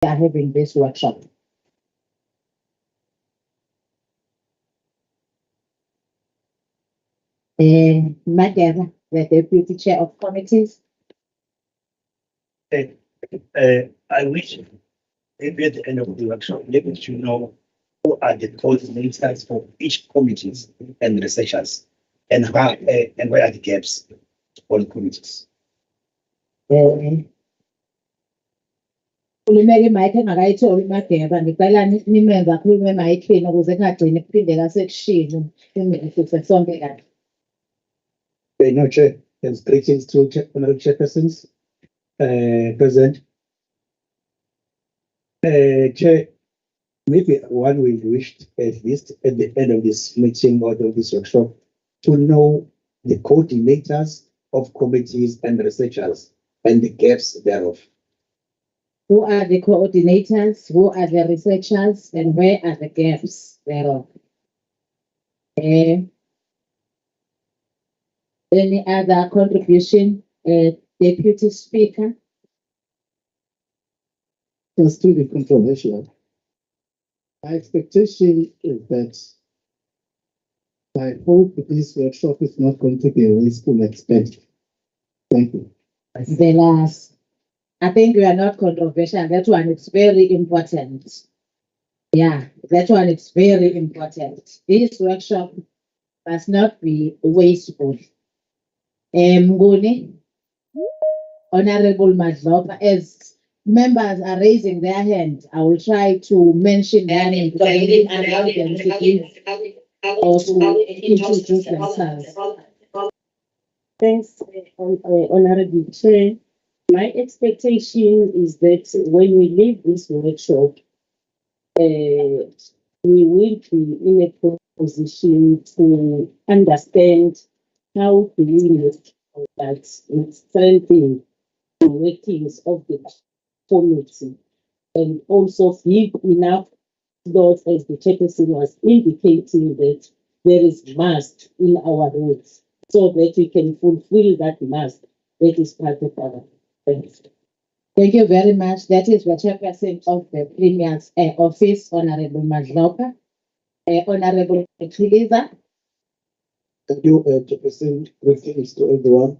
are having this workshop. Madam, the Deputy Chair of Committees. I wish maybe at the end of the workshop, maybe to know who are the coordinators for each committees and researchers, and how and where are the gaps for the committees. Ulimeke imike engakayitholi uMageba, ngicela nimenze akhulume emayikhini ukuze kungagcini kuphindeka sekushilo ingqisise sonke kahle. No, Chair. Yes, greetings to Honorable Chairpersons present. Chair, maybe one will wish at least at the end of this meeting or of this workshop to know the coordinators of committees and researchers and the gaps thereof. Who are the coordinators? Who are the researchers? And where are the gaps thereof? Any other contribution? Deputy Speaker. It's truly controversial. My expectation is that I hope this workshop is not going to be a wasteful expense. Thank you. The last. I think we are not controversial. That one is very important. Yeah, that one is very important. This workshop must not be wasteful. Mnguni, Honorable Madlopa, as members are raising their hand, I will try to mention their name because I didn't allow them to give or to introduce themselves. Thanks, Honorable Chair. My expectation is that when we leave this workshop, we will be in a position to understand how do we make that strengthen the workings of the committee, and also give enough thought, as the chairperson was indicating, that there is must in our roles so that we can fulfill that must that is part of our. Thanks. Thank you very much. That is the chairperson of the Premier's office, Honorable Madlopa. Honorable Chiliza. Thank you, Chairperson. Greetings to everyone.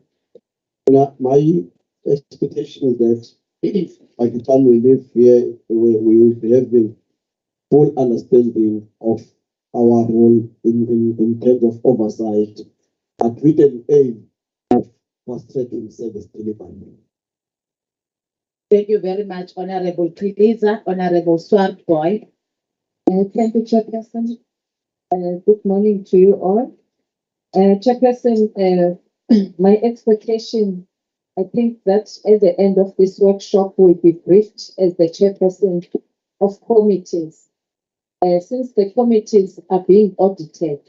Now, my expectation is that by the time we leave here, we will be having full understanding of our role in terms of oversight, but with an aim of fast-tracking service delivery. Thank you very much, Honorable Chiliza. Honorable Swartboy. Thank you, Chairperson. Good morning to you all. Chairperson, my expectation, I think that at the end of this workshop will be briefed as the chairperson of committees. Since the committees are being audited,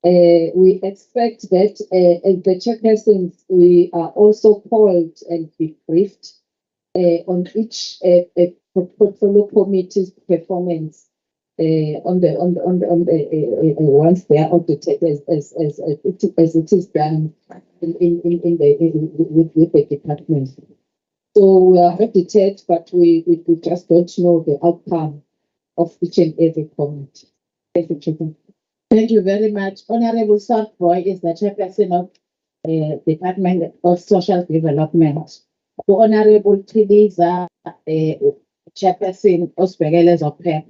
we expect that as the chairpersons, we are also called and be briefed on each portfolio committee's performance once they are audited as it is done with the department. So we are audited, but we just don't know the outcome of each and every comment. Thank you, Chairman. Thank you very much. Honorable Southboy is the chairperson of Department of Social Development. Honorable Chiliza, chairperson Osbegele Zopep.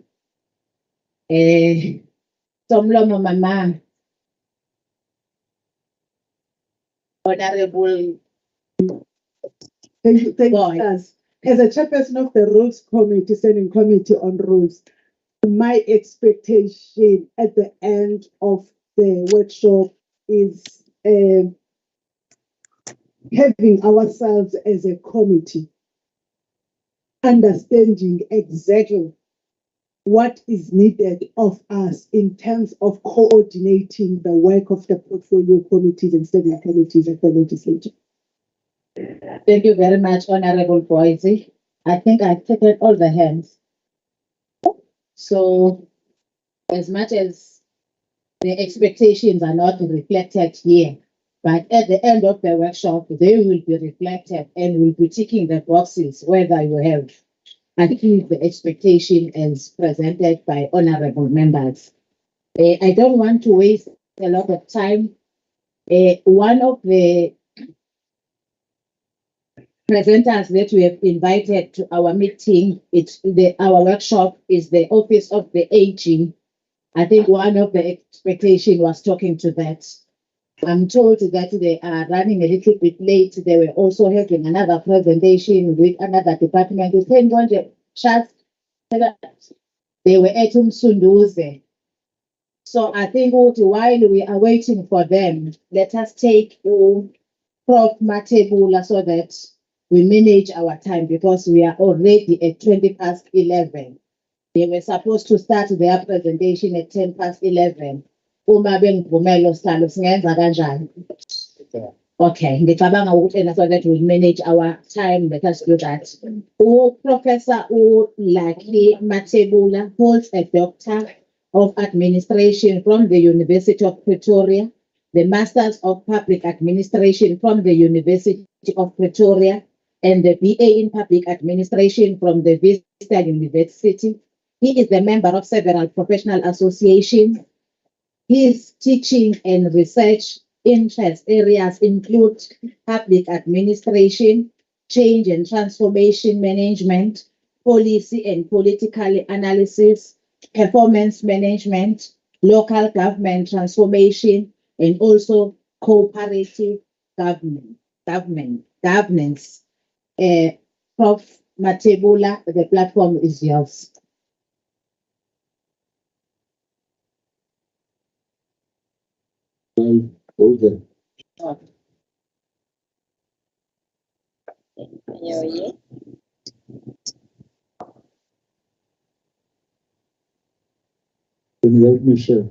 Somlomo Mama. Honorable. Thank you, As a chairperson of the Rules Committee, Standing Committee on Rules, my expectation at the end of the workshop is having ourselves as a committee, understanding exactly what is needed of us in terms of coordinating the work of the portfolio committees and standing committees of the legislature. Thank you very much, Honorable Boise. I think I've taken all the hands. So, as much as the expectations are not reflected here, but at the end of the workshop, they will be reflected and will be ticking the boxes, whether you have achieve the expectation as presented by honorable members. I don't want to waste a lot of time. One of the presenters that we have invited to our meeting, our workshop is the Office of the Aging. I think one of the expectation was talking to that. I'm told that they are running a little bit late. They were also having another presentation with another department. They were at Umsunduze. So I think while we are waiting for them, let us take Prof. Matebula so that we manage our time because we are already at 20 past 11. They were supposed to start their presentation at 10 past 11. Uma bengivumela sihlalo singenza kanjani? Okay, ngicabanga ukuthi so that we manage our time. Let us do that. Professor Lucky Matebula holds a Doctor of Administration from the University of Pretoria, the Masters of Public Administration from the University of Pretoria, and the BA in Public Administration from the Vista University. He is a member of several professional associations. His teaching and research interest areas include public administration, change and transformation management, policy and political analysis, performance management, local government transformation, and also cooperative governance. Prof. Matebula, the platform is yours. Okay. Can you help me share?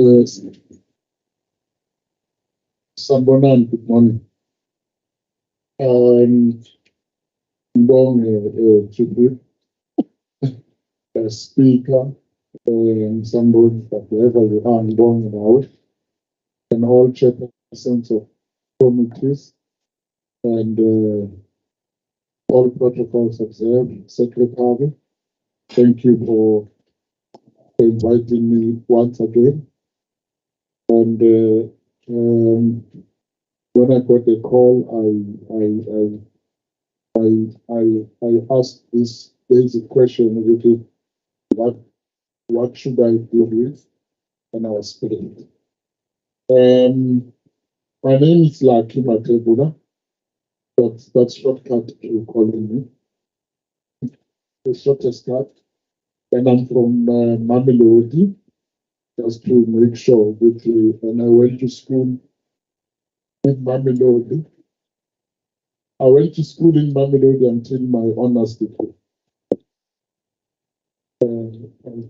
Yes. Sanibonani, good morning. Ngibonge Chief Speaker and somebody that whoever you are, ngibonge nawe, and all chairpersons of committees and all protocols observed. Secretary, thank you for inviting me once again. And when I got the call, I asked this basic question, which is what should I do with? And I was speaking. My name is Lucky Matebula. That's shortcut to calling me. The shortest cut. And I'm from Mamelodi, just to make sure that and I went to school in Mamelodi. I went to school in Mamelodi until my honors degree.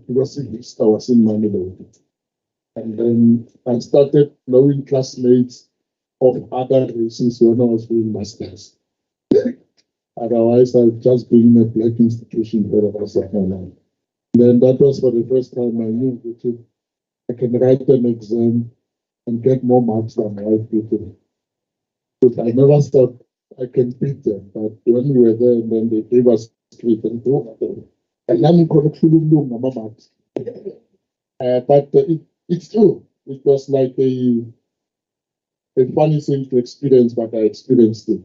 Because I was in Mamelodi. And then I started knowing classmates of other races when I was doing masters. Otherwise, I've just been in a black institution for the rest of my life. Then that was for the first time I knew that I can write an exam and get more marks than white people. But I never thought I can beat them. But when we were there, and then they gave us 3 and 2. And then we got a marks. But it's true. It was like a funny thing to experience, but I experienced it.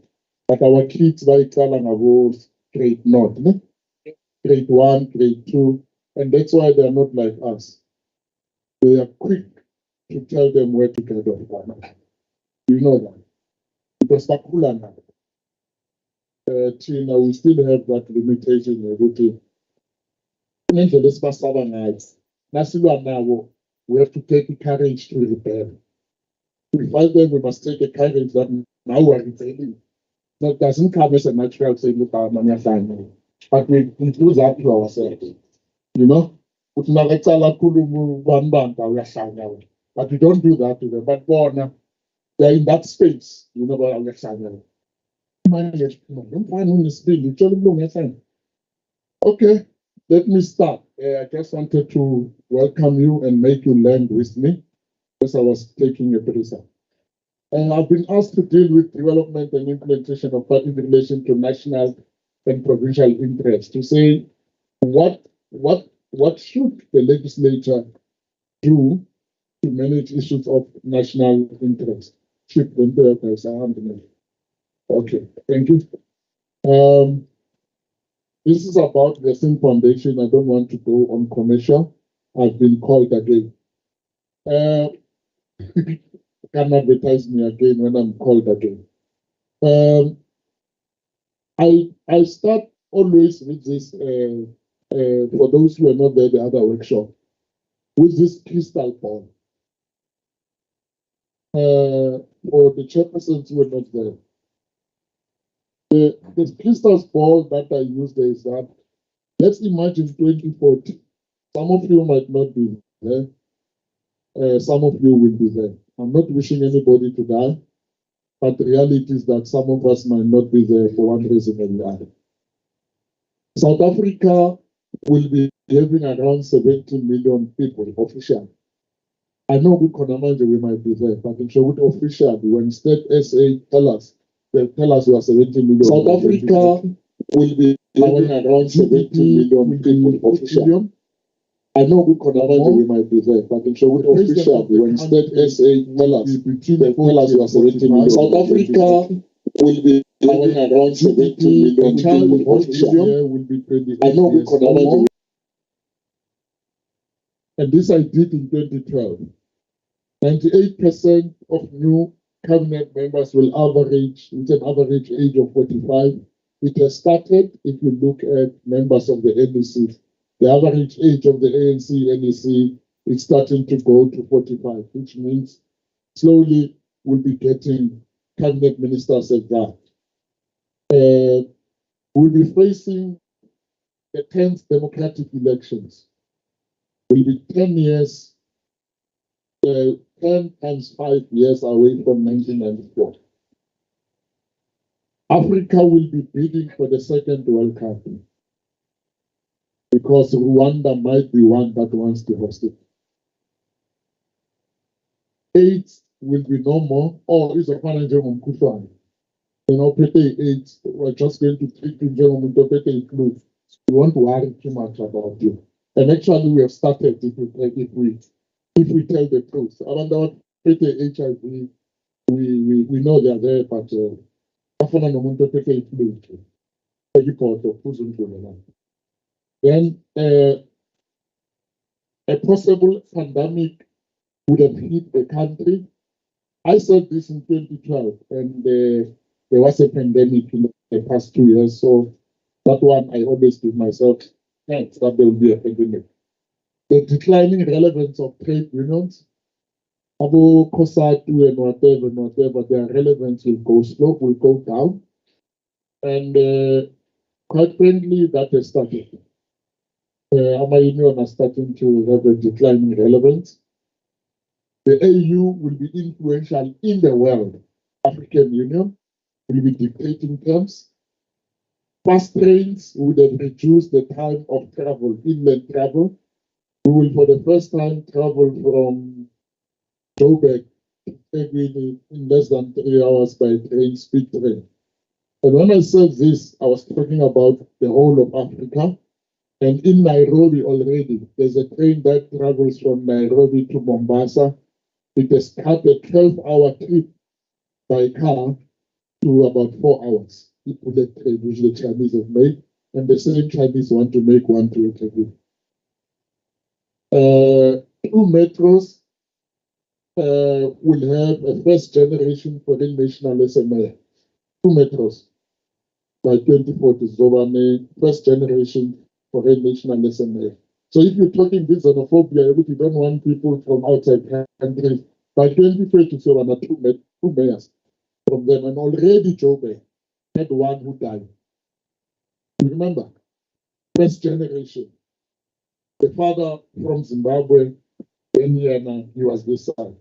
But our kids, by telling about grade 0, grade 1, grade 2, and that's why they are not like us. They are quick to tell them where to get off. You know that. Because Tina, we still have that limitation in routine. We have to take the courage to repair. We find them, we must take the courage that now we are rebelling. That doesn't come as a natural thing with our money, but we do that to ourselves. You know, but you don't do that to them. But born, they're in that space, you know, but okay, let me start. I just wanted to welcome you and make you learn with me because I was taking a breather. And I've been asked to deal with development and implementation of party in relation to national and provincial interests, to say what should the legislature do to manage issues of national interest? Okay, thank you. This is about the same foundation. I don't want to go on commercial. I've been called again. Can advertise me again when I'm called again. I start always with this, for those who are not there, the other workshop, with this crystal ball. For the chairpersons who were not there. The crystal ball that I used there is that, let's imagine 2040. Some of you might not be there. Some of you will be there. I'm not wishing anybody to die, but the reality is that some of us might not be there for one reason or the other. South Africa will be having around 70 million people officially. I know with Konamanje we might be there, but in Sherwood officially, when State SA tell us, they tell us we are 70 million. South Africa will be having around 70 million people officially. I know we Konamanje we might be there, but in Sherwood officially, when State SA tell us, they tell us we are 70 million. South Africa will be having around 70 million people officially. I know we Konamanje. And this I did in 2012. 98% of new cabinet members will average, with an average age of 45. It has started, if you look at members of the NEC, the average age of the ANC, NEC is starting to go to 45, which means slowly we'll be getting cabinet ministers at that. We'll be facing the 10th democratic elections. Will be 10 years, 10 times 5 years away from 1994. Africa will be bidding for the second World Cup because Rwanda might be one that wants to host it. AIDS will be no more, or is a financial umkhuhlwane. You know, AIDS, we're just going to treat you German flu. We won't worry too much about you. And actually, we have started if we tell the truth. Around about HIV, we know they're there, but then a possible pandemic would have hit the country. I said this in 2012, and there was a pandemic in the past 2 years. So that one, I always give myself thanks that there will be a pandemic. The declining relevance of trade unions, Abu Kosatu and whatever, their relevance will go slow, will go down. And quite frankly, that has started. Our union are starting to have a declining relevance. The AU will be influential in the world. African Union will be dictating terms. Fast trains would have reduced the time of travel, inland travel. We will, for the first time, travel from Joburg to Egbini in less than 3 hours by train, speed train. And when I said this, I was talking about the whole of Africa. And in Nairobi already, there's a train that travels from Nairobi to Mombasa. It has cut a 12-hour trip by car to about 4 hours. Bullet train, which the Chinese have made, and the same Chinese want to make one to Italy. 2 metros will have a first generation foreign national SMA. 2 metros by 2040, Zobane, first generation foreign national SMA. So if you're talking this xenophobia, if you don't want people from outside countries, by 2030, Zobane, 2 mayors from them, and already Joburg had one who died. Remember, first generation. the father from Zimbabwe, then he was this side.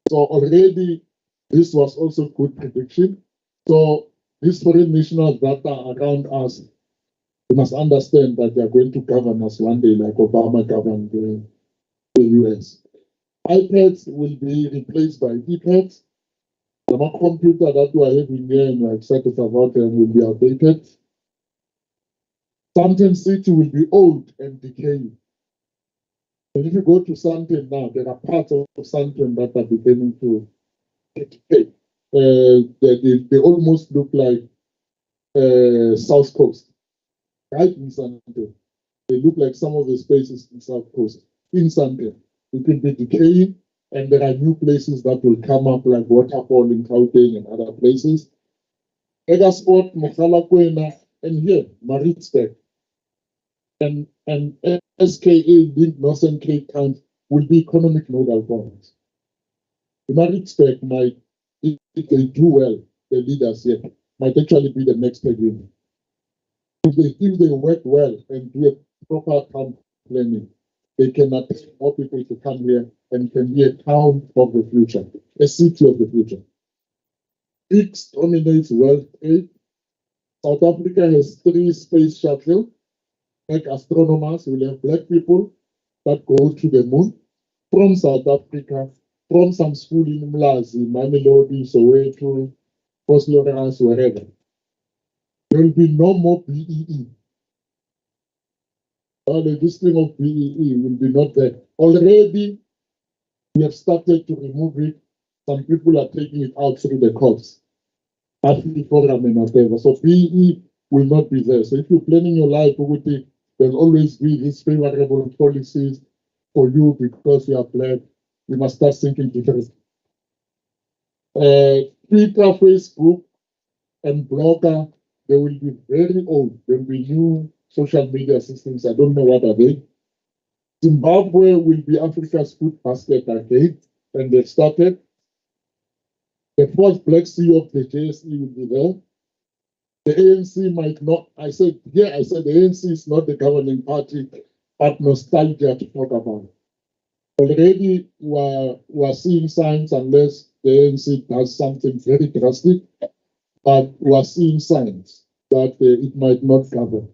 So already this was also good prediction. So these foreign nationals that are around us, we must understand that they are going to govern us one day, like Obama governed the US. iPads will be replaced by iPads. The computer that we are having here and we're excited about them will be outdated. Sandton City will be old and decaying. And if you go to Sandton now, there are parts of Sandton that are beginning to decay. They almost look like South Coast, right in Sandton. They look like some of the spaces in South Coast. In Sandton, it will be decaying, and there are new places that will come up, like Waterfall in Gauteng and other places. Egasport, Mokalakwena, and here, Maritzburg. And SKA, Link Northern Cape Town, will be economic nodal points. Maritzburg might, if they do well, the leaders here, might actually be the next agreement. If they work well and do a proper town planning, they can attract more people to come here and can be a town of the future, a city of the future. X dominates world trade. South Africa has 3 space shuttles. Like astronomers, will have black people that go to the moon from South Africa, from some school in Mlazi, Mamelodi, Soweto, Vosloorus, wherever. There will be no more BEE. The listing of BEE will be not there. Already, we have started to remove it. Some people are taking it out through the courts. After program and whatever. So BEE will not be there. So if you're planning your life, there's always be these favorable policies for you because you are black. You must start thinking differently. Twitter, Facebook, and Blogger, they will be very old. There will be new social media systems. I don't know what are they. Zimbabwe will be Africa's food basket again, and they've started. The 4th Black Sea of the JSE will be there. The ANC might not, I said the ANC is not the governing party, but nostalgia to talk about. Already we're seeing signs, unless the ANC does something very drastic, but we're seeing signs that it might not govern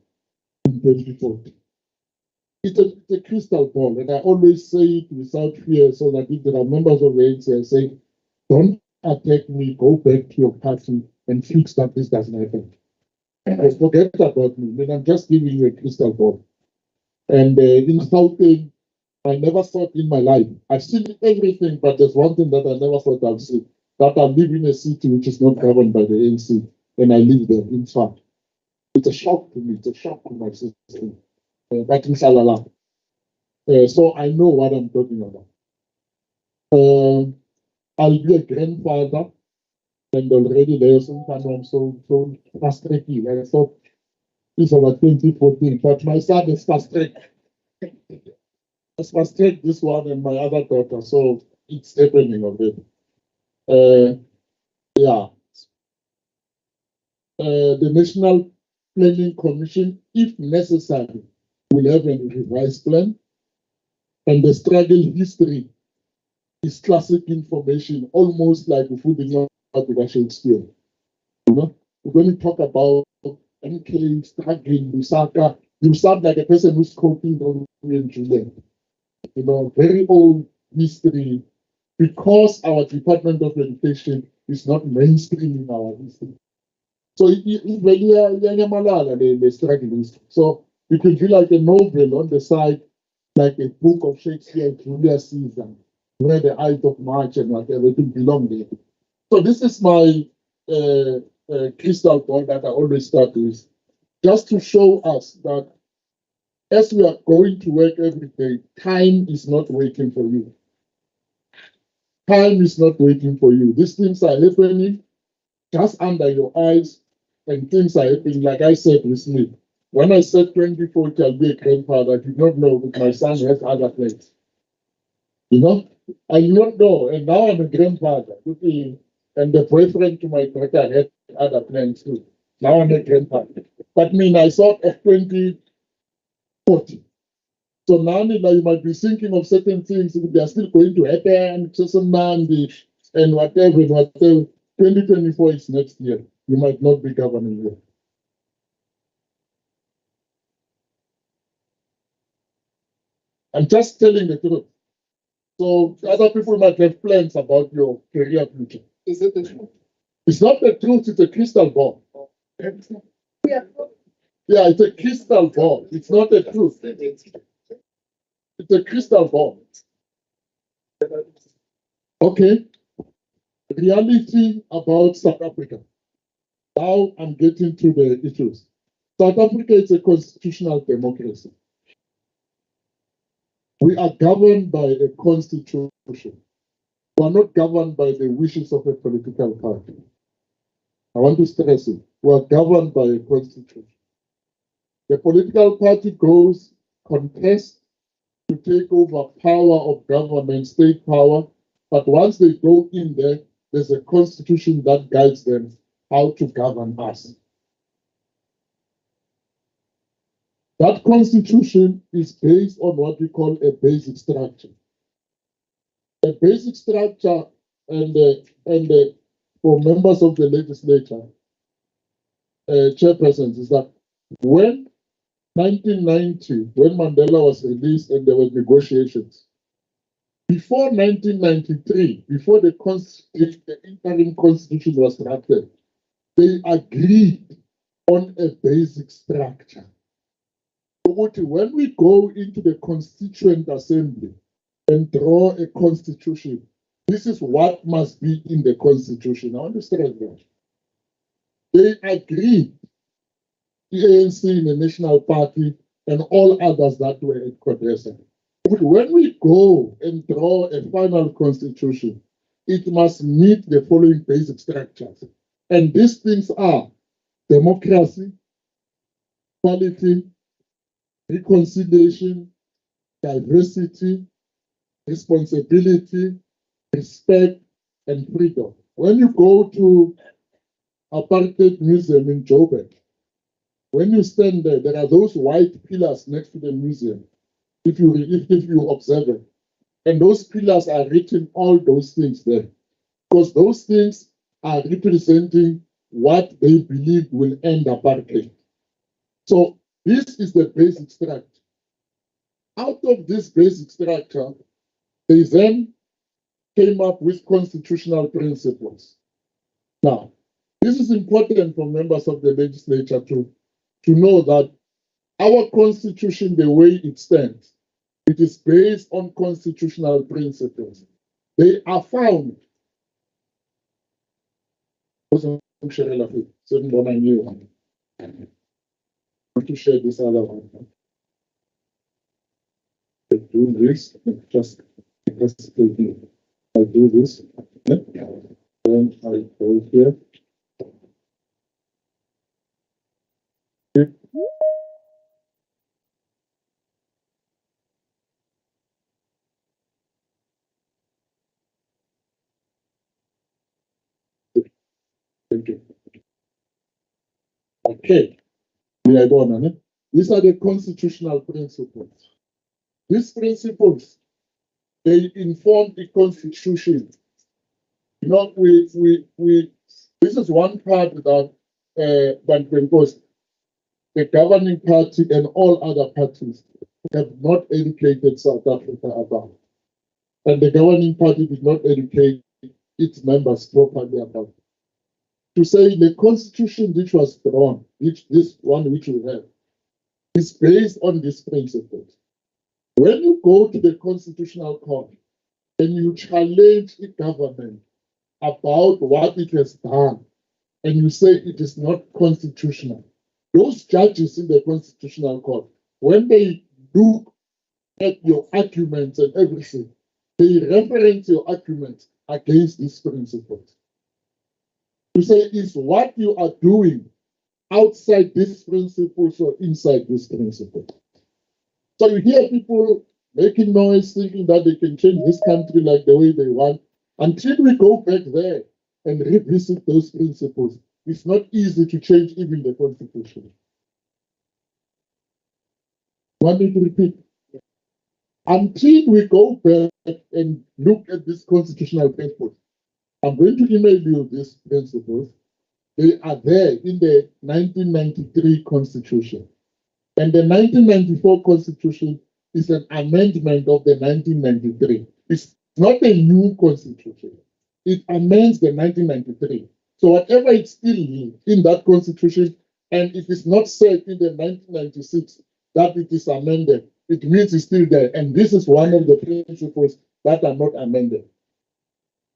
in 2040. It's a crystal ball, and I always say it without fear, so that if there are members of the ANC, I say, don't attack me, go back to your party and fix that this doesn't happen. Forget about me. I mean, I'm just giving you a crystal ball. And in Gauteng, I never thought in my life, I've seen everything, but there's one thing that I never thought I'd see, that I live in a city which is not governed by the ANC, and I live there, in fact. It's a shock to me, it's a shock to my system. But inshallah. So I know what I'm talking about. I'll be a grandfather, and already there's some time I'm so frustrated. I thought it's about 2014, but my son is frustrated. Let's frustrate this one and my other daughter, so it's happening already. The National Planning Commission, if necessary, will have a revised plan, and the struggle history is classic information, almost like food in Shakespeare. You know, we're going to talk about MK struggling, Lusaka. You sound like a person who's coping on Julian. You know, very old history, because our Department of Education is not mainstreaming our history. So they're struggling. So it will be like a novel on the side, like a book of Shakespeare, Julius Caesar, where the Ides of March and whatever, it will belong there. So this is my crystal ball that I always start with, just to show us that as we are going to work every day, time is not waiting for you. Time is not waiting for you. These things are happening just under your eyes, and things are happening, like I said with me. When I said 2040, I'll be a grandfather, I did not know that my son has other plans. You know, I did not know, and now I'm a grandfather. And the boyfriend to my daughter had other plans too. Now I'm a grandfather. But I thought of 2040. So now you might be thinking of certain things, they are still going to happen, and whatever. 2024 is next year. You might not be governing here. I'm just telling the truth. So other people might have plans about your career future. Is it the truth? It's not the truth, it's a crystal ball. Yeah. Yeah, it's a crystal ball. It's not the truth. It's a crystal ball. Okay. Reality about South Africa. Now I'm getting to the issues. South Africa is a constitutional democracy. We are governed by a constitution. We are not governed by the wishes of a political party. I want to stress it. We are governed by a constitution. The political party goes, contests to take over power of government, state power, but once they go in there, there's a constitution that guides them how to govern us. That constitution is based on what we call a basic structure. A basic structure, and for members of the legislature, chairpersons, is that when 1990, when Mandela was released and there were negotiations, before 1993, before the interim constitution was drafted, they agreed on a basic structure. When we go into the Constituent Assembly and draw a constitution, this is what must be in the constitution. I understand that. They agreed, the ANC, the National Party, and all others that were at CODESA. But when we go and draw a final constitution, it must meet the following basic structures. And these things are democracy, equality, reconciliation, diversity, responsibility, respect, and freedom. When you go to Apartheid Museum in Joburg, when you stand there, there are those white pillars next to the museum, if you observe it. And those pillars are written all those things there, because those things are representing what they believe will end apartheid. So this is the basic structure. Out of this basic structure, they then came up with constitutional principles. Now, this is important for members of the legislature to know that our constitution, the way it stands, it is based on constitutional principles. They are found. I want to share this other one. I do this, just I do this, then I go here. Thank you. Okay. These are the constitutional principles. These principles, they inform the constitution. You know, this is one part that, but because the governing party and all other parties have not educated South Africa about. And the governing party did not educate its members properly about. To say the constitution which was drawn, this one which we have, is based on these principles. When you go to the Constitutional Court and you challenge the government about what it has done, and you say it is not constitutional, those judges in the Constitutional Court, when they look at your arguments and everything, they reference your arguments against these principles. To say, is what you are doing outside these principles or inside these principles? So you hear people making noise, thinking that they can change this country like the way they want. Until we go back there and revisit those principles, it's not easy to change even the constitution. Want me to repeat? until we go back and look at this constitutional principles, I'm going to email you these principles. They are there in the 1993 Constitution. And the 1994 Constitution is an amendment of the 1993. It's not a new Constitution. It amends the 1993. So whatever is still in that Constitution, and it is not said in the 1996 that it is amended, it means it's still there. And this is one of the principles that are not amended.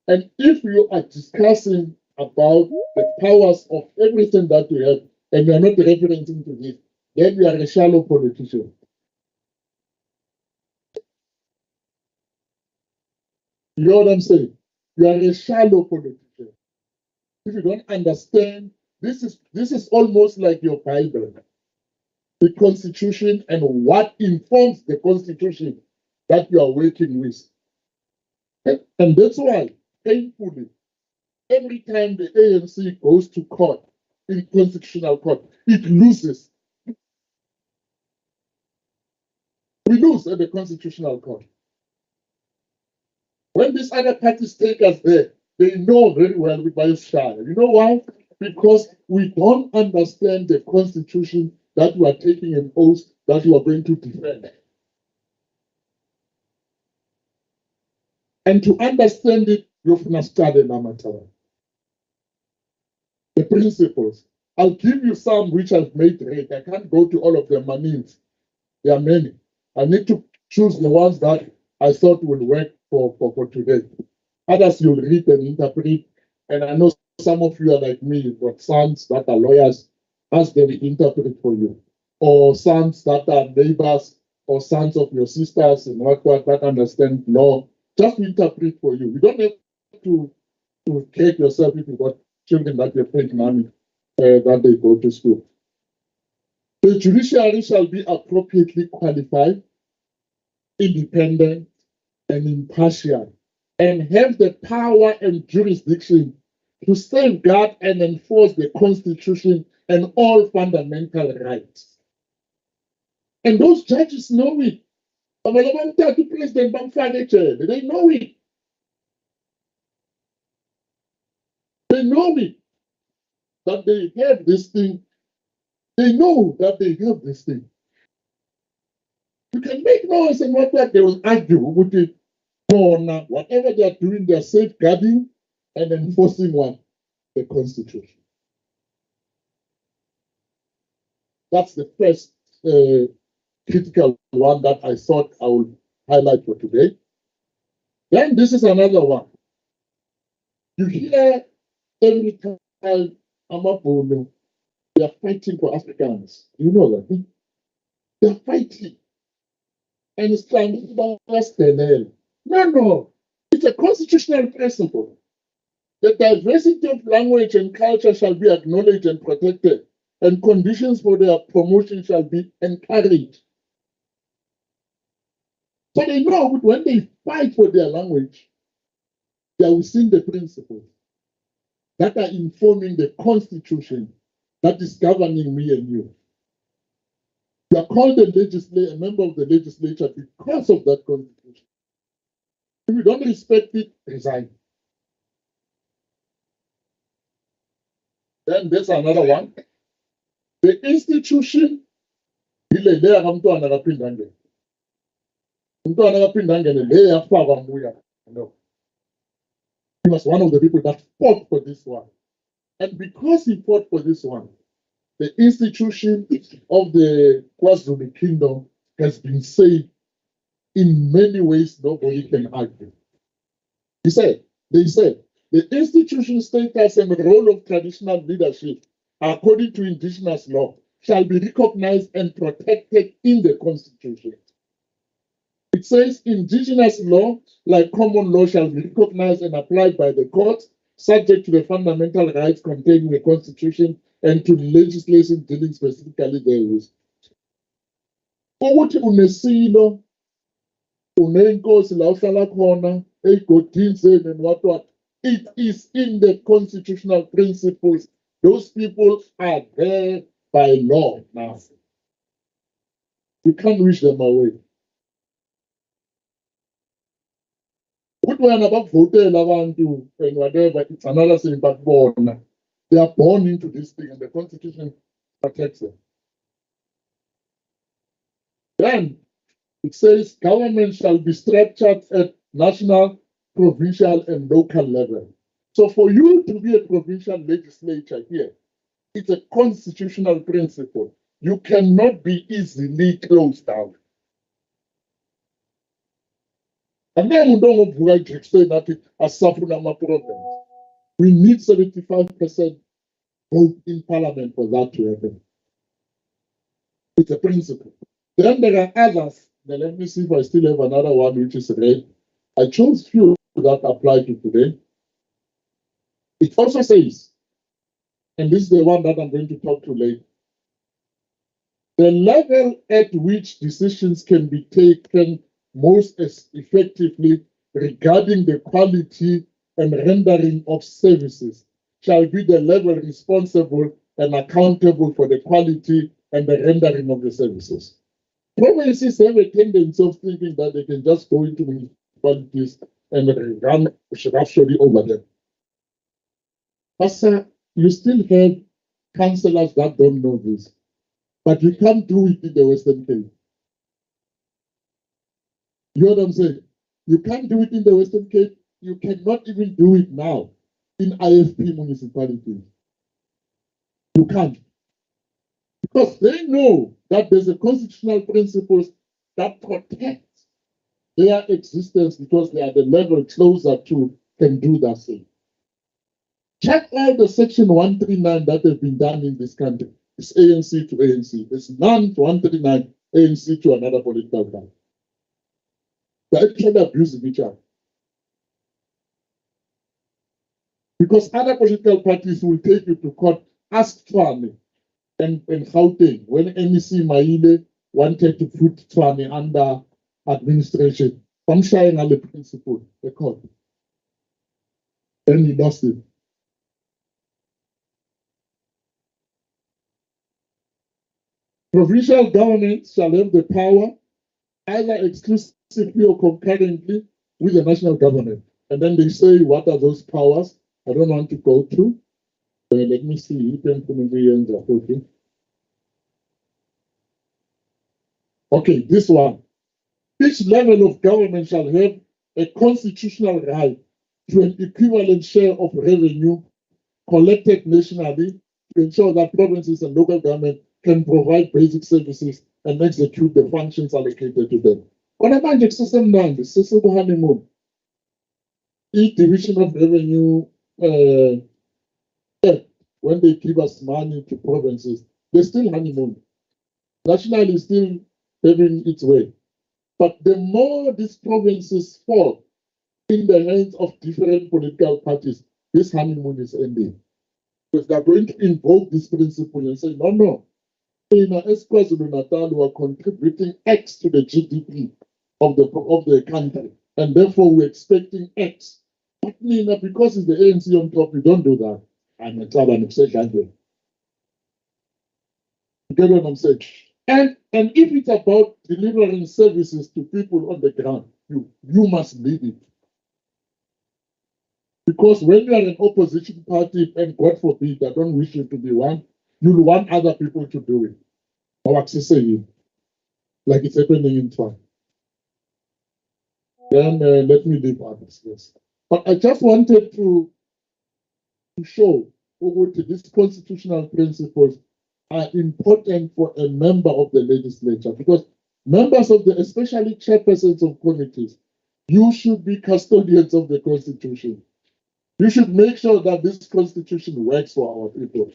And if you are discussing about the powers of everything that you have, and you are not referencing to this, then you are a shallow politician. You know what I'm saying? You are a shallow politician. If you don't understand, this is almost like your Bible, the Constitution and what informs the Constitution that you are working with. And that's why, painfully, every time the ANC goes to court, in constitutional court, it loses. We lose at the constitutional court. When these other parties take us there, they know very well we buy shy. You know why? Because we don't understand the constitution that we are taking an oath that we are going to defend. And to understand it, you must study Namatala. The principles. I'll give you some which I've made red. I can't go to all of them. There are many. I need to choose the ones that I thought will work for today. Others you'll read and interpret. And I know some of you are like me, you've got sons that are lawyers, ask them to interpret for you. Or sons that are neighbors, or sons of your sisters and what that understand law, just interpret for you. You don't have to take yourself if you've got children that you pay money that they go to school. The judiciary shall be appropriately qualified, independent, and impartial, and have the power and jurisdiction to safeguard and enforce the Constitution and all fundamental rights. And those judges know it. They know it. They know it. That they have this thing. They know that they have this thing. You can make noise and what they will argue with it. Whatever they are doing, they are safeguarding and enforcing what? The Constitution. That's the first critical one that I thought I would highlight for today. Then this is another one. You hear every time Amabolo, they are fighting for Africans. You know that? They are fighting. And it's trying to No. It's a constitutional principle. The diversity of language and culture shall be acknowledged and protected, and conditions for their promotion shall be encouraged. So they know when they fight for their language, they are within the principles that are informing the Constitution that is governing me and you. You are called a member of the legislature because of that Constitution. If you don't respect it, resign. Then there's another one. The institution, he was one of the people that fought for this one. And because he fought for this one, the institution of the KwaZulu Kingdom has been saved in many ways nobody can argue. They said, the institution status and role of traditional leadership, according to indigenous law, shall be recognized and protected in the Constitution. It says indigenous law, like common law, shall be recognized and applied by the courts, subject to the fundamental rights contained in the Constitution and to legislation dealing specifically therewith. Ukuthi unesilo, unenkosi la uhlala khona, egodini zenu and what. It is in the constitutional principles. Those people are there by law now. You can't wish them away. when about votel abantu and whatever, it's another thing, but born. They are born into this thing and the constitution protects them. Then it says government shall be structured at national, provincial, and local level. So for you to be a provincial legislature here, it's a constitutional principle. You cannot be easily closed down. And then we don't want to explain that as Safuna problem. We need 75% vote in parliament for that to happen. It's a principle. Then there are others. Then let me see if I still have another one which is red. I chose few that apply to today. It also says, and this is the one that I'm going to talk to later, the level at which decisions can be taken most effectively regarding the quality and rendering of services shall be the level responsible and accountable for the quality and the rendering of the services. Provinces have a tendency of thinking that they can just go into municipalities and run roughshod over them. But you still have councillors that don't know this. But you can't do it in the Western Cape. You know what I'm saying? You can't do it in the Western Cape. You cannot even do it now in IFP municipalities. You can't. Because they know that there's a constitutional principles that protect their existence because they are the level closer to can do that thing. Check all the section 139 that have been done in this country. It's ANC to ANC. It's none to 139, ANC to another political party. They're actually abusing each other. Because other political parties will take you to court, ask Tshwane and Gauteng when NEC Maile wanted to put Tshwane under administration. I'm sharing all the principle, the court. And he lost it. Provincial governments shall have the power either exclusively or concurrently with the national government. And then they say, what are those powers? I don't want to go through. Let me see. Okay, this one. Each level of government shall have a constitutional right to an equivalent share of revenue collected nationally to ensure that provinces and local government can provide basic services and execute the functions allocated to them. On a magic system now, the system honeymoon. Each division of revenue, when they give us money to provinces, they still honeymoon. National is still having its way. But the more these provinces fall in the hands of different political parties, this honeymoon is ending. Because they're going to invoke this principle and say, no. In KwaZulu-Natal, we are contributing X to the GDP of the country. And therefore, we're expecting X. But because it's the ANC on top, we don't do that. I'm a club and upset that way. You get what I'm saying? And if it's about delivering services to people on the ground, you must lead it. Because when you are an opposition party, and God forbid, I don't wish you to be one, you'll want other people to do it. Or access you, like it's happening in Tshwane. Then let me leave others, yes. But I just wanted to show that these constitutional principles are important for a member of the legislature because members of the, especially chairpersons of committees, you should be custodians of the Constitution. You should make sure that this Constitution works for our people.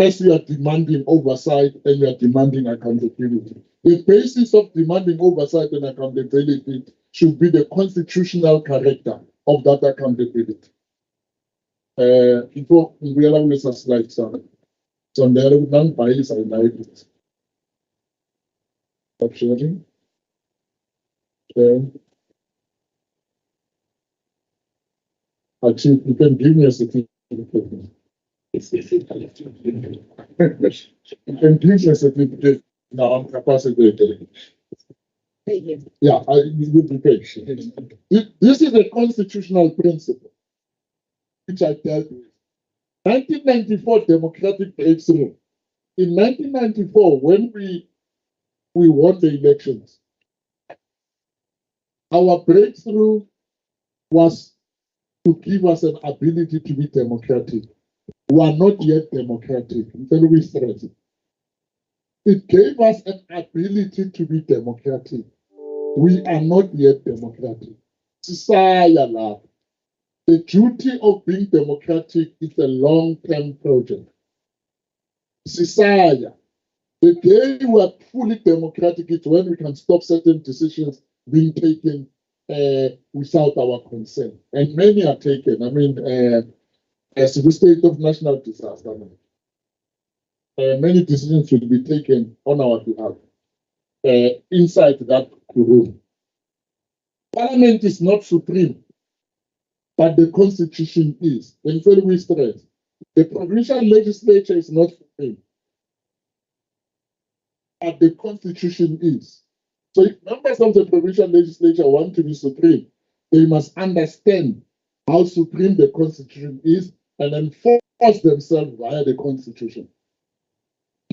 As we are demanding oversight and we are demanding accountability. The basis of demanding oversight and accountability should be the constitutional character of that accountability. Before we realize a slide, so there are none bias and liabilities. Stop sharing. Actually, you can give me a certificate. You can give me a certificate now. I'm capacitated. Yeah, you will be patient. This is a constitutional principle which I dealt with. 1994 democratic breakthrough. In 1994, when we won the elections, our breakthrough was to give us an ability to be democratic. We are not yet democratic until we stress it. It gave us an ability to be democratic. We are not yet democratic. The duty of being democratic is a long-term project. The day we are fully democratic is when we can stop certain decisions being taken without our consent. And many are taken. I mean, as the state of national disaster, many decisions will be taken on our behalf inside that room. Parliament is not supreme, but the constitution is. And so we stress, the provincial legislature is not supreme, but the constitution is. So if members of the provincial legislature want to be supreme, they must understand how supreme the constitution is and enforce themselves via the constitution.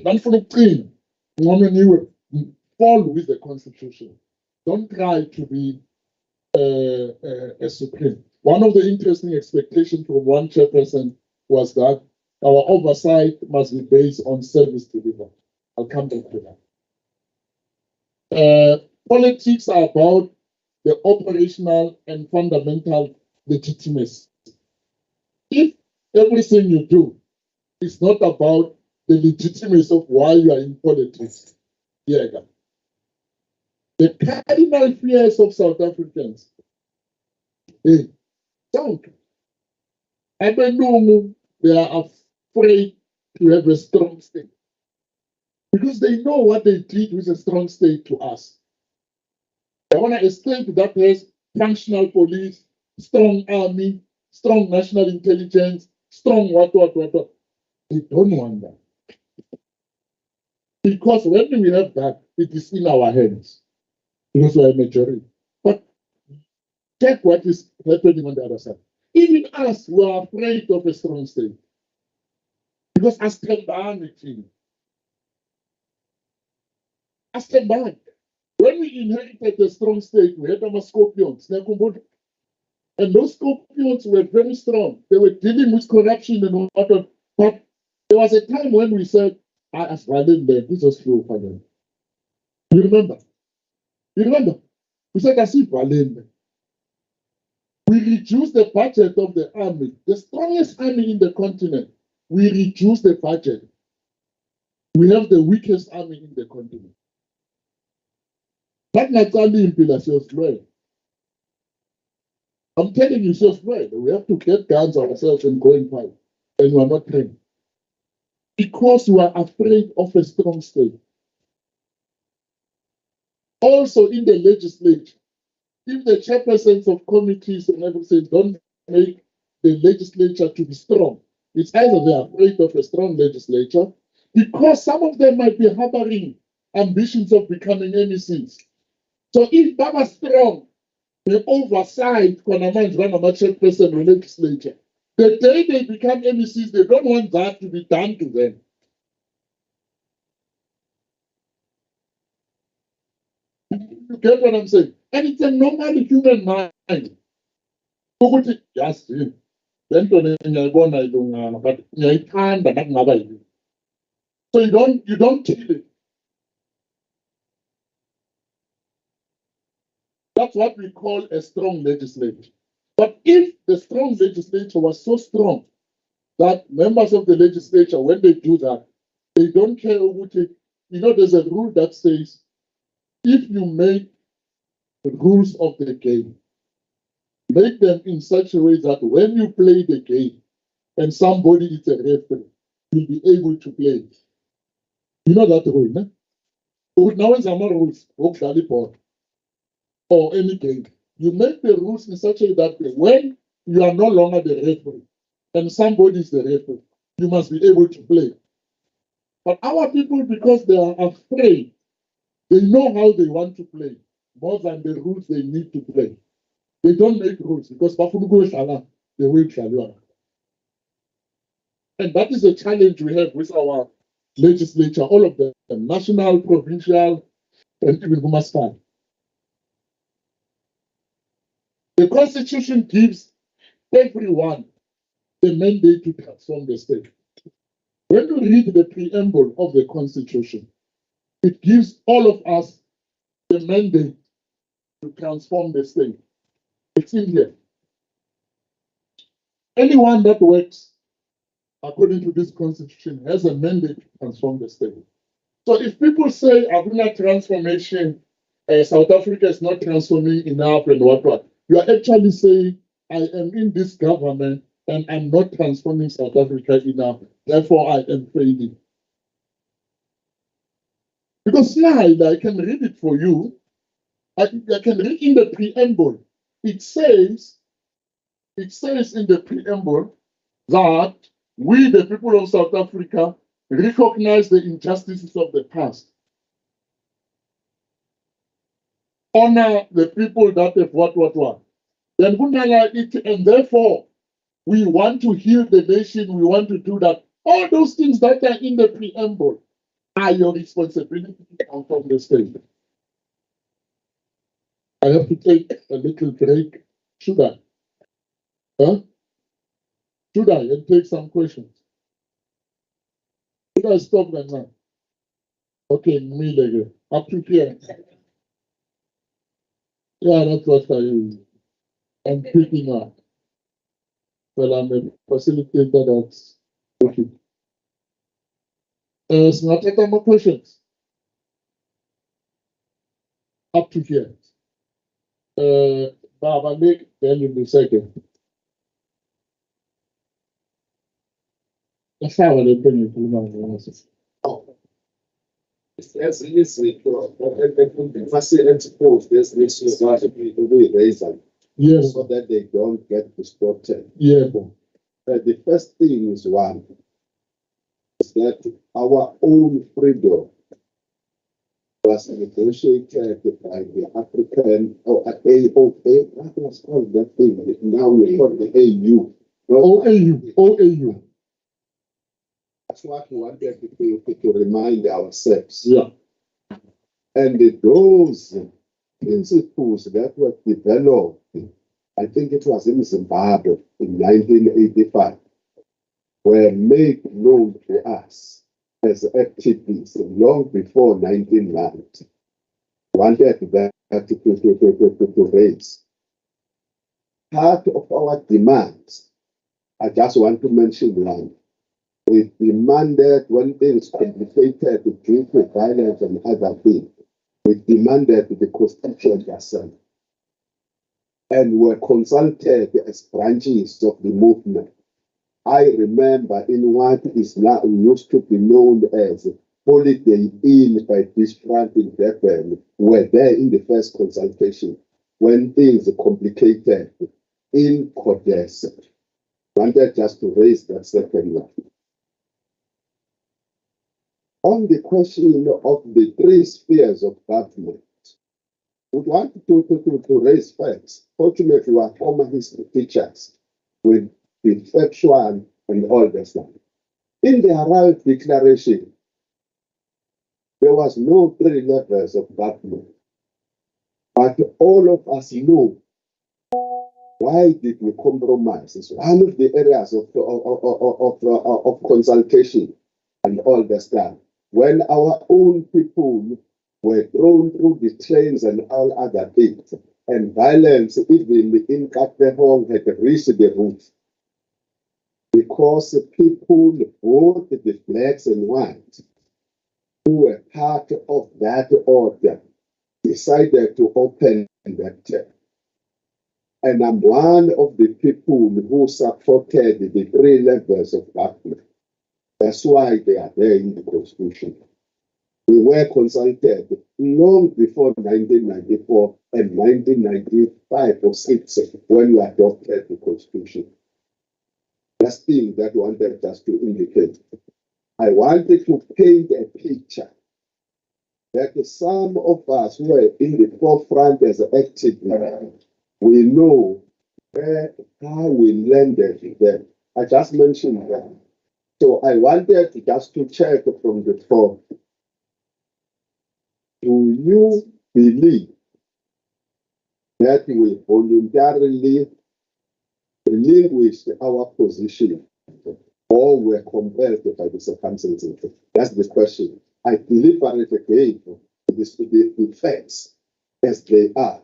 Don't fall with the constitution. Don't try to be a supreme. One of the interesting expectations from one chairperson was that our oversight must be based on service delivered. I'll come back to that. Politics are about the operational and fundamental legitimacy. If everything you do is not about the legitimacy of why you are in politics, the cardinal fears of South Africans, they are afraid to have a strong state because they know what they did with a strong state to us. They want a state that has functional police, strong army, strong national intelligence, strong what. They don't want that. Because when we have that, it is in our hands. Because we are a majority. But check what is happening on the other side. Even us, we are afraid of a strong state. Because when we inherited a strong state, we had our scorpions. And those scorpions were very strong. They were dealing with corruption and whatnot. But there was a time when we said, this was slow for them. You remember? We said, we reduced the budget of the army, the strongest army in the continent. We reduced the budget. We have the weakest army in the continent. I'm telling you, we have to get guns ourselves and go and fight. And we are not trained. Because we are afraid of a strong state. Also in the legislature, if the chairpersons of committees and everything don't make the legislature to be strong, it's either they're afraid of a strong legislature, because some of them might be harboring ambitions of becoming MECs. So if they are strong, the oversight chairperson of legislature, the day they become MECs, they don't want that to be done to them. You get what I'm saying? And it's a normal human mind. So you don't kill it. That's what we call a strong legislature. But if the strong legislature was so strong that members of the legislature, when they do that, they don't care about it. You know, there's a rule that says, if you make the rules of the game, make them in such a way that when you play the game and somebody is a referee, you'll be able to play. You know that rule, no? So now it's our rules, or any game. You make the rules in such a way that when you are no longer the referee and somebody is the referee, you must be able to play. But our people, because they are afraid, they know how they want to play. more than the rules they need to play. They don't make rules because bafuna ukudlala the way kudlalwa. And that is a challenge we have with our legislature, all of them, national, provincial, and even Humaspan. The Constitution gives everyone the mandate to transform the state. When you read the preamble of the Constitution, it gives all of us the mandate to transform the state. It's in here. Anyone that works according to this Constitution has a mandate to transform the state. So if people say Abuna transformation, South Africa is not transforming enough and what, you are actually saying, I am in this government and I'm not transforming South Africa enough, therefore I am failing. Because slide, I can read it for you. I can read in the preamble. It says in the preamble that we, the people of South Africa, recognize the injustices of the past. Honor the people that have what. Then and therefore, we want to heal the nation, we want to do that. All those things that are in the preamble are your responsibility to come from the state. I have to take a little break. Should I? Huh? Should I? And take some questions. Should I stop right now? Okay, me again. Up to here. Yeah, that's what I'm picking up. Well, I'm a facilitator that's okay. So I'll take more questions. Up to here. Baba, Nick, then you'll be second. That's how they bring it to the As easy and suppose there's an issue about people who raise them Yes, so that they don't get distorted. yeah. The first thing is one is that our own freedom was negotiated by the African or AOA, what was called that thing? Now we call the AU. OAU. That's what we wanted to remind ourselves. Yeah. And those principles that were developed, I think it was in Zimbabwe in 1985, were made known to us as activists long before 1990. Wanted that to raise. Part of our demands, I just want to mention one. We demanded when things complicated due to violence and other things. We demanded the Constitution Assembly and were consulted as branches of the movement. I remember in what is now used to be known as Holiday Inn by District in Durban, were there in the first consultation when things complicated in Codes. Wanted just to raise that second one. On the question of the three spheres of government, we want to raise facts. Fortunately, we are former history teachers with the factual and all that stuff. In the Harare Declaration, there was no three levels of government. But all of us know why did we compromise. It's one of the areas of consultation and all that stuff. When our own people were thrown through the trains and all other things, and violence even in Kapehong had reached the roof, because people, both the blacks and whites, who were part of that order, decided to open that. And I'm one of the people who supported the three levels of government. That's why they are there in the Constitution. We were consulted long before 1994 and 1995 or 6 when we adopted the Constitution. That's the thing that I wanted just to indicate. I wanted to paint a picture that some of us who are in the forefront as activists, we know how we landed there. I just mentioned that. So I wanted just to check from the top. Do you believe that we voluntarily relinquished our position or were compelled by the circumstances? That's the question. I deliberately gave the facts as they are.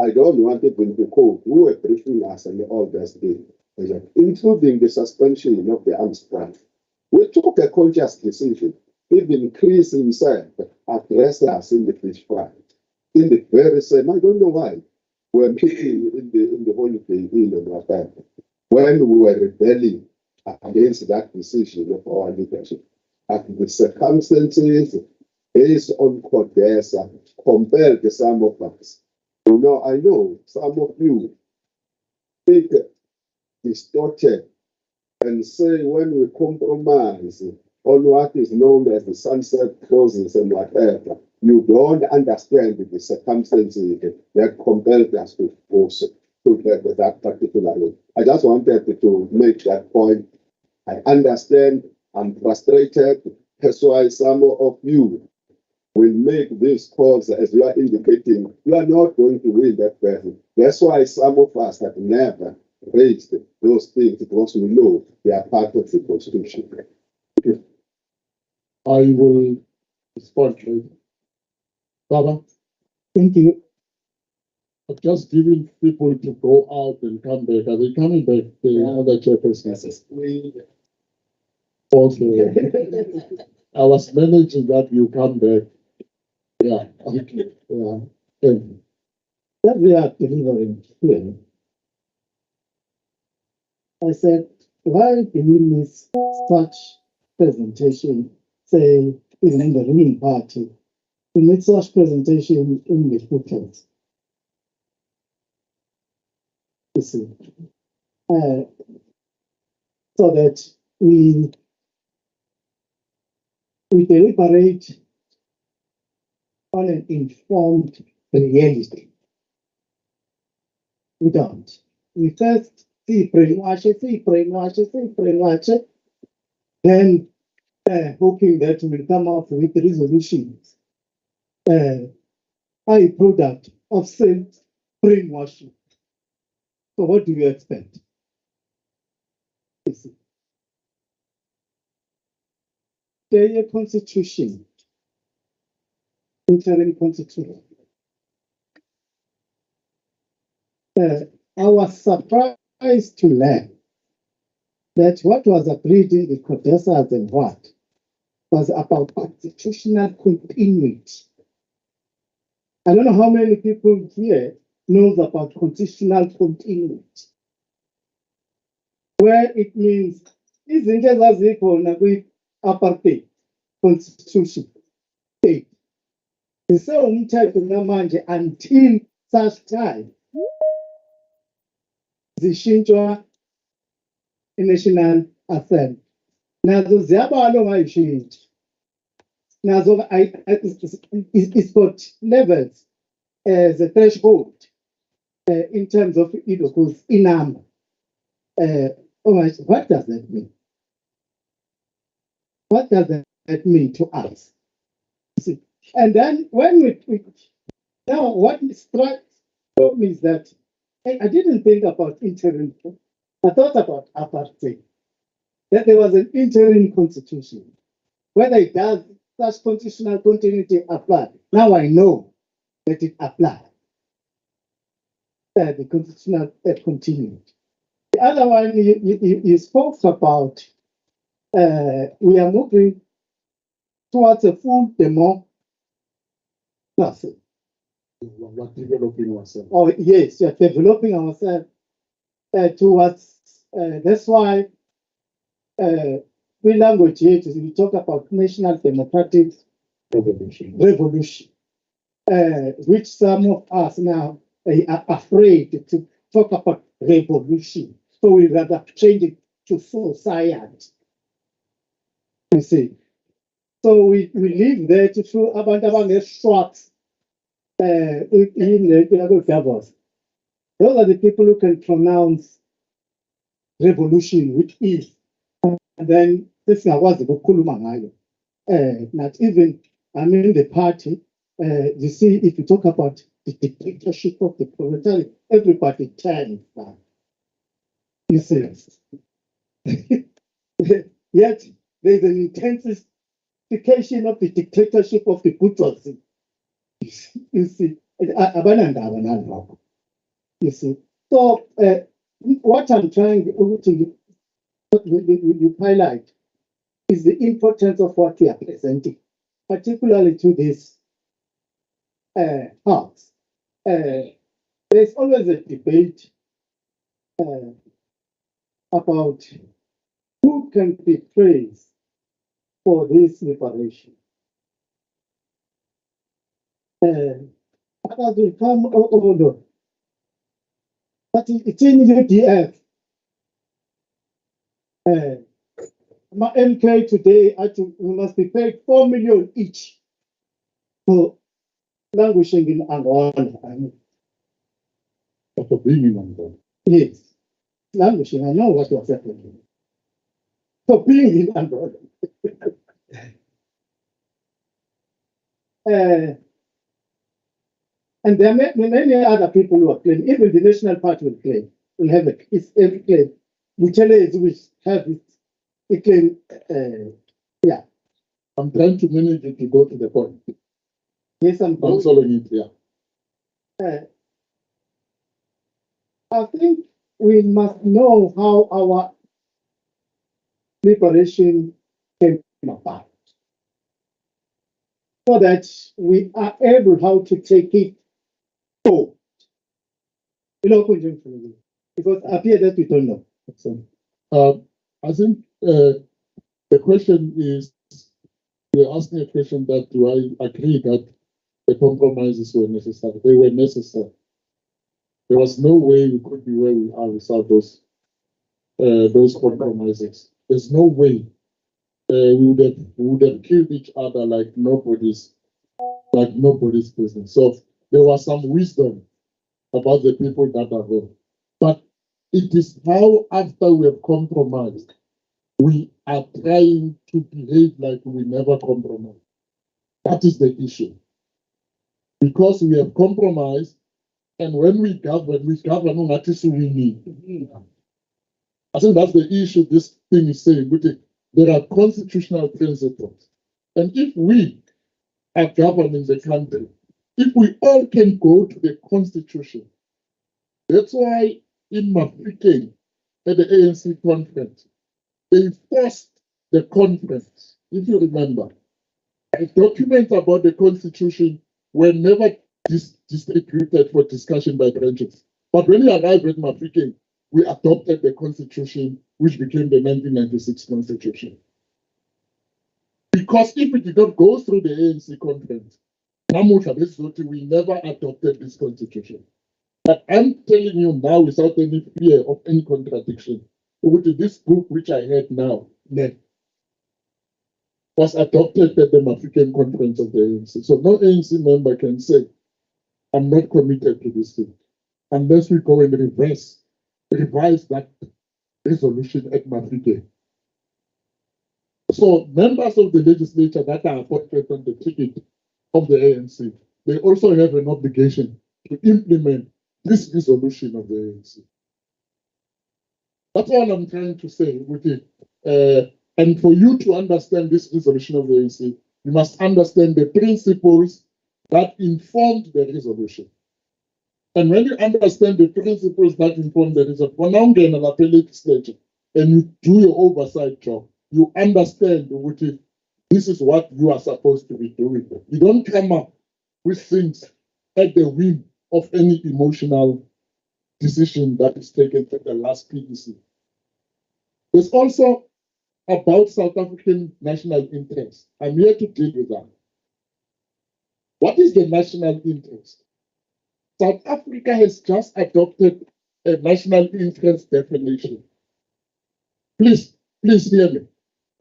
I don't want people to quote who were briefing us and all that thing, including the suspension of the arms strike. We took a conscious decision. Even Chris himself addressed us in the fish fry. In the very same, I don't know why, we're meeting in the holiday inn and whatever, when we were rebelling against that decision of our leadership. And the circumstances based on Codesa compelled some of us. You know, I know some of you think distorted and say when we compromise on what is known as the sunset clauses and whatever, you don't understand the circumstances that compelled us to force to that particular way. I just wanted to make that point. I understand, I'm frustrated. That's why some of you will make these calls as you are indicating. You are not going to win that battle. That's why some of us have never raised those things because we know they are part of the Constitution. I will respond later. Baba, Thank you. I'm just giving people to go out and come back. Are they coming back? The other chairpersons. Okay. I was managing that you come back. Yeah. Okay. Yeah. Thank you. That we are delivering here. I said, why do we miss such presentation, say, in the ruling party, to make such presentation in the footnotes? You see, so that we deliberate on an informed reality. We don't. We first see brainwash it, then hoping that we'll come up with resolutions. A product of self brainwashing. So what do you expect? The constitution, interim constitution. I was surprised to learn that what was agreed in the Codesas and what was about constitutional continuity. I don't know how many people here knows about constitutional continuity, where it means izinto ezazikhona kwi-apartheid constitution state zisewumthetho namanje until such time zishintshwa i-National Assembly. Nazo ziyabalwa ungayishintsha. Nazo it's got levels as a threshold in terms of in number. What does that mean? What does that mean to us? See? And then when we now what strikes me is that I didn't think about interim. I thought about apartheid. That there was an interim constitution. Whether it does such constitutional continuity apply. Now I know that it applies. The constitutional continuity. The other one you spoke about, we are moving towards a full democracy. We're developing ourselves. Oh, yes, we are developing ourselves towards, that's why we language here, we talk about national democratic revolution, which some of us now are afraid to talk about revolution. So we rather change it to society. You see. So we leave there to show abantu abangeshots in the Davos. Those are the people who can pronounce revolution, which is, and then this was the not even, I mean, the party. You see, if you talk about the dictatorship of the proletariat, everybody turns now. You see, yet there's an intensification of the dictatorship of the bourgeoisie. You see, you see. So, what I'm trying to highlight is the importance of what we are presenting, particularly to this house. There's always a debate about who can be praised for this liberation. Others will come over, but it's in UDF. My MK today, I think we must be paid 4 million each for languishing in Angola. For being in Angola. Yes, languishing. I know what was happening. For being in Angola. And there are many other people who are claiming, even the National Party will claim, will have its every claim. Whichever is which have it claim, yeah. I'm trying to manage it to go to the point. Yes, I'm following it, yeah. I think we must know how our liberation came about, so that we are able how to take it forward. Because I appear that we don't know. I think the question is, you're asking a question that do I agree that the compromises were necessary? They were necessary. There was no way we could be where we are without those compromises. There's no way we would have killed each other like nobody's business. So there was some wisdom about the people that are there. But it is how, after we have compromised, we are trying to behave like we never compromised. That is the issue. Because we have compromised, and when we govern what is we need. I think that's the issue this thing is saying. There are constitutional principles. And if we are governing the country, if we all can go to the constitution, that's why in Mafeking, at the ANC conference, they forced the conference, if you remember. The documents about the constitution were never distributed for discussion by branches. But when we arrived at Mafeking, we adopted the constitution, which became the 1996 constitution. Because if we did not go through the ANC conference, we never adopted this constitution. But I'm telling you now, without any fear of any contradiction, this book which I had now was adopted at the Mafeking conference of the ANC. So no ANC member can say, I'm not committed to this thing, unless we go and revise that resolution at Mafeking. So members of the legislature that are appointed on the ticket of the ANC, they also have an obligation to implement this resolution of the ANC. That's all I'm trying to say with it. And for you to understand this resolution of the ANC, you must understand the principles that informed the resolution. And when you understand the principles that inform the resolution, when I'm getting an appellate legislature and you do your oversight job, you understand this is what you are supposed to be doing. You don't come up with things at the whim of any emotional decision that is taken at the last PDC. There's also about South African national interest. I'm here to deal with that. What is the national interest? South Africa has just adopted a national interest definition. Please hear me.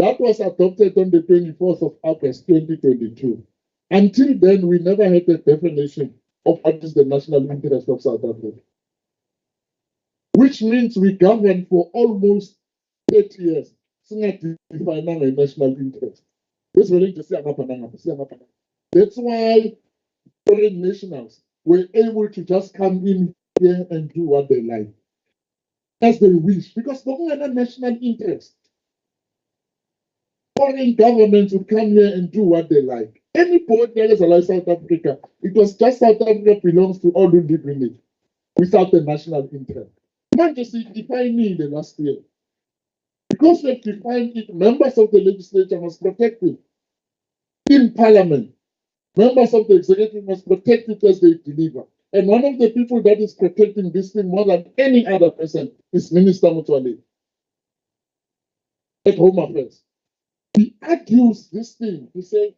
That was adopted on the 24th of August 2022. Until then, we never had a definition of what is the national interest of South Africa, which means we governed for almost 30 years. Defining a national interest. That's why foreign nationals were able to just come in here and do what they like, as they wish, because they had a national interest. Foreign governments would come here and do what they like. Any board that is like South Africa, it was just South Africa belongs to all who live in it without the national interest. Not just defining the last year. Because we have defined it, members of the legislature must protect it. In parliament, members of the executive must protect it as they deliver. And one of the people that is protecting this thing more than any other person is Minister Mutwale at Home Affairs. He argues this thing. He said,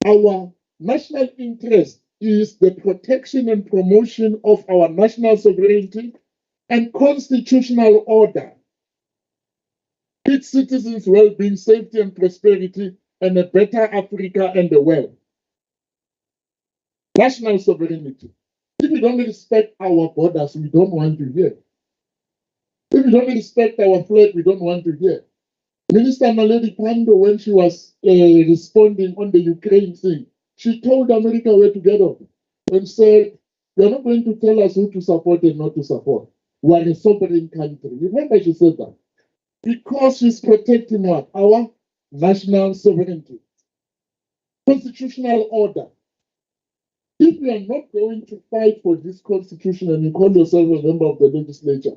our national interest is the protection and promotion of our national sovereignty and constitutional order, its citizens' well-being, safety and prosperity, and a better Africa and the world. National sovereignty. If we don't respect our borders, we don't want to hear. If we don't respect our flag, we don't want to hear. Minister Naledi Pandor, when she was responding on the Ukraine thing, she told America where to get off and said, you're not going to tell us who to support and not to support. We are a sovereign country. Remember she said that? Because she's protecting what? Our national sovereignty. Constitutional order. If you are not going to fight for this constitution and you call yourself a member of the legislature,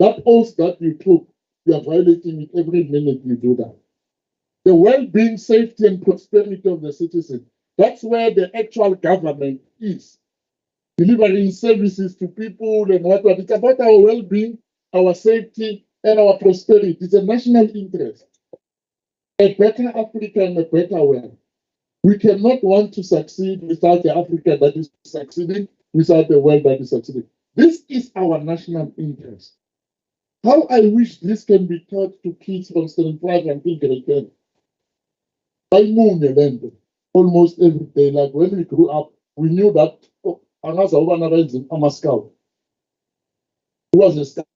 that oath that you took, you are violating it every minute you do that. The well-being, safety, and prosperity of the citizen. That's where the actual government is. Delivering services to people and what. It's about our well-being, our safety, and our prosperity. It's a national interest. A better Africa and a better world. We cannot want to succeed without the Africa that is succeeding, without the world that is succeeding. This is our national interest. How I wish this can be taught to kids from standard 5 until grade 10. I know the land almost every day. Like when we grew up, we knew that I'm a scout. Who was a scout?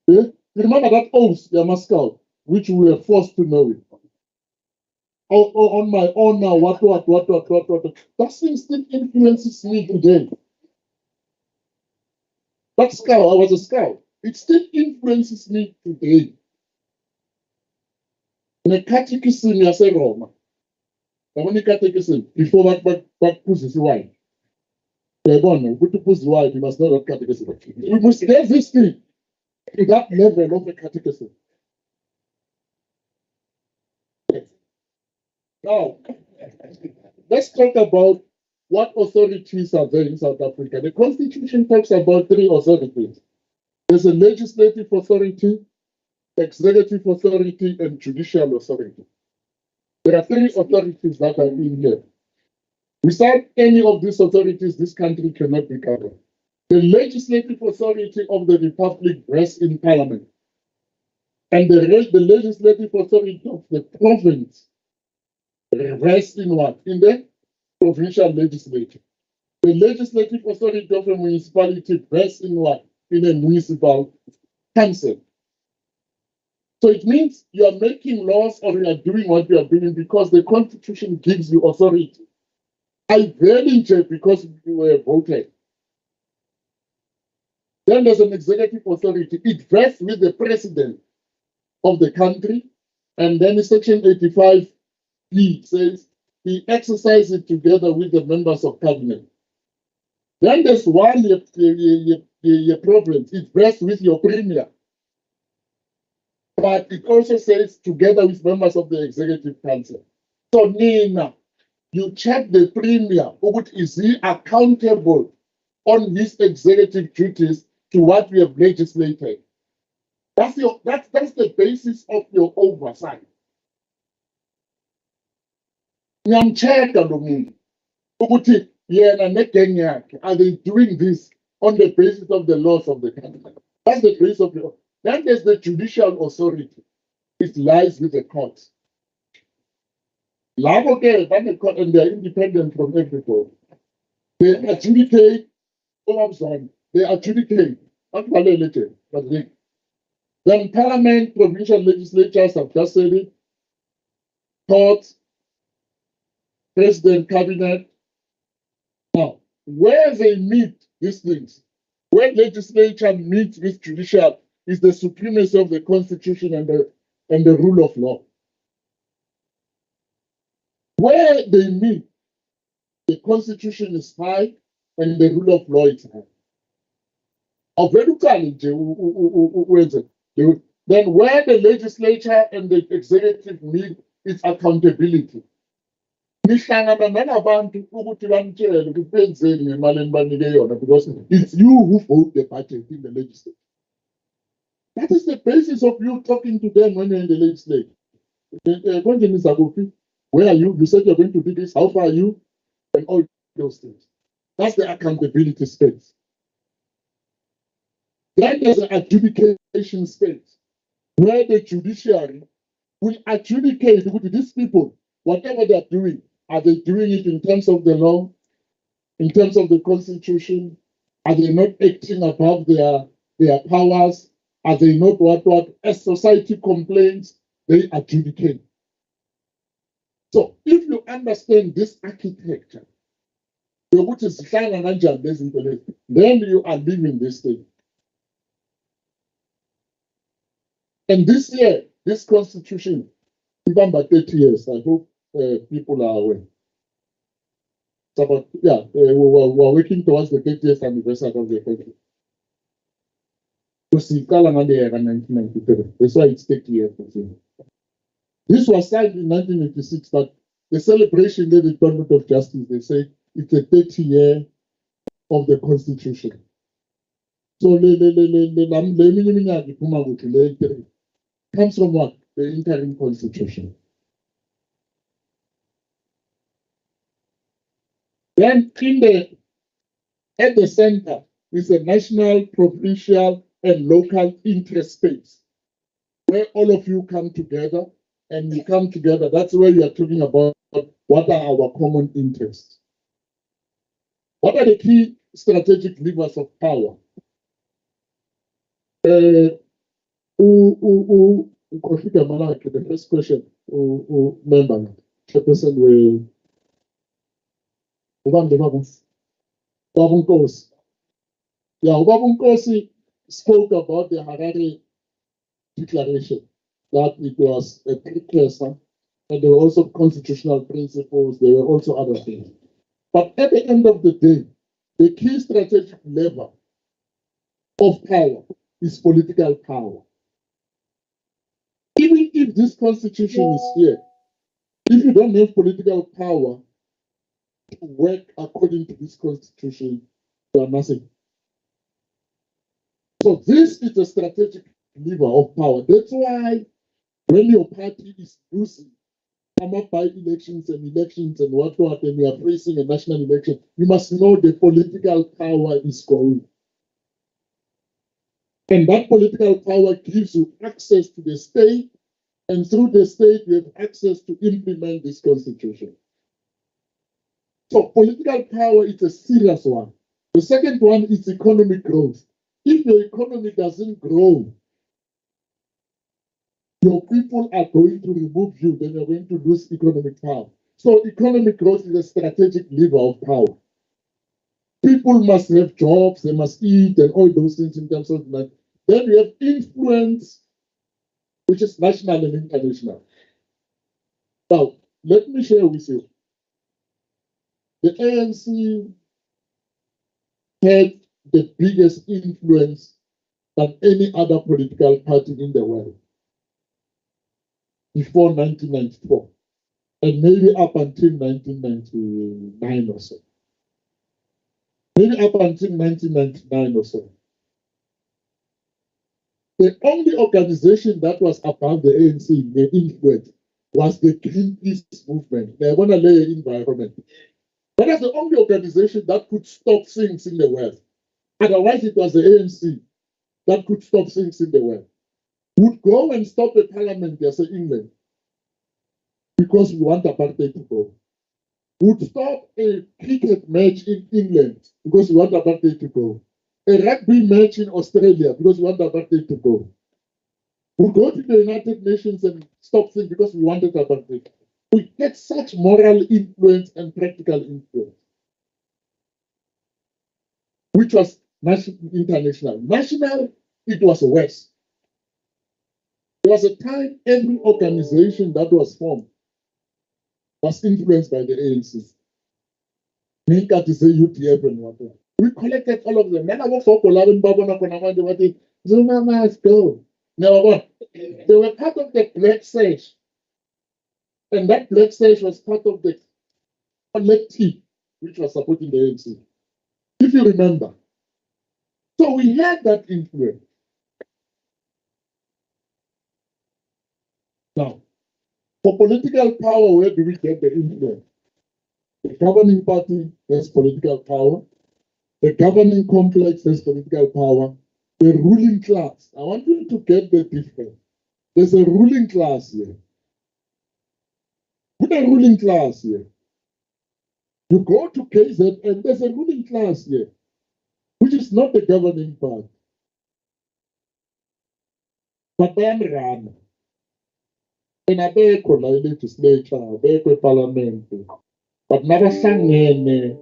Yeah? Remember that oath, I'm a scout, which we were forced to know it. On my own now, what. That thing still influences me today. That scout, I was a scout. It still influences me today. The catechism yaseRoma. The catechism before that pushes wide. They're gone. Put to push wide. You must know that catechism. We must get this thing to that level of the catechism. Now, let's talk about what authorities are there in South Africa. The Constitution talks about 3 authorities. There's a legislative authority, executive authority, and judicial authority. There are 3 authorities that are in here. Without any of these authorities, this country cannot be governed. The legislative authority of the Republic rests in Parliament. And the legislative authority of the province rests in what? In the provincial legislature. The legislative authority of a municipality rests in what? In a municipal council. So it means you are making laws or you are doing what you are doing because the Constitution gives you authority. I value it because you were voted. Then there's an executive authority. It rests with the president of the country. And then Section 85B says he exercises it together with the members of cabinet. Then there's one problem. It rests with your premier. But it also says together with members of the executive council. So Nina, you check the premier. Is he accountable on his executive duties to what we have legislated? That's the basis of your oversight. Are they doing this on the basis of the laws of the country? That's the basis of your. Then there's the judicial authority. It lies with the courts. Labo ke, and they're independent from everybody. They adjudicate, they adjudicate, not validated, but they. Then parliament, provincial legislatures have just said it, courts, president, cabinet. Now, where they meet these things, where legislature meets with judicial, is the supremacy of the constitution and the rule of law. Where they meet, the constitution is high and the rule of law is high. Then where the legislature and the executive meet, it's accountability. Because it's you who vote the budget in the legislature. That is the basis of you talking to them when you're in the legislature. Where are you? You said you're going to do this. How far are you? And all those things. That's the accountability space. Then there's an adjudication space where the judiciary will adjudicate with these people, whatever they're doing. Are they doing it in terms of the law, in terms of the constitution? Are they not acting above their powers? Are they not what? As society complains, they adjudicate. So if you understand this architecture, then you are living this thing. And this year, this constitution, even by 30 years, I hope people are aware. So, but yeah, we're working towards the 30th anniversary of the country. That's why it's 30 years. This was signed in 1986, but the celebration of the Department of Justice, they say it's a 30 year of the Constitution. So comes from what? The interim Constitution. Then at the center is a national, provincial, and local interest space where all of you come together and you come together. That's where you are talking about what are our common interests. What are the key strategic levers of power? The first question, member, Chairperson will. Ubabunkosi spoke about the Harare Declaration, that it was a precursor, and there were also constitutional principles, there were also other things. But at the end of the day, the key strategic lever of power is political power. Even if this constitution is here, if you don't have political power to work according to this constitution, you are nothing. So this is the strategic lever of power. That's why when your party is losing, come up by elections and what, and you are facing a national election, you must know the political power is going. And that political power gives you access to the state, and through the state, you have access to implement this constitution. So political power is a serious one. The second one is economic growth. If your economy doesn't grow, your people are going to remove you, then you're going to lose economic power. So economic growth is a strategic lever of power. People must have jobs, they must eat, and all those things in terms of that. Then we have influence, which is national and international. Now, let me share with you. The ANC had the biggest influence than any other political party in the world before 1994, and maybe up until 1999 or so. Maybe up until 1999 or so. The only organization that was above the ANC in the influence was the Greenpeace movement, the Wanalea environment. That was the only organization that could stop things in the world. Otherwise, it was the ANC that could stop things in the world. would go and stop the parliament, yes, in England, because we want apartheid to go. Would stop a cricket match in England because we want apartheid to go. A rugby match in Australia because we want apartheid to go. Would go to the United Nations and stop things because we wanted apartheid. We get such moral influence and practical influence, which was national, international. National, it was worse. There was a time every organization that was formed was influenced by the ANC. Make to say UTF and whatever. We collected all of them. Then I worked for Kolabin Babana Konamandi Wati. Zuma must go. Now what? They were part of the Black Sage. And that Black Sage was part of the collective which was supporting the ANC. If you remember. So we had that influence. Now, for political power, where do we get the influence? The governing party has political power. The governing complex has political power. The ruling class. I want you to get the difference. There's a ruling class here. Put a ruling class here. You go to KZ and there's a ruling class here, which is not the governing party. But bayamrana. And abekho la legislature, abekho parliament. But nabahlangene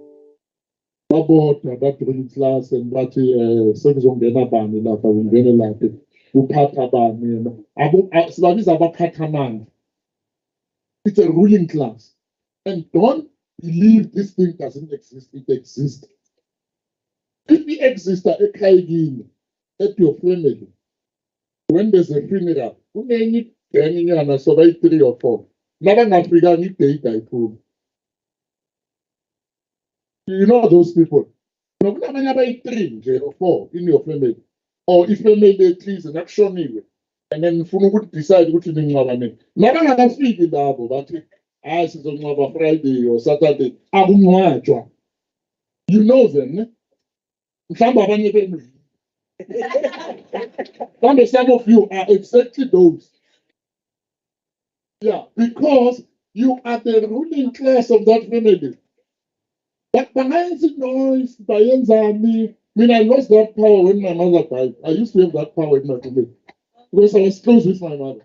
babodwa that ruling class and bathi sekuzongena bani lapha kungene lapha uphatha bani yena sibabiza abaphathamandla. It's a ruling class. And don't believe this thing doesn't exist. It exists. If it exists at your family, when there's a funeral, so by 3 or 4. You know those people. By 3 or 4 in your family. Or if family is an action, and then you decide what you think about it. Never have a speak but as it's on Friday or Saturday. You know them. Some of you are exactly those. Yeah, because you are the ruling class of that family. But behind the noise, I lost that power when my mother died. I used to have that power in my family because I was close with my mother.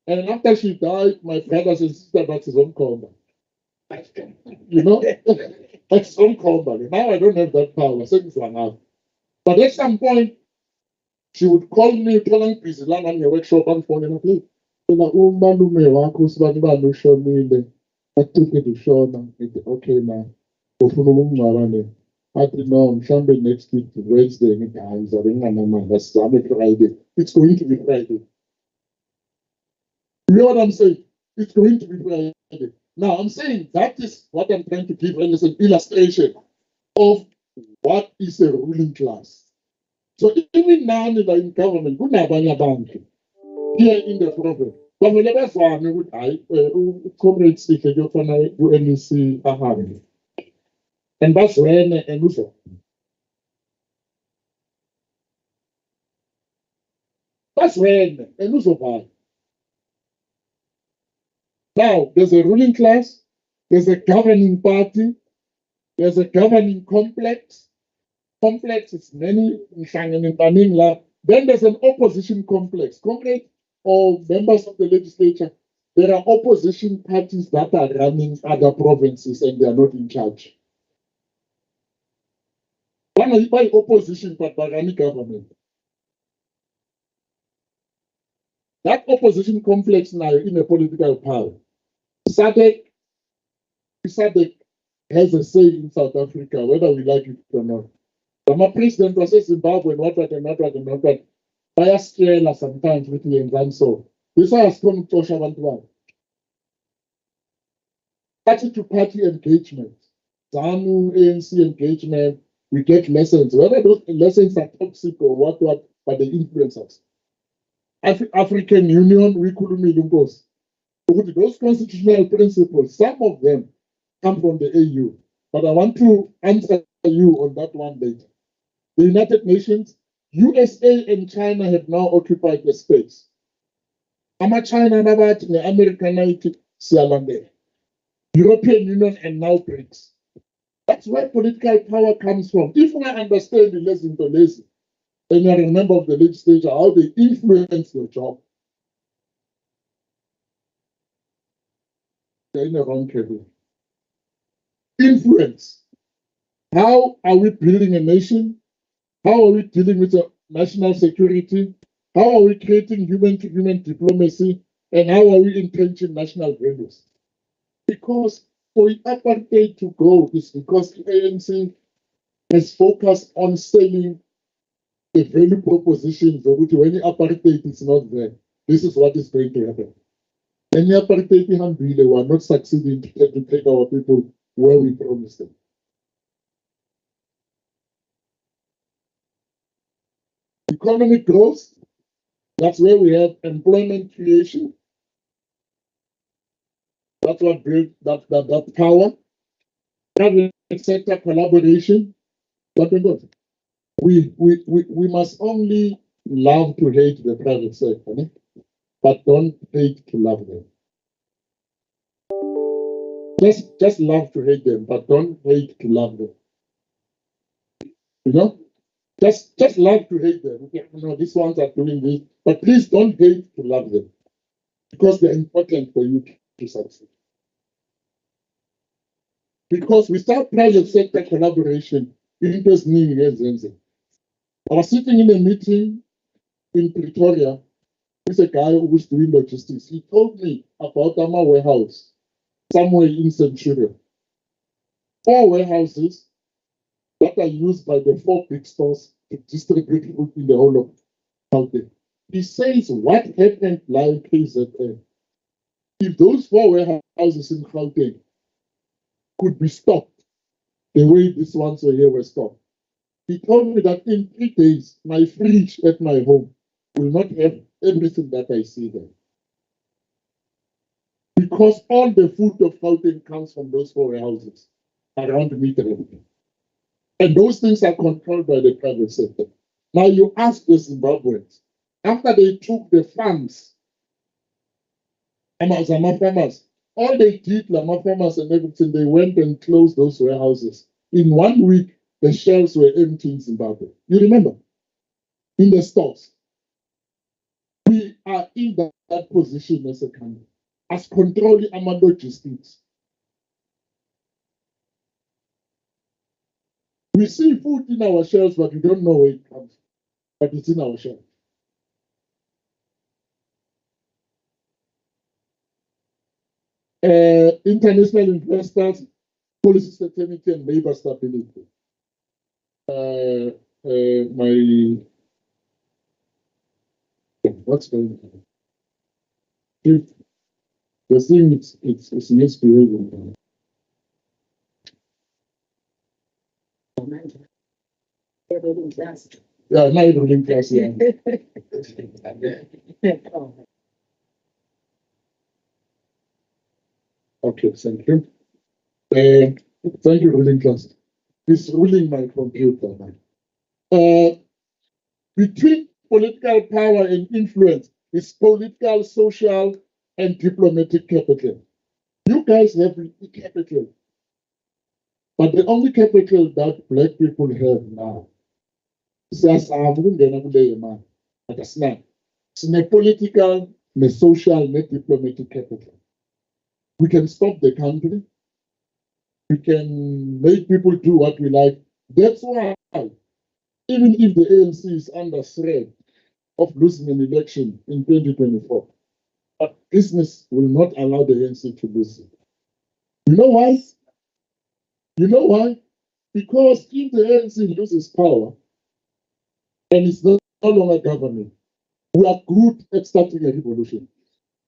And after she died, my brothers and sisters got his own combat. You know, that's his own combat. Now I don't have that power. But at some point, she would call me, telling busy land on your workshop and phone and play. I took it to show. Okay, now. I didn't know, mhlambe next week, Wednesday, Friday. It's going to be Friday. You know what I'm saying? It's going to be Friday. Now, I'm saying that is what I'm trying to give as an illustration of what is a ruling class. So even now in government, here in the province, comrades do NEC ahambe. And that's when now there's a ruling class, there's a governing party, there's a governing complex. Complex is many, then there's an opposition complex. Complex or members of the legislature, there are opposition parties that are running other provinces and they are not in charge. One is by opposition, but by running government. That opposition complex now in a political power. SADC has a say in South Africa, whether we like it or not. My president was in Zimbabwe and what. I ask sometimes with me and so. This has come to Oshavantuan. Party to party engagement. ZANU, ANC engagement. We get lessons. Whether those lessons are toxic or what, but they influence us. African Union, we couldn't mean those constitutional principles, some of them come from the AU. But I want to answer you on that one later. The United Nations, USA and China have now occupied the space. Ama-China nabathi ne-Americanite siyalandela. European Union and now BRICS. That's where political power comes from. If we understand the lesson to lesson, and you are a member of the legislature, how they influence your job, they're in the wrong category. Influence. How are we building a nation? How are we dealing with national security? How are we creating human-to-human diplomacy? And how are we entrenching national values? Because for apartheid to go is because the ANC has focused on selling the value propositions of which when apartheid is not there, this is what is going to happen. And apartheid in Hambile were not succeeding to take our people where we promised them. Economic growth, that's where we have employment creation. That's what built that power. Private sector collaboration. But we must only love to hate the private sector, but don't hate to love them. Just love to hate them, but don't hate to love them. You know? Just love to hate them. Okay, you know, these ones are doing this, but please don't hate to love them. Because they're important for you to succeed. Because without private sector collaboration, interest needing is. I was sitting in a meeting in Pretoria with a guy who was doing logistics. He told me about our warehouse somewhere in Centurion. 4 warehouses that are used by the 4 big stores to distribute food in the whole of Gauteng. He says, what happened like KZN? If those 4 warehouses in Gauteng could be stopped the way these ones were here were stopped, he told me that in 3 days, my fridge at my home will not have everything that I see there. Because all the food of Gauteng comes from those 4 warehouses around Midrand. And those things are controlled by the private sector. Now you ask the Zimbabweans, after they took the farms, Amazama farmers, all they did, Lama farmers and everything, they went and closed those warehouses. In 1 week, the shelves were empty in Zimbabwe. You remember? In the stores. We are in that position as a country, as controlling our logistics. We see food in our shelves, but we don't know where it comes from. But it's in our shelves. International investors, policy certainty, and labor stability. What's going on? If the thing it's misbehaving. Yeah, my ruling class, yeah. Okay, thank you. Thank you, ruling class. It's ruling my computer now. Between political power and influence is political, social, and diplomatic capital. You guys have capital. But the only capital that black people have now is a political, a social, a diplomatic capital. We can stop the country. We can make people do what we like. That's why, even if the ANC is under threat of losing an election in 2024, but business will not allow the ANC to lose it. You know why? You know why? Because if the ANC loses power and it's no longer governing, we are good at starting a revolution.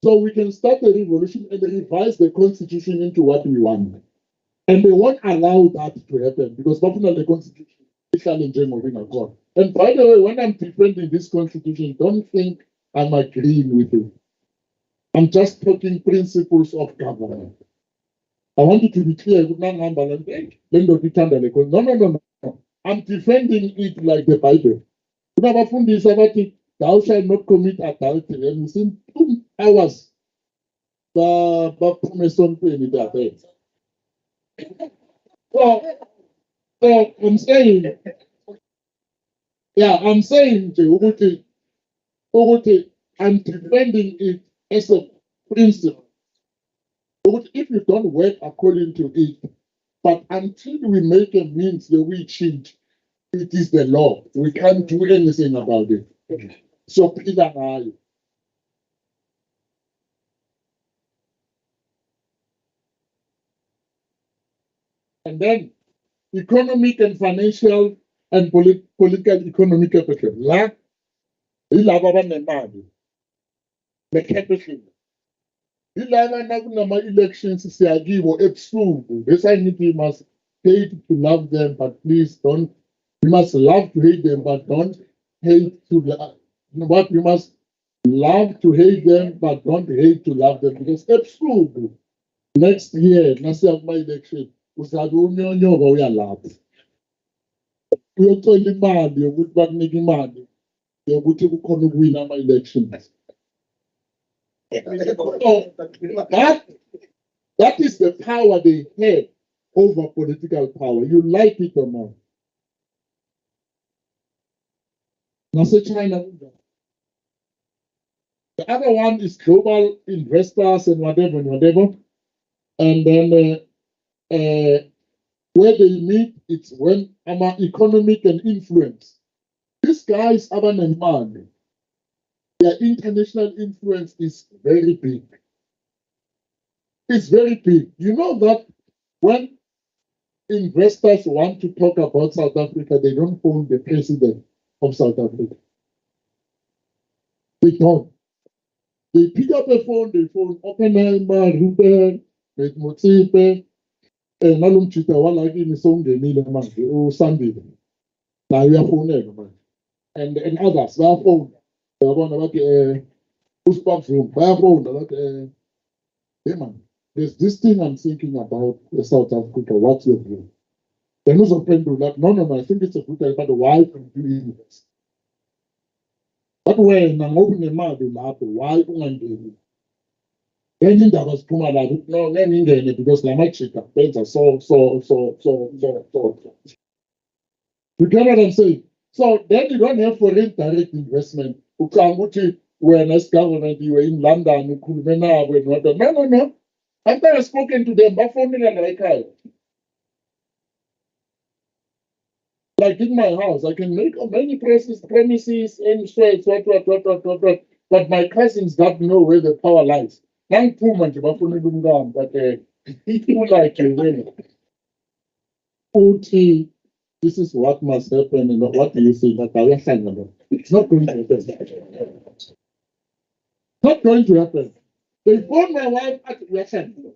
So we can start a revolution and revise the constitution into what we want. And they won't allow that to happen because the constitution is challenging moving God. And by the way, when I'm defending this constitution, don't think I'm agreeing with it. I'm just talking principles of government. I want you to be clear. No. I'm defending it like the Bible. Thou shalt not commit adultery. And we say, hours baphume esontweni that. So I'm saying, yeah, I'm saying nje ukuthi I'm defending it as a principle. But if you don't work according to it, but until we make a means that we change, it is the law. We can't do anything about it. So phila ngayo. And then economic and financial and political economic capital. La ilaba abanemali. Becapital. Ilaba nakunama elections siyakibo ebusuku. We must hate to love them, but please don't. You must love to hate them, but don't hate to love. You know what? You must love to hate them, but don't hate to love them. Because ebusuku next year, nasiya kuma election, uzabe unyonyoka uyalapha. Uyothola imali yokuthi bakunike imali yokuthi kukhona ukuwina ama-elections. That is the power they have over political power. You like it or not. Now say China. The other one is global investors and whatever. And then where they meet, it's when economic and influence. These guys have an money. Their international influence is very big. It's very big. You know that when investors want to talk about South Africa, they don't phone the president of South Africa. They don't. They pick up a phone, they phone Oppenheimer, Ruben, Motsepe, and Nalumchita, Walagi, Songenile, Sunday. Now we are phone, and others, they are phone. They are one about Usbab's room, they are phone, about hey man, there's this thing I'm thinking about South Africa, what's your view? They're not open to that. No, I think it's a good idea, but why are you doing this? But when I'm opening my mouth, why am I doing it? Then that was Puma, no, then in there because la my chica, so. You get what I'm saying? So then you don't have foreign direct investment. When as government, you were in London, you could no. After I've spoken to them, but for me, like in my house, I can make many premises, and shades, what. But my cousins don't know where the power lies. I'm too much about but people like you, OT, this is what must happen, and what do you think that I will about? It's not going to happen. Not going to happen. They phone my wife at Russian,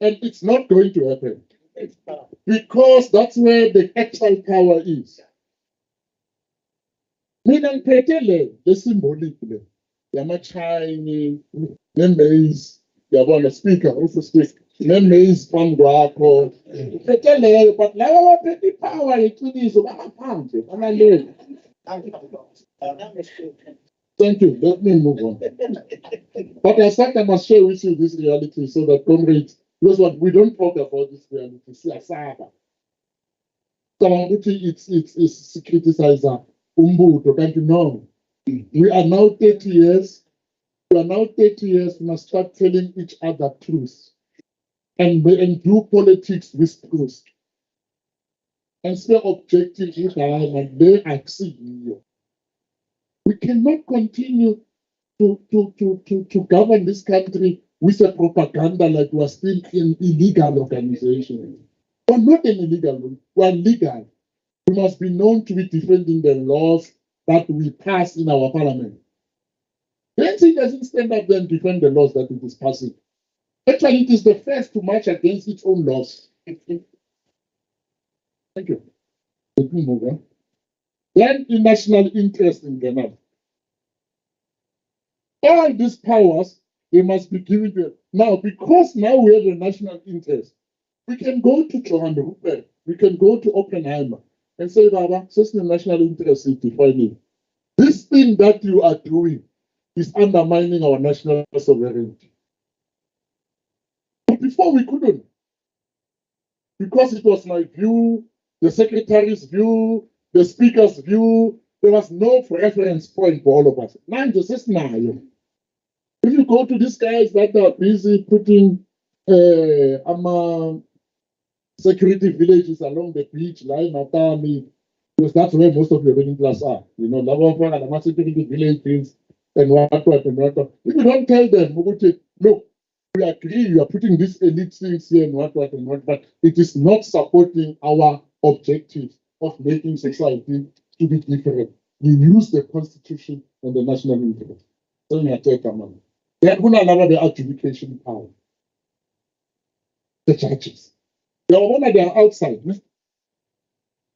and it's not going to happen. Because that's where the actual power is. Meaning, the symbolic, Yama Chinese, Nemes, Yabona speaker, also speak, Nemes, Pangwako, but now the power it is about pound. Thank you. Let me move on. But I said I must share with you this reality so that comrades, because what we don't talk about this reality. It's criticizer. Don't you know? We are now 30 years. We must start telling each other truth and do politics with truth. And stay objective and they accede you. We cannot continue to govern this country with a propaganda like we're still in illegal organization. We're not an illegal, we're legal. We must be known to be defending the laws that we pass in our parliament. The NC doesn't stand up there and defend the laws that it is passing. Actually, it is the first to march against its own laws. Thank you. Let me move on. Then the national interest in Ghana. All these powers, they must be given to now, because now we have a national interest. We can go to Johannesburg, we can go to Oppenheimer and say, Baba, since the national interest is defining, this thing that you are doing is undermining our national sovereignty. But before we couldn't, because it was my view, the secretary's view, the speaker's view, there was no reference point for all of us. Now, just if you go to these guys that are busy putting security villages along the beach, like Natami, because that's where most of the working class are. You know, Lava security villages and what. If you don't tell them, look, we agree you are putting these elite things here and what, but it is not supporting our objective of making society to be different. You use the constitution and the national interest. So you take a man. They're going to allow the adjudication power. The judges. They are outside.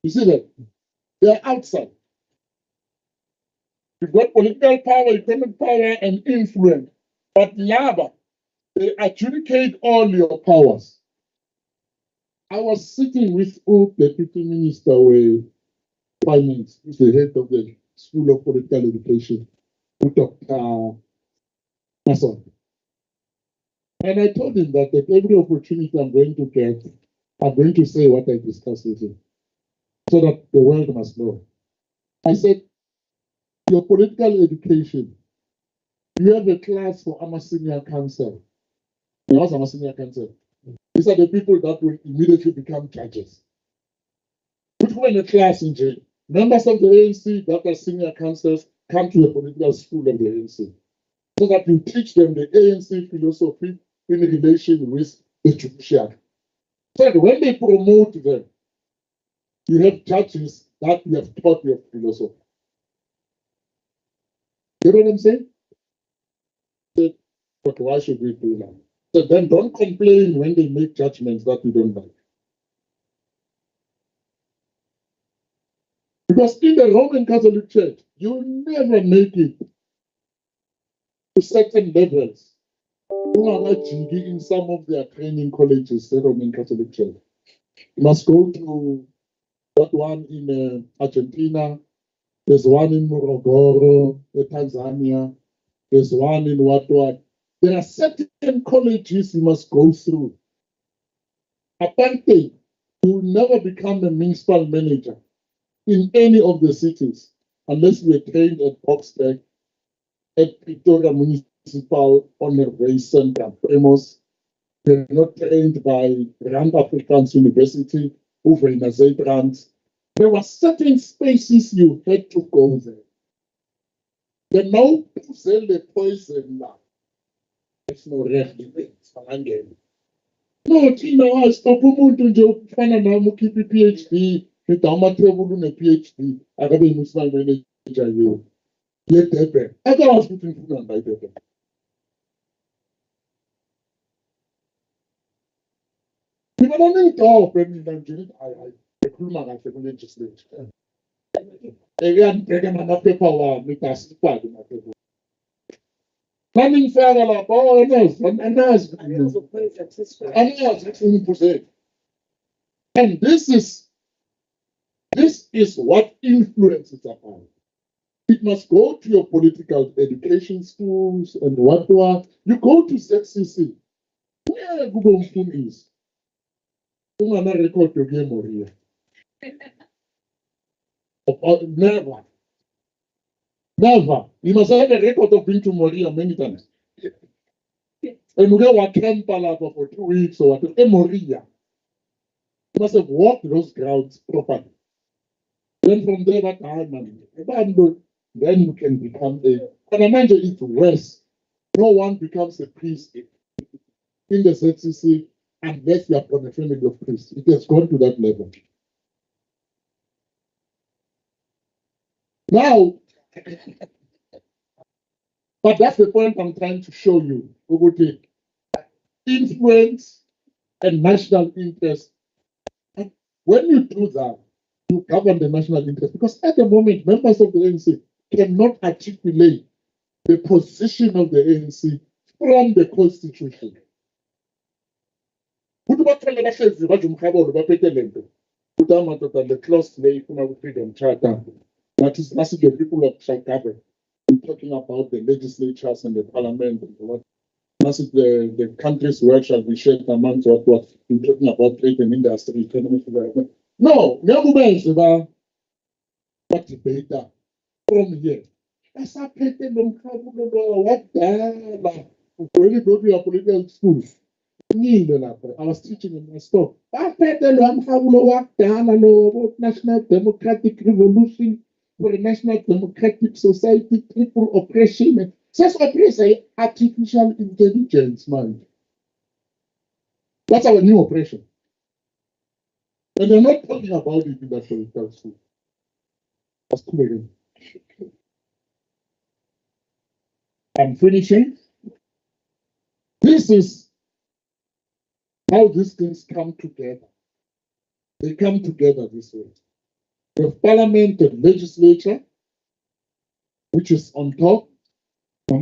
You see that? They are outside. You've got political power, economic power, and influence. But Laba, they adjudicate all your powers. I was sitting with the Deputy Minister of Finance, who's the head of the School of Political Education, Dr. Mason. And I told him that at every opportunity I'm going to get, I'm going to say what I discussed with him, so that the world must know. I said, your political education, you have a class for our senior council. What's our senior council? These are the people that will immediately become judges. Put them in a class in jail. Members of the ANC that are senior councils come to the political school of the ANC, so that you teach them the ANC philosophy in relation with the judiciary. So that when they promote them, you have judges that you have taught your philosophy. You know what I'm saying? But why should we do that? So then don't complain when they make judgments that you don't like. Because in the Roman Catholic Church, you never make it to certain levels. In some of their training colleges, the Roman Catholic Church. You must go to that one in Argentina. There's one in Morogoro, Tanzania. There's one in what. There are certain colleges you must go through. Apparently, you will never become a municipal manager in any of the cities unless you are trained at Boxburg, at Pretoria Municipal Honorary Center, Premos. You're not trained by Rand Afrikaans University, over in Azebrand. There were certain spaces you had to go there. The no the poison now. It's no rest. No, Tina, stop umuntu nje ukufana nami ukhipha i-PhD, ngidamathebula une-PhD, akabe i-municipal manager yenu. Ye-Durban. Akawazi ukuthi ngifuna ngayo i-Durban. Mina nangidobhe mina nje ekhuluma kahle ku-legislature. Ekuyangibheka namaphepha wami, ngasifake amaphepha. Nangifaka lapho, anazi ukuthi. And this is what influence is about. It must go to your political education schools and what. You go to ZCC. Where Google is? Ungana record your game or here. Never. Never. You must have a record of being to Moria many times. And we get what Palapa for 2 weeks or what. Moria. You must have walked those grounds properly. Then from there, then you can become a. And imagine it's worse. No one becomes a priest in the ZCC unless you are from a family of priests. It has gone to that level. Now, but that's the point I'm trying to show you. Influence and national interest. And when you do that, you govern the national interest. Because at the moment, members of the ANC cannot articulate the position of the ANC from the constitution. The clause freedom charter. That is the people of Shakabe. we're talking about the legislatures and the parliament and what. The country's wealth shall be shared amongst what we're talking about trade and industry, economic development. No, what debate from here. As I paid them what when you go to your political schools. I was teaching in my store. I paid them national democratic revolution for the national democratic society, people oppression. Says oppression, artificial intelligence, man. That's our new oppression. And they're not talking about it in that political school. That's cool again. I'm finishing. This is how these things come together. They come together this way. The parliament and legislature, which is on top, which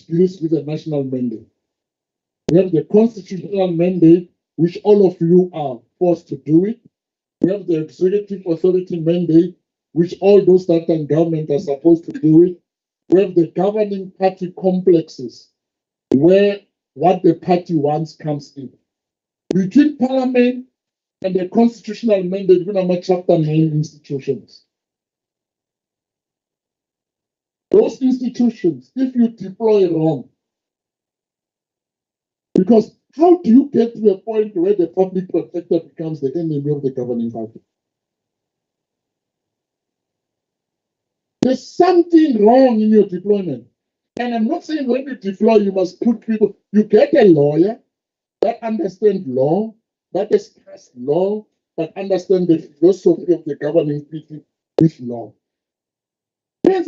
deals with the national mandate. We have the constitutional mandate, which all of you are forced to do it. We have the executive authority mandate, which all those that are in government are supposed to do it. We have the governing party complexes, where what the party wants comes in. Between parliament and the constitutional mandate, we have chapter 9 institutions. Those institutions, if you deploy wrong, because how do you get to a point where the public protector becomes the enemy of the governing party? There's something wrong in your deployment. And I'm not saying when you deploy, you must put people, you get a lawyer that understands law, that has passed law, that understands the philosophy of the governing party with law. They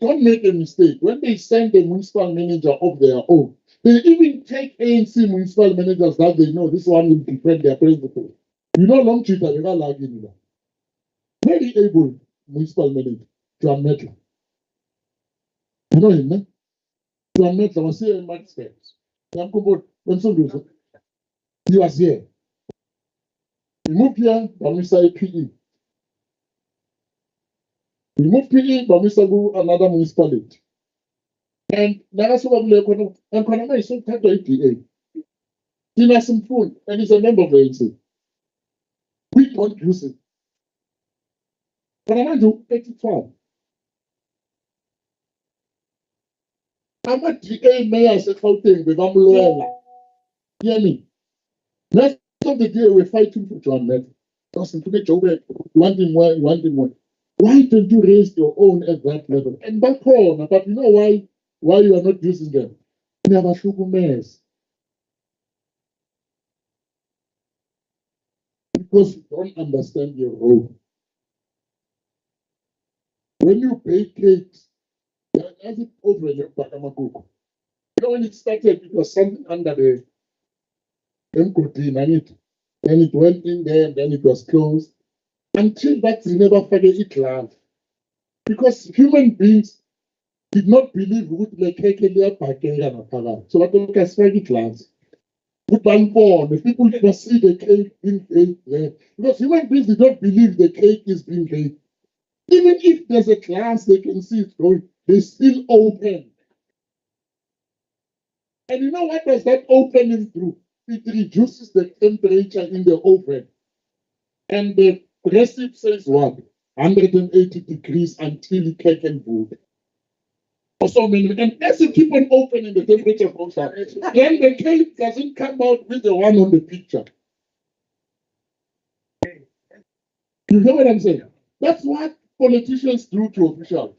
don't make a mistake. When they send a municipal manager of their own, they even take ANC municipal managers that they know this one will defend their principle. You know, long cheater, they are lagging that. Very able municipal manager, John Metla. You know him, eh? John Metla was here in my steps. He was here. He moved here from Mr. PE. He moved PE from Mr. another municipality. And Nagasawam and Konama is so tied to APA. He has some food and he's a member of the ANC. We don't use it. Konama do 85. I'm a GA mayor as a thing with Amloela. Hear me? That's not the day we're fighting for John Met. Doesn't to make your way. One thing more, one thing more. Why don't you raise your own at that level? And back home, but you know why you are not using them? We have a sugar mess. Because you don't understand your role. When you bake cakes, as it over in your Bakamakuko. You know, when it started, it was something under the MCOT, and then it went in there, and then it was closed. Until that, we never forget it love. Because human beings did not believe we would make cake in their packaging. So I don't get it love. Put one born, the people must see the cake being baked there. Because human beings did not believe the cake is being baked. Even if there's a glass, they can see it going, they still open. And you know what does that opening do? It reduces the temperature in the oven. And the recipe says what? 180 degrees until the cake can boot. For so many, and as you keep on opening, the temperature goes up. Then the cake doesn't come out with the one on the picture. You know what I'm saying? That's what politicians do to officials.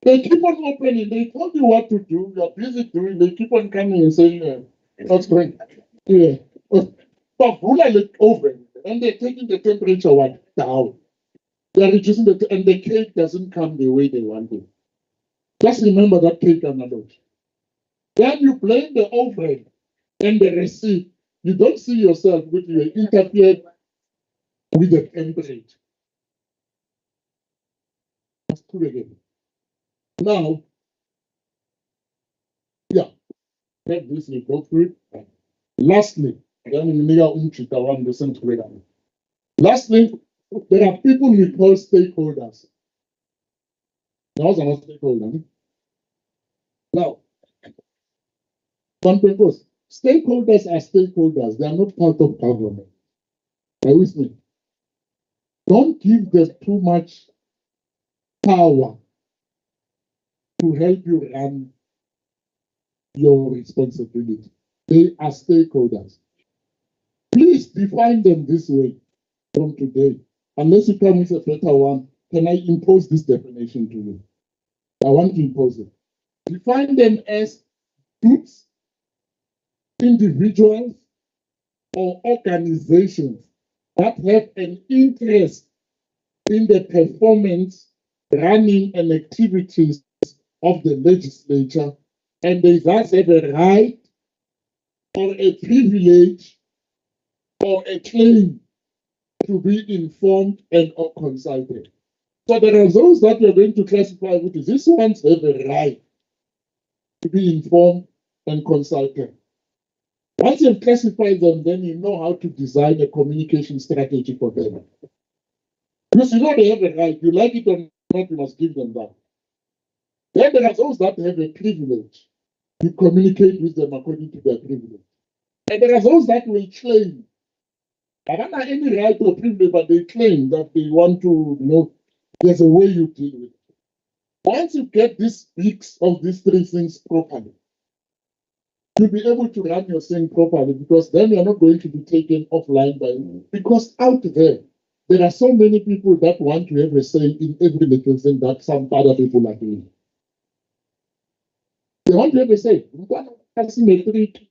They keep on opening, they told you what to do, you're busy doing, they keep on coming and saying, what's going on? Yeah. But Bula open, and they're taking the temperature one down. They're reducing and the cake doesn't come the way they want it. Just remember that cake analogy. Then you blame the oven and the receipt. You don't see yourself with you interfered with the temperature. That's true again. Now, yeah, let this we go through it. Lastly, lastly, There are people we call stakeholders. Those are not stakeholders. Now, stakeholders are stakeholders. They are not part of government. Are you with me? Don't give them too much power to help you run your responsibility. They are stakeholders. Please define them this way from today. Unless you come with a better one, can I impose this definition to you? I want to impose it. Define them as groups, individuals, or organizations that have an interest in the performance, running, and activities of the legislature, and they thus have a right or a privilege or a claim to be informed and or consulted. So there are those that we are going to classify with these ones have a right to be informed and consulted. Once you've classified them, then you know how to design a communication strategy for them. Because you know they have a right, you like it or not, you must give them that. Then there are those that have a privilege. You communicate with them according to their privilege. And there are those that will claim. I don't have any right or privilege, but they claim that they want to, there's a way you deal with it. Once you get this mix of these three things properly, you'll be able to run your thing properly, because then you're not going to be taken offline by you. Because out there are so many people that want to have a say in every little thing that some other people are doing. They want to have a say. Asymmetric,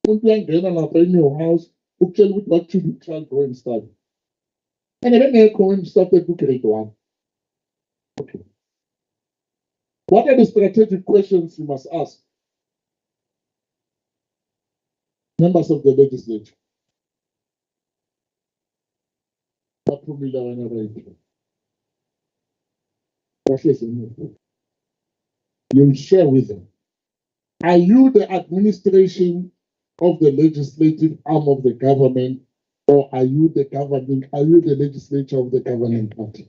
in your house, who tell you what you can go and study. And then they go and start to grade one. Okay. What are the strategic questions you must ask members of the legislature? You share with them. Are you the administration of the legislative arm of the government, or are you the legislature of the governing party?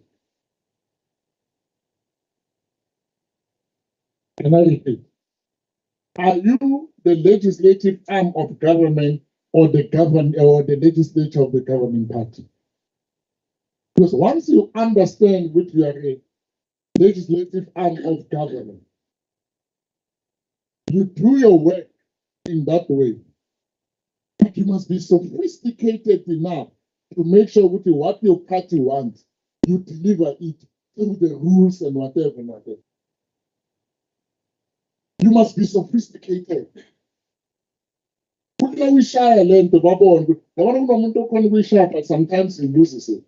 Can I repeat? Are you the legislative arm of government, or the legislature of the governing party? Because once you understand what you are a legislative arm of government, you do your work in that way. But you must be sophisticated enough to make sure what your party wants, you deliver it through the rules and whatever. You must be sophisticated. We shy a land but sometimes he loses it.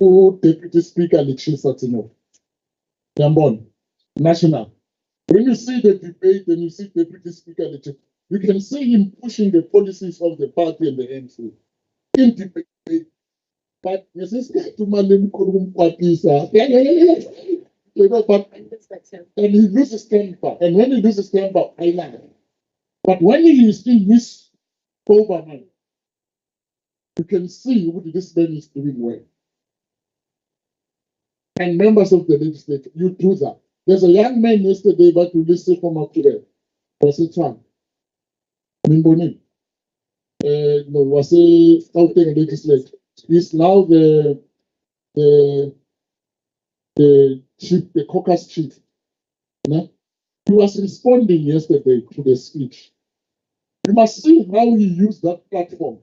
Oh, Deputy Speaker Lechisatino. Jambon, National. When you see the debate and you see Deputy Speaker Lechisatino, you can see him pushing the policies of the party and the MC in debate. But you see, and he loses temper. And when he loses temper, I laugh. But when he is in his overman, you can see what this man is doing well. And members of the legislature, you do that. There's a young man yesterday, but you listen from up there. Was it one? Mimboni. No, was he Southern legislature? He's now the chief, the caucus chief. No? He was responding yesterday to the speech. You must see how he used that platform.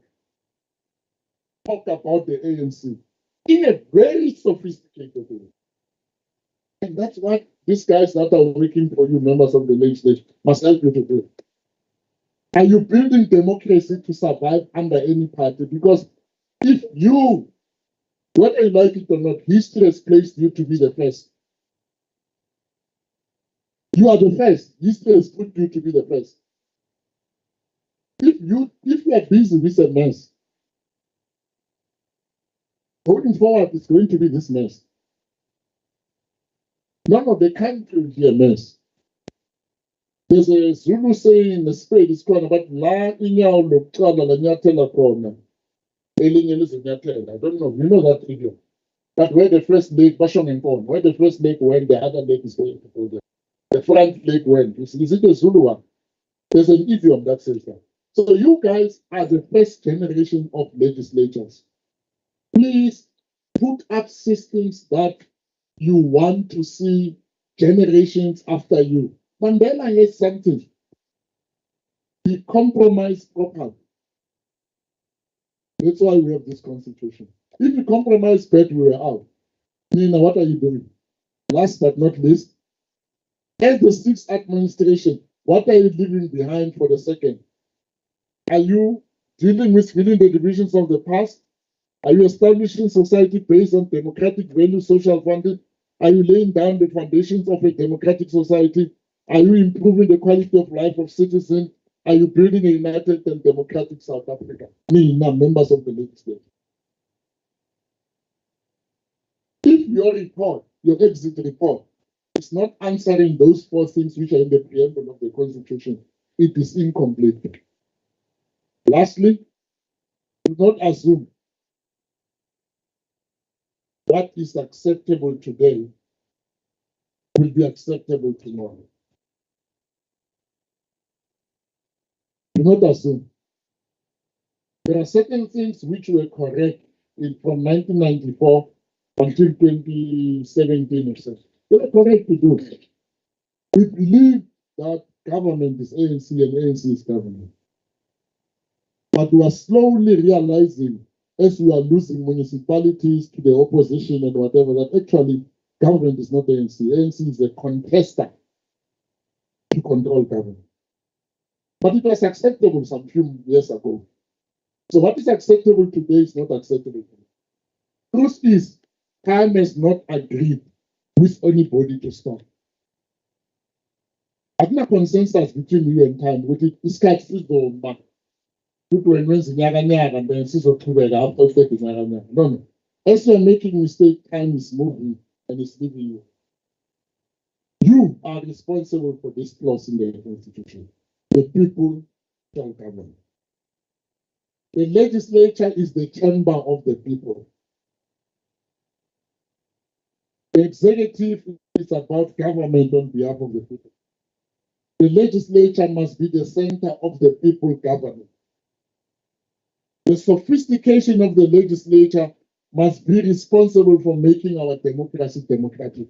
Talk about the ANC in a very sophisticated way. And that's what these guys that are working for you, members of the legislature, must help you to do. Are you building democracy to survive under any party? Because if you, whether you like it or not, history has placed you to be the first. You are the first. History has put you to be the first. If you are busy with a mess, going forward is going to be this mess. None of the country will be a mess. There's a Zulu saying in the spirit, it's called about La Inyao Lokala La Nyatela Kona. I don't know, you know that video. But where the first leg, where the first leg went, the other leg is going to go there. The front leg went. Is it the Zulu one? There's an idiom that says that. So you guys are the first generation of legislators. Please put up systems that you want to see generations after you. Mandela has something. He compromised properly. That's why we have this constitution. If you compromise bad, we were out. Nina, what are you doing? Last but not least, as the sixth administration, what are you leaving behind for the second? Are you dealing with filling the divisions of the past? Are you establishing society based on democratic values, social funding? Are you laying down the foundations of a democratic society? Are you improving the quality of life of citizens? Are you building a united and democratic South Africa? Me, now members of the legislature. If your report, your exit report, is not answering those four things which are in the preamble of the Constitution, it is incomplete. Lastly, do not assume what is acceptable today will be acceptable tomorrow. Do not assume. There are certain things which were correct from 1994 until 2017 or so. They were correct to do. We believe that government is ANC and ANC is government. But we are slowly realizing, as we are losing municipalities to the opposition and whatever, that actually government is not ANC. ANC is a contester to control government. But it was acceptable some few years ago. So what is acceptable today is not acceptable today. Truth is, time has not agreed with anybody to stop. I think a consensus between you and time, which is cut through the no. As you're making mistake, time is moving and it's leaving you. You are responsible for this clause in the Constitution. The people shall govern. The legislature is the chamber of the people. The executive is about government on behalf of the people. The legislature must be the center of the people governing. The sophistication of the legislature must be responsible for making our democracy democratic.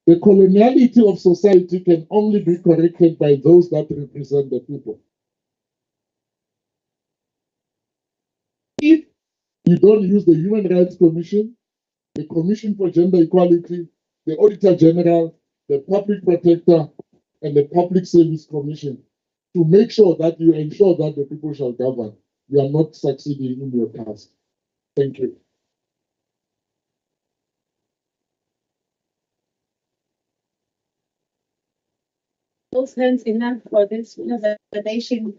The coloniality of society can only be corrected by those that represent the people. If you don't use the Human Rights Commission, the Commission for Gender Equality, the Auditor General, the Public Protector, and the Public Service Commission to make sure that you ensure that the people shall govern, you are not succeeding in your task. Thank you. Those hands enough for this presentation.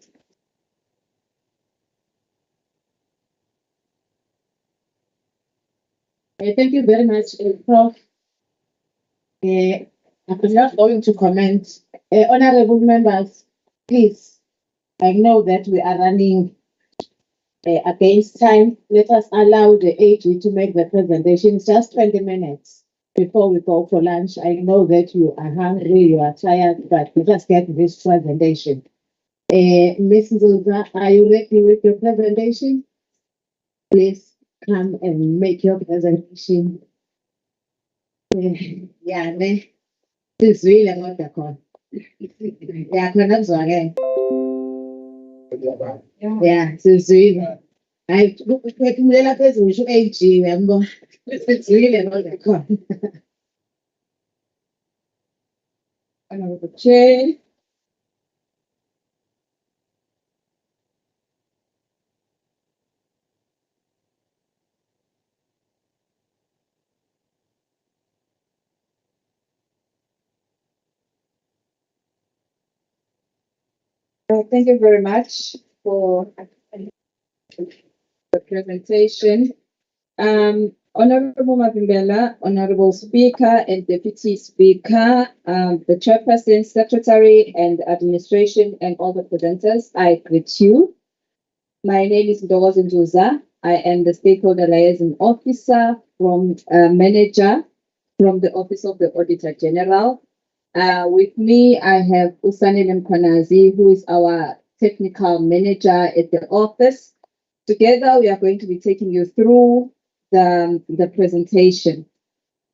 Thank you very much, Prof. I'm not going to comment. Honorable members, please, I know that we are running against time. Let us allow the AG to make the presentation. It's just 20 minutes before we go for lunch. I know that you are hungry, you are tired, but let us get this presentation. Ms. Nzuza, are you ready with your presentation? Please come and make your presentation. Yeah, ne. Sizwile kodwa khona. Yeah, khona kuzwakele. Yeah, sizwile. Hayi uphefumulela phezulu ngisho AG uyambona. Sizwile kodwa khona. Honorable Chair. Thank you very much for the presentation. Honorable Mavimbela, Honorable Speaker and Deputy Speaker, the Chairperson, Secretary and Administration and all the presenters, I greet you. My name is Ndogozi Nzuza. I am the stakeholder liaison officer from manager from the Office of the Auditor General. With me, I have Usanile Mkhwanazi, who is our technical manager at the office. Together, we are going to be taking you through the presentation.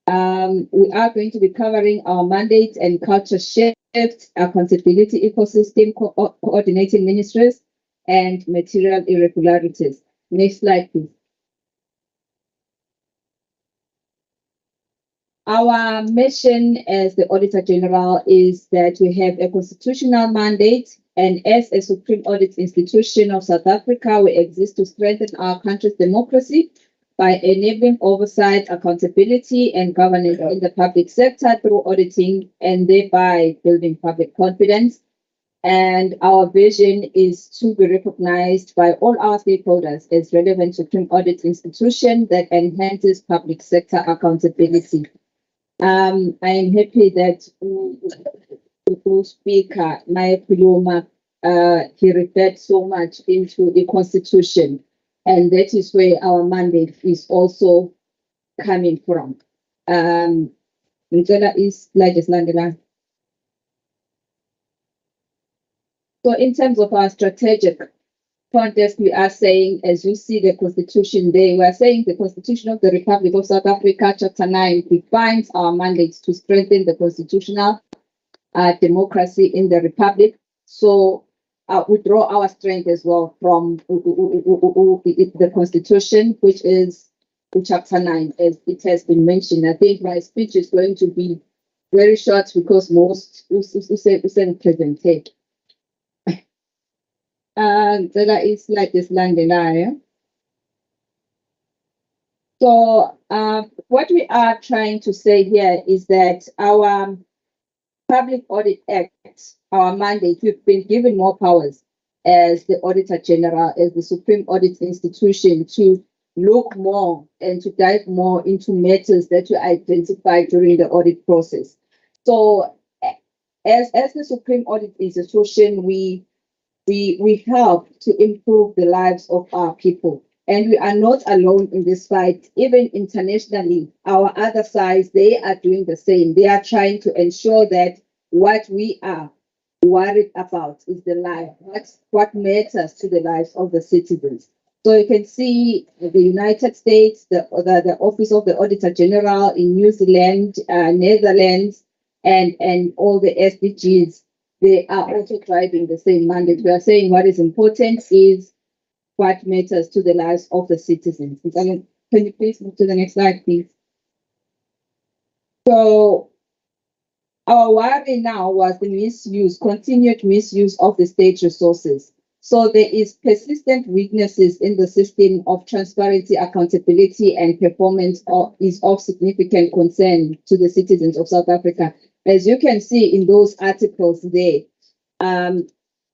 We are going to be covering our mandate and culture shift, accountability ecosystem, coordinating ministries, and material irregularities. Next slide, please. Our mission as the Auditor General is that we have a constitutional mandate, and as a Supreme Audit Institution of South Africa, we exist to strengthen our country's democracy by enabling oversight, accountability, and governance in the public sector through auditing and thereby building public confidence. And our vision is to be recognized by all our stakeholders as relevant Supreme Audit institution that enhances public sector accountability. I am happy that the speaker, Maya Kuluma, he referred so much into the constitution, and that is where our mandate is also coming from. Ngicela islide esilandelayo. So in terms of our strategic context, we are saying, as you see the Constitution there, we are saying the Constitution of the Republic of South Africa, Chapter 9, defines our mandates to strengthen the constitutional democracy in the Republic. So we draw our strength as well from the Constitution, which is in Chapter 9, as it has been mentioned. I think my speech is going to be very short because most presented. That is like this landing. So what we are trying to say here is that our Public Audit Act, our mandate, we've been given more powers as the Auditor General, as the Supreme Audit Institution, to look more and to dive more into matters that we identify during the audit process. So as the Supreme Audit Institution, we help to improve the lives of our people. And we are not alone in this fight. Even internationally, our other sides, they are doing the same. They are trying to ensure that what we are worried about is the life, what matters to the lives of the citizens. So you can see the United States, the Office of the Auditor General in New Zealand, Netherlands, and all the SDGs. They are also driving the same mandate. We are saying what is important is what matters to the lives of the citizens. Can you please move to the next slide, please? So our worry now was the continued misuse of the state resources. So there is persistent weaknesses in the system of transparency, accountability, and performance is of significant concern to the citizens of South Africa. As you can see in those articles there,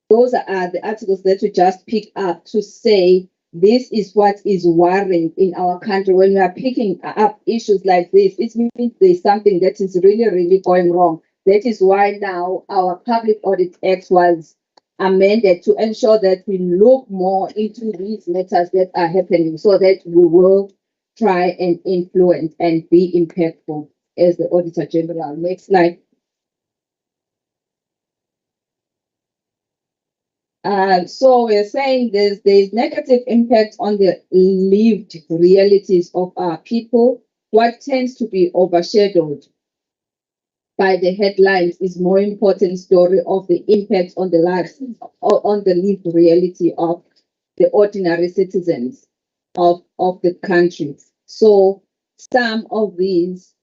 those are the articles that we just pick up to say this is what is worrying in our country. When we are picking up issues like this, it means there's something that is really, really going wrong. That is why now our Public Audit Act was amended to ensure that we look more into these matters that are happening so that we will try and influence and be impactful as the Auditor General. Next slide. So we're saying there's negative impact on the lived realities of our people. What tends to be overshadowed by the headlines is more important story of the impact on the lives, on the lived reality of the ordinary citizens of the country. So some of these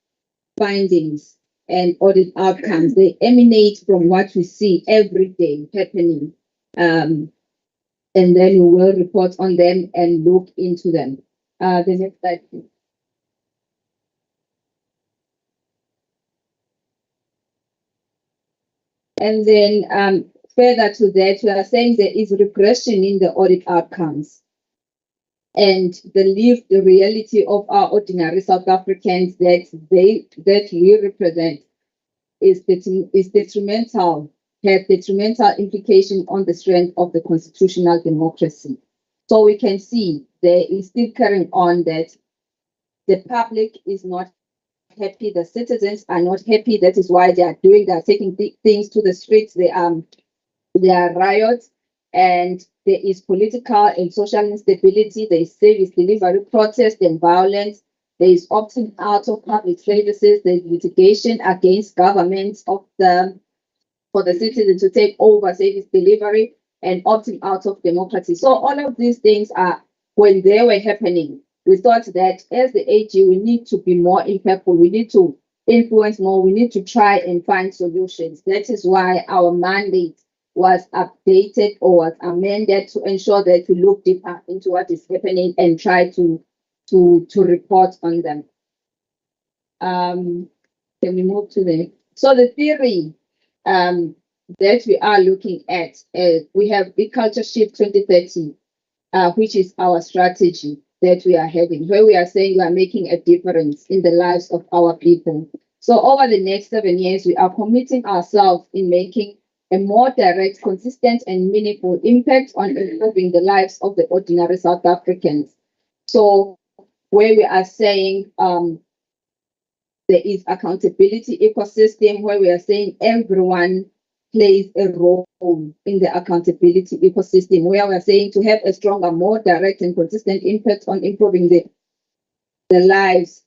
findings and audit outcomes, they emanate from what we see every day happening. And then we will report on them and look into them. The next slide, please. And then further to that, we are saying there is regression in the audit outcomes. And the lived reality of our ordinary South Africans that we represent is detrimental, have detrimental implication on the strength of the constitutional democracy. So we can see there is still carrying on that the public is not happy, the citizens are not happy. That is why they are taking things to the streets. There are riots, and there is political and social instability. There is service delivery protest and violence. There is opting out of public services. There is litigation against governments for the citizens to take over service delivery and opting out of democracy. So all of these things are, when they were happening, we thought that as the AG, we need to be more impactful. We need to influence more. We need to try and find solutions. That is why our mandate was updated or was amended to ensure that we look deeper into what is happening and try to report on them. Can we move to the, so the theory that we are looking at, we have the Culture Shift 2030, which is our strategy that we are having, where we are saying we are making a difference in the lives of our people. So over the next 7 years, we are committing ourselves in making a more direct, consistent, and meaningful impact on improving the lives of the ordinary South Africans. So where we are saying there is accountability ecosystem, where we are saying everyone plays a role in the accountability ecosystem, where we are saying to have a stronger, more direct and consistent impact on improving the lives,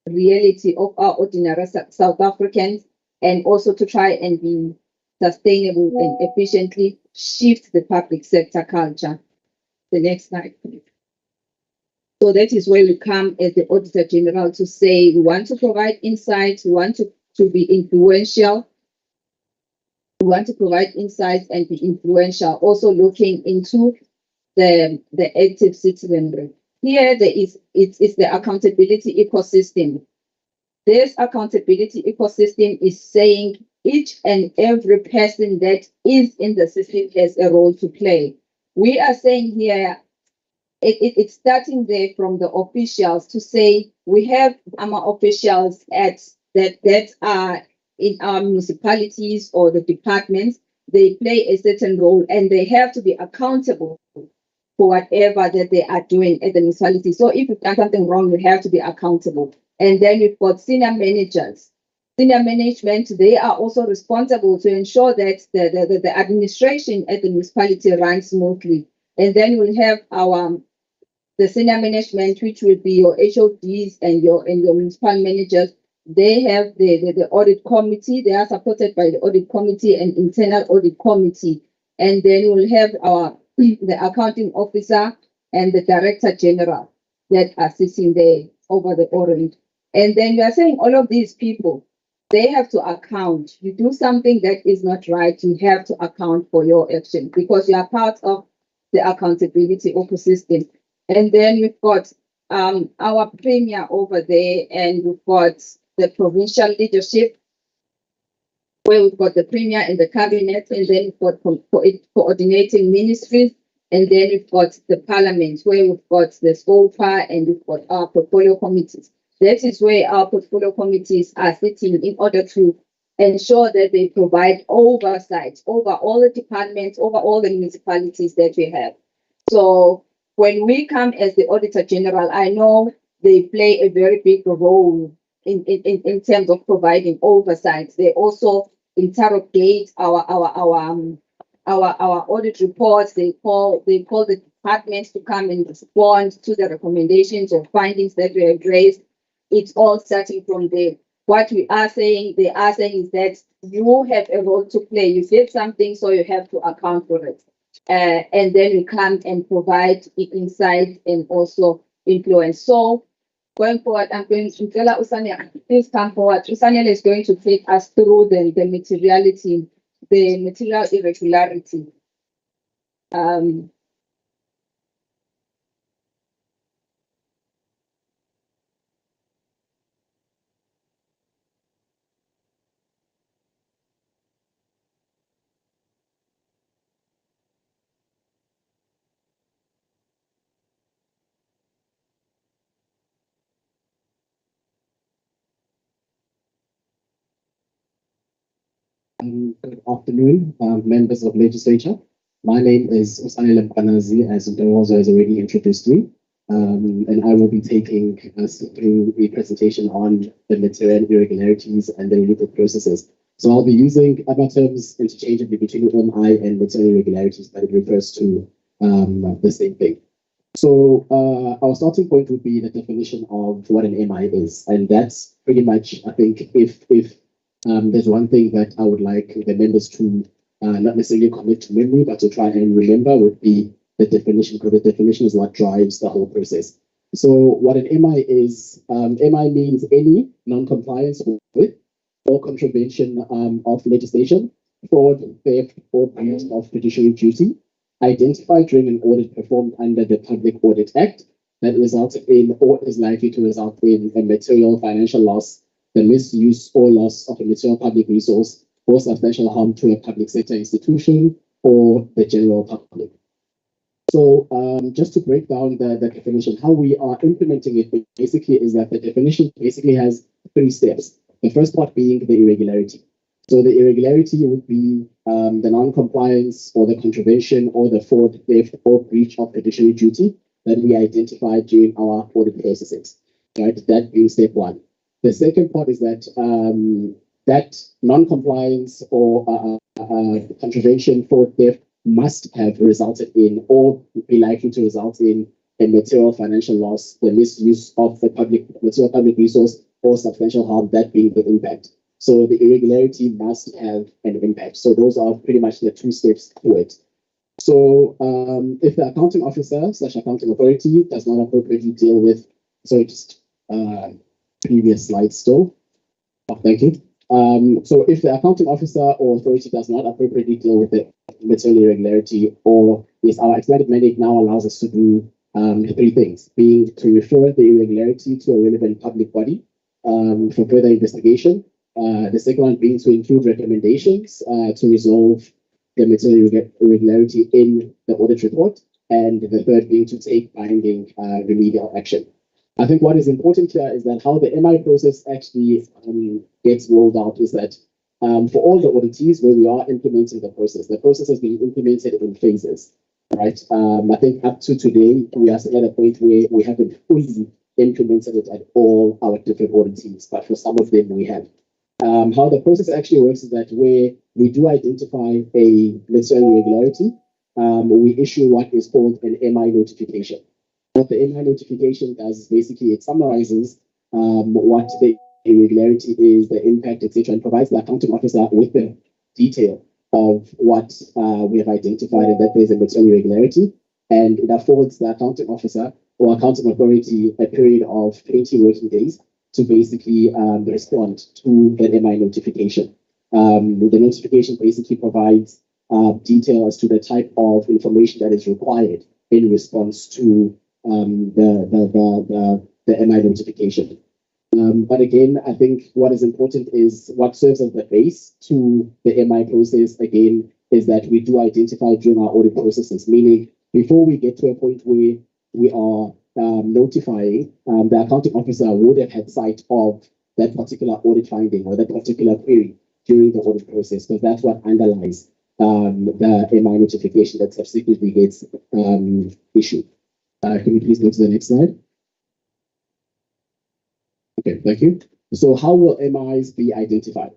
reality of our ordinary South Africans, and also to try and be sustainable and efficiently shift the public sector culture. The next slide, please. So that is where we come as the Auditor General to say we want to provide insights, we want to be influential, we want to provide insights and be influential, also looking into the active citizenry. Here it's the accountability ecosystem. This accountability ecosystem is saying each and every person that is in the system has a role to play. We are saying here, it's starting there from the officials to say we have our officials that are in our municipalities or the departments. They play a certain role and they have to be accountable for whatever that they are doing at the municipality. So if you've done something wrong, you have to be accountable. And then we've got senior managers. Senior management, they are also responsible to ensure that the administration at the municipality runs smoothly. And then we'll have the senior management, which will be your HODs and your municipal managers. They have the audit committee. They are supported by the audit committee and internal audit committee. And then we'll have the accounting officer and the director general that are sitting there over the audit. And then we are saying all of these people, they have to account. You do something that is not right, you have to account for your action because you are part of the accountability ecosystem. And then we've got our premier over there, and we've got the provincial leadership, where we've got the premier and the cabinet, and then we've got coordinating ministries, and then we've got the parliament, where we've got the SCOPA, and we've got our portfolio committees. That is where our portfolio committees are sitting in order to ensure that they provide oversight over all the departments, over all the municipalities that we have. So when we come as the Auditor General, I know they play a very big role in terms of providing oversight. They also interrogate our audit reports. They call the departments to come and respond to the recommendations or findings that we have raised. It's all starting from there. What they are saying is that you have a role to play. You did something, so you have to account for it. And then we come and provide insight and also influence. So going forward, I'm going to tell Usania, please come forward. Usania is going to take us through the materiality, the material irregularity. Good afternoon, members of legislature. My name is Usanele Mkwanazi, as Ndozo has already introduced me, and I will be taking us through a presentation on the material irregularities and the related processes. So I'll be using other terms interchangeably between MI and material irregularities, but it refers to the same thing. So our starting point would be the definition of what an MI is, and that's pretty much, I think, if there's one thing that I would like the members to not necessarily commit to memory, but to try and remember, would be the definition, because the definition is what drives the whole process. So what an MI is, MI means any non-compliance with or contravention of legislation, fraud, theft, or breach of fiduciary duty identified during an audit performed under the Public Audit Act that resulted in or is likely to result in a material financial loss, the misuse or loss of a material public resource, or substantial harm to a public sector institution or the general public. So just to break down the definition, how we are implementing it basically is that the definition basically has 3 steps. The first part being the irregularity. So the irregularity would be the non-compliance or the contravention or the fraud, theft, or breach of fiduciary duty that we identified during our audit processes. Right, that being step 1. The second part is that that non-compliance or contravention, fraud, theft must have resulted in or be likely to result in a material financial loss, the misuse of the material public resource, or substantial harm, that being the impact. So the irregularity must have an impact. So those are pretty much the 2 steps to it. So if the accounting officer / accounting authority does not appropriately deal with, sorry, just previous slide still. Oh, thank you. So if the accounting officer or authority does not appropriately deal with the material irregularity, or yes, our expanded mandate now allows us to do 3 things, being to refer the irregularity to a relevant public body for further investigation. The second one being to include recommendations to resolve the material irregularity in the audit report. And the third being to take binding remedial action. I think what is important here is that how the MI process actually gets rolled out is that for all the auditees where we are implementing the process has been implemented in phases, right? I think up to today, we are still at a point where we haven't fully implemented it at all our different auditees, but for some of them we have. How the process actually works is that where we do identify a material irregularity, we issue what is called an MI notification. What the MI notification does is basically it summarizes what the irregularity is, the impact, etc., and provides the accounting officer with the detail of what we have identified and that there's a material irregularity, and it affords the accounting officer or accounting authority a period of 20 working days to basically respond to the MI notification. The notification basically provides detail as to the type of information that is required in response to the MI notification. But again, I think what is important is what serves as the base to the MI process, again, is that we do identify during our audit processes, meaning before we get to a point where we are notifying, the accounting officer would have had sight of that particular audit finding or that particular query during the audit process, because that's what underlies the MI notification that subsequently gets issued. Can you please go to the next slide? Okay, thank you. So how will MIs be identified?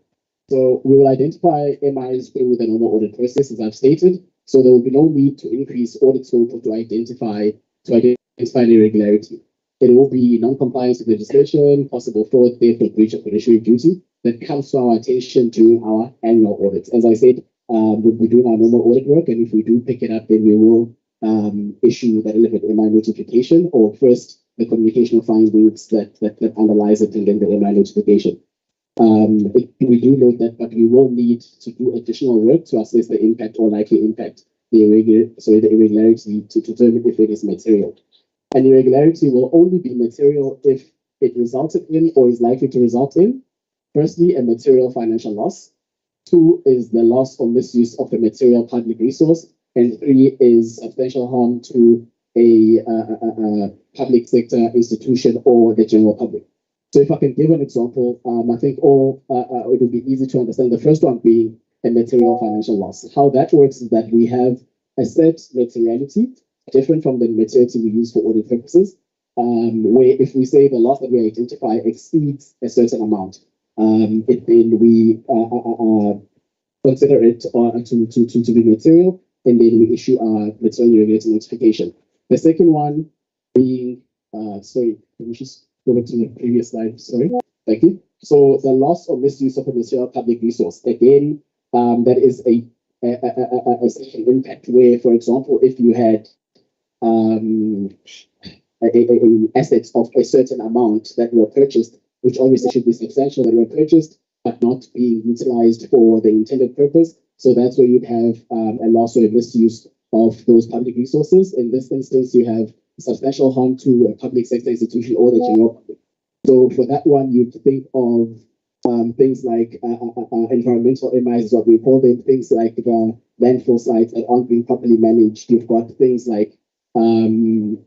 So we will identify MIs through the normal audit process, as I've stated. So there will be no need to increase audit scope to identify the irregularity. It will be non-compliance with legislation, possible fraud, theft, or breach of fiduciary duty that comes to our attention during our annual audits. As I said, we'll be doing our normal audit work, and if we do pick it up, then we will issue the relevant MI notification, or first the communication of findings that underlies it, and then the MI notification. We do note that, but we will need to do additional work to assess the impact or likely impact the irregularity to determine if it is material. An irregularity will only be material if it resulted in or is likely to result in, firstly, a material financial loss. 2 is the loss or misuse of the material public resource. And 3 is substantial harm to a public sector institution or the general public. So if I can give an example, I think it will be easy to understand. The first one being a material financial loss. How that works is that we have a set materiality, different from the materiality we use for audit purposes, where if we say the loss that we identify exceeds a certain amount, then we consider it to be material, and then we issue a material irregularity notification. The second one being, sorry, let me just go back to the previous slide. Sorry, thank you. So the loss or misuse of a material public resource, again, that is a second impact where, for example, if you had assets of a certain amount that were purchased, which obviously should be substantial, that were purchased but not being utilized for the intended purpose. So that's where you'd have a loss or a misuse of those public resources. In this instance, you have substantial harm to a public sector institution or the general public. So for that one, you'd think of things like environmental MIs, is what we call them, things like landfill sites that aren't being properly managed. You've got things like, you'd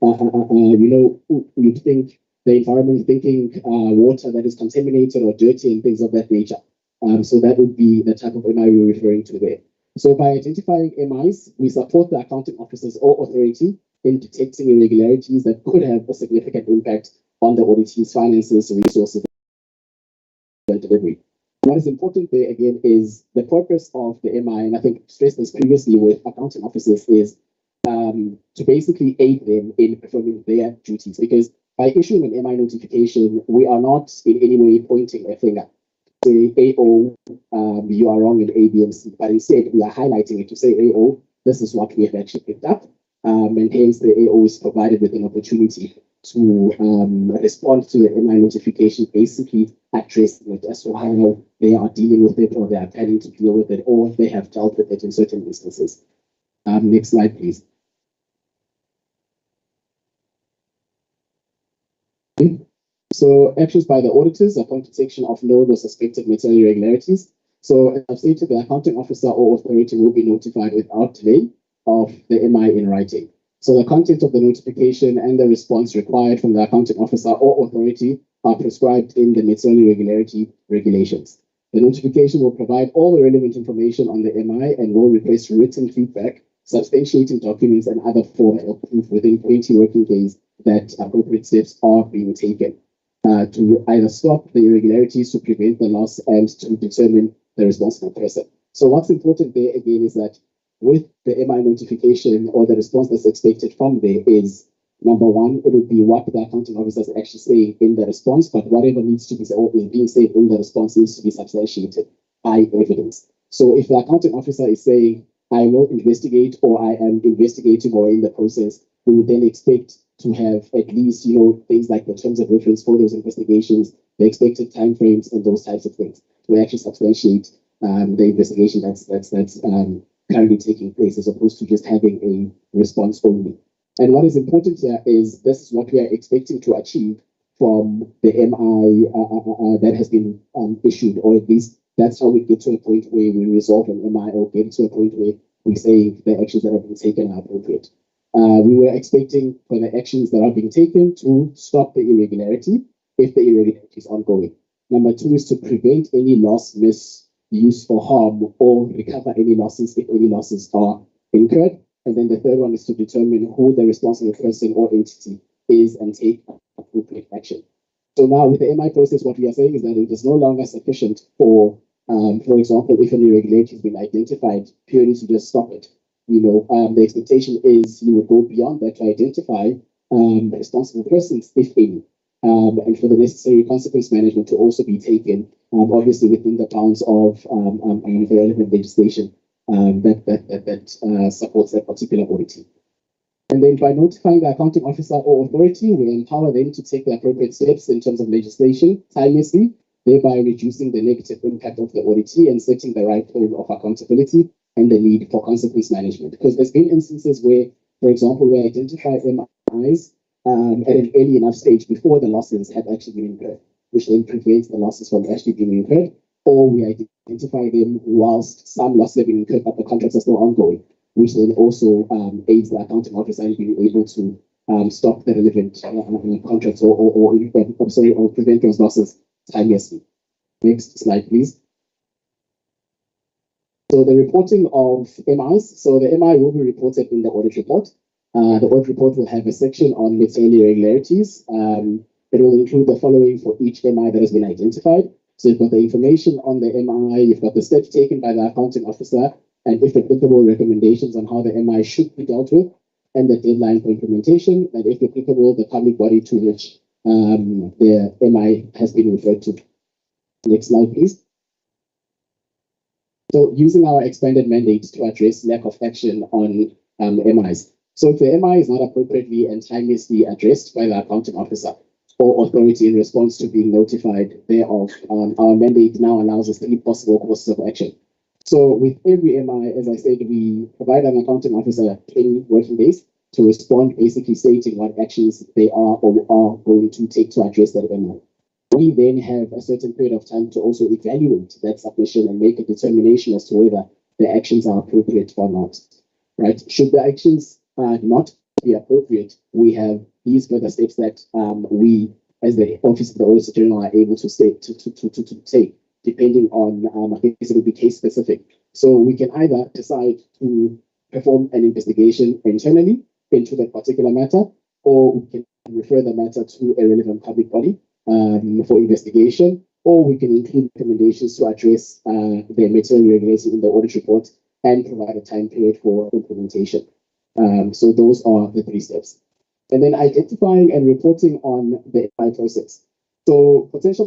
think the environment, thinking water that is contaminated or dirty and things of that nature. So that would be the type of MI we're referring to there. So by identifying MIs, we support the accounting officers or authority in detecting irregularities that could have a significant impact on the auditee's finances, resources, and delivery. What is important there again is the purpose of the MI, and I think stressed this previously with accounting officers, is to basically aid them in performing their duties. Because by issuing an MI notification, we are not in any way pointing a finger. Say, AO, you are wrong in A, B, and C, but instead we are highlighting it to say, AO, this is what we have actually picked up, and hence the AO is provided with an opportunity to respond to the MI notification, basically addressing it as to how they are dealing with it, or they are planning to deal with it, or if they have dealt with it in certain instances. Next slide, please. So actions by the auditors, appointed section of known or suspected material irregularities. So as I've stated, the accounting officer or authority will be notified without delay of the MI in writing. So the content of the notification and the response required from the accounting officer or authority are prescribed in the material irregularity regulations. The notification will provide all the relevant information on the MI and will request written feedback, substantiating documents and other forms of proof within 20 working days that appropriate steps are being taken to either stop the irregularities, to prevent the loss, and to determine the responsible person. So what's important there again is that with the MI notification or the response that's expected from there is, number one, it would be what the accounting officer is actually saying in the response, but whatever needs to be said or is being said in the response needs to be substantiated by evidence. So if the accounting officer is saying, I will investigate, or I am investigating, or in the process, we would then expect to have at least, things like the terms of reference for those investigations, the expected timeframes, and those types of things to actually substantiate the investigation that's currently taking place, as opposed to just having a response only. And what is important here is this is what we are expecting to achieve from the MI that has been issued, or at least that's how we get to a point where we resolve an MI, or get to a point where we say the actions that have been taken are appropriate. We were expecting for the actions that are being taken to stop the irregularity if the irregularity is ongoing. Number two is to prevent any loss, misuse, or harm, or recover any losses if any losses are incurred. And then the third one is to determine who the responsible person or entity is and take appropriate action. So now with the MI process, what we are saying is that it is no longer sufficient for example, if an irregularity has been identified, purely to just stop it. The expectation is you would go beyond that to identify responsible persons, if any, and for the necessary consequence management to also be taken, obviously within the bounds of the relevant legislation that supports that particular audit. And then by notifying the accounting officer or authority, we empower them to take the appropriate steps in terms of legislation timelessly, thereby reducing the negative impact of the auditee and setting the right tone of accountability and the need for consequence management. Because there's been instances where, for example, we identify MIs at an early enough stage before the losses have actually been incurred, which then prevents the losses from actually being incurred, or we identify them whilst some losses have been incurred but the contracts are still ongoing, which then also aids the accounting officer in being able to stop the relevant contracts or prevent those losses timelessly. Next slide, please. So the reporting of MIs, so the MI will be reported in the audit report. The audit report will have a section on material irregularities. It will include the following for each MI that has been identified. So you've got the information on the MI, you've got the steps taken by the accounting officer, and if applicable, recommendations on how the MI should be dealt with, and the deadline for implementation, and if applicable, the public body to which the MI has been referred to. Next slide, please. So using our expanded mandate to address lack of action on MIs. So if the MI is not appropriately and timelessly addressed by the accounting officer or authority in response to being notified thereof, our mandate now allows us 3 possible courses of action. So with every MI, as I said, we provide an accounting officer 20 working days to respond, basically stating what actions they are or are going to take to address that MI. We then have a certain period of time to also evaluate that submission and make a determination as to whether the actions are appropriate or not. Right? Should the actions not be appropriate, we have these further steps that we, as the Office of the Auditor General, are able to take, depending on, I think it will be case specific. So we can either decide to perform an investigation internally into that particular matter, or we can refer the matter to a relevant public body for investigation, or we can include recommendations to address the material irregularities in the audit report and provide a time period for implementation. So those are the 3 steps. And then identifying and reporting on the MI process. So potential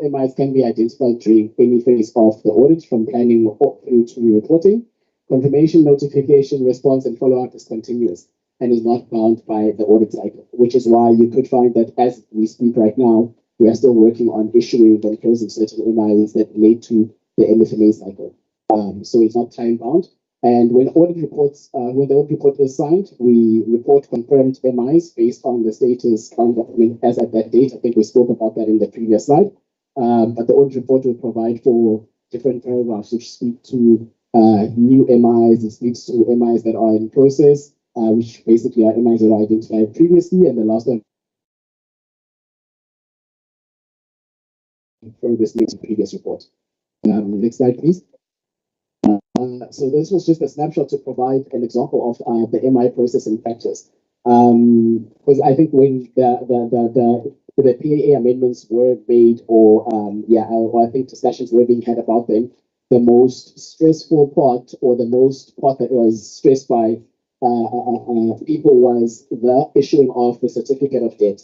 MIs can be identified during any phase of the audit, from planning through to reporting. Confirmation, notification, response, and follow-up is continuous and is not bound by the audit cycle, which is why you could find that as we speak right now, we are still working on issuing and closing certain MIs that relate to the MFMA cycle. So it's not time bound. And when audit reports, when the audit report is signed, we report confirmed MIs based on the status on document as at that date. I think we spoke about that in the previous slide. But the audit report will provide for different paragraphs which speak to new MIs, it speaks to MIs that are in process, which basically are MIs that are identified previously, and the last one progress makes a previous report. Next slide, please. So this was just a snapshot to provide an example of the MI process in practice. Because I think when the PAA amendments were made, or I think discussions were being had about them, the most stressful part, or the most part that was stressed by people, was the issuing of the certificate of debt.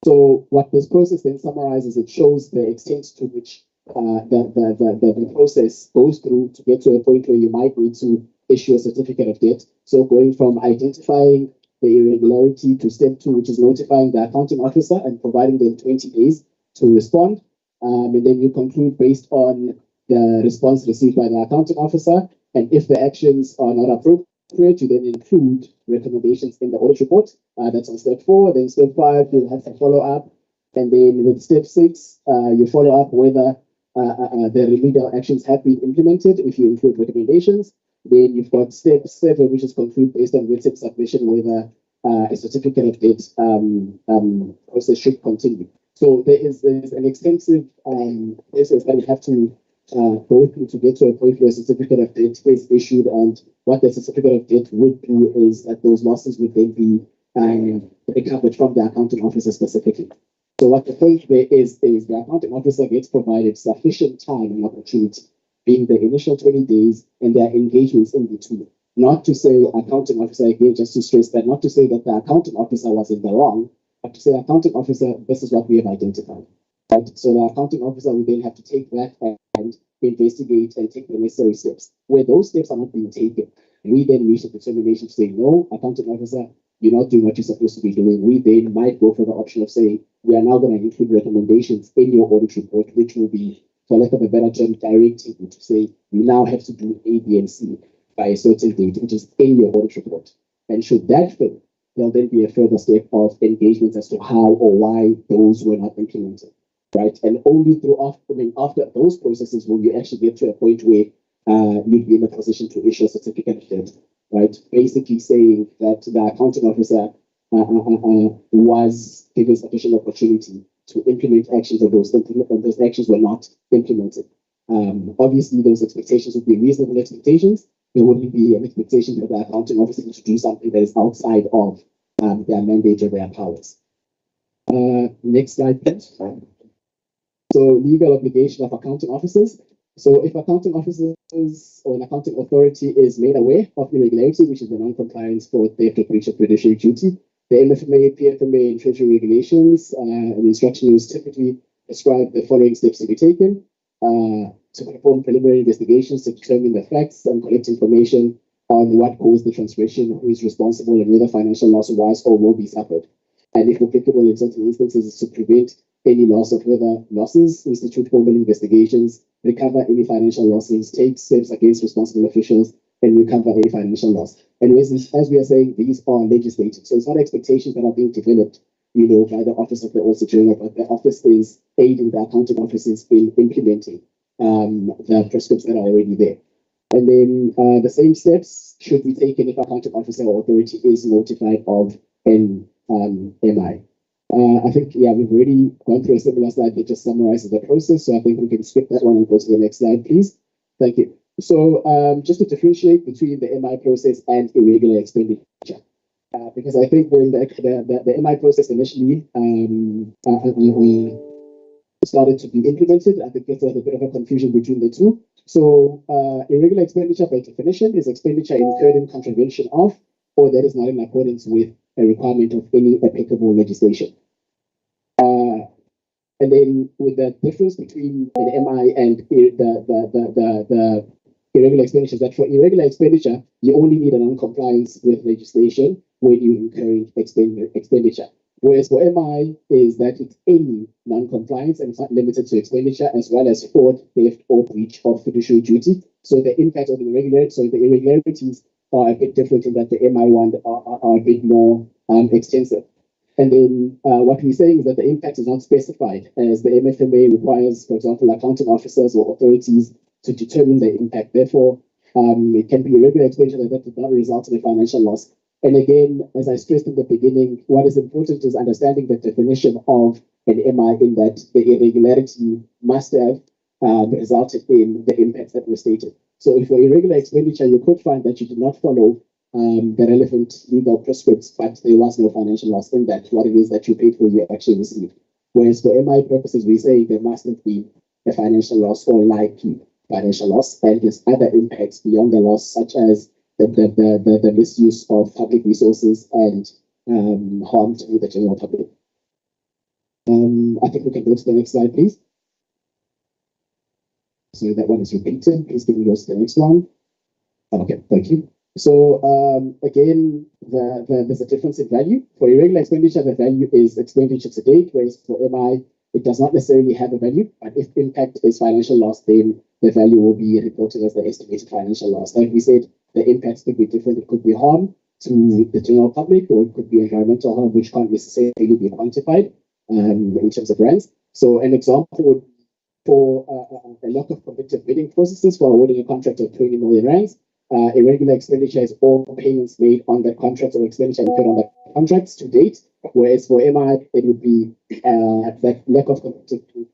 So what this process then summarizes, it shows the extent to which the process goes through to get to a point where you might need to issue a certificate of debt. So going from identifying the irregularity to step 2, which is notifying the accounting officer and providing them 20 days to respond. And then you conclude based on the response received by the accounting officer. And if the actions are not appropriate, you then include recommendations in the audit report. That's on step 4. Then step 5, you'll have to follow up. And then with step 6, you follow up whether the remedial actions have been implemented, if you include recommendations. Then you've got step 7, which is conclude based on written submission, whether a certificate of debt process should continue. So there's an extensive process that we have to go through to get to a point where a certificate of debt is issued, and what the certificate of debt would do is that those losses would then be recovered from the accounting officer specifically. So what the point there is the accounting officer gets provided sufficient time and opportunity, being the initial 20 days and their engagements in between. Not to say accounting officer, again, just to stress that, not to say that the accounting officer was in the wrong, but to say accounting officer, this is what we have identified. Right? So the accounting officer will then have to take that and investigate and take the necessary steps. Where those steps are not being taken, we then reach a determination to say, no, accounting officer, you're not doing what you're supposed to be doing. We then might go for the option of saying, we are now going to include recommendations in your audit report, which will be, for lack of a better term, directing you to say, you now have to do A, B, and C by a certain date, which is in your audit report. And should that fail, there'll then be a further step of engagement as to how or why those were not implemented, right? And only after those processes will you actually get to a point where you'd be in a position to issue a certificate of debt, right? Basically saying that the accounting officer was given sufficient opportunity to implement actions, and those actions were not implemented. Obviously, those expectations would be reasonable expectations. There wouldn't be an expectation for the accounting officer to do something that is outside of their mandate or their powers. Next slide, please. So legal obligation of accounting officers. So if accounting officers or an accounting authority is made aware of irregularity, which is the non-compliance for theft or breach of fiduciary duty, the MFMA, PFMA, and Treasury regulations and instructions typically prescribe the following steps to be taken to perform preliminary investigations to determine the facts and collect information on what caused the transgression, who is responsible, and whether financial loss was or will be suffered. And if applicable in certain instances, is to prevent any loss or further losses, institute formal investigations, recover any financial losses, take steps against responsible officials, and recover any financial loss. And as we are saying, these are legislated. So it's not expectations that are being developed, by the Office of the Auditor General, but the office is aiding the accounting offices in implementing the prescripts that are already there. And then the same steps should be taken if accounting officer or authority is notified of an MI. I think, we've already gone through a similar slide that just summarizes the process. So I think we can skip that one and go to the next slide, please. Thank you. So just to differentiate between the MI process and irregular expenditure, because I think when the MI process initially started to be implemented, I think there's a bit of a confusion between the two. So irregular expenditure by definition is expenditure incurred in contravention of, or that is not in accordance with a requirement of any applicable legislation. And then with the difference between an MI and the irregular expenditure, that for irregular expenditure, you only need a non-compliance with legislation when you incur expenditure. Whereas for MI is that it's any non-compliance and it's not limited to expenditure, as well as fraud, theft, or breach of fiduciary duty. So the impact of the irregularities are a bit different in that the MI one are a bit more extensive. And then what we're saying is that the impact is not specified, as the MFMA requires, for example, accounting officers or authorities to determine the impact. Therefore, it can be irregular expenditure that did not result in a financial loss. And again, as I stressed in the beginning, what is important is understanding the definition of an MI, in that the irregularity must have resulted in the impacts that were stated. So if for irregular expenditure, you could find that you did not follow the relevant legal prescripts, but there was no financial loss in that. What it is that you paid for, you actually received. Whereas for MI purposes, we say there mustn't be a financial loss or likely financial loss, and there's other impacts beyond the loss, such as the misuse of public resources and harm to the general public. I think we can go to the next slide, please. So that one is repeated. Please can we go to the next one? Okay, thank you. So again, there's a difference in value. For irregular expenditure, the value is expenditure to date, whereas for MI, it does not necessarily have a value, but if impact is financial loss, then the value will be reported as the estimated financial loss. Like we said, the impacts could be different. It could be harm to the general public, or it could be environmental harm, which can't necessarily be quantified in terms of rands. So an example would be for a lack of competitive bidding processes for awarding a contract of 20 million rands. Irregular expenditure is all payments made on the contract or expenditure incurred on the contracts to date, whereas for MI, it would be that lack of competitive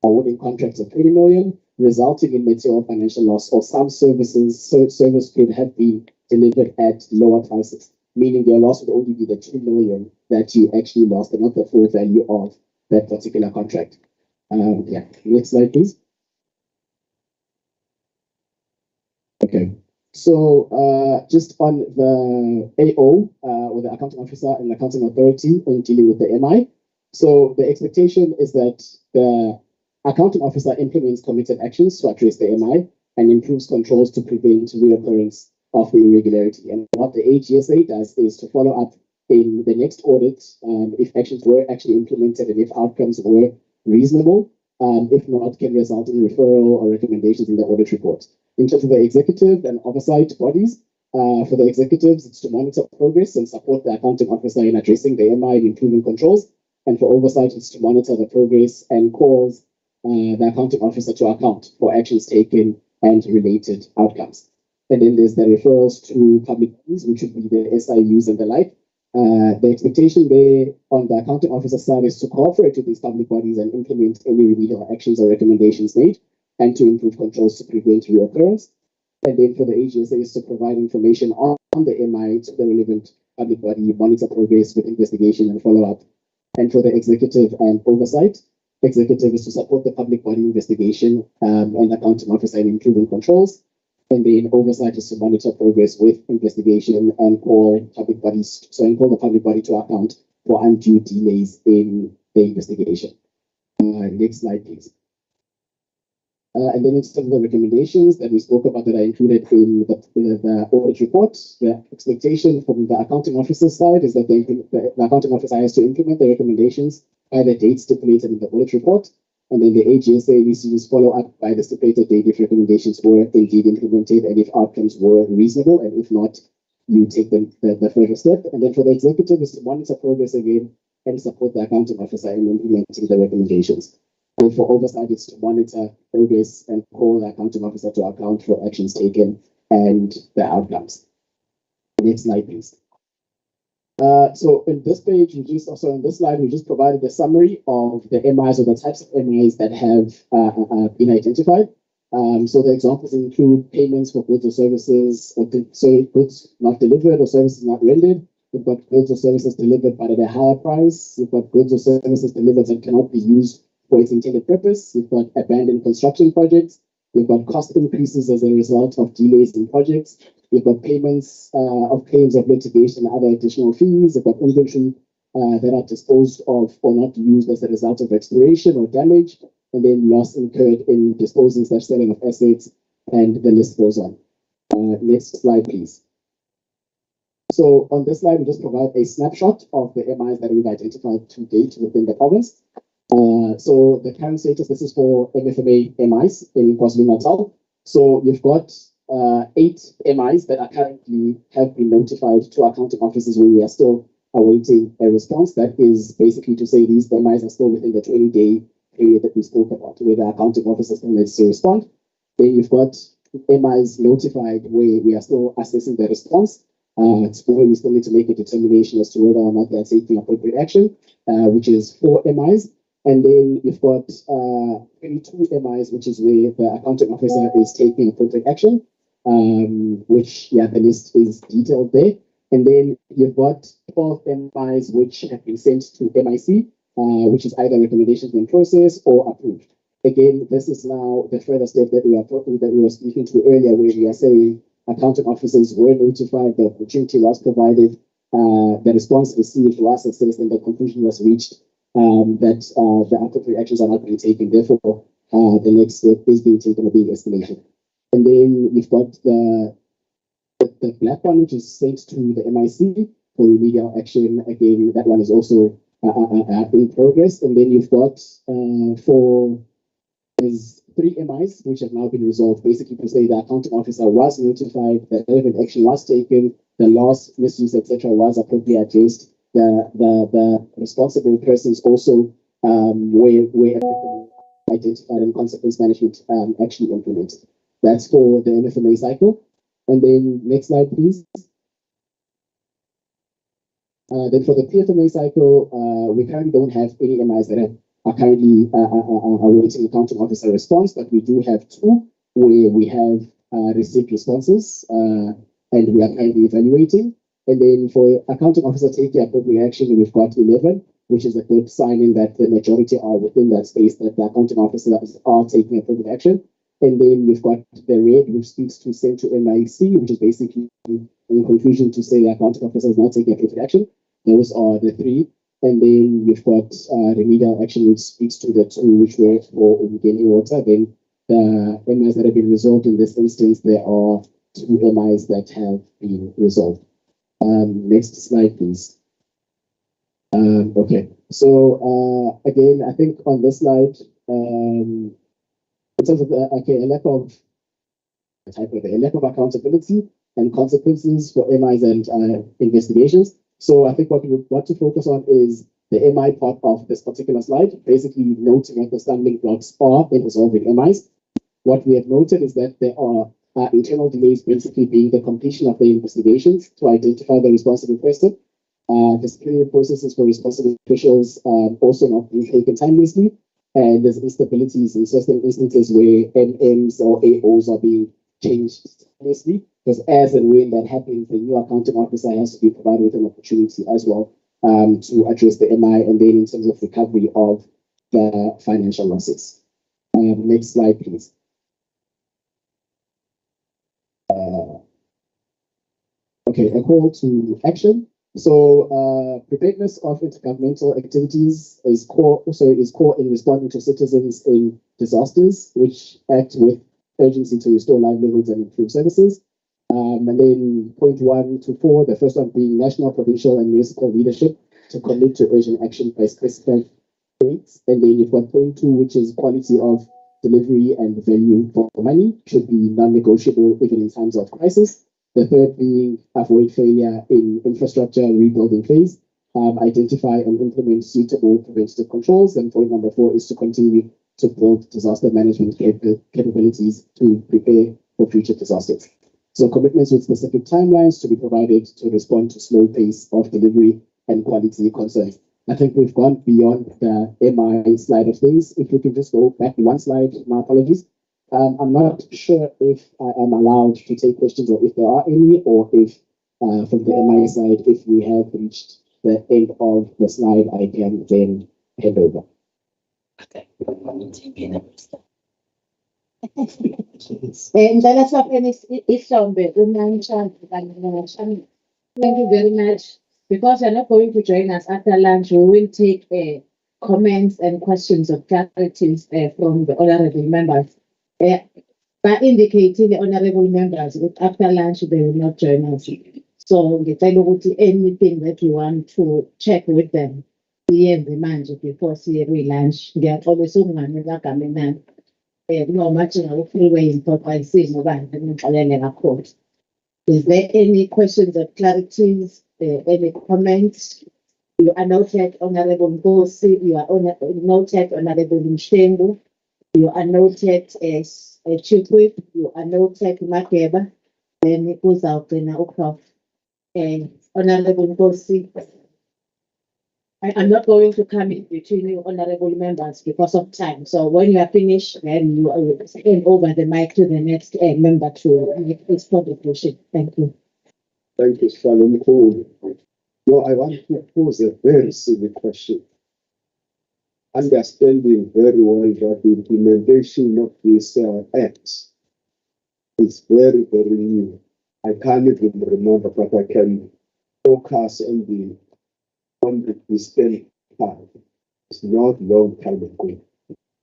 awarding contracts of 20 million, resulting in material financial loss, or some service could have been delivered at lower prices, meaning their loss would only be the 2 million that you actually lost, and not the full value of that particular contract. Next slide, please. Okay. So just on the AO, or the accounting officer and accounting authority in dealing with the MI. So the expectation is that the accounting officer implements committed actions to address the MI and improves controls to prevent reoccurrence of the irregularity. And what the AGSA does is to follow up in the next audit if actions were actually implemented and if outcomes were reasonable. If not, can result in referral or recommendations in the audit report. In terms of the executive and oversight bodies, for the executives, it's to monitor progress and support the accounting officer in addressing the MI and improving controls. And for oversight, it's to monitor the progress and calls the accounting officer to account for actions taken and related outcomes. And then there's the referrals to public bodies, which would be the SIUs and the like. The expectation there on the accounting officer side is to cooperate with these public bodies and implement any remedial actions or recommendations made. and to improve controls to prevent reoccurrence. And then for the AGSA is to provide information on the MI to the relevant public body, monitor progress with investigation and follow-up. And for the executive and oversight, executive is to support the public body investigation and accounting officer in improving controls. And then oversight is to monitor progress with investigation and call the public body to account for undue delays in the investigation. Next slide, please. And then in terms of the recommendations that we spoke about that are included in the audit report, the expectation from the accounting officer's side is that the accounting officer has to implement the recommendations by the date stipulated in the audit report. And then the AGSA needs to just follow up by the stipulated date if recommendations were indeed implemented and if outcomes were reasonable. And if not, you take the further step. And then for the executive is to monitor progress again and support the accounting officer in implementing the recommendations. And for oversight, it's to monitor progress and call the accounting officer to account for actions taken and the outcomes. Next slide, please. So in this page, in this slide, we just provided a summary of the MIs or the types of MIs that have been identified. So the examples include payments for goods or services, or goods not delivered or services not rendered. We've got goods or services delivered but at a higher price. We've got goods or services delivered that cannot be used for its intended purpose. We've got abandoned construction projects. We've got cost increases as a result of delays in projects. We've got payments of claims of litigation and other additional fees. We've got inventory that are disposed of or not used as a result of expiration or damage, and then loss incurred in disposing / selling of assets, and the list goes on. Next slide, please. So on this slide, we just provide a snapshot of the MIs that we've identified to date within the province. So the current status, this is for MFMA MIs in KwaZulu-Natal. So you've got 8 MIs that are currently have been notified to accounting officers when we are still awaiting a response. That is basically to say these MIs are still within the 20-day period that we spoke about, where the accounting officer still needs to respond. Then you've got MIs notified where we are still assessing the response. It's where we still need to make a determination as to whether or not they're taking appropriate action, which is 4 MIs. And then you've got 22 MIs, which is where the accounting officer is taking appropriate action, which, yeah, the list is detailed there. And then you've got 12 MIs which have been sent to MIC, which is either recommendations in process or approved. Again, this is now the further step that we were speaking to earlier, where we are saying accounting officers were notified, the opportunity was provided, the response received was assessed, and the conclusion was reached that the appropriate actions are not being taken. Therefore, the next step is being taken or being escalated. And then you've got the black one, which is sent to the MIC for remedial action. Again, that one is also in progress. And then you've got there's 3 MIs which have now been resolved. Basically, to say the accounting officer was notified, the relevant action was taken, the loss, misuse, etc., was appropriately addressed. The responsible persons also were identified and consequence management actually implemented. That's for the MFMA cycle. And then next slide, please. Then for the PFMA cycle, we currently don't have any MIs that are currently awaiting accounting officer response, but we do have 2 where we have received responses and we are currently evaluating. And then for accounting officer taking appropriate action, we've got 11, which is a good sign in that the majority are within that space, that the accounting officers are taking appropriate action. And then you've got the red, which speaks to send to MIC, which is basically in conclusion to say the accounting officer is not taking appropriate action. Those are the 3. And then you've got remedial action, which speaks to the 2, which were for gaining water. Then the MIs that have been resolved in this instance, there are 2 MIs that have been resolved. Next slide, please. Okay, so again, I think on this slide, in terms of a lack of accountability and consequences for MIs and investigations. So I think what we want to focus on is the MI part of this particular slide, basically noting what the stumbling blocks are in resolving MIs. What we have noted is that there are internal delays, basically being the completion of the investigations to identify the responsible person. Disciplinary processes for responsible officials also not being taken timelessly. and there's instabilities in certain instances where NMs or AOs are being changed seamlessly. Because as and when that happens, the new accounting officer has to be provided with an opportunity as well to address the MI and then in terms of recovery of the financial losses. Next slide, please. Okay, a call to action. So preparedness of intergovernmental activities is core in responding to citizens in disasters, which act with urgency to restore livelihoods and improve services. And then point 1 to 4, the first one being national, provincial, and municipal leadership to commit to urgent action by specified dates. And then you've got point 2, which is quality of delivery and value for money, should be non-negotiable even in times of crisis. The third being avoid failure in infrastructure rebuilding phase, identify and implement suitable preventative controls. And point number 4 is to continue to build disaster management capabilities to prepare for future disasters. So commitments with specific timelines to be provided to respond to slow pace of delivery and quality concerns. I think we've gone beyond the MI slide of things. If we can just go back one slide, my apologies. I'm not sure if I am allowed to take questions or if there are any, or if from the MI side, if we have reached the end of the slide, I can then hand over. Thank you very much. Because you're not going to join us after lunch, we will take comments and questions of clarities from the honorable members. By indicating the honorable members that after lunch they will not join us. So anything that you want to check with them, before lunch, they are always no much freeway in. Is there any questions or clarities, any comments? You are noted, Honorable Ngosi, you are noted, Honorable Mshengu, you are noted as Chief Whip, you are noted Makeba, then it goes out in Prof. Honorable Ngosi. I'm not going to come in between you honorable members because of time. So when you are finished, then you hand over the mic to the next member to make his contribution. Thank you. Thank you, Shalom. No, I want to pose a very silly question. Understanding very well that the implementation of this act is very, very new. I can't even remember, but I can focus on the Eastern part. It's not long time ago.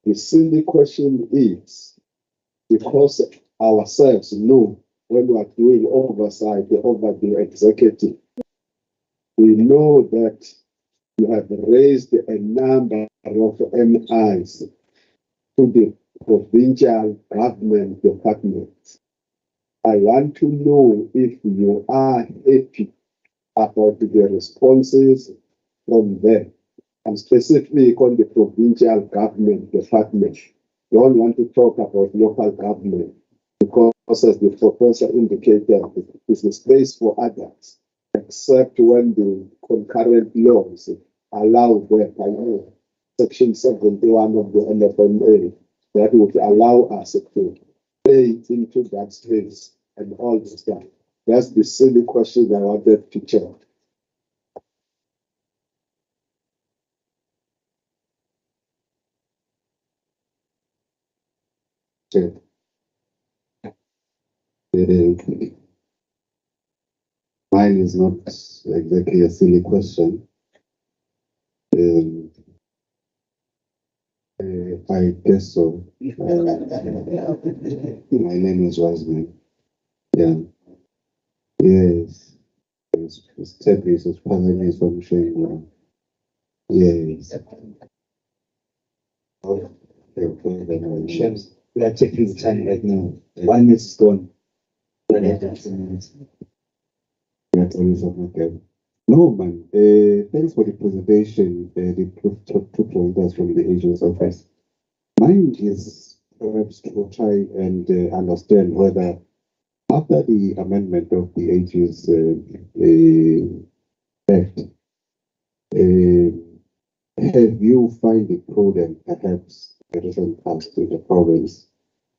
The silly question is, because ourselves know when we are doing oversight over the executive, we know that you have raised a number of MIs to the provincial government departments. I want to know if you are happy about the responses from them, and specifically on the provincial government department. Don't want to talk about local government because, as the professor indicated, it is a space for others, except when the concurrent laws allow that. I know Section 71 of the LFMA that would allow us to pay into that space and all this stuff. That's the silly question I wanted to check. Mine is not exactly a silly question. I guess so. My name is Wasman. Yeah. Yes. It's Tepis, it's Pananis from Shengu. Yes. We are taking the time right now. 1 minute is gone. No, man. Thanks for the presentation. The two pointers from the agent's office. Mine is perhaps to try and understand whether after the amendment of the AG's Act, have you find it prudent, perhaps, the recent past in the province,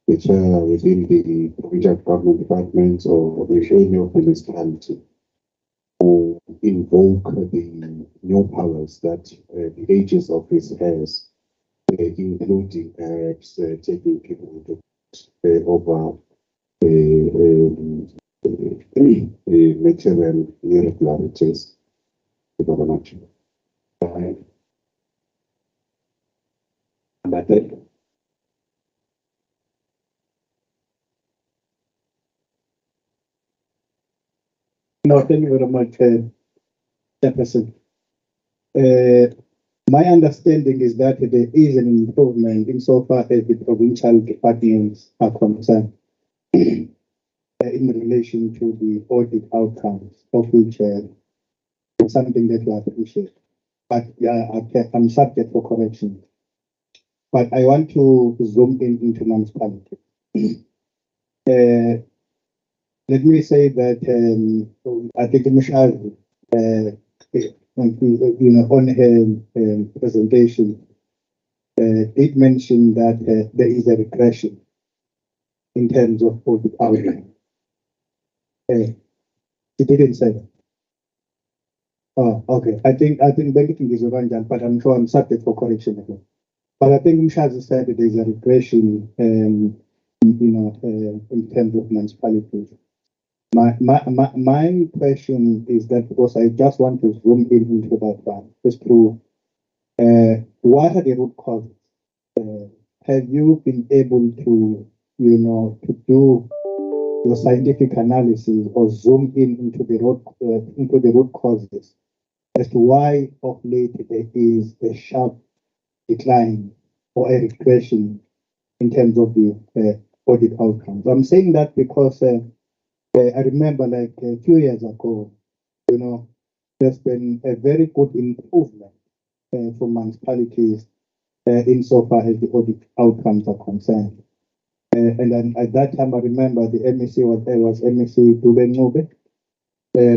which are within the provincial government departments or with any of the municipality, to invoke the new powers that the AG's office has, including perhaps taking people to over material irregularities? Thank you very much. Number three. No, thank you very much, Chairperson. My understanding is that there is an improvement insofar as the provincial departments are concerned in relation to the audit outcomes, of which is something that we appreciate. But yeah, I'm subject for correction. But I want to zoom in into municipality. Let me say that I think Michelle, on her presentation, did mention that there is a regression in terms of audit outcome. She didn't say that. Oh, okay. I think banking is around that, but I'm sure I'm subject for correction again. But I think Michelle said that there's a regression, in terms of municipalities. My question is that, because I just want to zoom in into that one, just to what are the root causes? Have you been able to, to do your scientific analysis or zoom in into the root causes as to why of late there is a sharp decline or a regression in terms of the audit outcomes? I'm saying that because I remember like a few years ago, there's been a very good improvement for municipalities insofar as the audit outcomes are concerned. And then at that time, I remember the MEC was MEC Dube.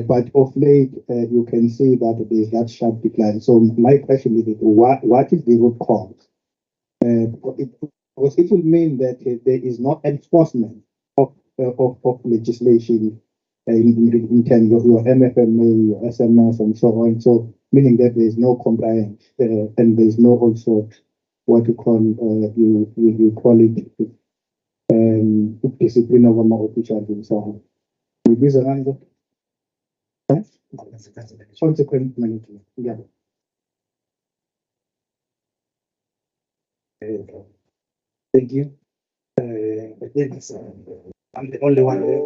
But of late, you can see that there's that sharp decline. So my question is, what is the root cause? Because it will mean that there is no enforcement of legislation in terms of your MFMA, your SMS, and so on. So meaning that there is no compliance and there is no also what you call you call it discipline of my officials and so on. Will be the answer? Consequent management. Yeah. Thank you. I think I'm the only one here.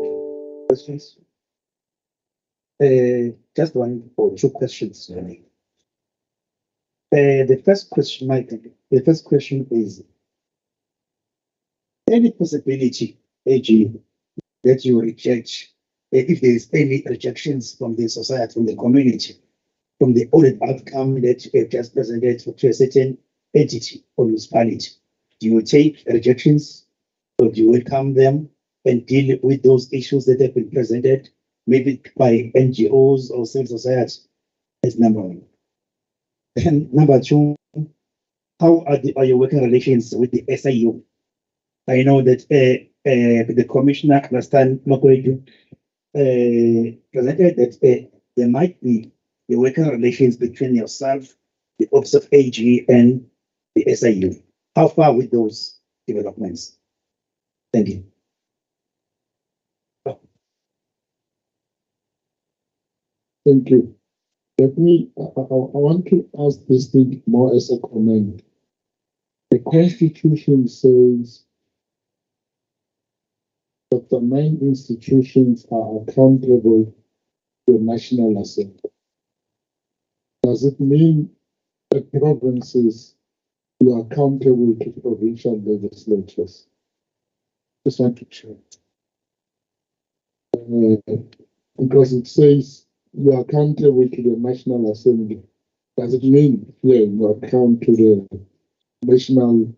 Questions? Just one or two questions. The first question, Mike, the first question is, any possibility, AG, that you reject, if there is any rejections from the society, from the community, from the audit outcome that you have just presented to a certain entity or municipality, do you take rejections or do you welcome them and deal with those issues that have been presented, maybe by NGOs or civil society? That's number one. And number two, how are your working relations with the SIU? I know that the commissioner last time, Makwedu, presented that there might be the working relations between yourself, the Office of AG, and the SIU. How far with those developments? Thank you. Thank you. Let me, I want to ask this thing more as a comment. The Constitution says that the main institutions are accountable to the National Assembly. Does it mean that provinces are accountable to provincial legislatures? Just want to check. Because it says you are accountable to the National Assembly. Does it mean here you account to the national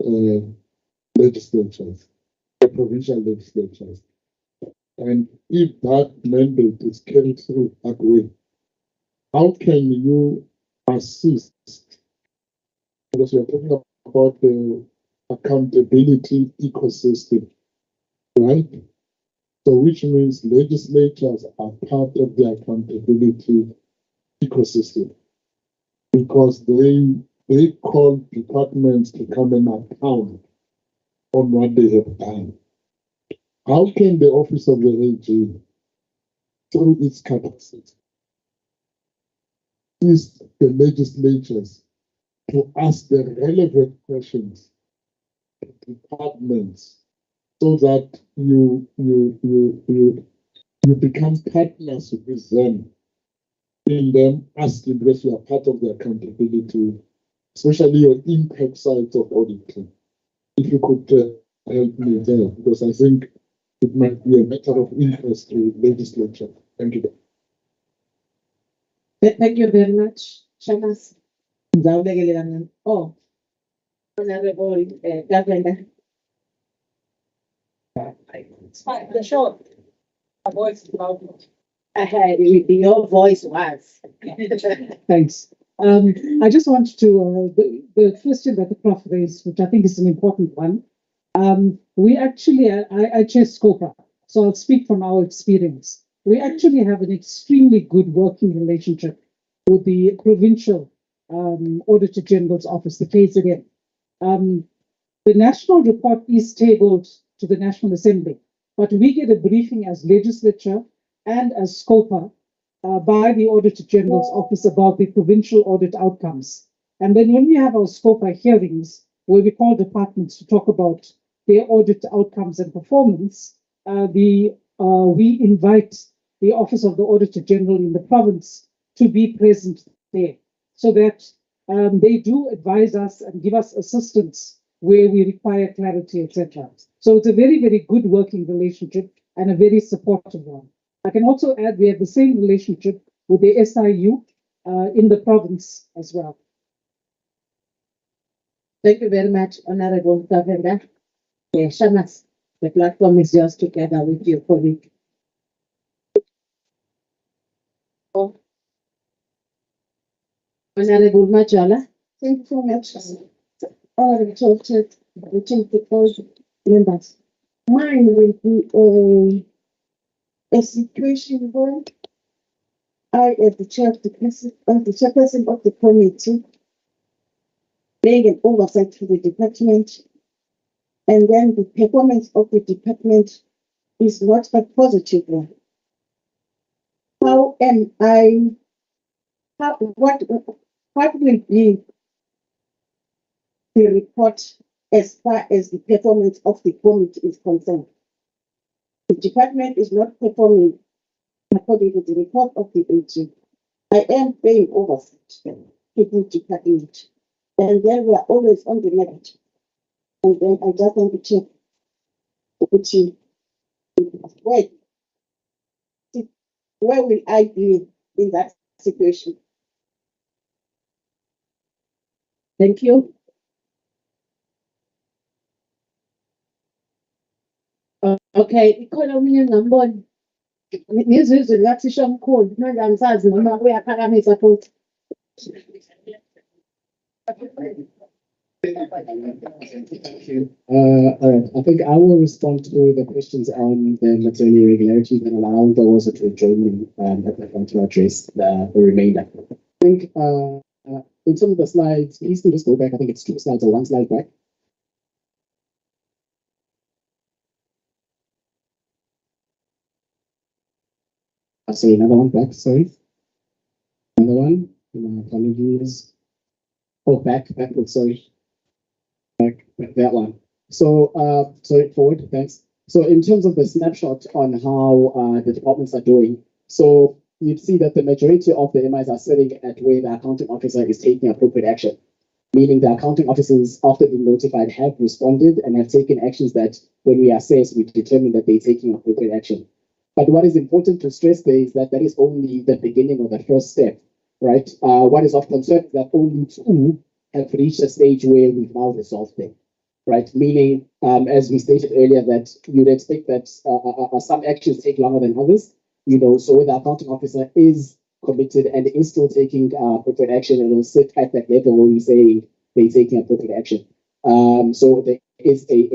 legislatures, the provincial legislatures? And if that mandate is carried through that way, how can you assist because we are talking about the accountability ecosystem, right? So which means legislatures are part of the accountability ecosystem because they call departments to come and account on what they have done. How can the office of the AG, through its capacity, assist the legislatures to ask the relevant questions to departments so that you become partners with them in them asking because you are part of the accountability, especially your impact sides of auditing. If you could help me there, because I think it might be a matter of interest to legislature. Thank you. Thank you very much, Shamas. Oh, Honorable Governor. It's fine, the short. My voice is loud. Your voice was. Thanks. I just want to, the question that the Prof raised, which I think is an important one. We actually, I chair SCOPA, so I'll speak from our experience. We actually have an extremely good working relationship with the Provincial Auditor General's Office, the KZN. The national report is tabled to the National Assembly, but we get a briefing as legislature and as SCOPA by the Auditor General's Office about the provincial audit outcomes. And then when we have our SCOPA hearings, where we call departments to talk about their audit outcomes and performance, we invite the Office of the Auditor General in the province to be present there, so that they do advise us and give us assistance where we require clarity, etc. So it's a very, very good working relationship and a very supportive one. I can also add we have the same relationship with the SIU in the province as well. Thank you very much, Honorable Governor. Shamas, the platform is yours together with your colleague. Oh. Honorable Majala. Thank you so much. All the reported members. Mine will be a situation where I, as the chairperson of the committee, laying an oversight to the department, and then the performance of the department is not a positive one. How am I? What will be the report as far as the performance of the committee is concerned? The department is not performing according to the report of the AG. I am paying oversight to the department, and then we are always on the negative. And then I just want to check where will I be in that situation? Thank you. Okay, ikhona omunye ngambona. Ngizizwe ngathi sho omkhulu, manje angisazi noma uyaphakamisa futhi. All right. I think I will respond to the questions on the maternity irregularities and allow those to join me at the front to address the remainder. I think in some of the slides, please can just go back. I think it's 2 slides or 1 slide back. Sorry, another one back. Sorry. Another one. My apologies. Oh, backwards. Sorry. Back, that one. So, sorry, forward. Thanks. So, in terms of the snapshot on how the departments are doing, so you'd see that the majority of the MIs are sitting at where the accounting officer is taking appropriate action, meaning the accounting officers, after being notified, have responded and have taken actions that, when we assess, we determine that they're taking appropriate action. But what is important to stress there is that that is only the beginning or the first step, right? What is of concern is that only 2 have reached a stage where we've now resolved them, right? Meaning, as we stated earlier, that you'd expect that some actions take longer than others, so the accounting officer is committed and is still taking appropriate action and will sit at that level where we say they're taking appropriate action. So there is a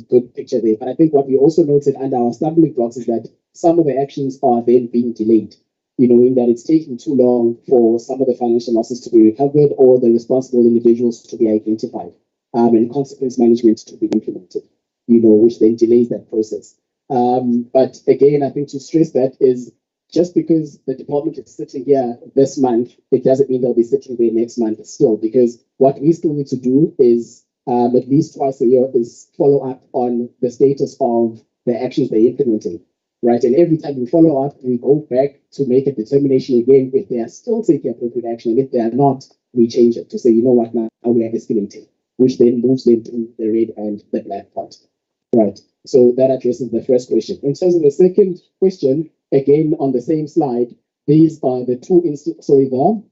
good picture there. But I think what we also noted under our stumbling blocks is that some of the actions are then being delayed, in that it's taking too long for some of the financial losses to be recovered or the responsible individuals to be identified, and consequence management to be implemented, which then delays that process. But again, I think to stress that is just because the department is sitting here this month, it doesn't mean they'll be sitting there next month still, because what we still need to do is at least twice a year is follow up on the status of the actions they're implementing, right? And every time we follow up, we go back to make a determination again if they are still taking appropriate action. And if they are not, we change it to say, you know what, now we are escalating, which then moves them to the red and the black part, right? So that addresses the first question. In terms of the second question, again, on the same slide, these are the the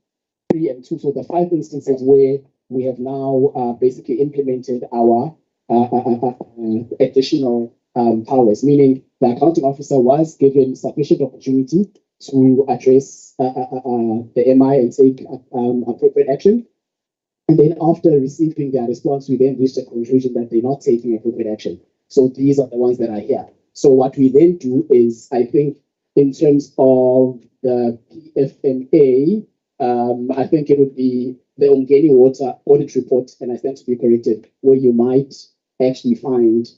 3 and 2, so the 5 instances where we have now basically implemented our additional powers, meaning the accounting officer was given sufficient opportunity to address the MI and take appropriate action. And then after receiving their response, we then reached a conclusion that they're not taking appropriate action. So these are the ones that are here. So what we then do is, I think, in terms of the PFMA, I think it would be the Umgeni Water audit report, and I stand to be corrected, where you might actually find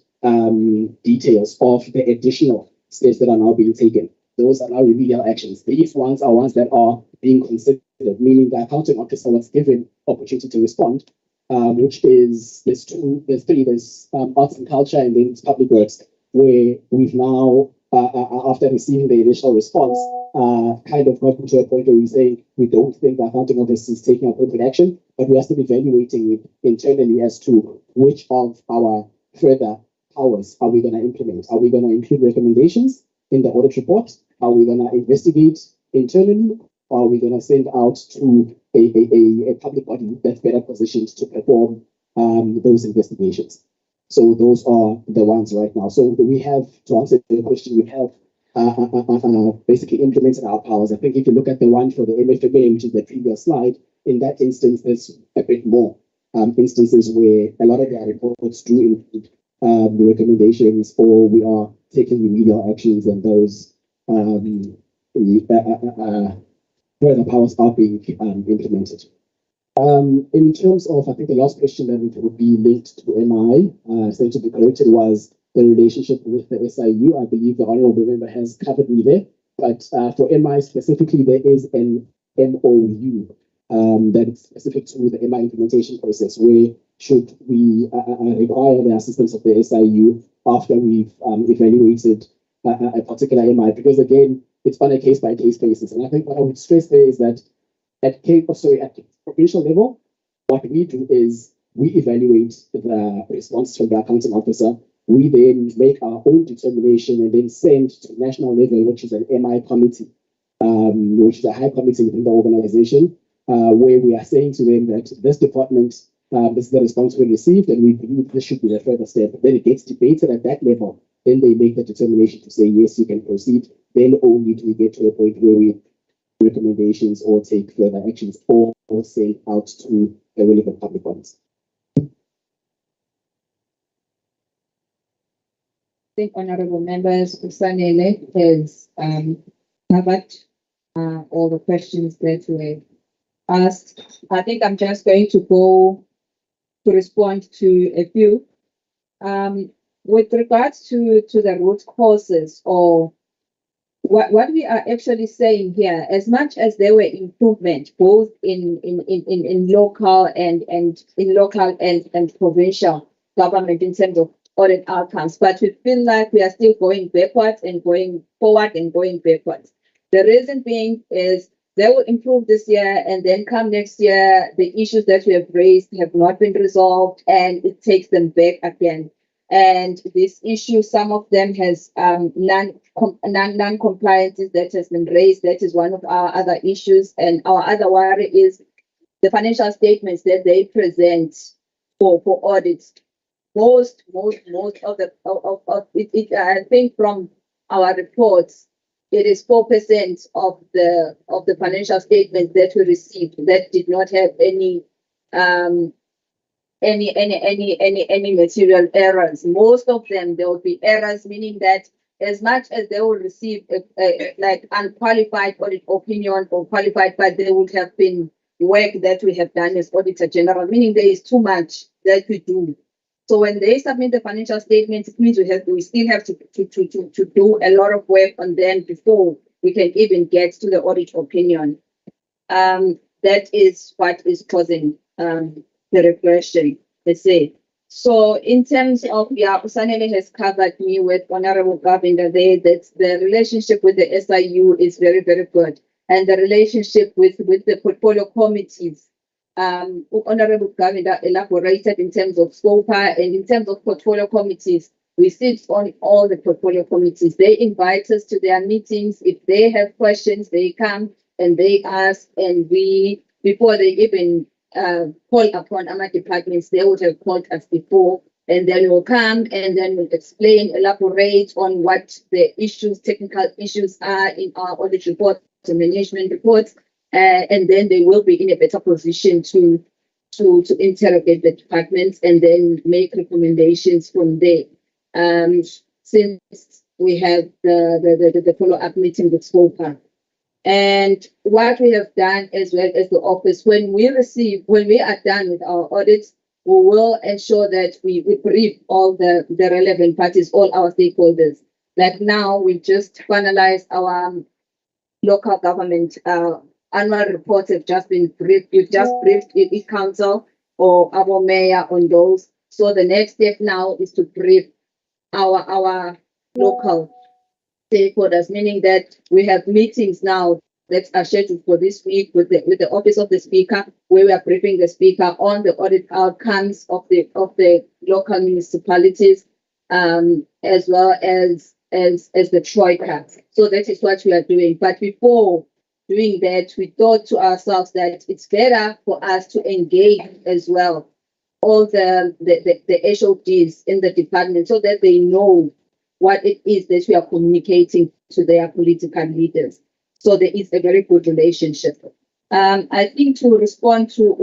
details of the additional steps that are now being taken. Those are now remedial actions. These ones are ones that are being considered, meaning the accounting officer was given opportunity to respond, which is there's 3. There's arts and culture, and then it's public works, where we've now, after receiving the initial response, kind of gotten to a point where we say we don't think the accounting office is taking appropriate action, but we are still evaluating it internally as to which of our further powers are we going to implement. Are we going to include recommendations in the audit report? Are we going to investigate internally? Or are we going to send out to a public body that's better positioned to perform those investigations? So those are the ones right now. So we have, to answer your question, we have basically implemented our powers. I think if you look at the one for the MFMA, which is the previous slide, in that instance, there's a bit more instances where a lot of their reports do include the recommendations, or we are taking remedial actions, and those where the powers are being implemented. In terms of, I think the last question that would be linked to MI, so to be corrected, was the relationship with the SIU. I believe the honorable member has covered me there, but for MI specifically, there is an MOU that is specific to the MI implementation process, where should we require the assistance of the SIU after we've evaluated a particular MI, because again, it's on a case-by-case basis. And I think what I would stress there is that at provincial level, what we do is we evaluate the response from the accounting officer. We then make our own determination and then send to national level, which is an MI committee, which is a high committee within the organization, where we are saying to them that this department, this is the response we received, and we believe this should be the further step. Then it gets debated at that level. Then they make the determination to say, yes, you can proceed. Then only do we get to a point where we recommendations or take further actions or send out to the relevant public bodies. I think honorable members, Usanele has covered all the questions that were asked. I think I'm just going to go to respond to a few. With regards to the root causes, or what we are actually saying here, as much as there were improvement both in local and provincial government in terms of audit outcomes, but we feel like we are still going backwards and going forward and going backwards. The reason being is they will improve this year, and then come next year, the issues that we have raised have not been resolved, and it takes them back again. And this issue, some of them has non-compliances that has been raised. That is one of our other issues. And our other worry is the financial statements that they present for audits. Most of it, I think from our reports, it is 4% of the financial statements that we received that did not have any any material errors. Most of them, there will be errors, meaning that as much as they will receive like unqualified audit opinion or qualified, but they would have been work that we have done as Auditor General, meaning there is too much that we do. So when they submit the financial statements, it means we still have to do a lot of work on them before we can even get to the audit opinion. That is what is causing the regression, let's say. So in terms of, Usanele has covered me with Honorable Governor there, that the relationship with the SIU is very, very good. And the relationship with the portfolio committees, Honorable Governor elaborated in terms of SCOPA and in terms of portfolio committees. We sit on all the portfolio committees. They invite us to their meetings. If they have questions, they come and they ask, and we, before they even call upon our departments, they would have called us before, and then we'll come and then we'll explain, elaborate on what the issues, technical issues are in our audit report and management reports, and then they will be in a better position to interrogate the departments and then make recommendations from there. Since we have the follow-up meeting with SCOPA. And what we have done as well as the office, when we are done with our audits, we will ensure that we brief all the relevant parties, all our stakeholders. Like now, we just finalized our local government annual reports have just been briefed. We've just briefed each council or our mayor on those. So the next step now is to brief our local stakeholders, meaning that we have meetings now that are scheduled for this week with the office of the speaker, where we are briefing the speaker on the audit outcomes of the local municipalities, as well as the troika. So that is what we are doing. But before doing that, we thought to ourselves that it's better for us to engage as well all the HODs in the department so that they know what it is that we are communicating to their political leaders. So there is a very good relationship. I think to respond to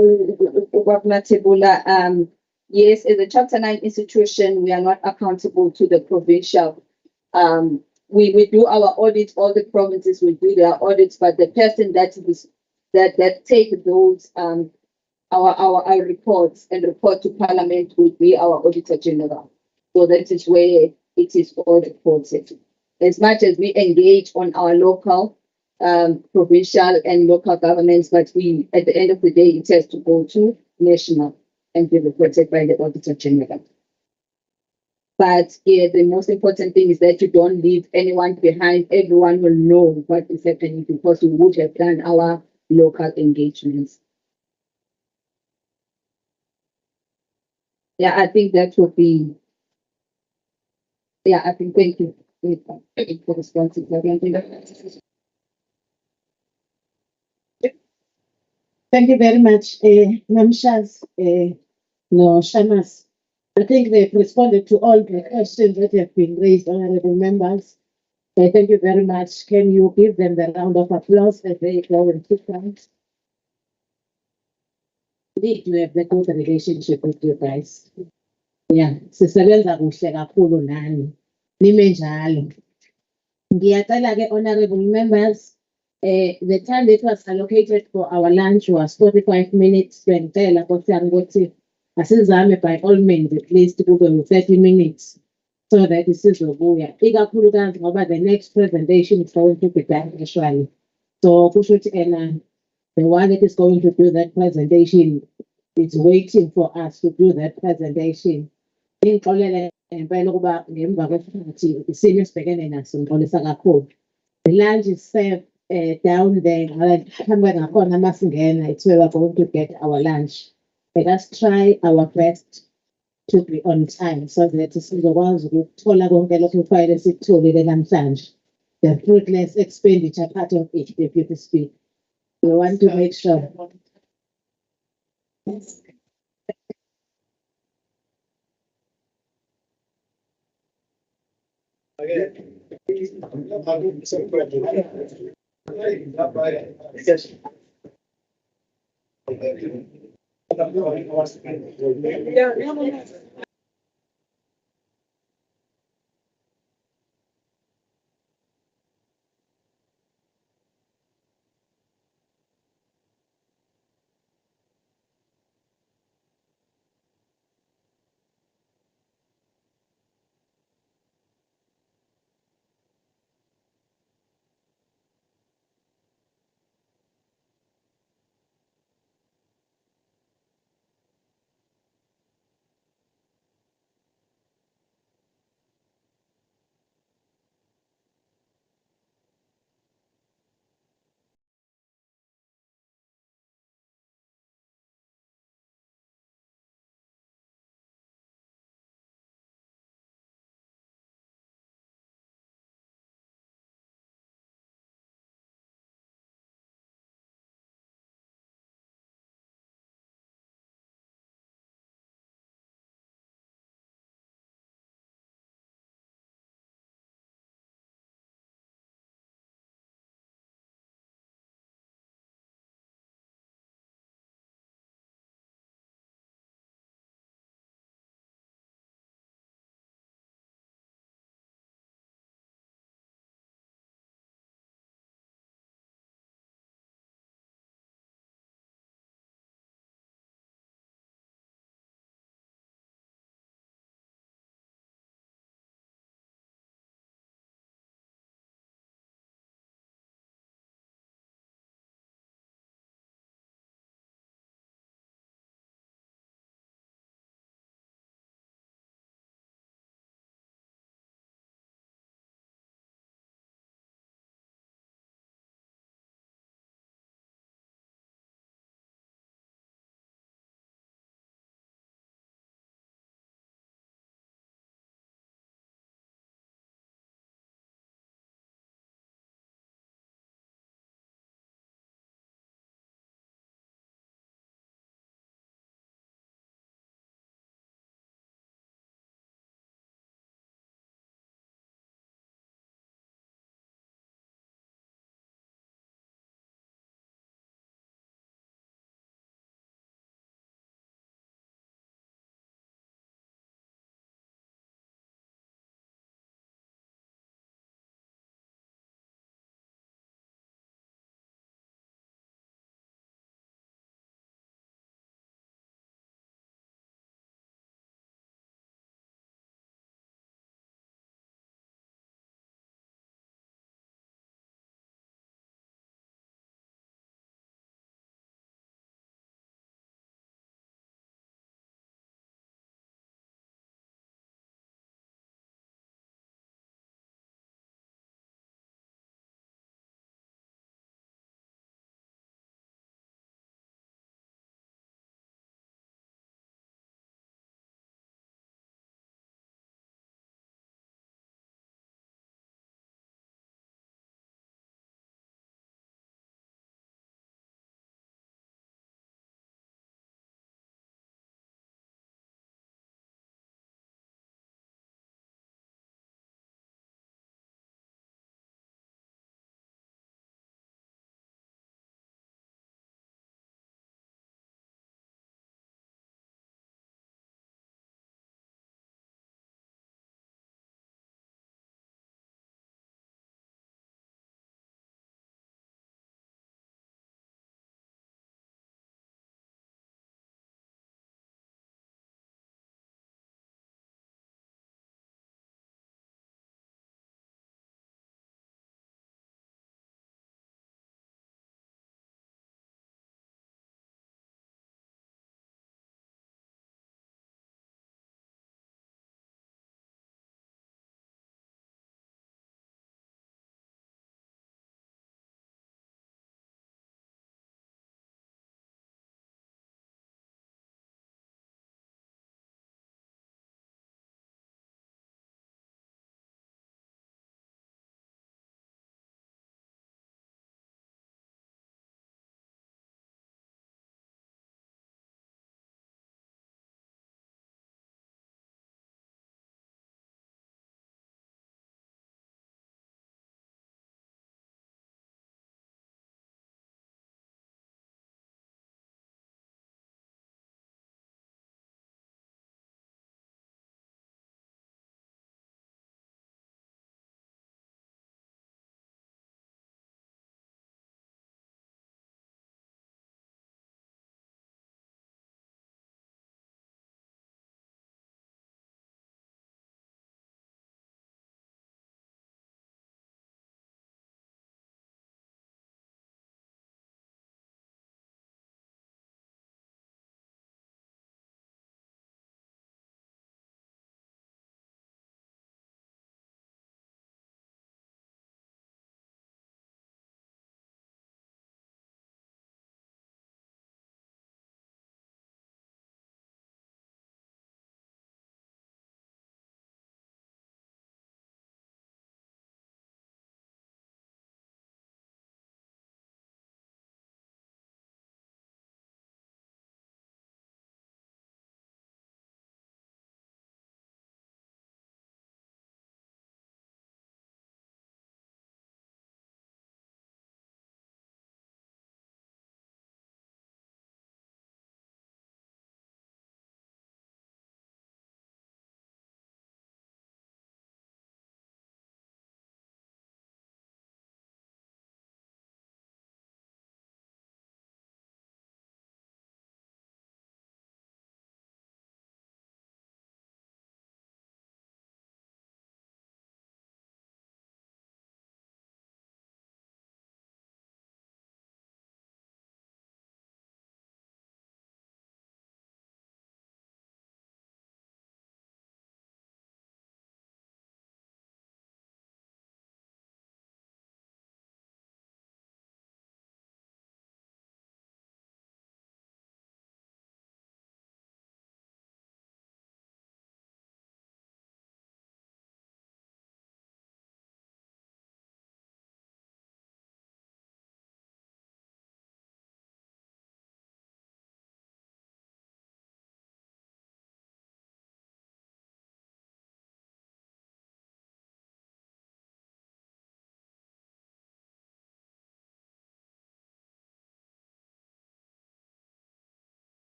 Governor Tebula, yes, as a Chapter 9 institution, we are not accountable to the provincial. We do our audits, all the provinces will do their audits, but the person that take those our reports and report to Parliament will be our Auditor General. So that is where it is all reported. As much as we engage on our local, provincial and local governments, but we, at the end of the day, it has to go to national and be reported by the Auditor General. But yeah, the most important thing is that you don't leave anyone behind. Everyone will know what is happening because we would have done our local engagements. Yeah, I think that would be. Yeah, I think thank you for responsive. Thank you very much, Namshaz, no Shamas. I think they've responded to all the questions that have been raised, honorable members. Thank you very much. Can you give them the round of applause as they go and sit down? Indeed, you have the good relationship with you guys. Yeah, sisebenza kuhle kakhulu nani. Nime njalo. Ngiyacela ke honorable members, the time that was allocated for our lunch was 45 minutes. Ngicela Nkosi yami ukuthi asizame by all means at least kube 30 minutes so that sizobuya. Ikakhulukazi ngoba the next presentation is going to be done actually. So kusho ukuthi the one that is going to do that presentation is waiting for us to do that presentation. Ngixolele impela ukuba ngemva kwesikhathi isimo esibhekene naso ngixolisa kakhulu. The lunch is served down there. Mhlawumbe ngakhona masingena it's where we're going to get our lunch. Let us try our best to be on time so that sizokwazi ukuthola konke lokho kufanele sikutholile namhlanje. The fruitless expenditure part of it, Deputy Speaker. We want to make sure.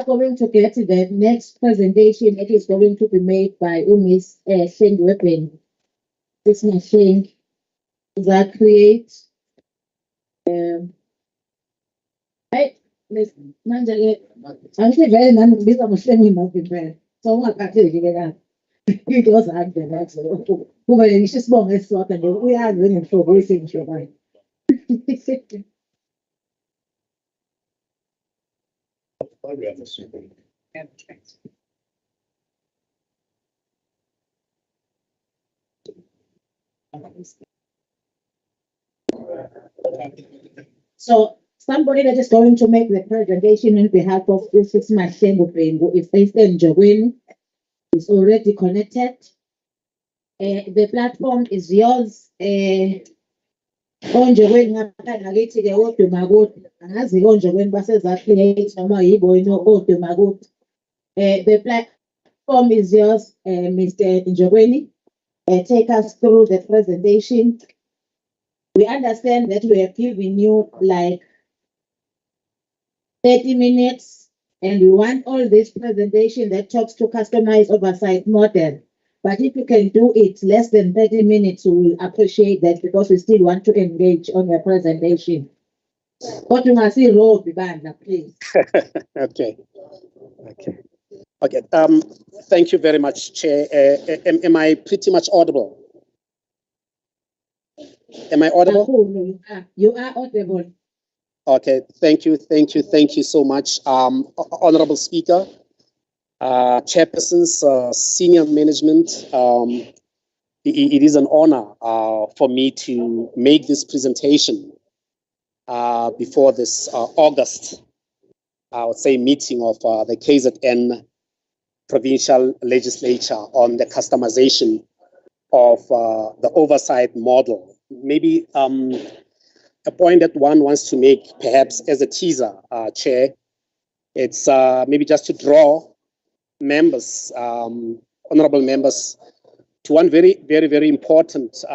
are going to get the next presentation. It is going to be made by Miss Sheng Weapon. This machine that creates right. Miss Manje, I'm saying very none of these are machine must be bad. So what I tell you that it was out there. That's who you just want to sort and we are winning for voicing your mind. So somebody that is going to make the presentation on behalf of this is my is Ethan Jawin, is already connected. The platform is yours. Onje ngapha ngakithi ke oduma kude angazi konje baseza create noma yibo ino oduma kude. The platform is yours, Mr. Njogweni. Take us through the presentation. We understand that we have given you like 30 minutes and we want all this presentation that talks to customized oversight model. But if you can do it less than 30 minutes, we will appreciate that because we still want to engage on your presentation. What you must see, roll Bibanda, please. Okay. Thank you very much, Chair. Am I pretty much audible? Am I audible? You are audible. Okay, thank you so much. Honorable Speaker, Chairpersons, senior management, it is an honor for me to make this presentation before this August, I would say, meeting of the KZN Provincial Legislature on the customization of the oversight model. Maybe a point that one wants to make, perhaps as a teaser, Chair, it's maybe just to draw members, honorable members, to one very important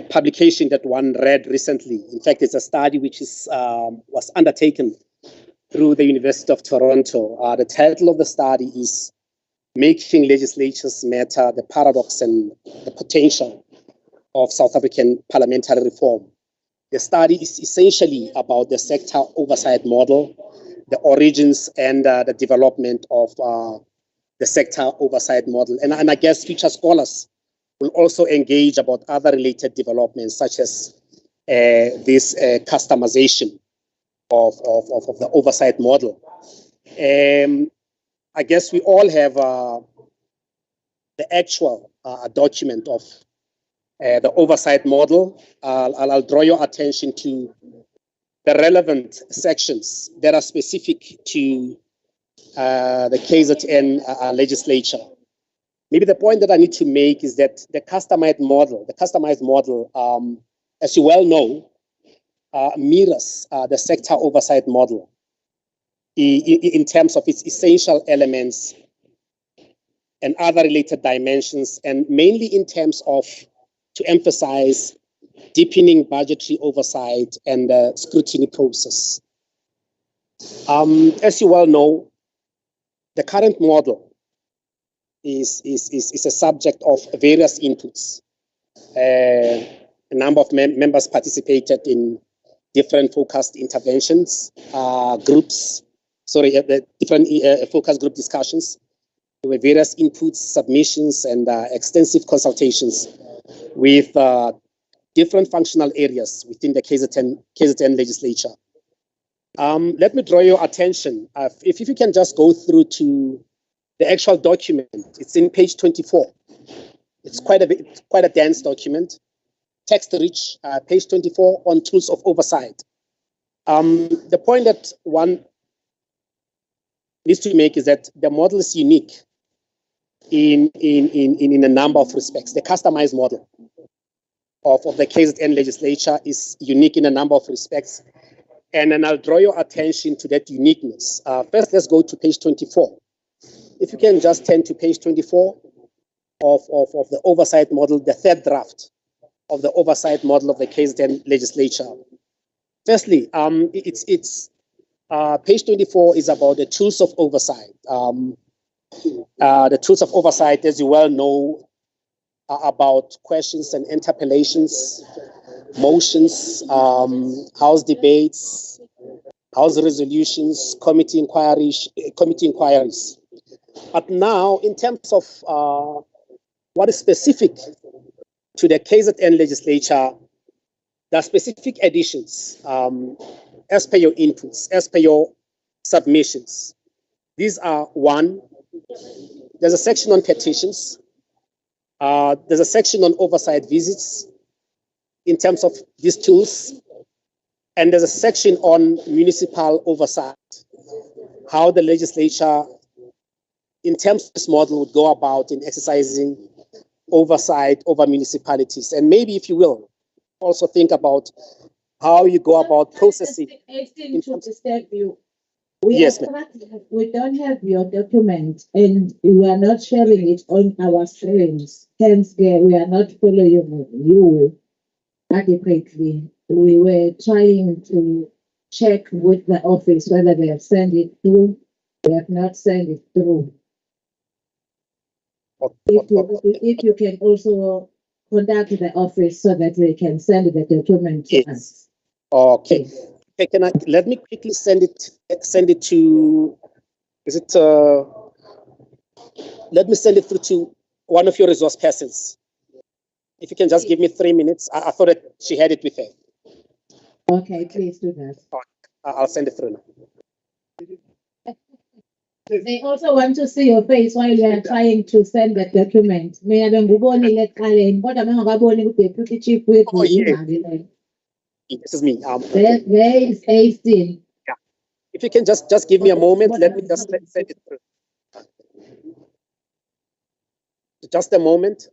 publication that one read recently. In fact, it's a study which is was undertaken through the University of Toronto. The title of the study is Making Legislatures Matter, the Paradox and the Potential of South African Parliamentary Reform. The study is essentially about the sector oversight model, the origins and the development of the sector oversight model. And I guess future scholars will also engage about other related developments, such as this customization of the oversight model. I guess we all have the actual document of the oversight model. I'll draw your attention to the relevant sections that are specific to the KZN legislature. Maybe the point that I need to make is that the customized model, as you well know, mirrors the sector oversight model in terms of its essential elements and other related dimensions, and mainly in terms of, to emphasize, deepening budgetary oversight and the scrutiny process. As you well know, the current model is a subject of various inputs. A number of members participated in different focused interventions, different focus group discussions. There were various inputs, submissions, and extensive consultations with different functional areas within the KZN legislature. Let me draw your attention. If you can just go through to the actual document, it's in page 24. It's quite a dense document, text-rich, page 24 on tools of oversight. The point that one needs to make is that the model is unique in a number of respects. The customized model of the KZN legislature is unique in a number of respects. And then I'll draw your attention to that uniqueness. First, let's go to page 24. If you can just turn to page 24 of the oversight model, the third draft of the oversight model of the KZN legislature. Firstly, it's Page 24 is about the tools of oversight. The tools of oversight, as you well know, are about questions and interpellations, motions, House debates, House resolutions, committee inquiries. But now, in terms of what is specific to the KZN legislature, there are specific additions as per your inputs, as per your submissions. These are: one, there's a section on petitions. There's a section on oversight visits in terms of these tools. And there's a section on municipal oversight, how the legislature, in terms of this model, would go about in exercising oversight over municipalities. And maybe, if you will, also think about how you go about processing. Yes, we don't have your document and you are not sharing it on our screens. Hence, we are not following you adequately. We were trying to check with the office whether they have sent it through. They have not sent it through. If you can also contact the office so that they can send the document to us. Okay. Okay, let me quickly send it to, let me send it through to one of your resource persons. If you can just give me 3 minutes. I thought that she had it with her. Okay, please do that. I'll send it through now. They also want to see your face while you are trying to send the document. Oh, yeah. This is me. There is 18. Yeah. If you can just give me a moment, let me just send it through. Just a moment.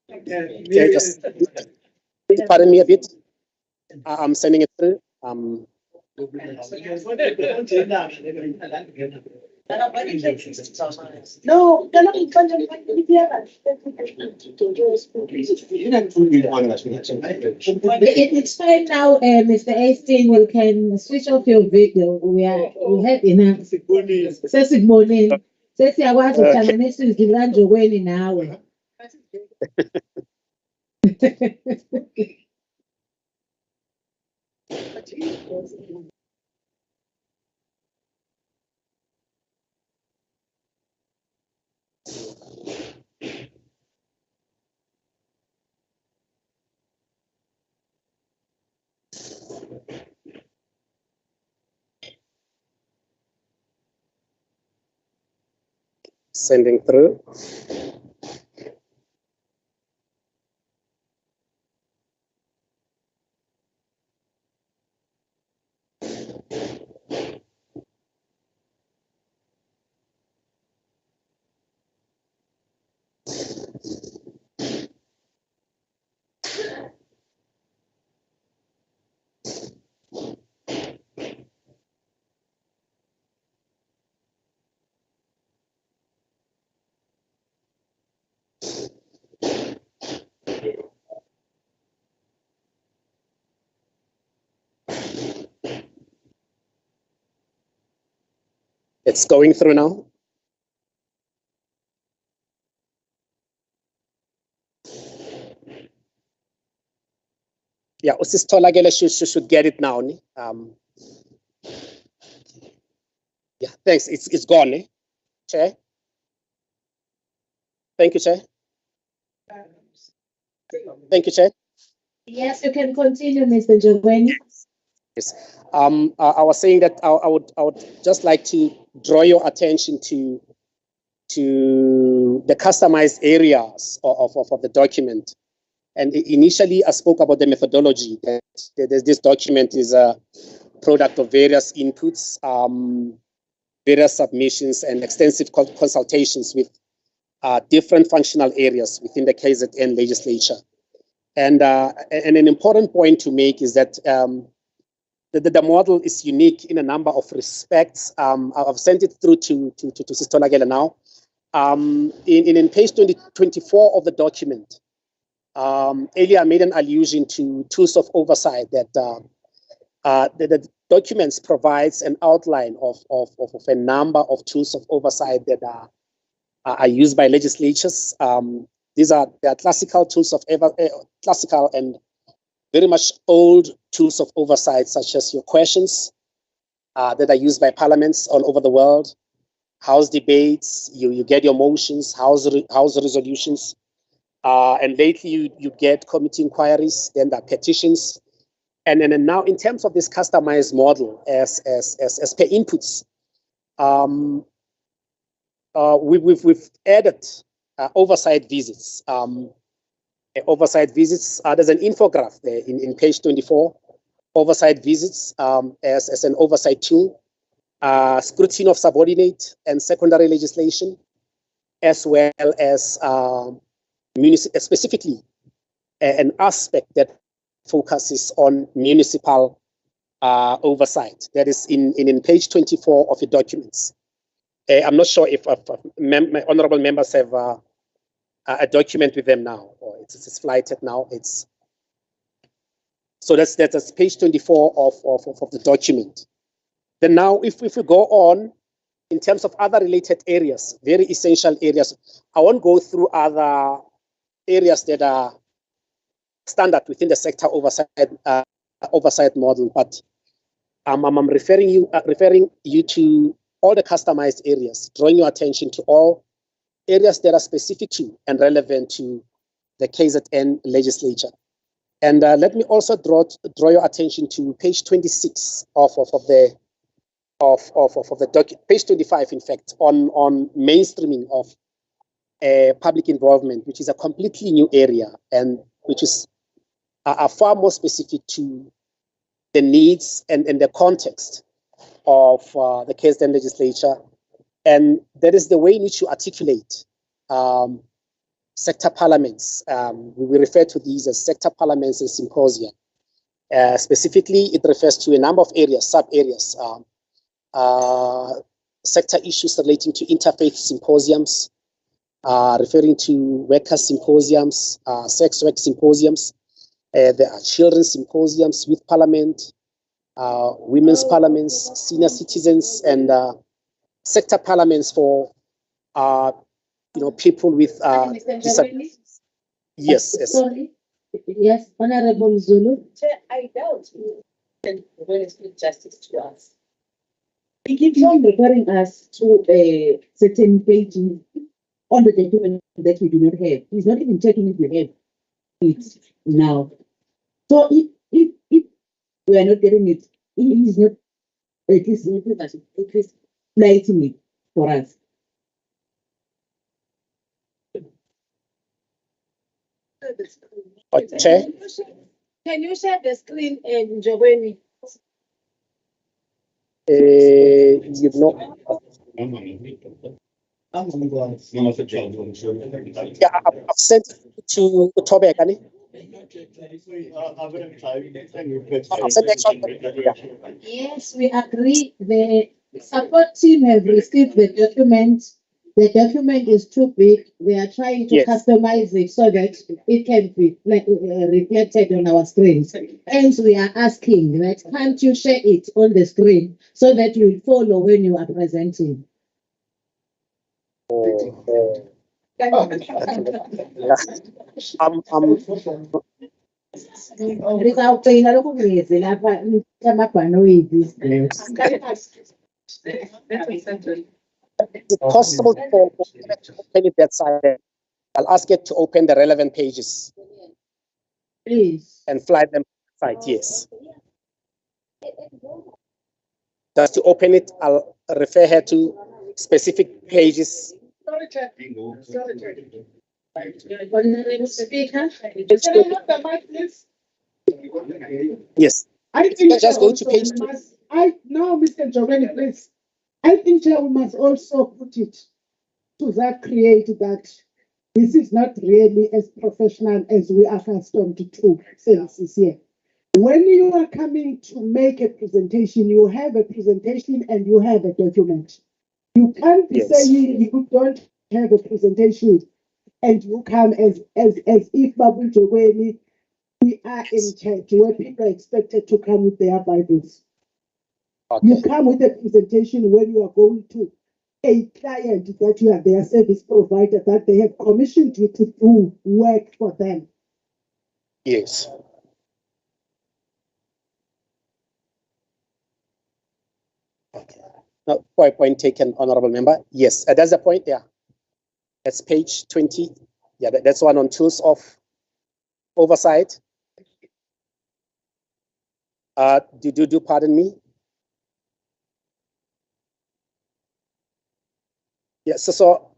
Okay, just pardon me a bit. I'm sending it through. No, it's fine now, Mr. Einstein. You can switch off your video. We have enough. Sesibonile. Sesiyakwazi ukuhlanganisa izwi kanjokweni nawe. Sending through. It's going through now. Yeah, Usistolagele should get it now. Yeah, thanks. It's gone. Chair. Thank you, Chair. Thank you, Chair. Yes, you can continue, Mr. Jogweni. Yes. I was saying that I would just like to draw your attention to the customized areas of the document. And initially, I spoke about the methodology. That this document is product of various inputs, various submissions, and extensive consultations with different functional areas within the KZN legislature. And an important point to make is that the model is unique in a number of respects. I've sent it through to Sister Nagela now. In page 24 of the document, earlier I made an allusion to tools of oversight that the documents provides an outline of a number of tools of oversight that are used by legislatures. These are classical tools of classical and very much old tools of oversight, such as your questions that are used by parliaments all over the world, House debates, you get your motions, House resolutions, and lately you get committee inquiries, then there are petitions. And now in terms of this customized model as per inputs, we've added oversight visits. Oversight visits, there's an infograph there in page 24, oversight visits as an oversight tool, scrutiny of subordinate and secondary legislation, as well as specifically an aspect that focuses on municipal oversight. That is in page 24 of your documents. I'm not sure if my honorable members have a document with them now, or it's flighted now. So that's page 24 of the document. Then now, if we go on, in terms of other related areas, very essential areas, I won't go through other areas that are standard within the sector oversight model, but I'm referring you to all the customized areas, drawing your attention to all areas that are specific to and relevant to the KZN legislature. And let me also draw your attention to page 26 of the document, page 25, in fact, on mainstreaming of public involvement, which is a completely new area and which is far more specific to the needs and the context of the KZN legislature. And that is the way in which you articulate sector parliaments. We refer to these as sector parliaments and symposia. Specifically, it refers to a number of areas, sub-areas, sector issues relating to interfaith symposiums, referring to workers' symposiums, sex work symposiums. There are children's symposiums, youth parliament, women's parliaments, senior citizens, and sector parliaments for people with disabilities. Yes. Sorry. Yes, Honorable Zulu. I doubt when it's good justice to us. He keeps on referring us to a certain page on the document that we do not have. He's not even checking if we have it now. So if we are not getting it, he is not at least lighting it for us. Chair? Can you share the screen in Jobeni? You've not. Yeah, I've sent it to Tobe, can you? I've sent extra. Yeah. Yes, we agree. The support team have received the document. The document is too big. We are trying to customize it so that it can be reflected on our screens. Hence, we are asking that can't you share it on the screen so that you follow when you are presenting? Is it possible for to open it that side? I'll ask it to open the relevant pages. Please. And fly them side, yes. Just to open it, I'll refer her to specific pages. Sorry, Chair. Honorable Speaker, can I have the mic, please? Yes. I think can just go to also page we must, Mr. Joveni, please. I think Chair, we must also put it to that create that this is not really as professional as we are accustomed to services here. When you are coming to make a presentation, you have a presentation and you have a document. You can't be saying you don't have a presentation and you come as if Babu Jogweni, we are in church where people are expected to come with their Bibles. Okay. You come with a presentation when you are going to a client that you are their service provider, that they have commissioned you to do work for them. Yes. Okay. No, point taken, honorable member. Yes, that's the point there. That's page 20. Yeah, that's one on tools of oversight. Do pardon me? Yes, so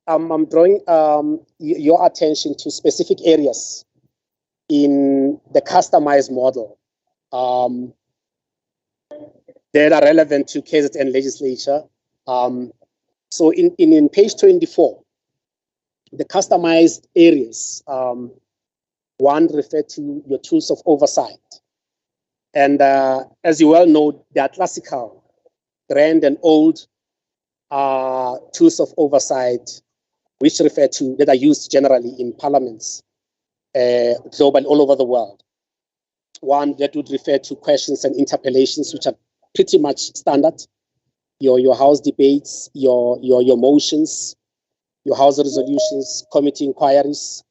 I'm drawing your attention to specific areas in the customized model that are relevant to KZN legislature. So in page 24, the customized areas, one referred to your tools of oversight. And as you well know, they are classical, grand and old tools of oversight, which refer to, that are used generally in parliaments, global, all over the world. One that would refer to questions and interpellations, which are pretty much standard. Your House debates, your motions, your House resolutions, committee inquiries.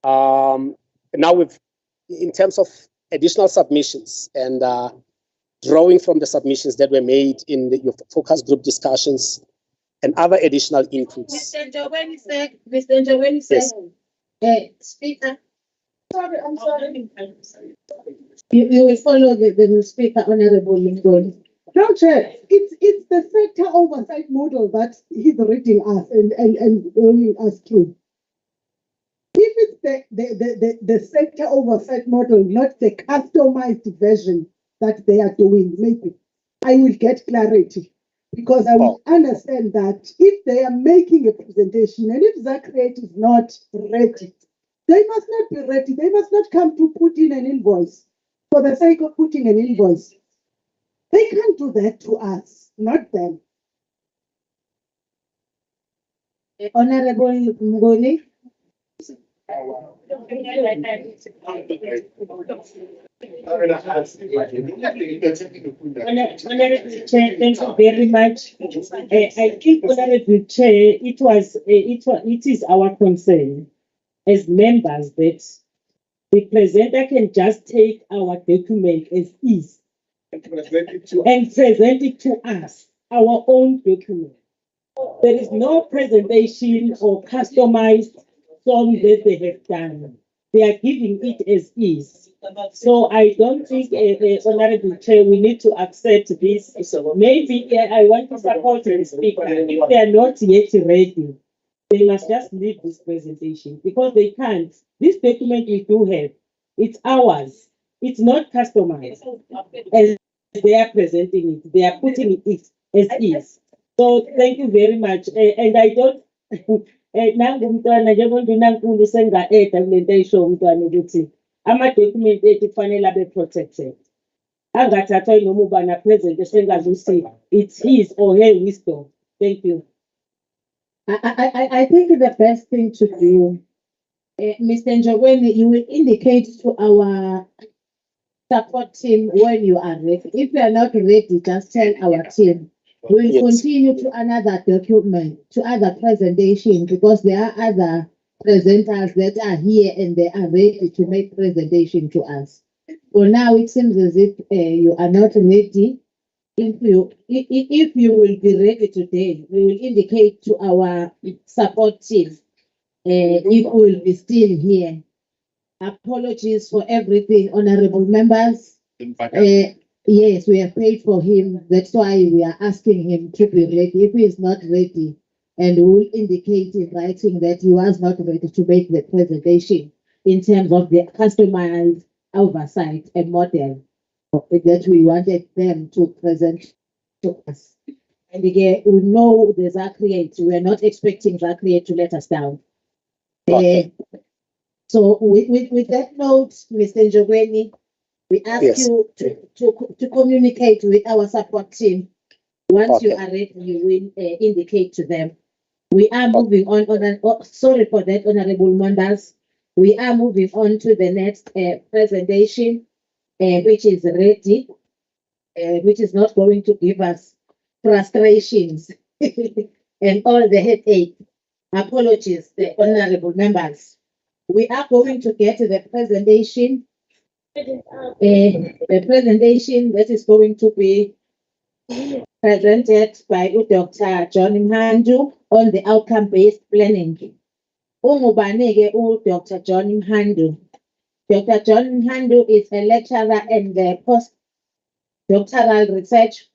Now in terms of additional submissions and drawing from the submissions that were made in your focus group discussions and other additional inputs. Mr. Njobeni said, Speaker. Sorry, I'm sorry. You will follow the Speaker, Honorable Ngoni. No, Chair, it's the sector oversight model that he's reading us and going us through. If it's the sector oversight model, not the customized version that they are doing, maybe I will get clarity, because I will understand that if they are making a presentation and if Zacred is not ready, they must not be ready. They must not come to put in an invoice for the sake of putting an invoice. They can't do that to us, not them. Honorable Ngoni. Honorable Chair, thank you very much. I think, Honorable Chair, it is our concern as members that the presenter can just take our document as is and present it to us, our own document. There is no presentation or customized form that they have done. They are giving it as is. So I don't think, Honorable Chair, we need to accept this. Maybe I want to support the Speaker. If they are not yet ready, they must just leave this presentation because they can't. This document we do have, it's ours. It's not customized as they are presenting it. They are putting it as is. So thank you very much. And I don't. Nangu umntwana njengoba unankulu senga-eda kule nto ayisho umntwana ukuthi ama-document ethu kufanele abe protected. Angathathwa noma ubani present esengazi ukuthi it's his or her wisdom. Thank you. I think the best thing to do, Mr. Njogweni, you will indicate to our support team when you are ready. If you are not ready, just tell our team. We'll continue to another document, to other presentation, because there are other presenters that are here and they are ready to make presentation to us. For now, it seems as if you are not ready. If you will be ready today, we will indicate to our support team if we will be still here. Apologies for everything, honorable members. Yes, we have paid for him. That's why we are asking him to be ready. If he is not ready, and we will indicate in writing that he was not ready to make the presentation in terms of the customized oversight and model. that we wanted them to present to us. And again, we know the Zacreate, we're not expecting Zacreate to let us down. So with that note, Mr. Njogweni, we ask you to communicate with our support team. Once you are ready, you will indicate to them. We are moving on, sorry for that, honorable members. We are moving on to the next presentation, which is ready, which is not going to give us frustrations and all the headache. Apologies, the honorable members. We are going to get to the presentation. The presentation that is going to be presented by Dr. John Mhandu on the outcome-based planning. Dr. John Mhandu. Dr. John Mhandu is a lecturer in the postdoctoral research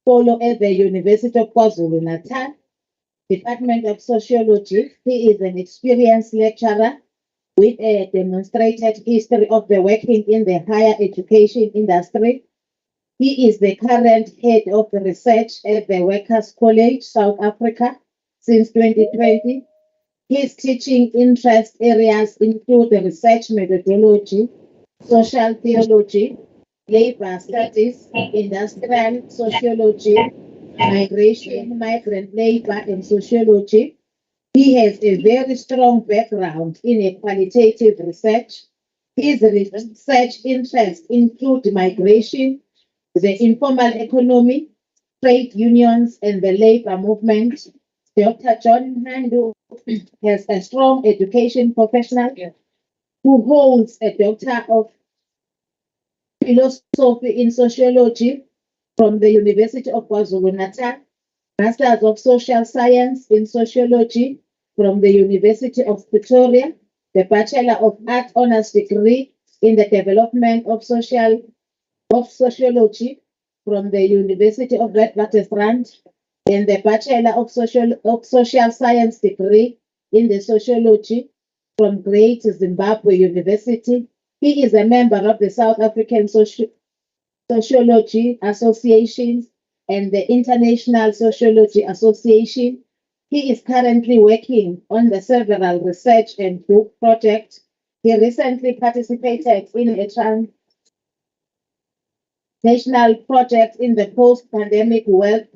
fellow at the University of KwaZulu-Natal, Department of Sociology. He is an experienced lecturer with a demonstrated history of the working in the higher education industry. He is the current head of the research at the Workers' College, South Africa, since 2020. His teaching interest areas include the research methodology, social theology, labor studies, industrial sociology, migration, migrant labor, and sociology. He has a very strong background in a qualitative research. His research interests include migration, the informal economy, trade unions, and the labor movement. Dr. John Mhandu has a strong education professional who holds a Doctor of Philosophy in Sociology from the University of KwaZulu-Natal, Masters of Social Science in Sociology from the University of Pretoria, the Bachelor of Arts Honours Degree in the Development of Sociology from the University of Witwatersrand, and the Bachelor of Social Science degree in the Sociology from Great Zimbabwe University. He is a member of the South African Sociology Association and the International Sociology Association. He is currently working on the several research and book projects. He recently participated in a national project in the post-pandemic world.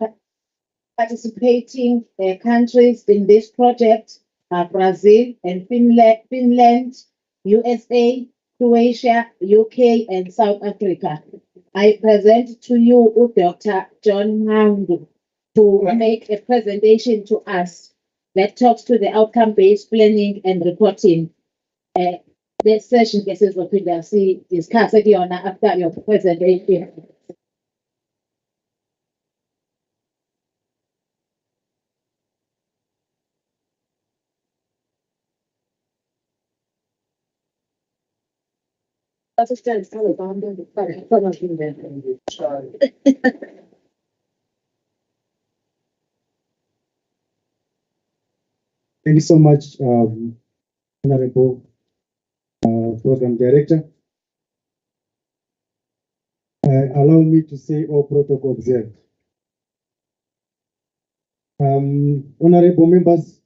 Participating countries in this project are Brazil and Finland, USA, Croatia, UK, and South Africa. I present to you Dr. John Mhandu to make a presentation to us that talks to the outcome-based planning and reporting. This session is discussed after your presentation. Thank you so much, Honorable Program Director. Allow me to say all protocol observed. Honorable members,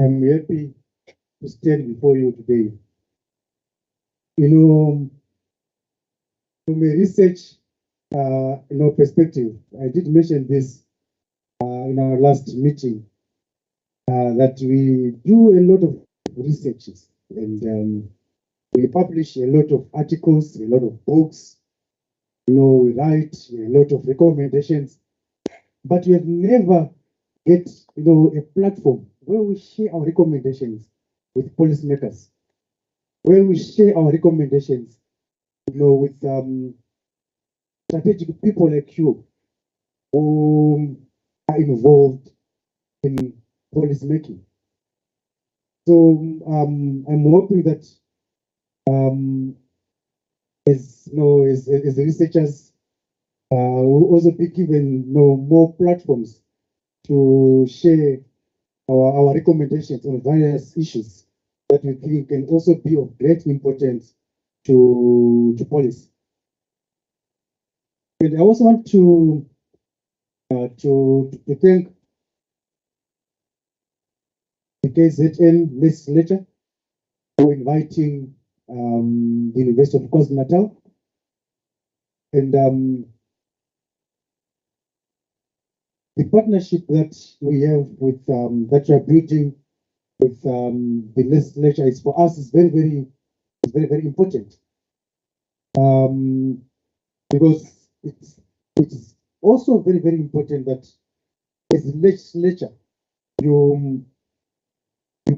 I'm happy to stand before you today. You know, from a research perspective, I did mention this in our last meeting, that we do a lot of researches and we publish a lot of articles, a lot of books, we write a lot of recommendations, but we have never get, a platform where we share our recommendations with policymakers, where we share our recommendations, with strategic people like you who are involved in policy making. So I'm hoping that as researchers, we'll also be given more platforms to share our recommendations on various issues that we think can also be of great importance to policy. And I also want to thank the KZN legislature for inviting the University of KwaZulu-Natal. And the partnership that we have with that we are building with the legislature is for us is very, very important. Because it's also very, very important that as a legislature, you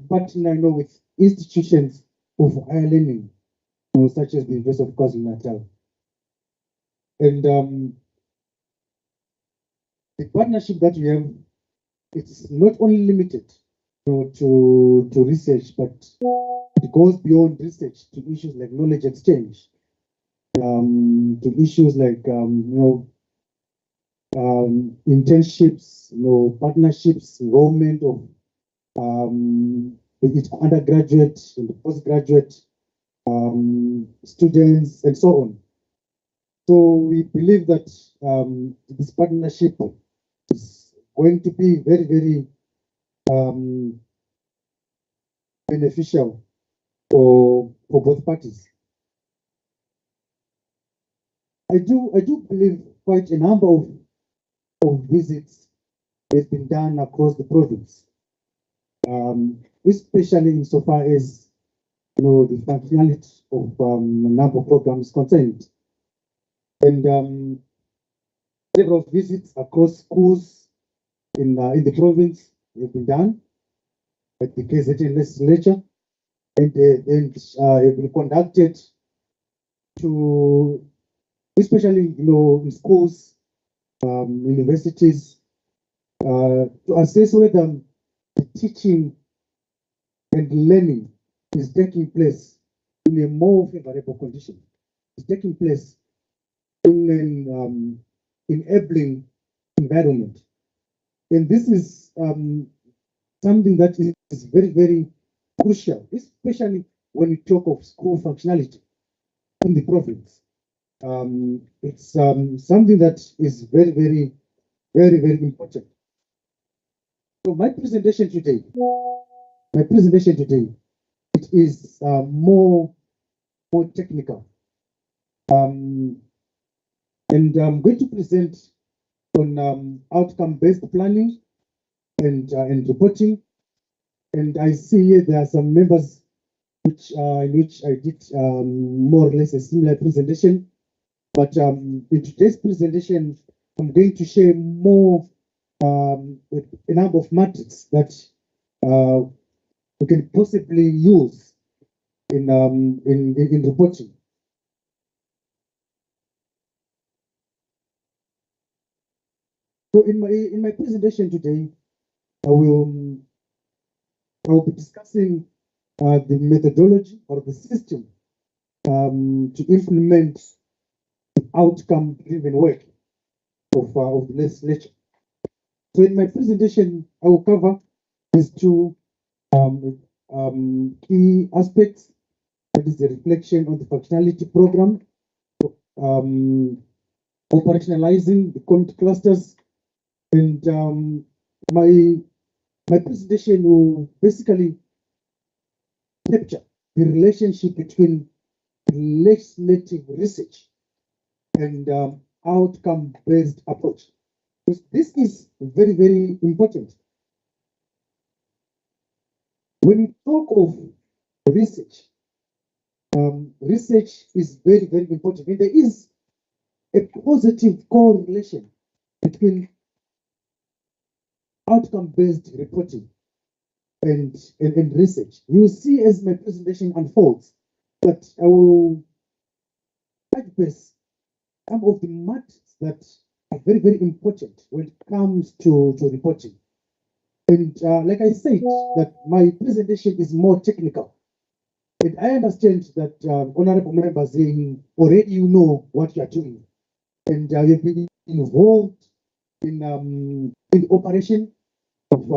partner, with institutions of higher learning, such as the University of KwaZulu-Natal. And the partnership that we have, it's not only limited to research, but it goes beyond research to issues like knowledge exchange, to issues like internships, partnerships, enrollment of undergraduate and postgraduate students, and so on. So we believe that this partnership is going to be very, very beneficial for both parties. I do believe quite a number of visits has been done across the province, especially insofar as the functionality of a number of programs concerned. And several visits across schools in the province have been done at the KZN legislature, and have been conducted to, especially in schools, universities, to assess whether the teaching and learning is taking place in a more favorable condition. It's taking place in an enabling environment. And this is something that is very, very crucial, especially when we talk of school functionality in the province. It's something that is very, very, very, very important. So my presentation today, it is more technical. And I'm going to present on outcome-based planning and reporting. And I see here there are some members in which I did more or less a similar presentation. But in today's presentation, I'm going to share more a number of metrics that we can possibly use in reporting. So in my presentation today, I will be discussing the methodology or the system to implement the outcome-driven work of the legislature. So in my presentation, I will cover these two key aspects. That is the reflection on the functionality program, operationalizing the community clusters, and my presentation will basically capture the relationship between legislative research and outcome-based approach. Because this is very, very important. When we talk of research, research is very, very important. And there is a positive correlation between outcome-based reporting and research. You see as my presentation unfolds that I will address some of the matters that are very, very important when it comes to reporting. And like I said, that my presentation is more technical. And I understand that honorable members, they already know what you are doing. And you've been involved in the operation of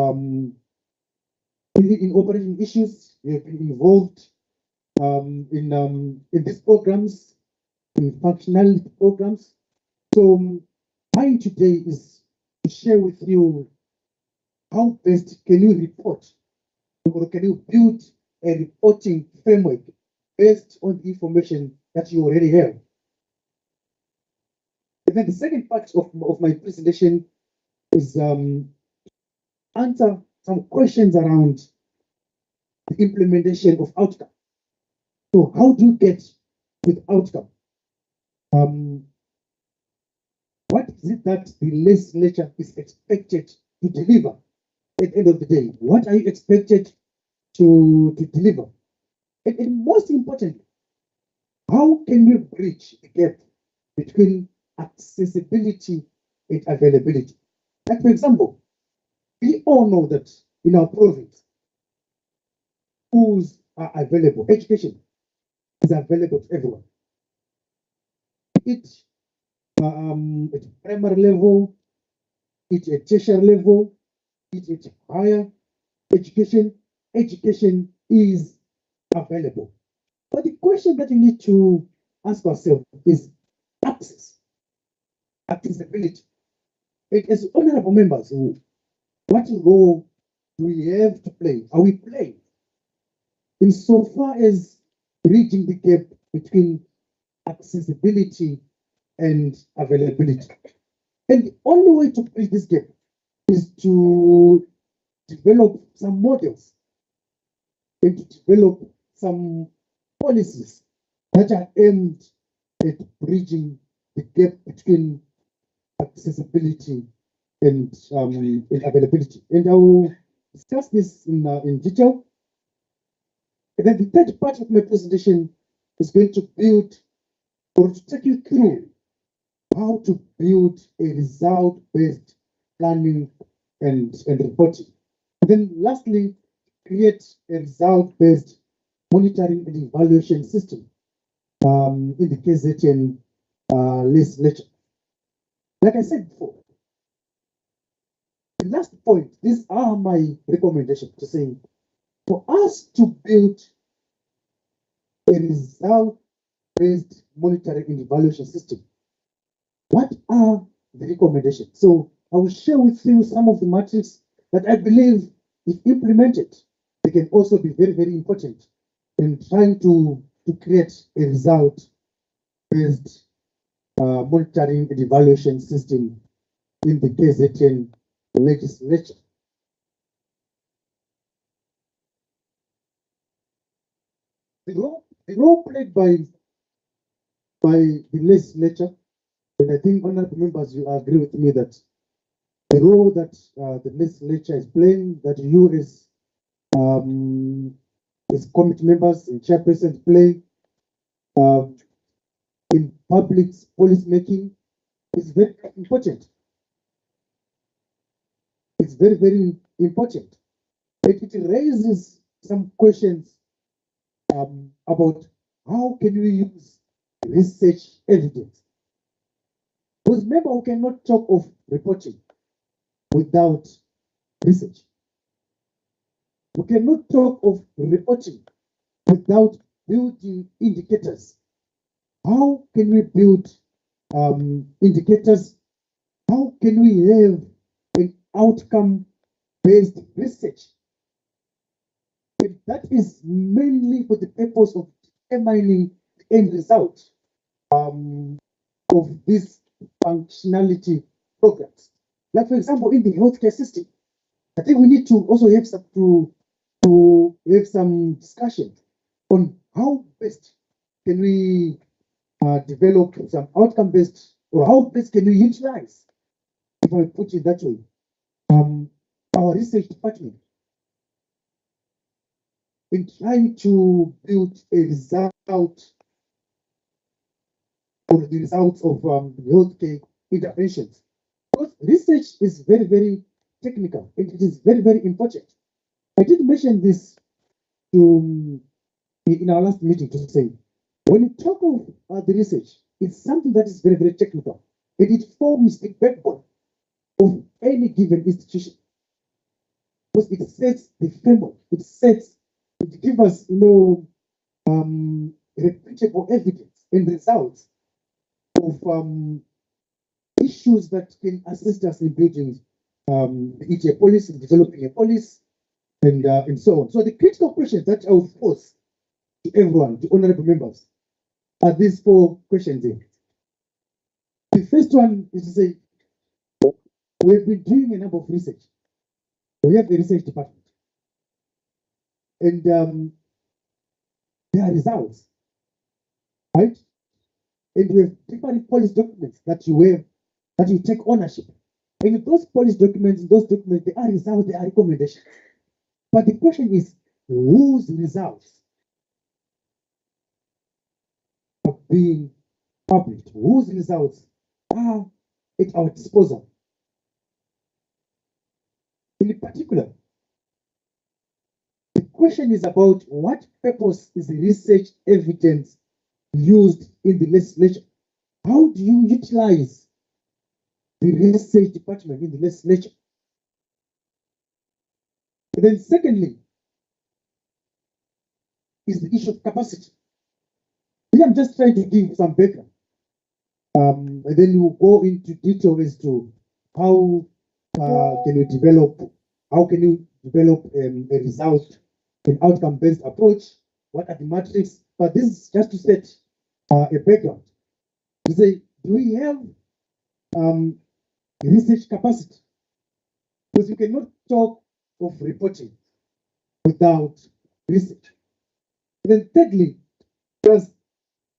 in operation issues. You have been involved in these programs, in functional programs. So mine today is to share with you how best can you report or can you build a reporting framework based on the information that you already have. And then the second part of my presentation is answer some questions around the implementation of outcome. So how do you get with outcome? What is it that the legislature is expected to deliver at the end of the day? What are you expected to deliver? And most importantly, how can we bridge the gap between accessibility and availability? Like, for example, we all know that in our province, schools are available, education is available to everyone. It's at primary level, it's at tertiary level, it's at higher education. Education is available. But the question that we need to ask ourselves is access, accessibility. And as honorable members, what role do we have to play? Are we playing insofar as bridging the gap between accessibility and availability? And the only way to bridge this gap is to develop some models and to develop some policies that are aimed at bridging the gap between accessibility and availability. And I will discuss this in detail. And then the third part of my presentation is going to build or to take you through how to build a result-based planning and reporting. And then lastly, create a result-based monitoring and evaluation system in the KZN legislature. Like I said before, the last point, these are my recommendations to say, for us to build a result-based monitoring and evaluation system, what are the recommendations? So I will share with you some of the metrics that I believe, if implemented, they can also be very, very important in trying to create a result-based monitoring and evaluation system in the KZN legislature. The role played by the legislature, and I think honorable members, you agree with me that the role that the legislature is playing, that you as committee members and chairpersons play in public policy making is very important. It's very, very important. But it raises some questions about how can we use research evidence. Because remember, we cannot talk of reporting without research. We cannot talk of reporting without building indicators. How can we build indicators? How can we have an outcome-based research? And that is mainly for the purpose of determining the end result of these functionality programs. Like, for example, in the healthcare system, I think we need to also have some discussion on how best can we develop some outcome-based, or how best can we utilize, if I put it that way, our research department in trying to build a result or the results of healthcare interventions. Because research is very, very technical and it is very, very important. I did mention this in our last meeting to say, when you talk of the research, it's something that is very, very technical, and it forms the backbone of any given institution. Because it sets the framework, it gives us, repeatable evidence and results of issues that can assist us in building a policy, developing a policy, and so on. So the critical questions that I will pose to everyone, to honorable members, are these 4 questions here. The first one is to say, we have been doing a number of research. We have a research department. And there are results, right? And we have different policy documents that you have, that you take ownership. And in those policy documents, there are results, there are recommendations. But the question is, whose results are being published? Whose results are at our disposal? In particular, the question is about what purpose is the research evidence used in the legislation? How do you utilize the research department in the legislature? And then secondly, is the issue of capacity. Here I'm just trying to give some background. And then we'll go into detail as to how can you develop a result, an outcome-based approach, what are the metrics, but this is just to set a background. To say, do we have research capacity? Because you cannot talk of reporting without research. And then thirdly, does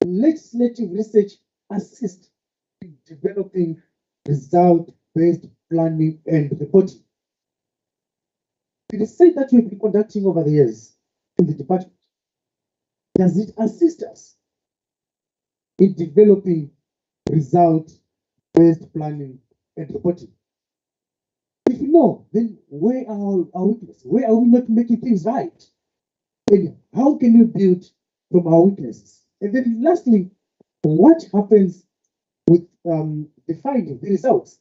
legislative research assist in developing result-based planning and reporting? The research that we've been conducting over the years in the department, does it assist us in developing result-based planning and reporting? If no, then where are our weaknesses? Where are we not making things right? And how can we build from our weaknesses? And then lastly, what happens with the finding, the results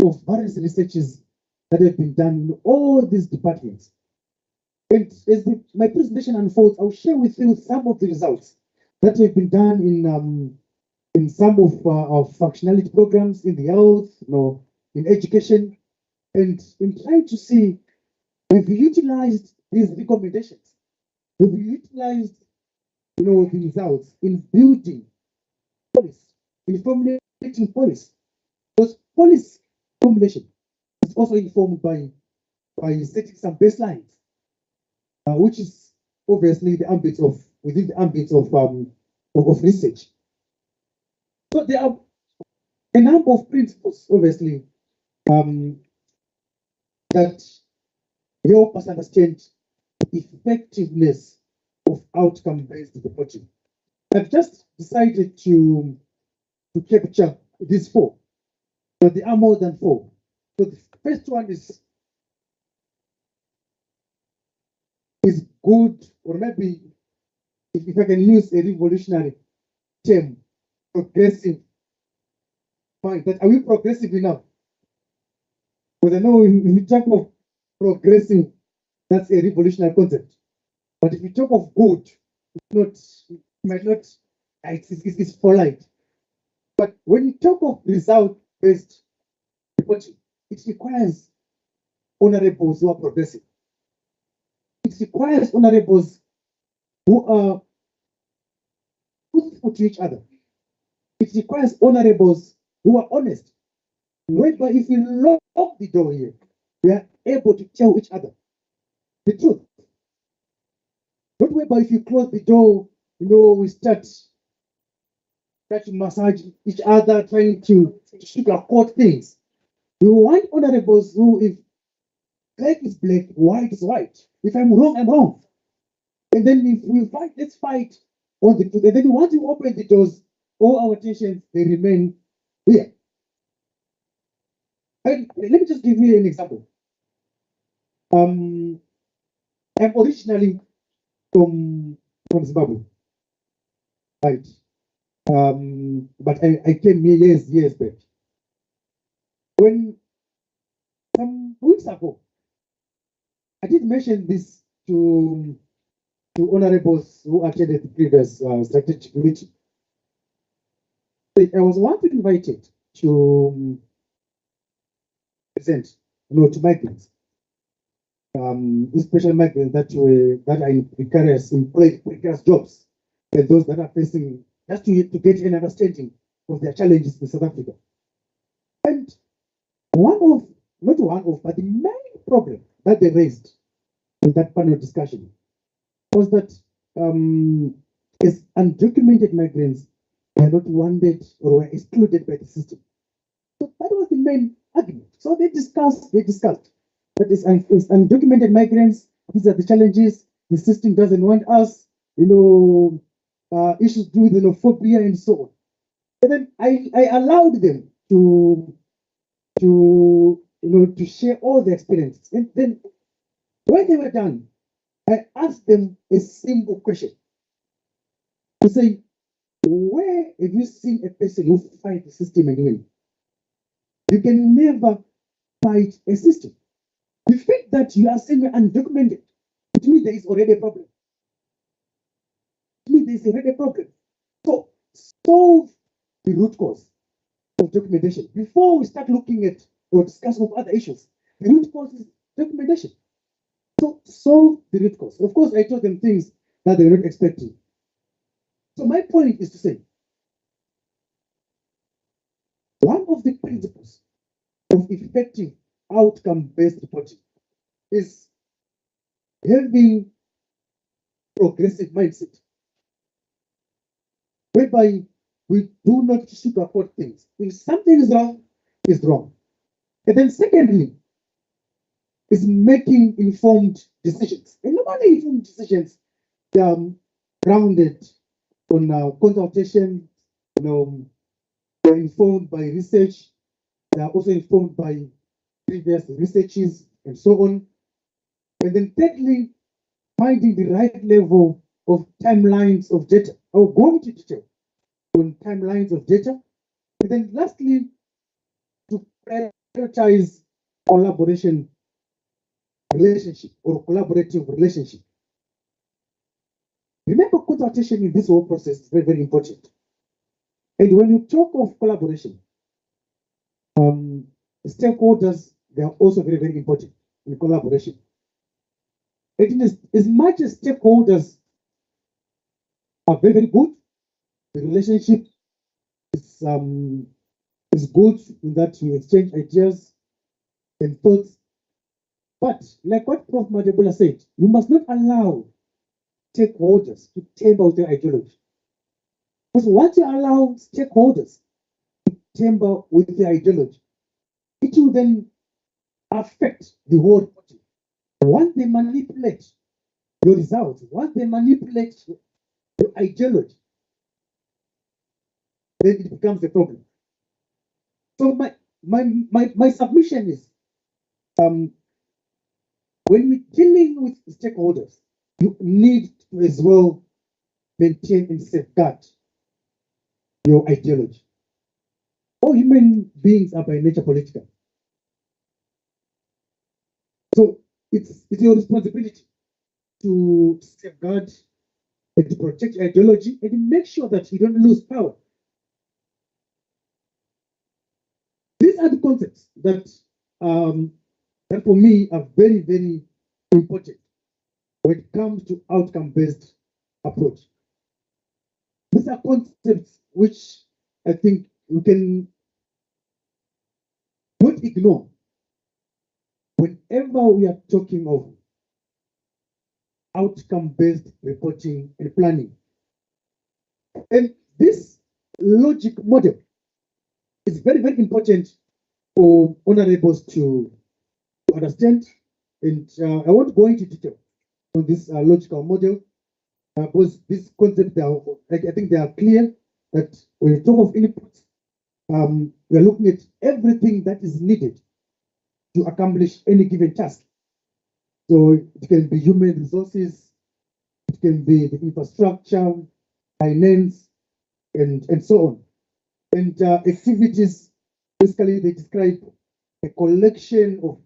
of various researches that have been done in all these departments? And as my presentation unfolds, I'll share with you some of the results that have been done in some of our functionality programs in the health, in education, and in trying to see, have we utilized these recommendations? Have we utilized, the results in building policy, in formulating policy? Because policy formulation is also informed by setting some baselines, which is obviously within the ambit of research. So there are a number of principles, obviously, that help us understand the effectiveness of outcome-based reporting. I've just decided to capture these 4, but there are more than 4. So the first one is good, or maybe if I can use a revolutionary term, progressive. Fine, but are we progressive enough? Because I know if you talk of progressive, that's a revolutionary concept. But if you talk of good, it's polite. But when you talk of result-based reporting, it requires honorables who are progressive. It requires honorables who are truthful to each other. It requires honorables who are honest. Whereby if we lock the door here, we are able to tell each other the truth. Not whereby if you close the door, we start to massage each other, trying to sugarcoat things. We want honorables who, if black is black, white is white. If I'm wrong, I'm wrong. And then if we fight, let's fight on the truth. And then once you open the doors, all our tensions, they remain here. And let me just give you an example. I'm originally from Zimbabwe, right? But I came here years back. When some weeks ago, I did mention this to to honorables who attended the previous strategic meeting. I was once invited to present, to migrants, especially migrants that are in precarious jobs, and those that are facing, just to get an understanding of their challenges in South Africa. And but the main problem that they raised in that panel discussion was that as undocumented migrants were not wanted or were excluded by the system. So that was the main argument. So they discussed that as undocumented migrants, these are the challenges, the system doesn't want us, issues to do with xenophobia and so on. And then I allowed them to share all the experiences. And then when they were done, I asked them a simple question to say, where have you seen a person who fight the system and win? You can never fight a system. The fact that you are saying undocumented, to me there is already a problem. To me there is already a problem. So solve the root cause of documentation before we start looking at or discussing of other issues. The root cause is documentation. So solve the root cause. Of course, I told them things that they were not expecting. So my point is to say, one of the principles of effective outcome-based reporting is having progressive mindset, whereby we do not sugarcoat things. If something is wrong, it's wrong. And then secondly, is making informed decisions. And normally informed decisions, they are grounded on consultation, they're informed by research, they are also informed by previous researches and so on. And then thirdly, finding the right level of timelines of data. I'll go into detail on timelines of data. And then lastly, to prioritize collaboration relationship or collaborative relationship. Remember, consultation in this whole process is very, very important. And when you talk of collaboration, stakeholders, they are also very, very important in collaboration. It is as much as stakeholders are very, very good, the relationship is good in that you exchange ideas and thoughts. But like what Prof. Madebula said, you must not allow stakeholders to tamper with their ideology. Because once you allow stakeholders to tamper with their ideology, it will then affect the whole party. Once they manipulate your results, once they manipulate your ideology, then it becomes a problem. So my submission is, when we're dealing with stakeholders, you need to as well maintain and safeguard your ideology. All human beings are by nature political. So it's your responsibility to safeguard and to protect ideology and to make sure that you don't lose power. These are the concepts that that for me are very, very important when it comes to outcome-based approach. These are concepts which I think we can not ignore whenever we are talking of outcome-based reporting and planning. And this logic model is very, very important for honorables to understand. And I won't go into detail on this logical model, because these concepts, I think they are clear that when you talk of inputs, we are looking at everything that is needed to accomplish any given task. So it can be human resources, it can be the infrastructure, finance, and so on. And activities, basically they describe a collection of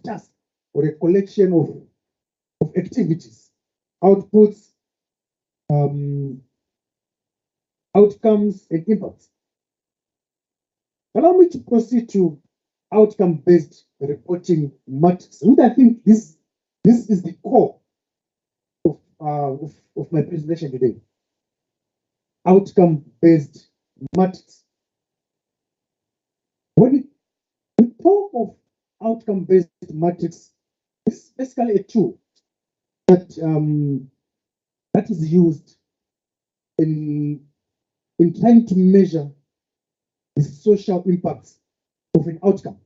tasks or a collection of activities outputs, outcomes, and impacts. Allow me to proceed to outcome-based reporting matrix. And I think this is the core of my presentation today. Outcome-based matrix. When we talk of outcome-based matrix, this is basically a tool that that is used in trying to measure the social impacts of an outcome.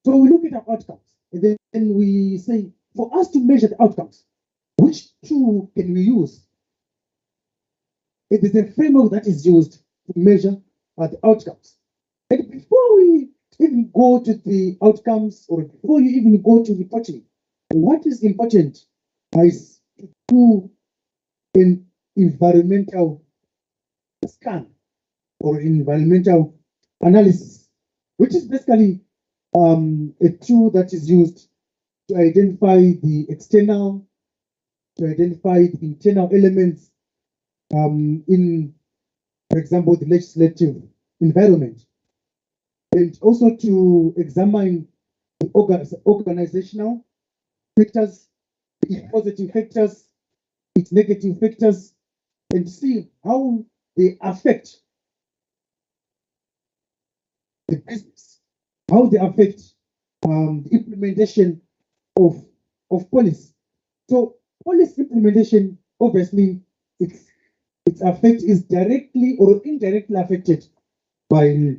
So we look at our outcomes, and then we say, for us to measure the outcomes, which tool can we use? It is a framework that is used to measure the outcomes. And before we even go to the outcomes, or before you even go to reporting, what is important is to do an environmental scan or environmental analysis, which is basically a tool that is used to identify the external, to identify the internal elements in, for example, the legislative environment, and also to examine the organizational factors, its positive factors, its negative factors, and see how they affect the business, how they affect the implementation of policy. So policy implementation, obviously, its effect is directly or indirectly affected by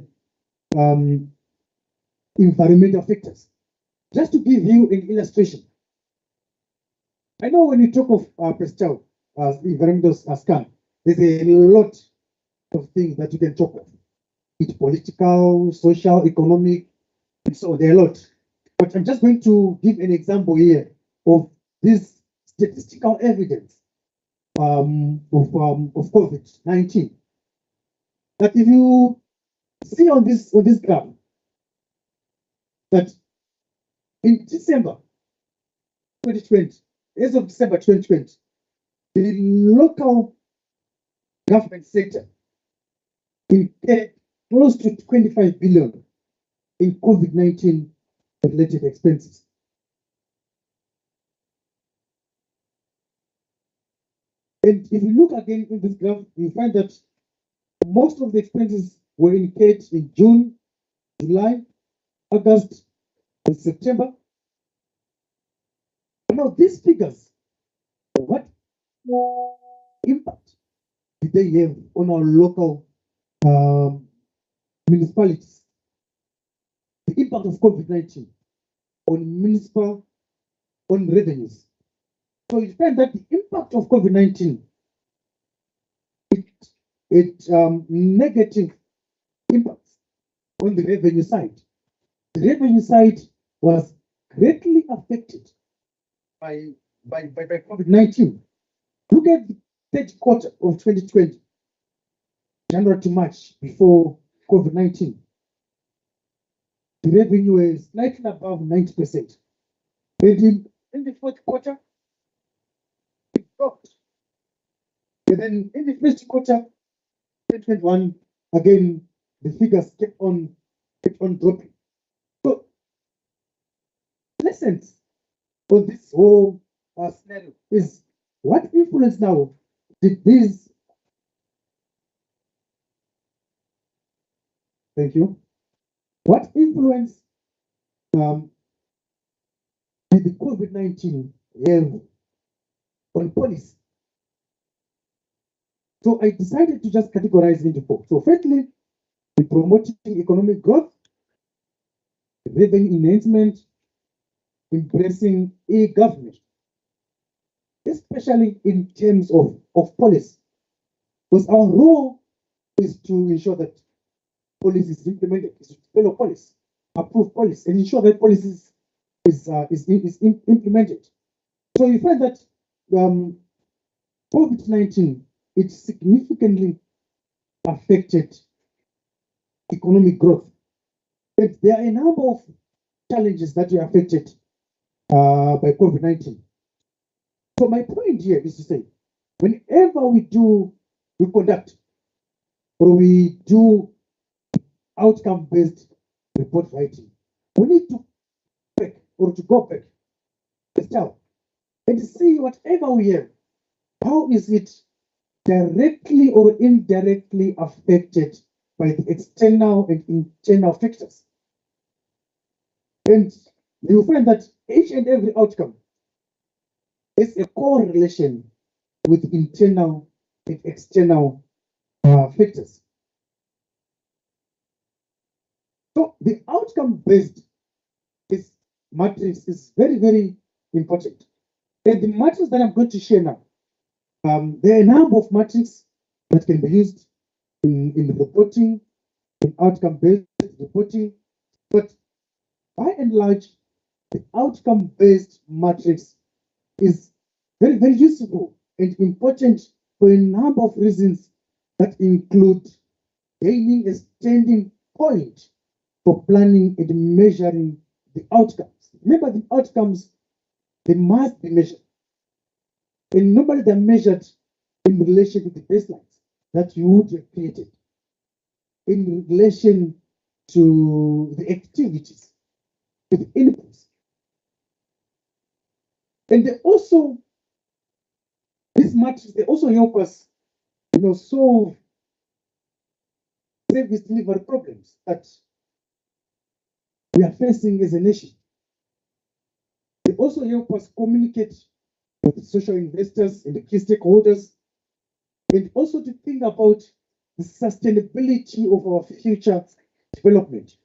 environmental factors. Just to give you an illustration, I know when you talk of Prestel as environmental scan, there's a lot of things that you can talk of. It's political, social, economic, and so there are a lot. But I'm just going to give an example here of this statistical evidence of COVID-19. That if you see on this graph, that in December 2020, as of December 2020, the local government sector incurred close to 25 billion in COVID-19 related expenses. And if you look again in this graph, you find that most of the expenses were incurred in June, July, August, and September. Now, these figures, what impact did they have on our local municipalities? The impact of COVID-19 on municipal, on revenues. So you find that the impact of COVID-19, it negative impacts on the revenue side. The revenue side was greatly affected by COVID-19. Look at the third quarter of 2020, January to March, before COVID-19. The revenue is slightly above 90%. And in the fourth quarter, it dropped. And then in the first quarter, 2021, again, the figures kept on dropping. So, lessons for this whole scenario is what influence now did these? Thank you. What influence did the COVID-19 have on policy? So I decided to just categorize into four. So firstly, the promoting economic growth, revenue enhancement, embracing e-government, especially in terms of policy. Because our role is to ensure that policy is implemented, is to follow policy, approve policy, and ensure that policy is implemented. So you find that COVID-19, it significantly affected economic growth. But there are a number of challenges that were affected by COVID-19. So my point here is to say, whenever we conduct or we do outcome-based report writing, we need to back or to go back down and see whatever we have, how is it directly or indirectly affected by the external and internal factors. And you find that each and every outcome is a correlation with internal and external factors. So the outcome-based matrix is very, very important. And the matrix that I'm going to share now, there are a number of matrices that can be used in reporting, in outcome-based reporting, but by and large, the outcome-based matrix is very, very useful and important for a number of reasons that include gaining a standing point for planning and measuring the outcomes. Remember, the outcomes, they must be measured. And normally they're measured in relation to the baselines that you would have created, in relation to the activities, to the inputs. And they also, this matrix, they also help us, solve service delivery problems that we are facing as a nation. They also help us communicate with social investors and the key stakeholders, and also to think about the sustainability of our future development.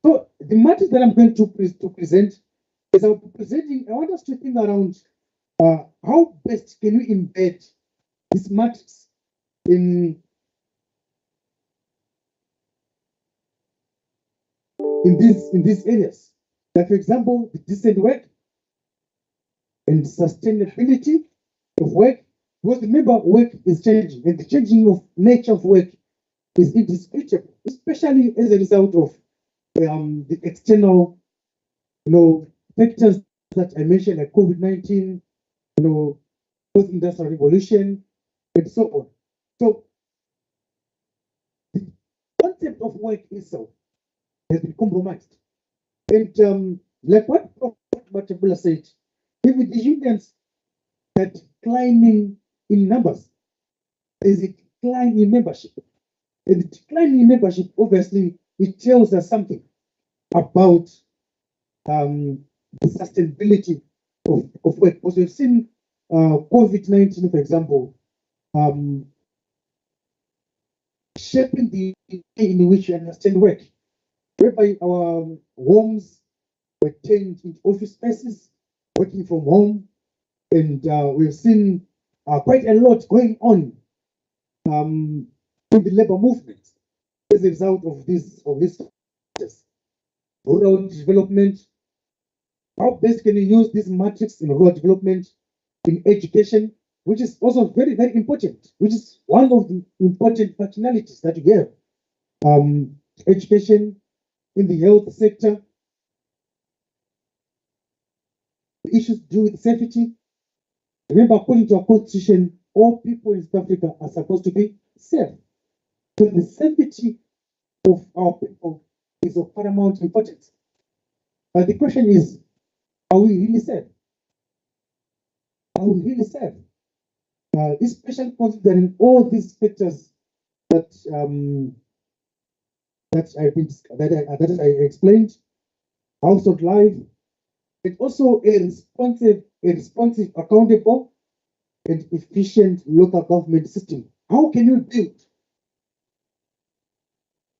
So the matters that I'm going to present, as I'm presenting, I want us to think around how best can we embed this matrix in these areas. Like, for example, the decent work and sustainability of work. Because remember, work is changing, and the changing of nature of work is indisputable, especially as a result of the external, factors that I mentioned, like COVID-19, post-industrial revolution, and so on. So the concept of work itself has been compromised. And like what Matebula said, if the unions are declining in numbers, there's a decline in membership. And the decline in membership, obviously, it tells us something about the sustainability of work. Because we've seen COVID-19, for example, shaping the way in which we understand work, whereby our homes were turned into office spaces, working from home, and we've seen quite a lot going on in the labor movement as a result of this rural development. How best can you use this matrix in rural development, in education, which is also very, very important, which is one of the important functionalities that you have. Education in the health sector, the issues to do with safety. Remember, according to our constitution, all people in South Africa are supposed to be safe. So the safety of our people is of paramount importance. But the question is, are we really safe? Are we really safe? Especially considering all these factors that that I explained, household life, and also a responsive, accountable, and efficient local government system. How can you build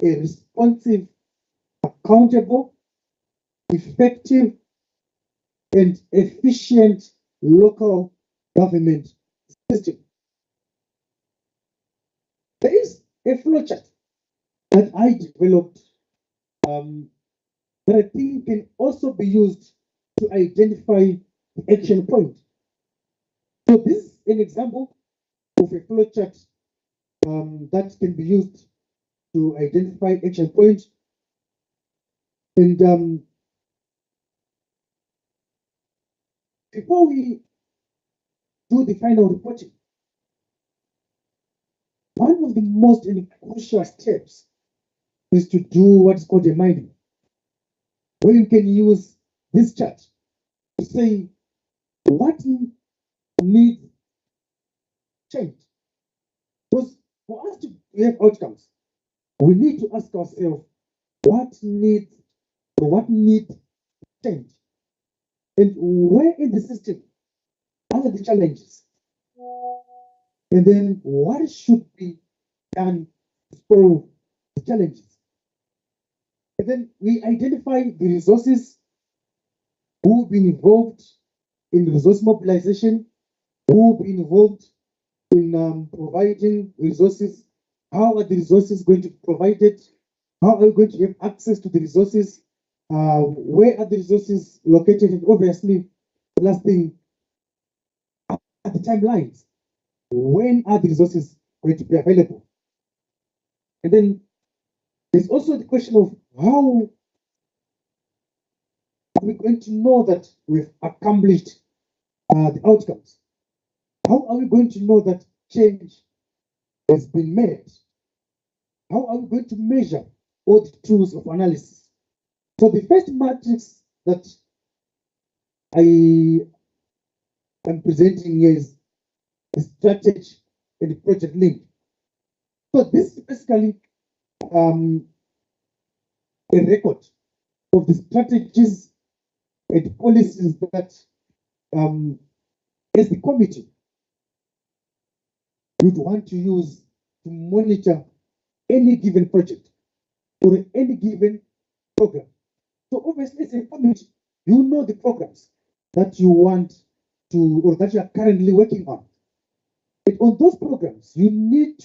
a responsive, accountable, effective, and efficient local government system? There is a flowchart that I developed that I think can also be used to identify the action point. So this is an example of a flowchart that can be used to identify action points. And before we do the final reporting, one of the most crucial steps is to do what's called a mining, where you can use this chart to say what needs change. Because for us to have outcomes, we need to ask ourselves what needs change, and where in the system are the challenges, and then what should be done to solve the challenges. And then we identify the resources, who've been involved in resource mobilization, who've been involved in providing resources, how are the resources going to be provided, how are we going to have access to the resources, where are the resources located, and obviously, the last thing, are the timelines. When are the resources going to be available? And then there's also the question of how are we going to know that we've accomplished the outcomes? How are we going to know that change has been made? How are we going to measure all the tools of analysis? So the first matrix that I am presenting here is the strategy and the project link. So this is basically a record of the strategies and policies that as the committee you'd want to use to monitor any given project or any given program. So obviously, as a committee, you know the programs that you want to, or that you are currently working on. And on those programs, you need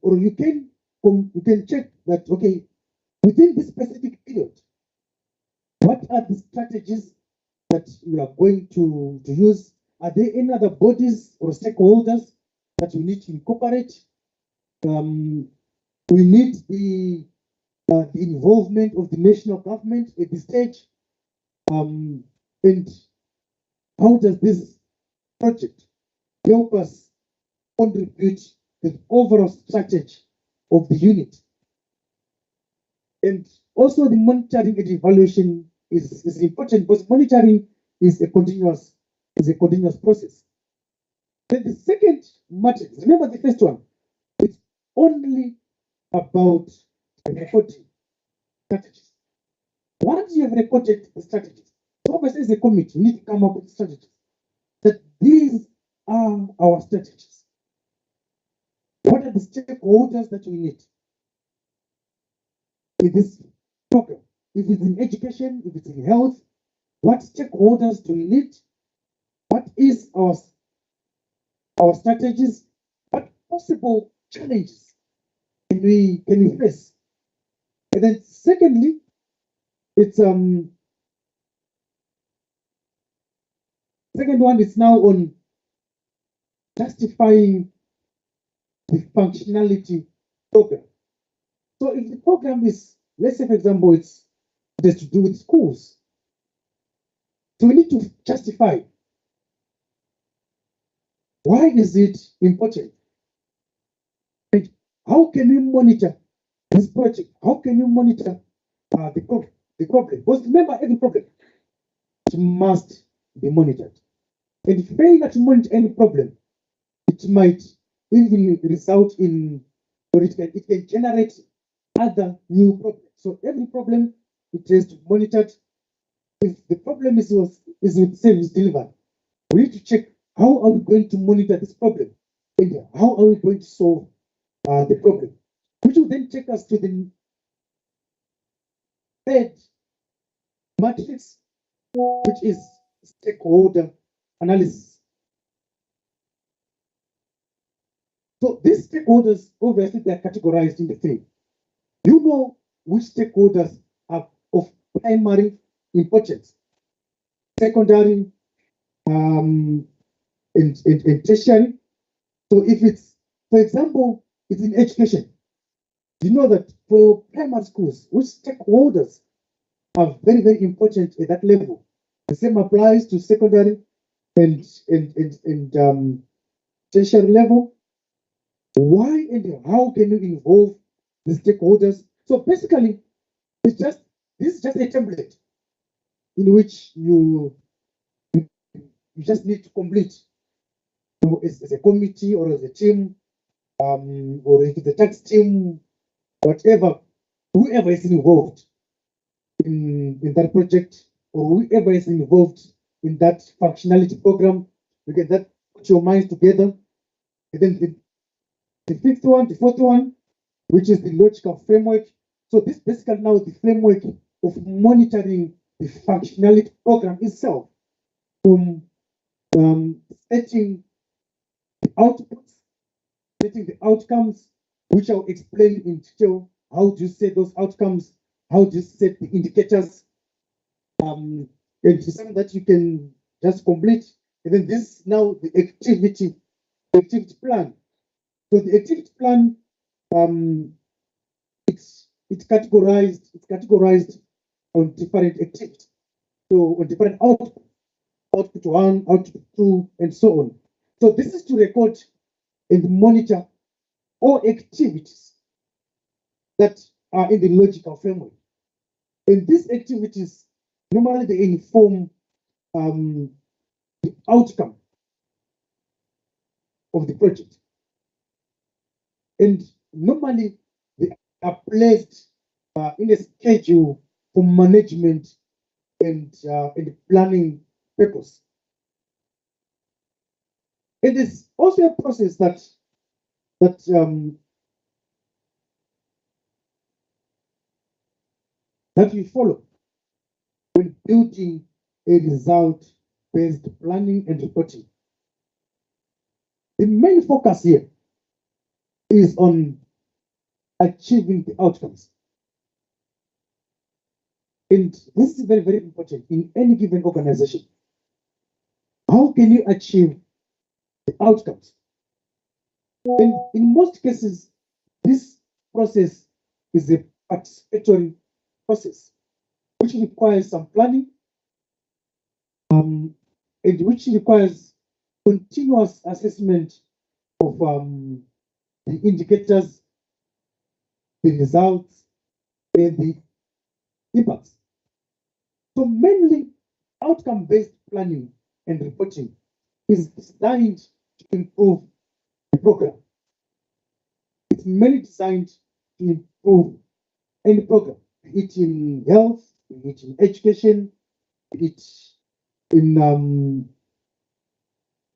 or you can check that, okay, within this specific period, what are the strategies that you are going to use? Are there any other bodies or stakeholders that we need to incorporate? We need the involvement of the national government at this stage. And how does this project help us contribute to the overall strategy of the unit? And also the monitoring and evaluation is important, because monitoring is a continuous process. Then the second matrix, remember the first one, it's only about recording strategies. Once you have recorded the strategies, obviously as a committee, you need to come up with strategies. That these are our strategies. What are the stakeholders that we need in this program? If it's in education, if it's in health, what stakeholders do we need? What is our strategies? What possible challenges can we face? And then secondly, it's second one is now on justifying the functionality program. So if the program is, let's say for example, it has to do with schools, so we need to justify why is it important, and how can we monitor this project? How can you monitor the problem? Because remember, every problem must be monitored. And failure to monitor any problem, it might even result in, or it can generate other new problems. So every problem, it has to be monitored. If the problem is with service delivered, we need to check how are we going to monitor this problem, and how are we going to solve the problem, which will then take us to the third matrix, which is stakeholder analysis. So these stakeholders, obviously, they are categorized in the three. You know which stakeholders are of primary importance, secondary, and tertiary. So if it's, for example, it's in education, you know that for primary schools, which stakeholders are very, very important at that level. The same applies to secondary and tertiary level. Why and how can you involve the stakeholders? So basically, this is just a template in which you just need to complete. So as a committee or as a team, or if it's a tax team, whatever, whoever is involved in that project, or whoever is involved in that functionality program, you get that, put your minds together. And then the fifth one, the fourth one, which is the logical framework. So this basically now is the framework of monitoring the functionality program itself, from setting the outputs, setting the outcomes, which I'll explain in detail. How do you set those outcomes? How do you set the indicators? And it's something that you can just complete. And then this now the activity plan. So the activity plan, it's categorized on different activities. So on different output 1, output 2, and so on. So this is to record and monitor all activities that are in the logical framework. And these activities, normally they inform the outcome of the project. And normally they are placed in a schedule for management and planning purpose. It is also a process that we follow when building a result-based planning and reporting. The main focus here is on achieving the outcomes. And this is very, very important in any given organization. How can you achieve the outcomes? And in most cases, this process is a participatory process, which requires some planning, and which requires continuous assessment of the indicators, the results, and the impacts. So mainly outcome-based planning and reporting is designed to improve the program. It's mainly designed to improve any program, be it in health, be it in education, be it in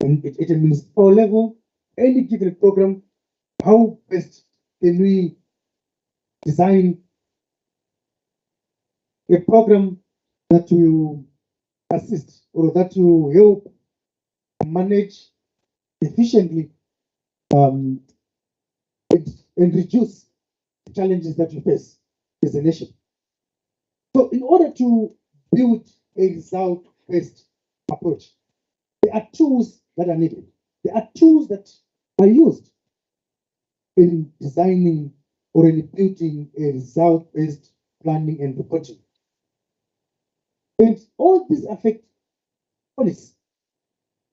at a municipal level, any given program. How best can we design a program that will assist or that will help manage efficiently and reduce the challenges that we face as a nation. So in order to build a result-based approach, there are tools that are needed. There are tools that are used in designing or in building a result-based planning and reporting. And all these affect policy.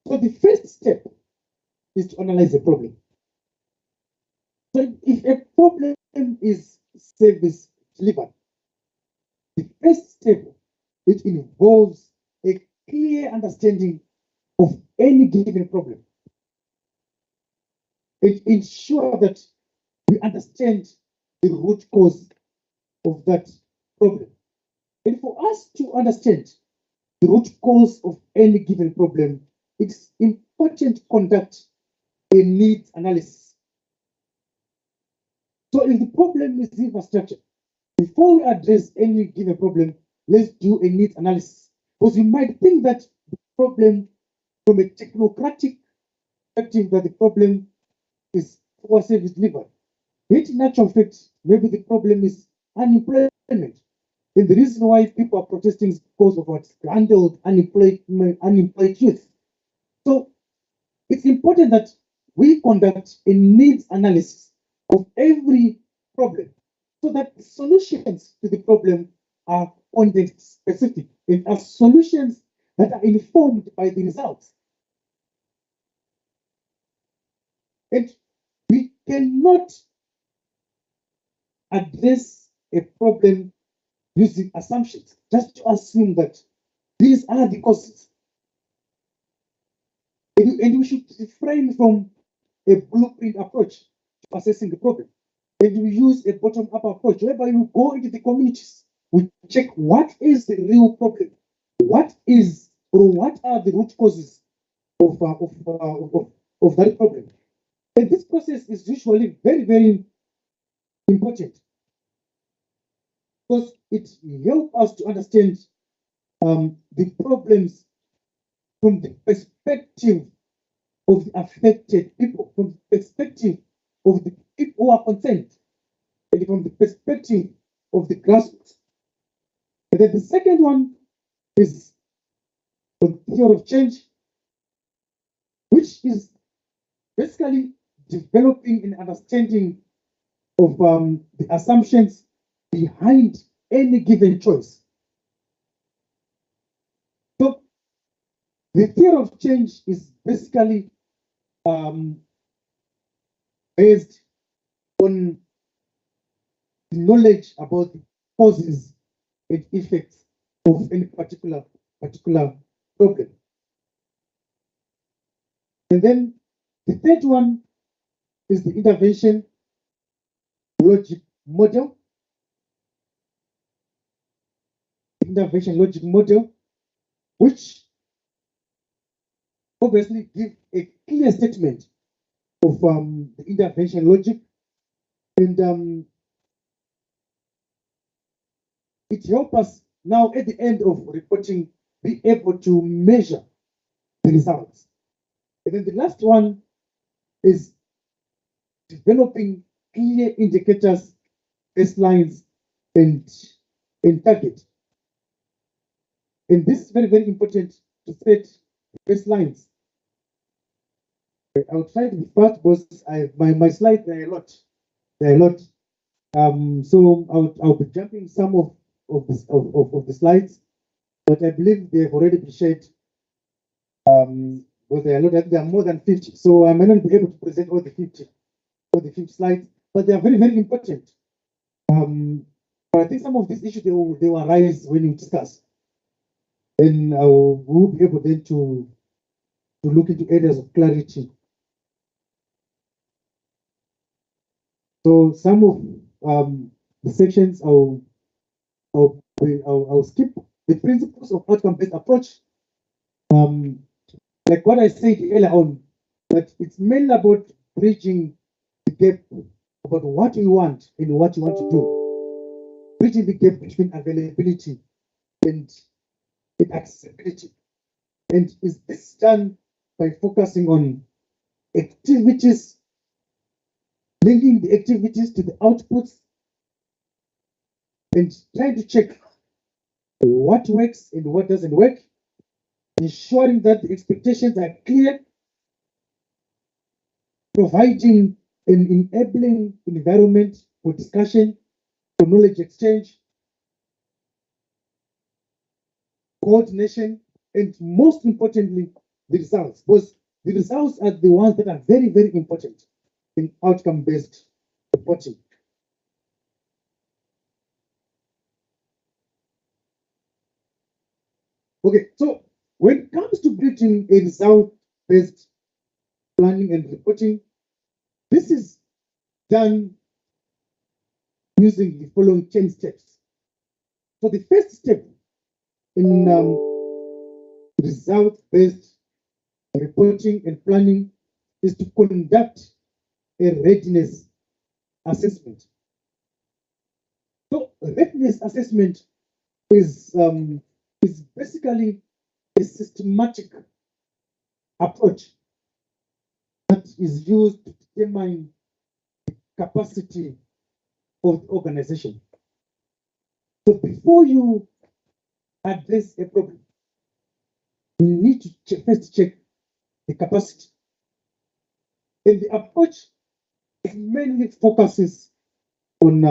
So the first step is to analyze the problem. So if a problem is service delivered, the first step, it involves a clear understanding of any given problem. It ensures that we understand the root cause of that problem. And for us to understand the root cause of any given problem, it's important to conduct a needs analysis. So if the problem is infrastructure, before we address any given problem, let's do a needs analysis. Because you might think that the problem, from a technocratic perspective, that the problem is poor service delivery. Yet in actual fact, maybe the problem is unemployment. And the reason why people are protesting is because of what's handled unemployed youth. So it's important that we conduct a needs analysis of every problem so that the solutions to the problem are context specific and are solutions that are informed by the results. And we cannot address a problem using assumptions, just to assume that these are the causes. And we should refrain from a blueprint approach to assessing the problem. And we use a bottom-up approach, whereby you go into the communities, we check what is the real problem, what are the root causes of that problem. And this process is usually very, very important, because it helps us to understand the problems from the perspective of the affected people, from the perspective of the people who are concerned, and from the perspective of the grassroots. And then the second one is the theory of change, which is basically developing an understanding of the assumptions behind any given choice. So the theory of change is basically based on the knowledge about the causes and effects of any particular problem. And then the third one is the intervention logic model. Intervention logic model, which obviously gives a clear statement of the intervention logic, and it helps us now at the end of reporting be able to measure the results. And then the last one is developing clear indicators, baselines, and target. And this is very, very important to set baselines. I'll try to be fast because my slides are a lot. There are a lot. So I'll be jumping some of the slides, but I believe they've already been shared. But there are a lot. There are more than 50. So I may not be able to present all the 50 slides, but they are very, very important. But I think some of these issues they will arise when you discuss. Then we'll be able then to look into areas of clarity. So some of the sections I'll skip. The principles of outcome-based approach. Like what I said earlier on, that it's mainly about bridging the gap about what you want and what you want to do. Bridging the gap between availability and accessibility. And is this done by focusing on activities, linking the activities to the outputs, and trying to check what works and what doesn't work, ensuring that the expectations are clear, providing an enabling environment for discussion, for knowledge exchange, coordination, and most importantly, the results. Because the results are the ones that are very, very important in outcome-based reporting. Okay, so when it comes to building a result-based planning and reporting, this is done using the following 10 steps. So the first step in result-based reporting and planning is to conduct a readiness assessment. So readiness assessment is basically a systematic approach that is used to determine the capacity of the organization. So before you address a problem, you need to first check the capacity. And the approach mainly focuses on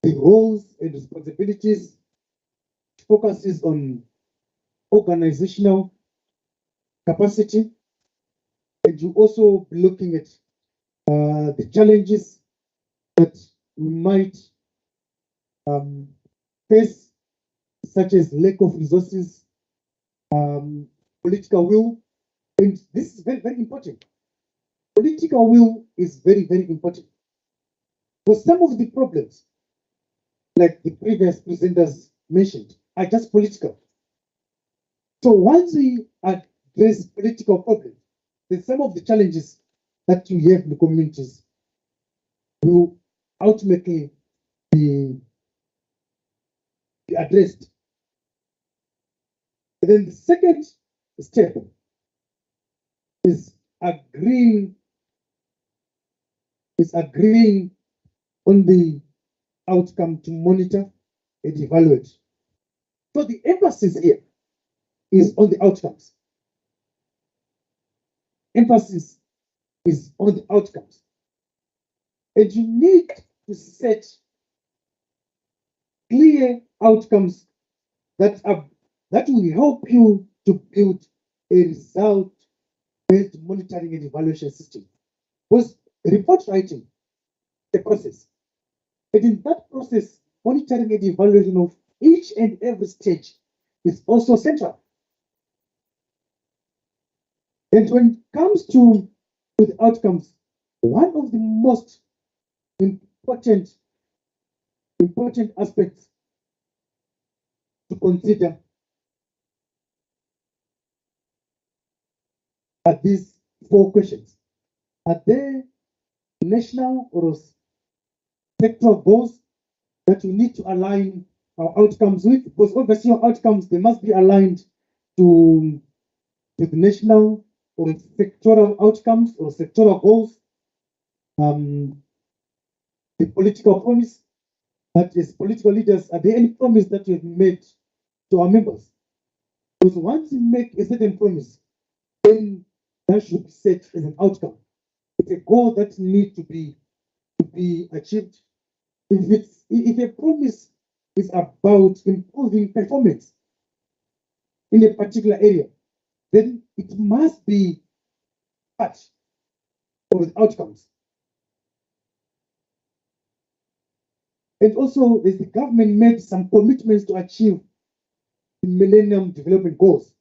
the roles and responsibilities, focuses on organizational capacity, and you also be looking at the challenges that we might face, such as lack of resources, political will, and this is very, very important. Political will is very, very important. For some of the problems, like the previous presenters mentioned, are just political. So once we address political problems, then some of the challenges that you have in the communities will ultimately be addressed. And then the second step is agreeing on the outcome to monitor and evaluate. So the emphasis here is on the outcomes. Emphasis is on the outcomes. And you need to set clear outcomes that will help you to build a result-based monitoring and evaluation system. Because report writing is a process. And in that process, monitoring and evaluation of each and every stage is also central. And when it comes to the outcomes, one of the most important aspects to consider are these 4 questions. Are there national or sectoral goals that we need to align our outcomes with? Because obviously our outcomes, they must be aligned to the national or sectoral outcomes or sectoral goals. The political promise, that is, political leaders, are there any promise that we have made to our members? Because once you make a certain promise, then that should be set as an outcome. It's a goal that needs to be achieved. If a promise is about improving performance in a particular area, then it must be part of the outcomes. And also, as the government made some commitments to achieve the Millennium Development Goals,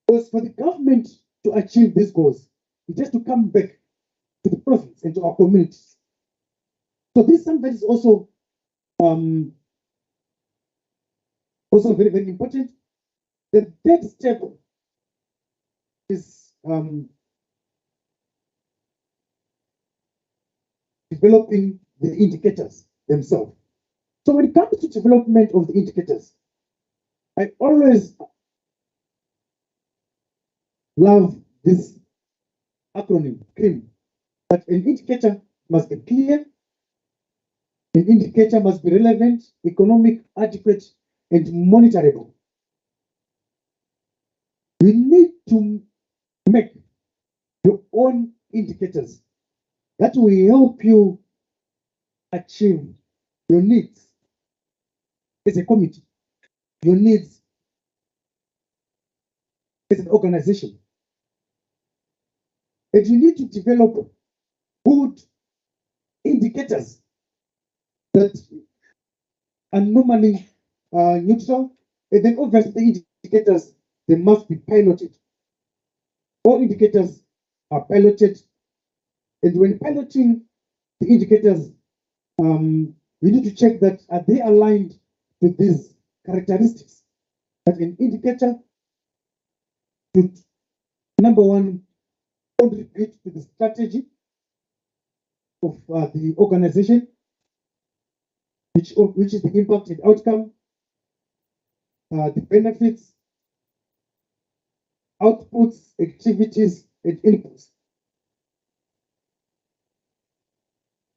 because for the government to achieve these goals, it has to come back to the province and to our communities. So this is something that is also very, very important. The third step is developing the indicators themselves. So when it comes to development of the indicators, I always love this acronym, CREAM, that an indicator must be clear, an indicator must be relevant, economic, adequate, and monitorable. You need to make your own indicators that will help you achieve your needs as a committee, your needs as an organization. And you need to develop good indicators that are normally neutral, and then obviously the indicators, they must be piloted. All indicators are piloted, and when piloting the indicators, we need to check that are they aligned to these characteristics. That an indicator should, number one, contribute to the strategy of the organization, which is the impact and outcome, the benefits, outputs, activities, and inputs.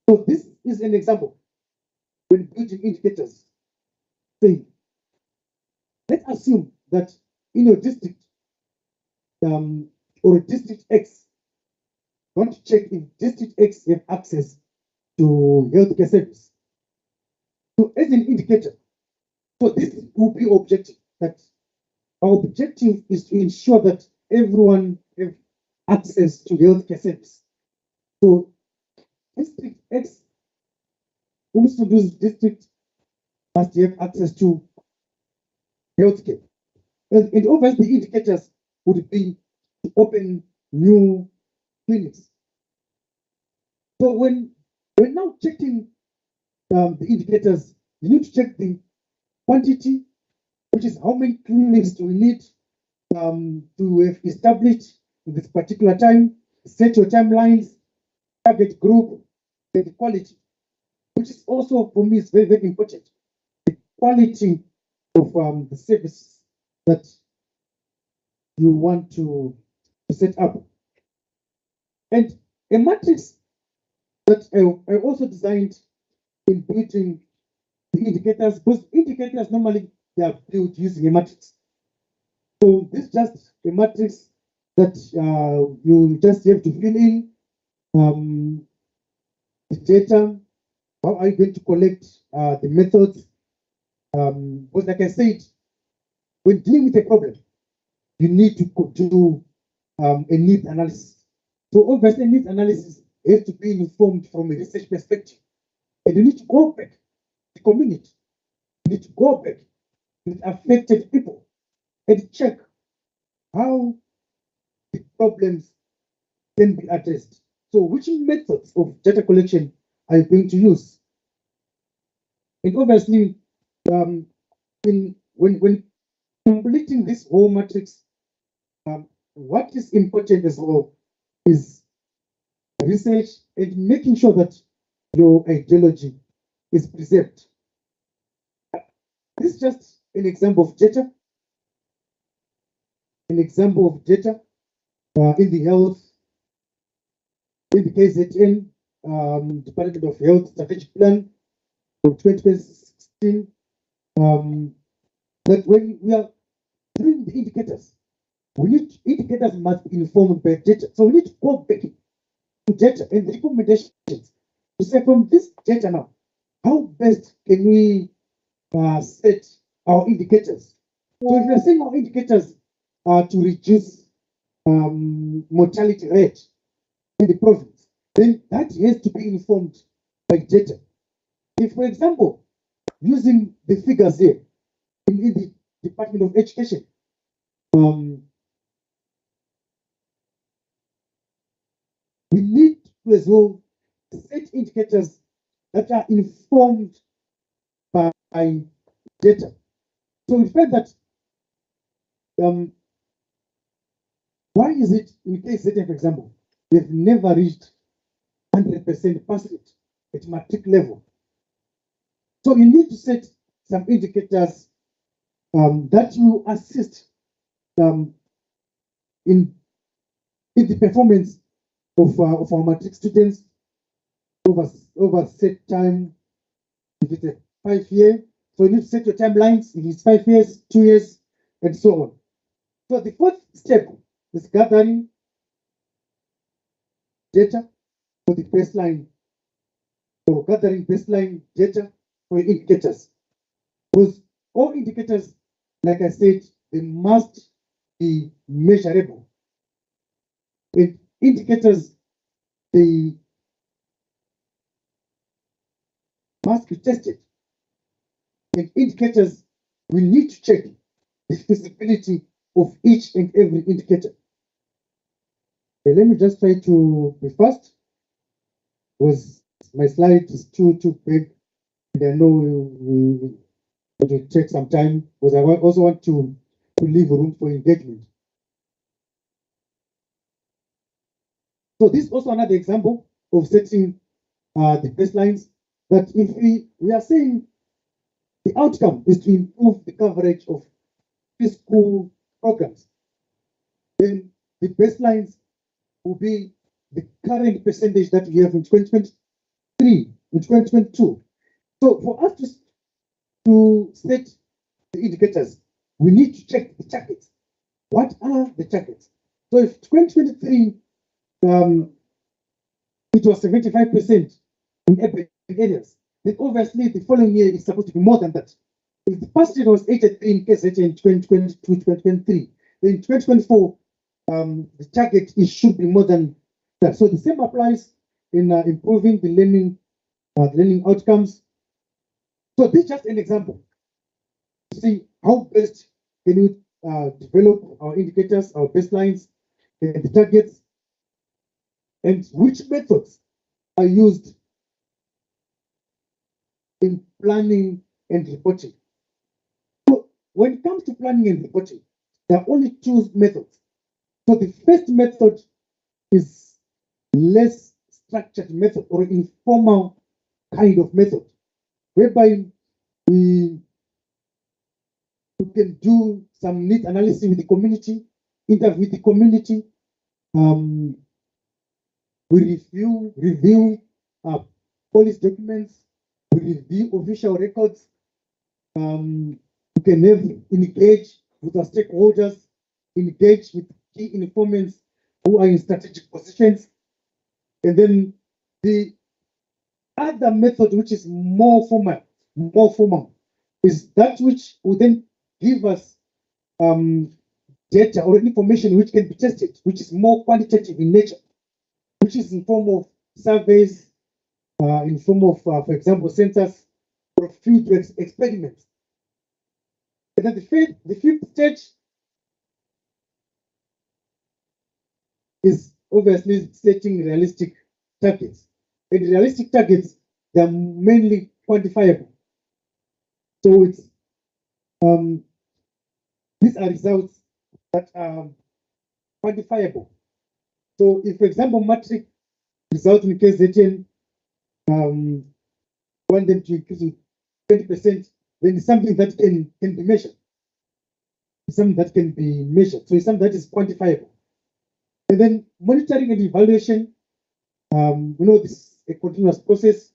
So this is an example when building indicators. Say, let's assume that in your district or district X, you want to check if district X have access to healthcare service. So as an indicator, so this will be objective that our objective is to ensure that everyone have access to healthcare service. So District X, district must have access to healthcare. And obviously the indicators would be to open new clinics. So when we're now checking the indicators, you need to check the quantity, which is how many clinics do we need to have established in this particular time, set your timelines, target group, and the quality, which is also for me is very, very important. The quality of the services that you want to set up. And a matrix that I also designed in building the indicators, because indicators normally they are built using a matrix. So this is just a matrix that you just have to fill in the data. How are you going to collect the methods? Because like I said, when dealing with a problem, you need to do a needs analysis. So obviously needs analysis has to be informed from a research perspective. And you need to go back to the community. You need to go back to the affected people and check how the problems can be addressed. So which methods of data collection are you going to use? And obviously, when completing this whole matrix, what is important as well is research and making sure that your ideology is preserved. This is just an example of data. An example of data in the health, in the KZN, Department of Health Strategic Plan of 2016, that when we are doing the indicators, indicators must be informed by data. So we need to go back to data and the recommendations to say from this data now, how best can we set our indicators? So if we are saying our indicators are to reduce mortality rate in the province, then that has to be informed by data. If, for example, using the figures here in the Department of Education, we need to as well set indicators that are informed by data. So we find that why is it in KZN, for example, they've never reached 100% pass rate at matric level. So you need to set some indicators that will assist in the performance of our matric students over set time. If it's a 5-year, so you need to set your timelines. If it's 5 years, 2 years, and so on. So the fourth step is gathering data for the baseline, or gathering baseline data for indicators. Because all indicators, like I said, they must be measurable. And indicators, they must be tested. And indicators, we need to check the feasibility of each and every indicator. Okay, let me just try to be fast, because my slide is too big, and I know we will take some time, because I also want to leave room for engagement. So this is also another example of setting the baselines, that if we are saying the outcome is to improve the coverage of preschool programs, then the baselines will be the current percentage that we have in 2023, in 2022. So for us to set the indicators, we need to check the targets. What are the targets? So if 2023, it was 75% in urban areas, then obviously the following year is supposed to be more than that. The first year was 83 in KZN in 2022, 2023. Then in 2024, the target is should be more than that. So the same applies in improving the learning outcomes. So this is just an example to see how best can we develop our indicators, our baselines, and the targets, and which methods are used in planning and reporting. So when it comes to planning and reporting, there are only two methods. So the first method is less structured method or informal kind of method, whereby we can do some need analysis with the community, interview with the community, we review policy documents, we review official records, we can engage with our stakeholders, engage with key informants who are in strategic positions. And then the other method, which is more formal, is that which will then give us data or information which can be tested, which is more quantitative in nature, which is in form of surveys, in form of, for example, census or field experiments. And then the fifth stage is obviously setting realistic targets. And realistic targets, they are mainly quantifiable. So it's these are results that are quantifiable. So if, for example, matric result in KZN want them to increase 20%, then it's something that can be measured. It's something that can be measured. So it's something that is quantifiable. And then monitoring and evaluation, this is a continuous process.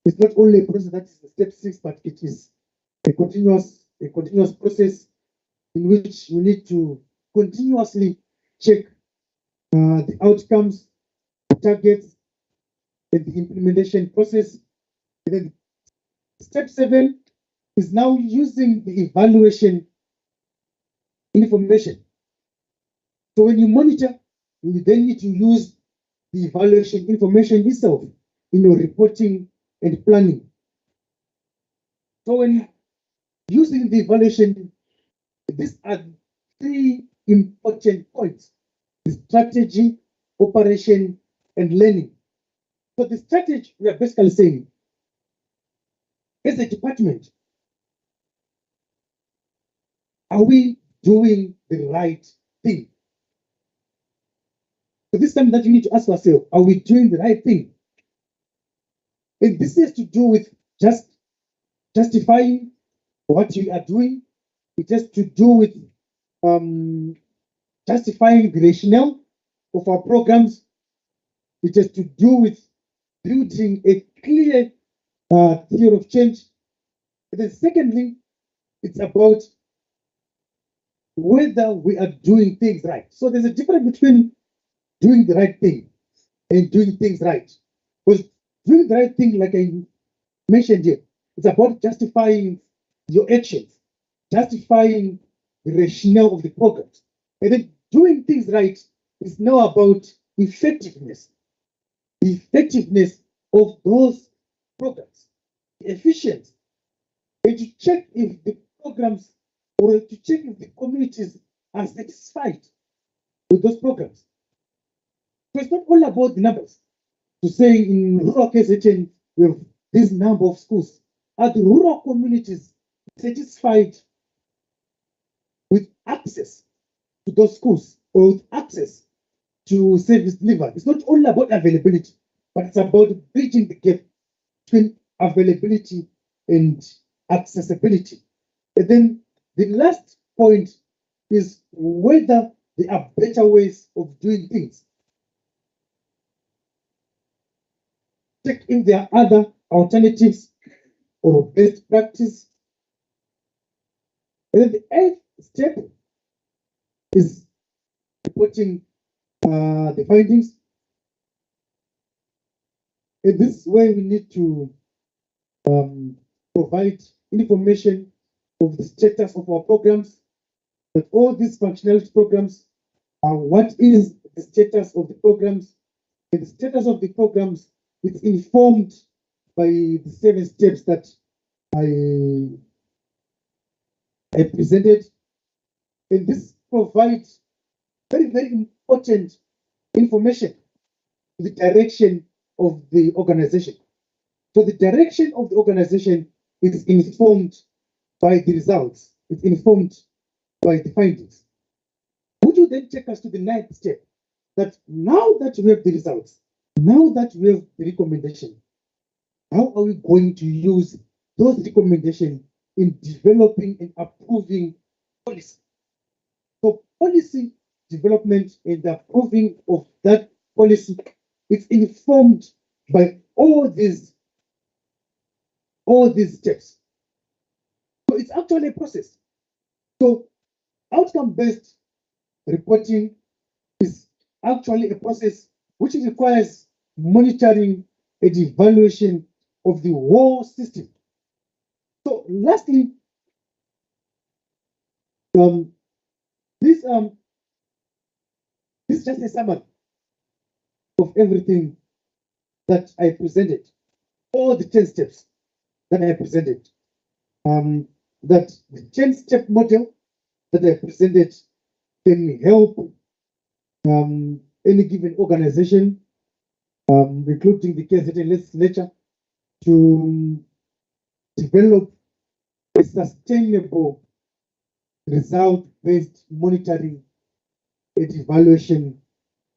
It's not only a process that is step 6, but it is a continuous process in which we need to continuously check the outcomes, the targets, and the implementation process. And then step 7 is now using the evaluation information. So when you monitor, you then need to use the evaluation information itself in your reporting and planning. So when using the evaluation, these are 3 important points: the strategy, operation, and learning. So the strategy, we are basically saying, as a department, are we doing the right thing? So this time that you need to ask yourself, are we doing the right thing? And this has to do with just justifying what you are doing. It has to do with justifying the rationale of our programs. It has to do with building a clear theory of change. And then secondly, it's about whether we are doing things right. So there's a difference between doing the right thing and doing things right. Because doing the right thing, like I mentioned here, it's about justifying your actions, justifying the rationale of the programs. And then doing things right is now about effectiveness, the effectiveness of those programs, the efficiency, and to check if the programs or to check if the communities are satisfied with those programs. So it's not all about the numbers. To say in rural KZN, we have this number of schools. Are the rural communities satisfied with access to those schools or with access to service delivery? It's not only about availability, but it's about bridging the gap between availability and accessibility. And then the last point is whether there are better ways of doing things. Check if there are other alternatives or best practice. And then the 8th step is reporting the findings. And this is where we need to provide information of the status of our programs, that all these functionality programs are what is the status of the programs, and the status of the programs is informed by the 7 steps that I presented. And this provides very, very important information to the direction of the organization. So the direction of the organization is informed by the results, it's informed by the findings. Would you then take us to the 9th step? That now that we have the results, now that we have the recommendation, how are we going to use those recommendations in developing and approving policy? So policy development and the approving of that policy is informed by all these steps. So it's actually a process. So outcome-based reporting is actually a process which requires monitoring and evaluation of the whole system. So lastly, this is just a summary of everything that I presented, all the 10 steps that I presented. That the 10-step model that I presented can help any given organization, including the KZN legislature, to develop a sustainable result-based monitoring and evaluation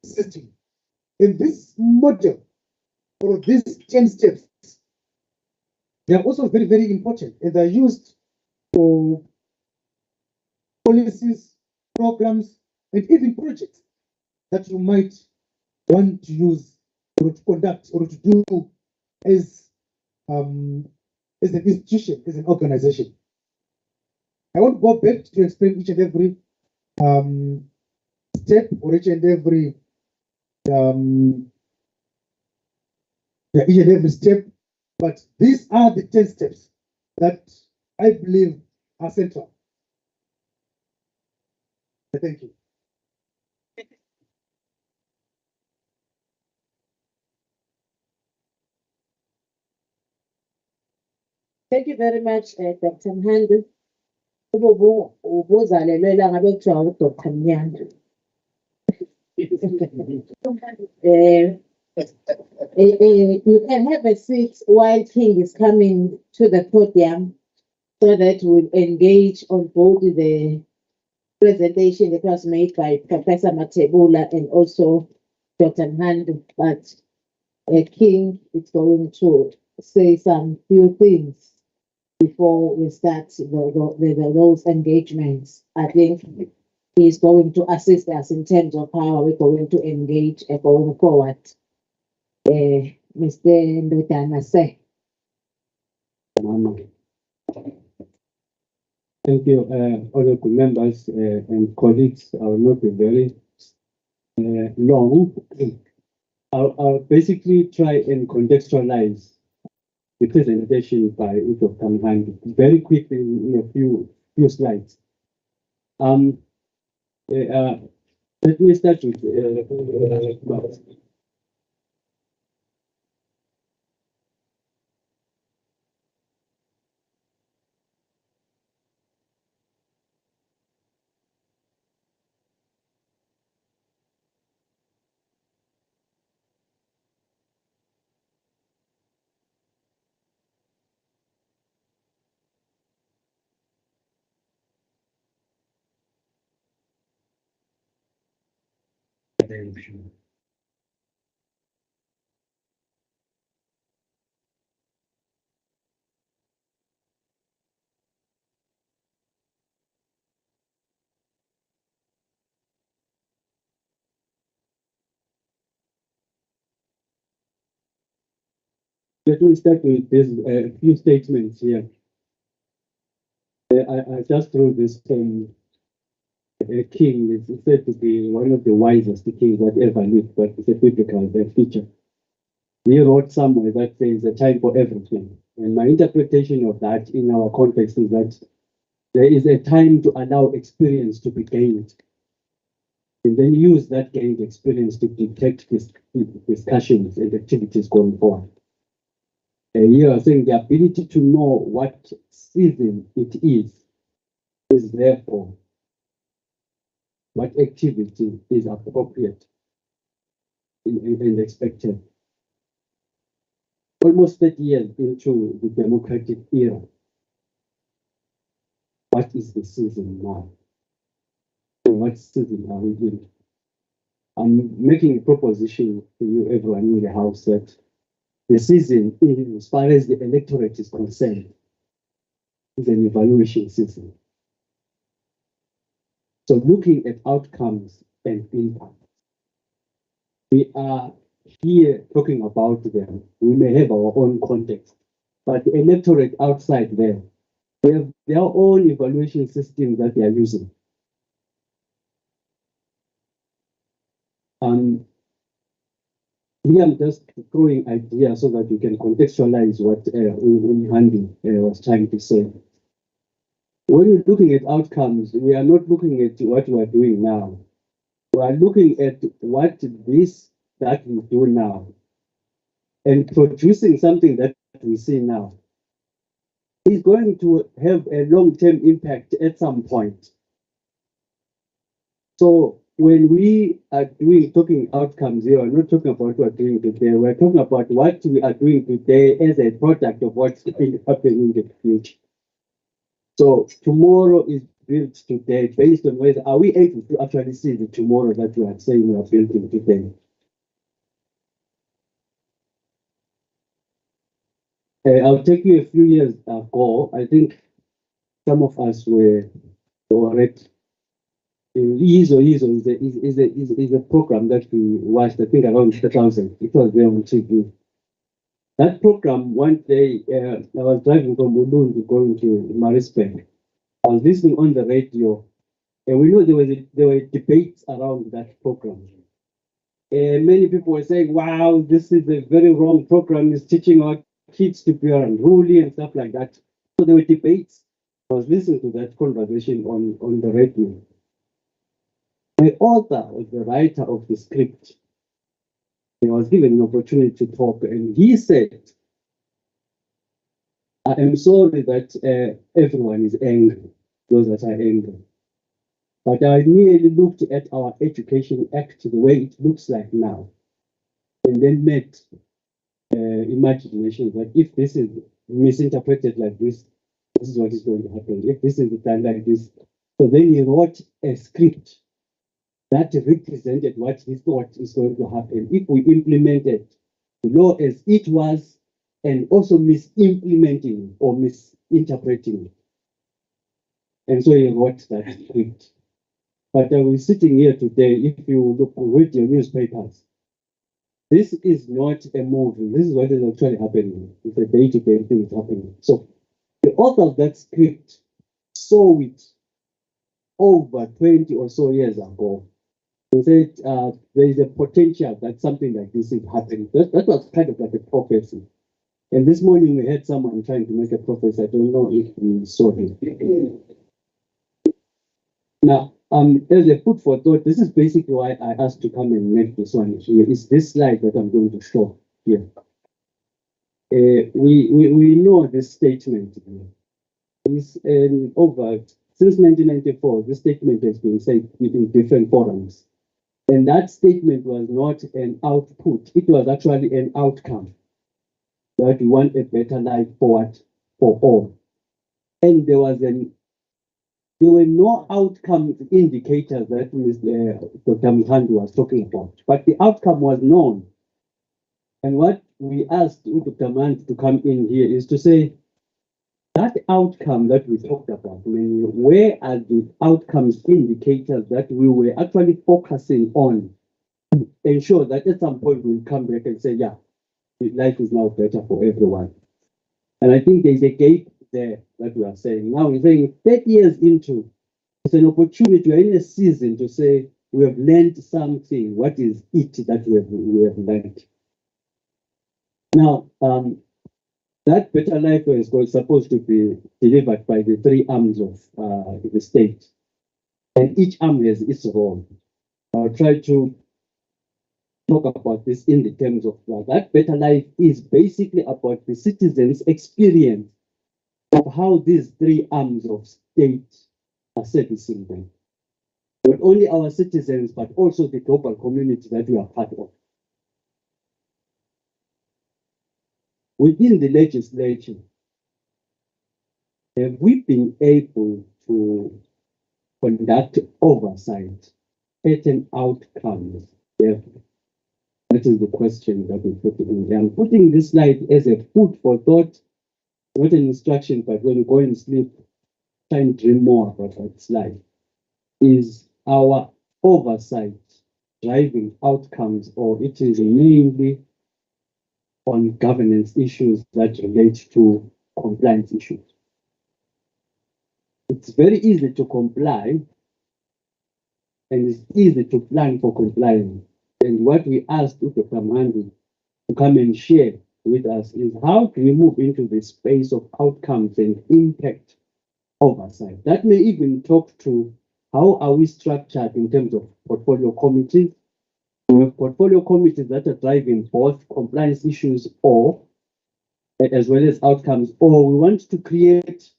system. And this model, or these 10 steps, they are also very, very important, and they're used for policies, programs, and even projects that you might want to use or to conduct or to do as an institution, as an organization. I won't go back to explain each and every step or each and every step, but these are the 10 steps that I believe are central. Thank you. Thank you very much, Dr. Mhandu. Ubuzalelwela ngabe kuthiwa uDr. Mnyandu. You can have a seat while King is coming to the podium so that we'll engage on both the presentation that was made by Professor Matebula and also Dr. Mhandu. But King is going to say some few things before we start those engagements. I think he's going to assist us in terms of how we're going to engage going forward. Mr. Ndutana, say. Thank you, honorable members and colleagues. I will not be very long. I'll basically try and contextualize the presentation by Dr. Mhandu very quickly in a few slides. Let me start with let me start with this few statements here. I just wrote this from a king. It's said to be one of the wisest kings that ever lived, but it's a biblical feature. He wrote somewhere that says a time for everything. And my interpretation of that in our context is that There is a time to allow experience to be gained, and then use that gained experience to detect discussions and activities going forward. Here, I think the ability to know what season it is therefore what activity is appropriate and expected. Almost 30 years into the democratic era, what is the season now? And what season are we in? I'm making a proposition to you, everyone in the House, that the season, as far as the electorate is concerned, is an evaluation season. So looking at outcomes and impact, we are here talking about them. We may have our own context, but the electorate outside there, they have their own evaluation system that they are using. Here I'm just throwing ideas so that you can contextualize what Handy was trying to say. When we're looking at outcomes, we are not looking at what we are doing now. We are looking at what that we do now and producing something that we see now is going to have a long-term impact at some point. So when we are talking outcomes here, we're not talking about what we're doing today. We're talking about what we are doing today as a product of what's going to happen in the future. So tomorrow is built today based on whether are we able to actually see the tomorrow that we are saying we are building today. I'll take you a few years ago. I think some of us were already. Izo is a program that we watched, I think around 2000. It was there on TV. That program, one day, I was driving from Ulundu going to Marisburg. I was listening on the radio, and we know there were debates around that program. Many people were saying, wow, this is a very wrong program. It's teaching our kids to be unruly and stuff like that. So there were debates. I was listening to that conversation on the radio. The author or the writer of the script, he was given an opportunity to talk, and he said, I am sorry that everyone is angry, those that are angry. But I merely looked at our Education Act, the way it looks like now, and then made imagination that if this is misinterpreted like this is what is going to happen. If this is done like this. So then he wrote a script that represented what he thought is going to happen if we implemented the law as it was and also misimplementing or misinterpreting it. And so he wrote that script. But we're sitting here today, if you read your newspapers, this is not a movie. This is what is actually happening. It's a day-to-day thing that's happening. So the author of that script saw it over 20 or so years ago. He said there is a potential that something like this is happening. That was kind of like a prophecy. And this morning we had someone trying to make a prophecy. I don't know if we saw him. Now, as a food for thought, this is basically why I asked to come and make this one here. It's this slide that I'm going to show here. We know this statement here. It's since 1994, this statement has been said in different forums. And that statement was not an output, it was actually an outcome. That we want a better life for all. And there were no outcome indicators that Dr. Mthandi was talking about, but the outcome was known. And what we asked Dr. Mthandi to come in here is to say, that outcome that we talked about, where are the outcomes indicators that we were actually focusing on to ensure that at some point we'll come back and say, yeah, life is now better for everyone. And I think there's a gap there that we are saying. Now we're saying 30 years into, it's an opportunity, we're in a season to say, we have learned something. What is it that we have learned? Now, That better life was supposed to be delivered by the three arms of the state. And each arm has its role. I'll try to talk about this in the terms of that better life is basically about the citizens' experience of how these three arms of state are servicing them. Not only our citizens, but also the global community that we are part of. Within the legislature, have we been able to conduct oversight, certain outcomes? That is the question that we put in there. I'm putting this slide as a food for thought, not an instruction, but when you go and sleep, try and dream more about that slide. Is our oversight driving outcomes, or it is mainly on governance issues that relate to compliance issues? It's very easy to comply, and it's easy to plan for compliance. And what we asked Dr. Mandi to come and share with us is how do we move into the space of outcomes and impact oversight? That may even talk to how are we structured in terms of portfolio committees. We have portfolio committees that are driving both compliance issues or as well as outcomes, or we want to create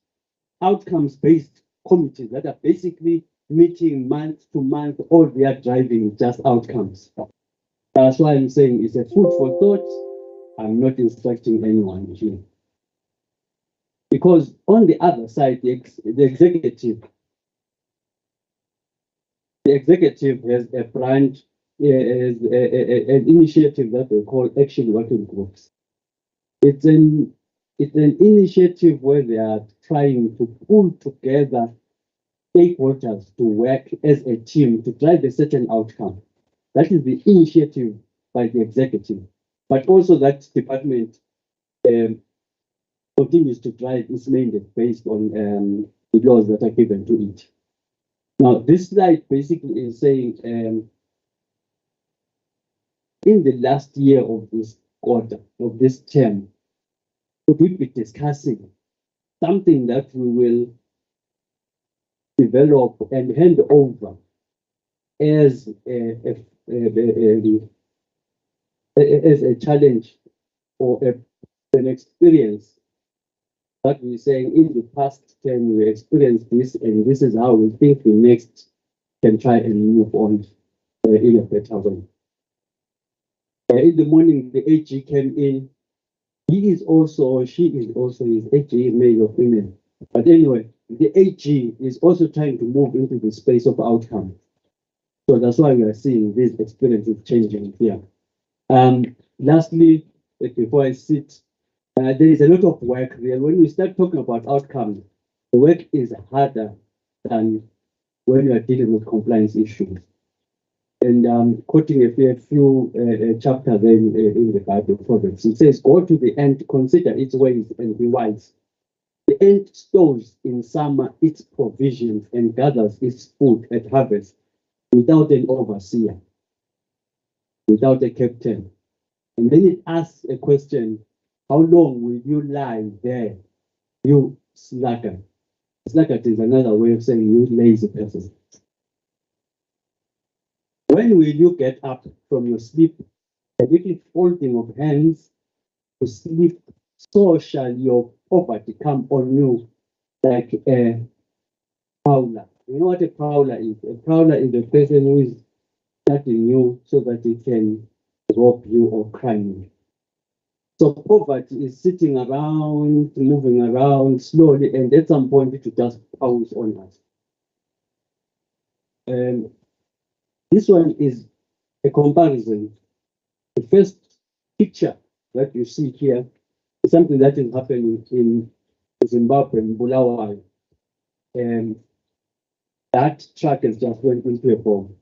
outcomes-based committees that are basically meeting month to month, or they are driving just outcomes. That's why I'm saying it's a food for thought. I'm not instructing anyone here. Because on the other side, the executive has a branch, an initiative that they call action working groups. It's an initiative where they are trying to pull together stakeholders to work as a team to drive a certain outcome. That is the initiative by the executive. But also that department continues to drive its mandate based on the laws that are given to it. Now, this slide basically is saying in the last year of this quarter, of this term, we will be discussing something that we will develop and hand over as a challenge or an experience that we're saying in the past term we experienced this, and this is how we think we next can try and move on in a better way. In the morning, the AG came in. He is also, or she is also, his AG, male or female. But anyway, the AG is also trying to move into the space of outcome. So that's why we are seeing these experiences changing here. Lastly, before I sit, there is a lot of work there. When we start talking about outcomes, the work is harder than when you are dealing with compliance issues. And quoting a few chapters in the Bible Proverbs, it says, "Go to the ant, consider its ways, and be wise. The ant stores in summer its provisions and gathers its food at harvest without an overseer, without a captain." And then it asks a question, how long will you lie there, you sluggard? Sluggard is another way of saying you lazy person. When will you get up from your sleep, a little folding of hands to sleep, so shall your poverty come on you like a prowler. You know what a prowler is? A prowler is a person who is starting you so that he can rob you or crime you. So poverty is sitting around, moving around slowly, and at some point it will just pounce on us. This one is a comparison. The first picture that you see here is something that is happening in Zimbabwe, in Bulawayo. And that truck has just went into a bomb.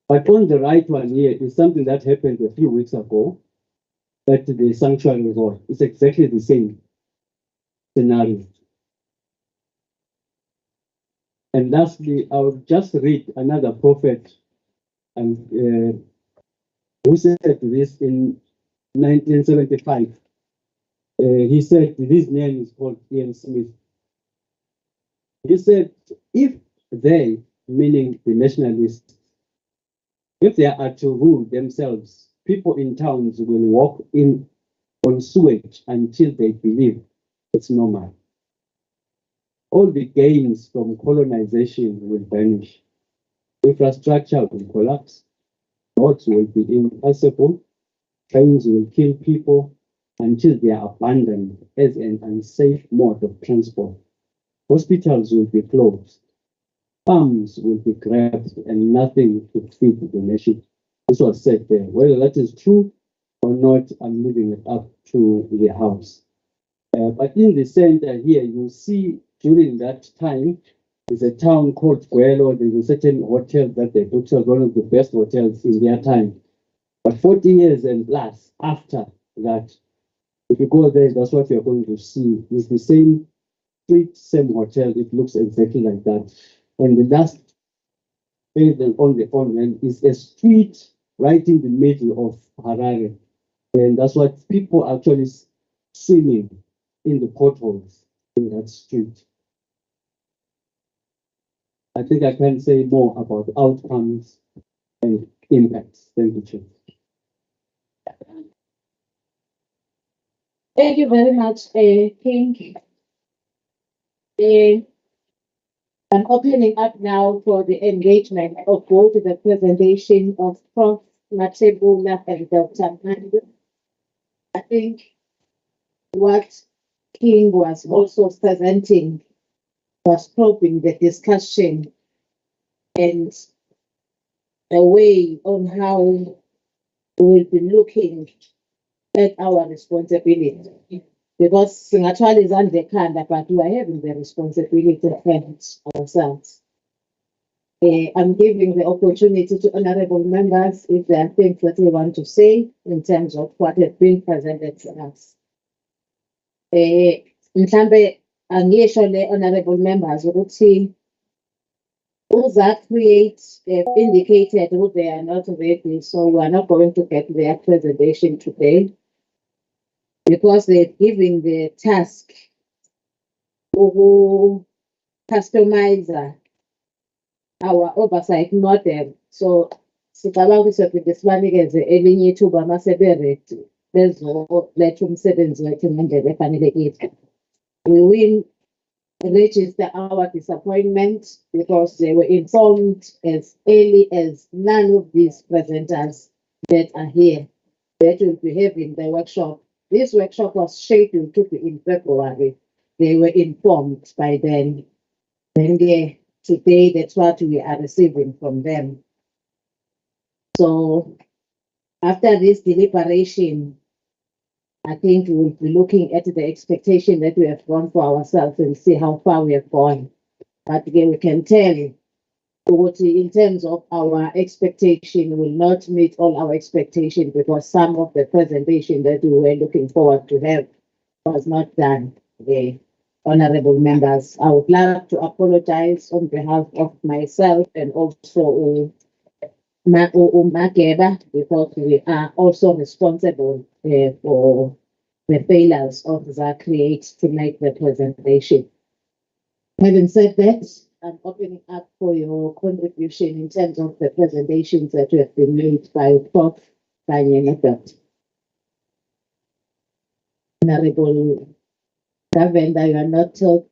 But on the right one here is something that happened a few weeks ago at the sanctuary resort. It's exactly the same scenario. And lastly, I will just read another prophet and who said this in 1975. He said, his name is called Ian Smith. He said, if they, meaning the nationalists, if they are to rule themselves, people in towns will walk in on sewage until they believe it's normal. All the gains from colonization will vanish. Infrastructure will collapse. Roads will be impassable. Trains will kill people until they are abandoned as an unsafe mode of transport. Hospitals will be closed. Farms will be grabbed and nothing to feed the nation. This was said there. Whether that is true or not, I'm leaving it up to the House. But in the center here, you see during that time, there's a town called Gwelo. There's a certain hotel that they put was one of the best hotels in their time. But 40 years and plus after that, if you go there, that's what you're going to see. It's the same street, same hotel. It looks exactly like that. And the last page on the online is a street right in the middle of Harare. And that's what people actually swimming in the potholes in that street. I think I can say more about outcomes and impacts. Thank you, Chair. Thank you very much, King. I'm opening up now for the engagement of both the presentation of Prof. Matebula and Dr. Mandu. I think what King was also presenting was probing the discussion and a way on how we'll be looking at our responsibility. Because Singatwal is under the Kanda, but we are having the responsibility to help ourselves. I'm giving the opportunity to honorable members if there are things that they want to say in terms of what has been presented to us. Mhlambe angisho le honorable members ukuthi Uzak create indicated who they are not ready, so we are not going to get their presentation today because they're giving the task to customize our oversight model. So sicabanga ukuthi sibanikeze elinye ithuba mase be-ready bezoletha umsebenzi wethu ngendlela efanelekile. We will register our disappointment because they were informed as early as none of these presenters that are here that will be having the workshop. This workshop was scheduled to be in February. They were informed by then. Today, that's what we are receiving from them. So after this deliberation, I think we will be looking at the expectation that we have gone for ourselves and see how far we have gone. But again, we can tell what in terms of our expectation will not meet all our expectations because some of the presentation that we were looking forward to have was not done. Honorable members, I would like to apologize on behalf of myself and also Mageba because we are also responsible for the failures of the create to make the presentation. Having said that, I'm opening up for your contribution in terms of the presentations that have been made by Prof. Dr. Honorable Governor, you are noted.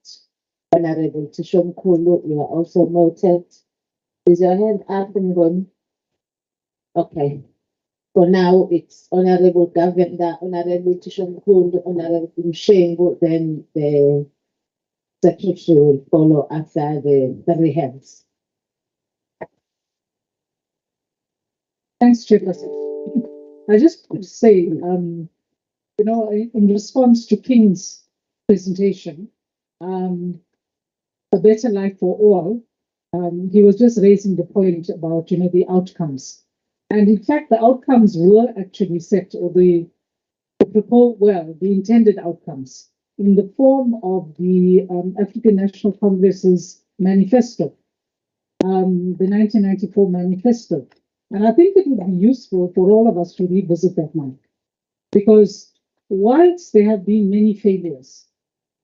Honorable Tishomkulu, you are also noted. Is your hand up and going? Okay. For now, it's Honorable Governor, Honorable Tishomkulu, Honorable Mshengu, then the Secretary will follow after the three hands. Thanks, Chairperson. I just want to say, in response to King's presentation, A Better Life for All, he was just raising the point about, the outcomes. And in fact, the outcomes were actually set, or the intended outcomes in the form of the African National Congress's manifesto, the 1994 manifesto. And I think it would be useful for all of us to revisit that now, because whilst there have been many failures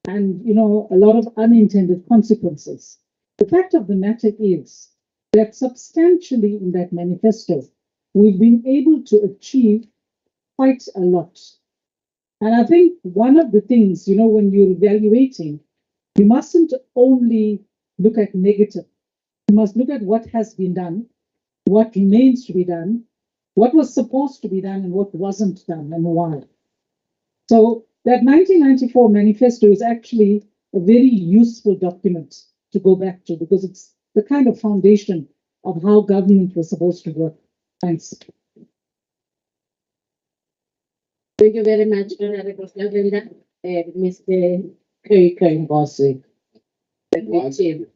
and, a lot of unintended consequences, the fact of the matter is that substantially in that manifesto, we've been able to achieve quite a lot. And I think one of the things, when you're evaluating, you mustn't only look at negative. You must look at what has been done, what remains to be done, what was supposed to be done, and what wasn't done, and why. So that 1994 manifesto is actually a very useful document to go back to because it's the kind of foundation of how government was supposed to work. Thanks. Thank you very much, Honorable Lavender. Mr. Bossy.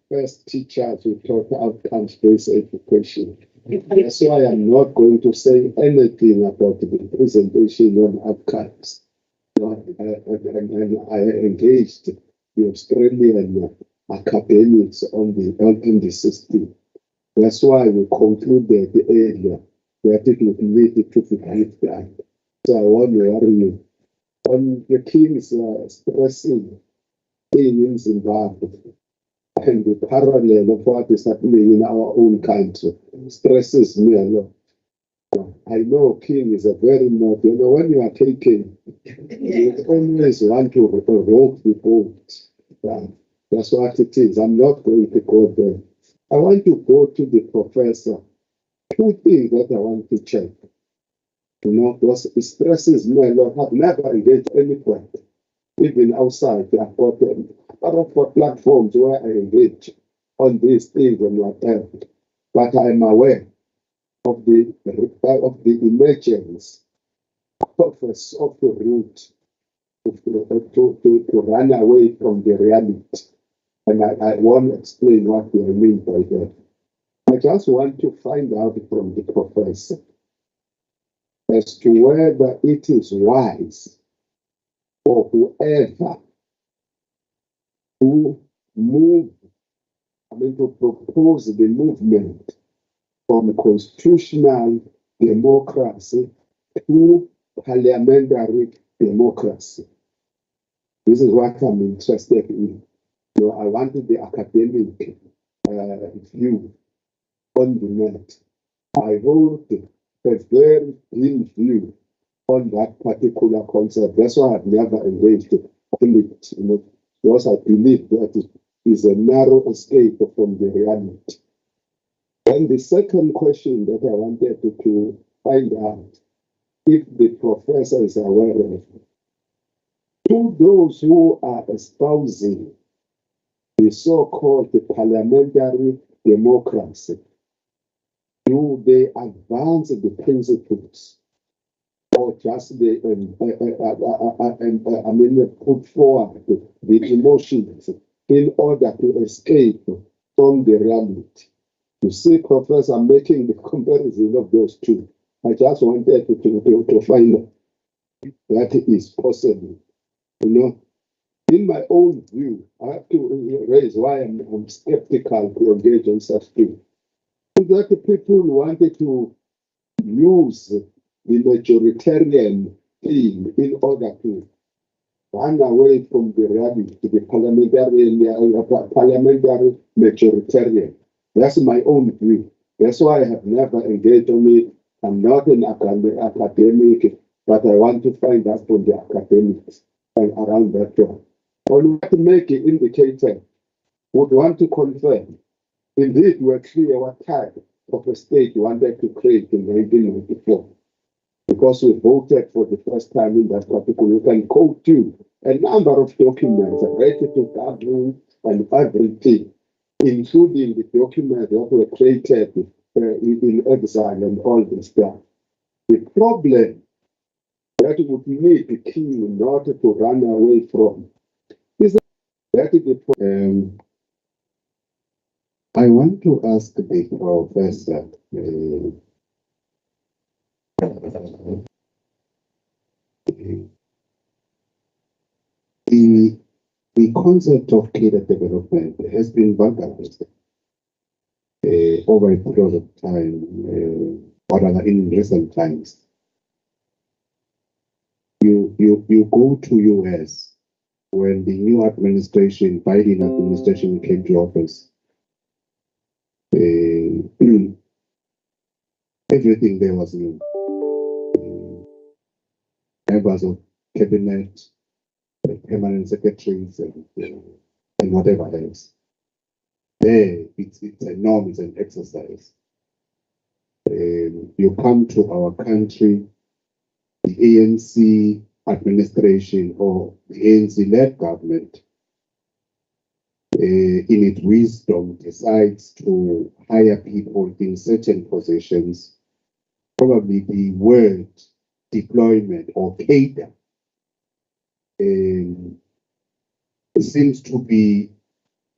First teacher to talk outcomes-based education. That's why I'm not going to say anything about the presentation on outcomes. And I engaged the Australian academics on the system. That's why we concluded earlier that it would need to be done. So I want to worry you on the King's stressing thing in Zimbabwe and the parallel of what is happening in our own country stresses me a lot. I know King is a very naughty, when you are taking, you always want to rock the boat. That's what it is. I'm not going to go there. I want to go to the professor. Two things that I want to check. Because it stresses me a lot. I've never engaged anyone, even outside. I've got a lot of platforms where I engage on these things and whatever. But I'm aware of the emergence of a soft route to run away from the reality. And I want to explain what I mean by that. I just want to find out from the professor as to whether it is wise for whoever to to propose the movement from constitutional democracy to parliamentary democracy. This is what I'm interested in. I wanted the academic view on the net. I hold a very thin view on that particular concept. That's why I've never engaged in it, because I believe that it is a narrow escape from the reality. And the second question that I wanted to find out, if the professor is aware of, to those who are espousing the so-called parliamentary democracy, do they advance the principles or just put forward the emotions in order to escape from the reality? You see, Professor, I'm making the comparison of those two. I just wanted to find out that is possible. In my own view, I have to raise why I'm skeptical to engage in such things. That people wanted to use the majoritarian thing in order to run away from the reality, the parliamentary majoritarian. That's my own view. That's why I have never engaged on it. I'm not an academic, but I want to find out from the academics and around that job. I want to make an indicator, would want to confirm. Indeed, we're clear what type of a state we wanted to create in 1994. Because we voted for the first time in that particular, you can quote you a number of documents related to government and everything, including the documents that were created in exile and all this stuff. The problem that would need the king not to run away from is that the problem. I want to ask the professor, the concept of cadre development has been vulgarized over a period of time, or rather in recent times. You go to US when the new administration, Biden administration came to office. Everything there was new. Members of cabinet, permanent secretaries, and whatever else. There, it's a norm, it's an exercise. You come to our country, the ANC administration or the ANC-led government, in its wisdom, decides to hire people in certain positions. Probably the word deployment or cadre seems to be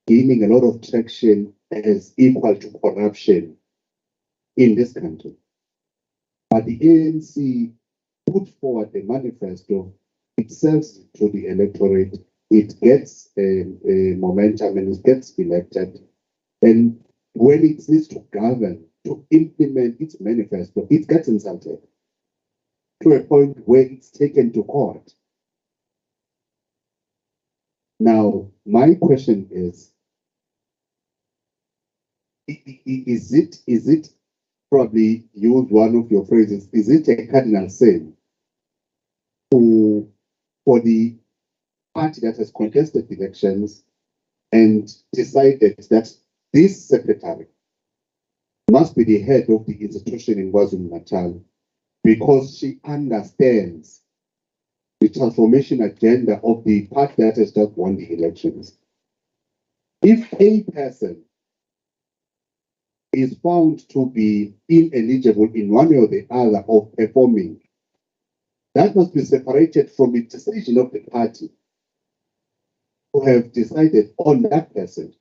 gaining a lot of traction as equal to corruption in this country. But the ANC put forward a manifesto, it sells to the electorate, it gets momentum and it gets elected. And when it needs to govern, to implement its manifesto, it gets insulted to a point where it's taken to court. Now, my question is it probably use one of your phrases, is it a cardinal sin for the party that has contested elections and decided that this secretary must be the head of the institution in KwaZulu-Natal because she understands the transformation agenda of the party that has just won the elections? If a person is found to be ineligible in one way or the other of performing, that must be separated from the decision of the party who have decided on that person.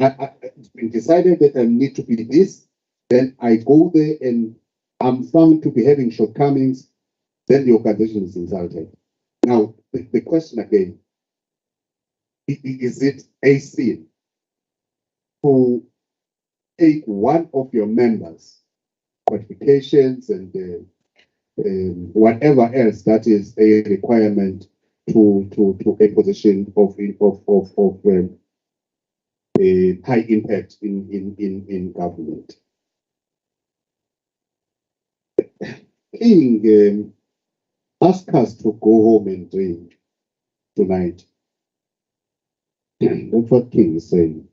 It's been decided that I need to be this, then I go there and I'm found to be having shortcomings, then the organization is insulted. Now, the question again, is it a sin to take one of your members' qualifications and whatever else that is a requirement to a position of a high impact in government? King asked us to go home and drink tonight. That's what King is saying.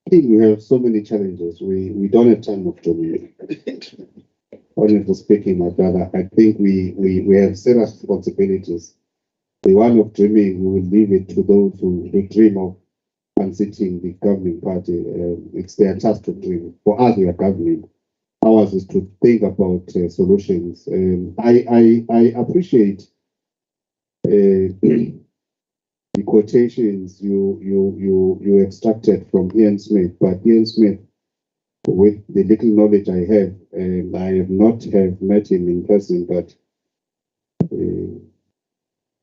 King, we have so many challenges. We don't have time of dreaming. Honestly speaking, my brother, I think we have serious responsibilities. The one of dreaming, we will leave it to those who dream of unseating the governing party. It's their task to dream. For us, we are governing. Ours is to think about solutions. I appreciate the quotations you extracted from Ian Smith, but Ian Smith, with the little knowledge I have, I have not have met him in person, but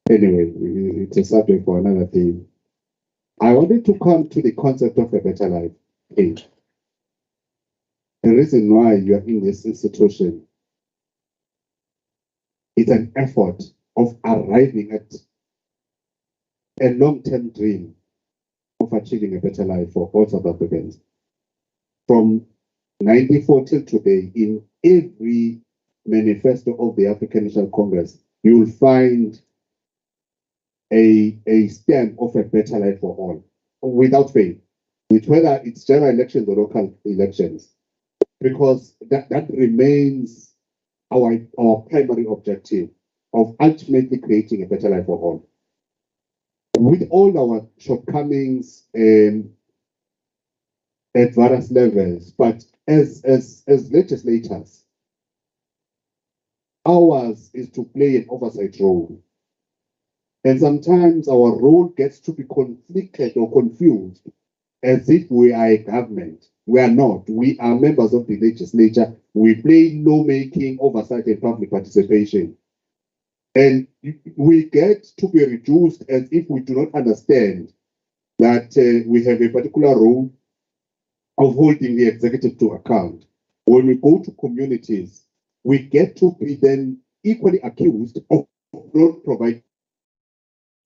anyway, it's a subject for another thing. I wanted to come to the concept of a better life. The reason why you are in this institution is an effort of arriving at a long-term dream of achieving a better life for all South Africans. From 94 till today, in every manifesto of the African National Congress, you will find a stamp of a better life for all, without fail, whether it's general elections or local elections, because that remains our primary objective of ultimately creating a better life for all. With all our shortcomings at various levels, but as legislators, ours is to play an oversight role. And sometimes our role gets to be conflicted or confused as if we are a government. We are not. We are members of the legislature. We play lawmaking, oversight, and public participation. And we get to be reduced as if we do not understand that we have a particular role of holding the executive to account. When we go to communities, we get to be then equally accused of not providing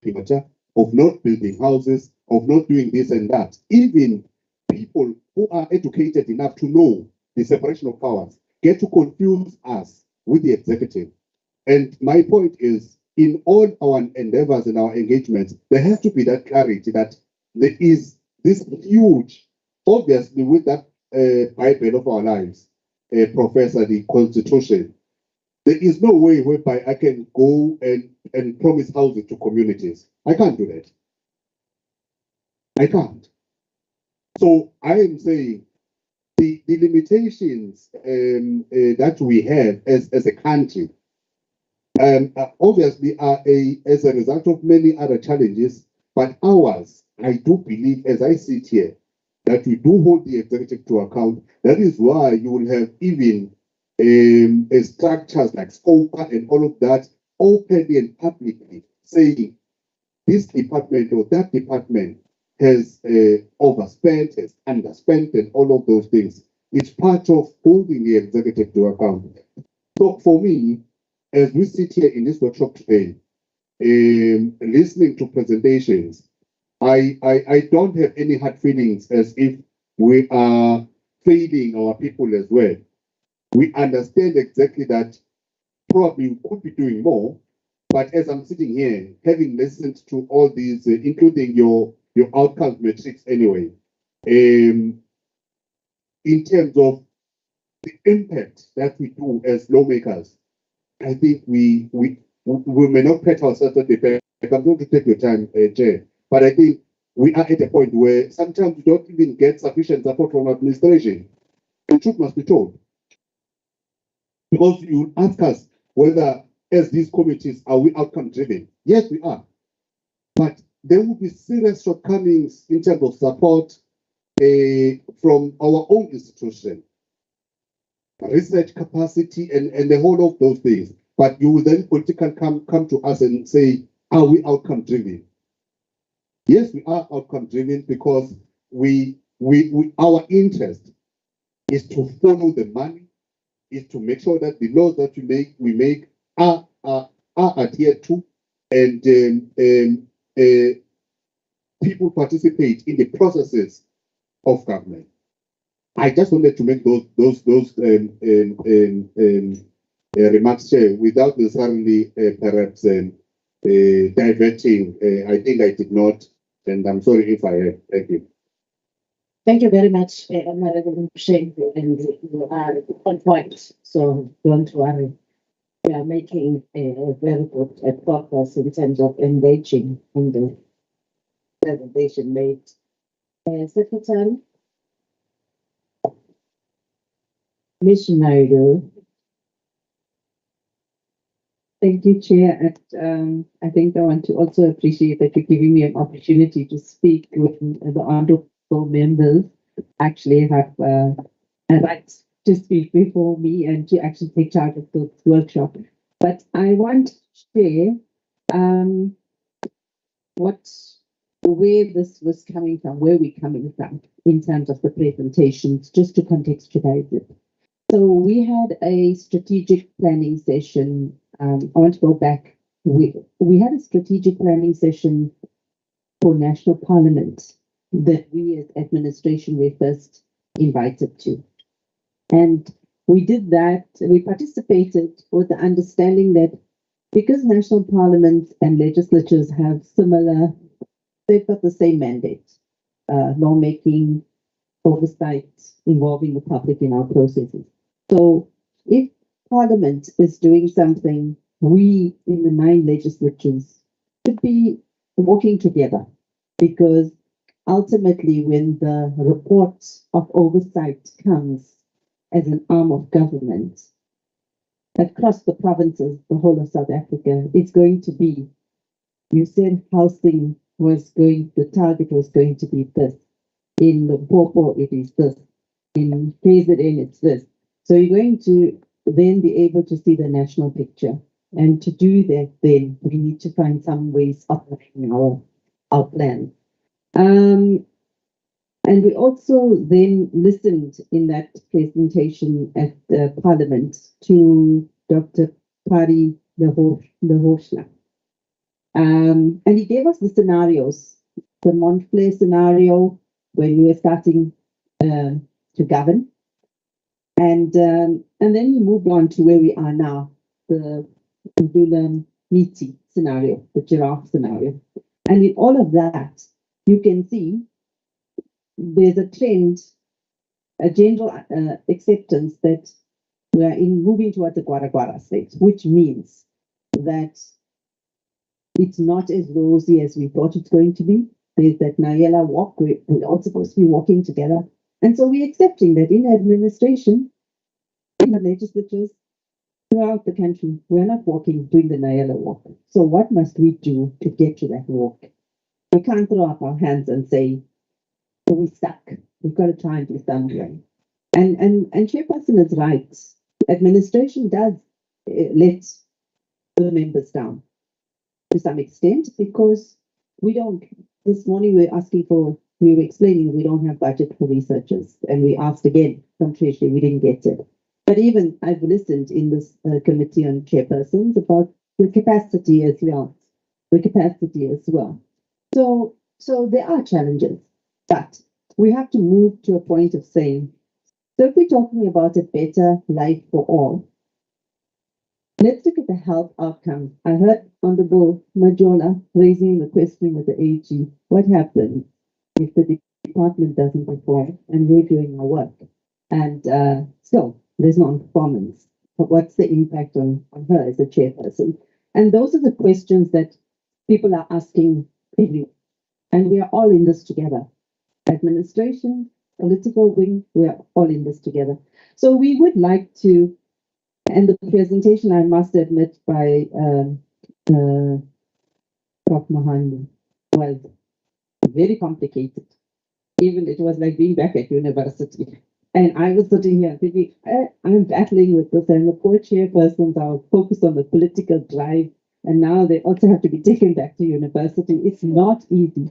water, of not building houses, of not doing this and that. Even people who are educated enough to know the separation of powers get to confuse us with the executive. And my point is, in all our endeavors and our engagements, there has to be that clarity that there is this huge, obviously, with that Bible of our lives, Professor, the Constitution, there is no way whereby I can go and promise housing to communities. I can't do that. I can't. So I am saying the limitations that we have as a country obviously are as a result of many other challenges, but ours, I do believe, as I sit here, that we do hold the executive to account. That is why you will have even structures like SCOPA and all of that openly and publicly saying this department or that department has overspent, has underspent, and all of those things. It's part of holding the executive to account. So for me, as we sit here in this workshop today, listening to presentations, I don't have any hard feelings as if we are failing our people as well. We understand exactly that probably we could be doing more, but as I'm sitting here, having listened to all these, including your outcomes metrics anyway, in terms of the impact that we do as lawmakers, I think we may not pat ourselves on the back. I'm going to take your time, Chair, but I think we are at a point where sometimes we don't even get sufficient support from administration. The truth must be told. Because you ask us whether, as these committees, are we outcome driven? Yes, we are. But there will be serious shortcomings in terms of support from our own institution, research capacity, and the whole of those things. But you will then politically come to us and say, are we outcome driven? Yes, we are outcome driven because our interest is to follow the money, is to make sure that the laws that we make are adhered to, and people participate in the processes of government. I just wanted to make those remarks here without necessarily perhaps diverting. I think I did not, and I'm sorry if I have. Thank you. Thank you very much, Honorable Shane, and you are on point, so don't worry. We are making a very good progress in terms of engaging in the presentation made. Secretary, Ms. Naidu. Thank you, Chair. And I think I want to also appreciate that you're giving me an opportunity to speak when the honorable members actually have a right to speak before me and to actually take charge of the workshop. But I want to share where this was coming from, where we're coming from in terms of the presentations, just to contextualize it. So we had a strategic planning session. I want to go back. We had a strategic planning session for National Parliament that we as administration were first invited to. And we did that, we participated with the understanding that because national parliaments and legislatures have similar, they've got the same mandate, lawmaking, oversight, involving the public in our processes. So if Parliament is doing something, we in the 9 legislatures should be working together, because ultimately when the report of oversight comes as an arm of government across the provinces, the whole of South Africa, it's going to be, you said housing was going, the target was going to be this. In the Popo, it is this. In KZN, it's this. So you're going to then be able to see the national picture. And to do that, then we need to find some ways of making our plan. And we also then listened in that presentation at the Parliament to Dr. Pari the Hoshla. And he gave us the scenarios, the Montclair scenario when we were starting to govern. And then he moved on to where we are now, the Ndula Miti scenario, the giraffe scenario. And in all of that, you can see there's a trend, a general acceptance that we are moving towards the Gwara state, which means that it's not as rosy as we thought it's going to be. There's that Nayela walk, we're all supposed to be walking together. And so we're accepting that in administration, in the legislatures, throughout the country, we're not doing the Nayela walk. So what must we do to get to that walk? We can't throw up our hands and say, oh, we're stuck. We've got to try and do something. And Chairperson is right. Administration does let the members down to some extent because we don't. This morning we were explaining we don't have budget for researchers, and we asked again from Treasury, we didn't get it. But even I've listened in this committee on chairpersons about the capacity as well. So there are challenges, but we have to move to a point of saying, so if we're talking about a better life for all, let's look at the health outcomes. I heard Honorable Majola raising the question with the AG, what happens if the department doesn't perform and we're doing our work? And so there's non-performance. But what's the impact on her as a chairperson? And those are the questions that people are asking everyone. And we are all in this together. Administration, political wing, we are all in this together. So we would like to, and the presentation, I must admit, by Prof. Mahani was very complicated. Even it was like being back at university. And I was sitting here thinking, I'm battling with this, and the poor chairpersons are focused on the political drive, and now they also have to be taken back to university. It's not easy.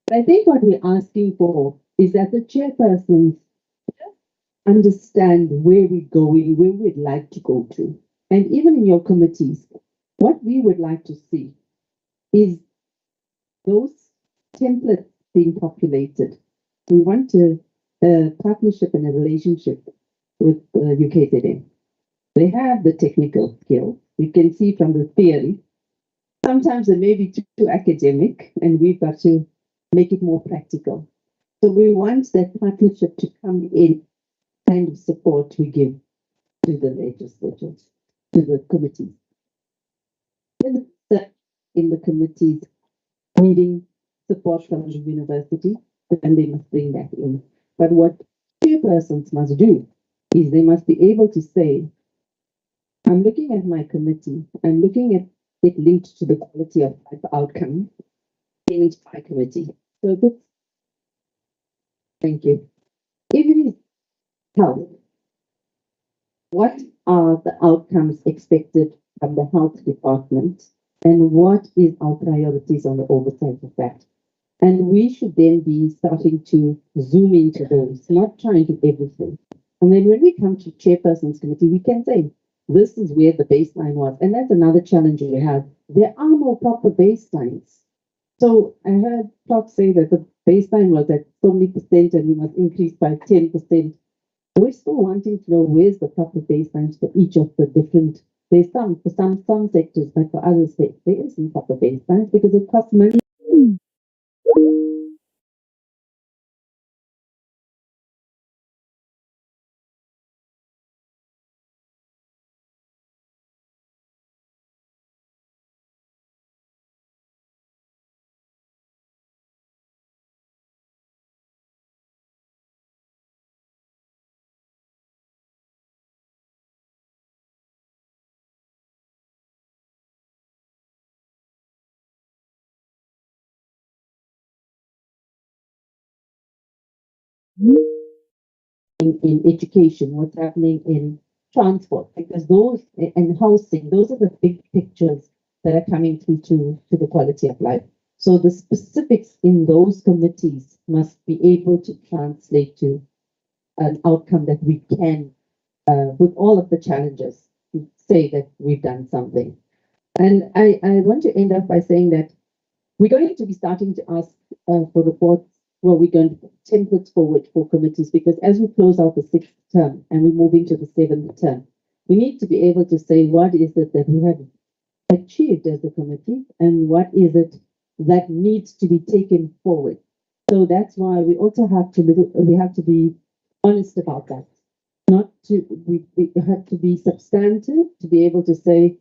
But I think what we're asking for is that the chairpersons understand where we're going, where we'd like to go to. And even in your committees, what we would like to see is those templates being populated. We want a partnership and a relationship with UKZN. They have the technical skill. You can see from the theory. Sometimes it may be too academic, and we've got to make it more practical. So we want that partnership to come in, kind of support we give to the legislatures, to the committees. In the committees, needing support from the university, then they must bring that in. But what chairpersons must do is they must be able to say, I'm looking at my committee, I'm looking at it linked to the quality of life outcome in my committee. So this, thank you. If it is health, what are the outcomes expected from the health department, and what is our priorities on the oversight of that? And we should then be starting to zoom into those, not trying to do everything. And then when we come to chairperson's committee, we can say, this is where the baseline was. And that's another challenge we have. There are no proper baselines. So I heard Prof say that the baseline was at so many percent and we must increase by 10%. We're still wanting to know where's the proper baselines for each of the different, there's some for some sectors, but for others there isn't proper baselines because it costs money. In education, what's happening in transport, because those and housing, those are the big pictures that are coming through to the quality of life. So the specifics in those committees must be able to translate to an outcome that we can, with all of the challenges, say that we've done something. And I want to end up by saying that we're going to be starting to ask for reports. Well, we're going to templates forward for committees, because as we close out the 6th term and we're moving to the 7th term, we need to be able to say what is it that we have achieved as a committee and what is it that needs to be taken forward. So that's why we also have to be honest about that. Not to we have to be substantive to be able to say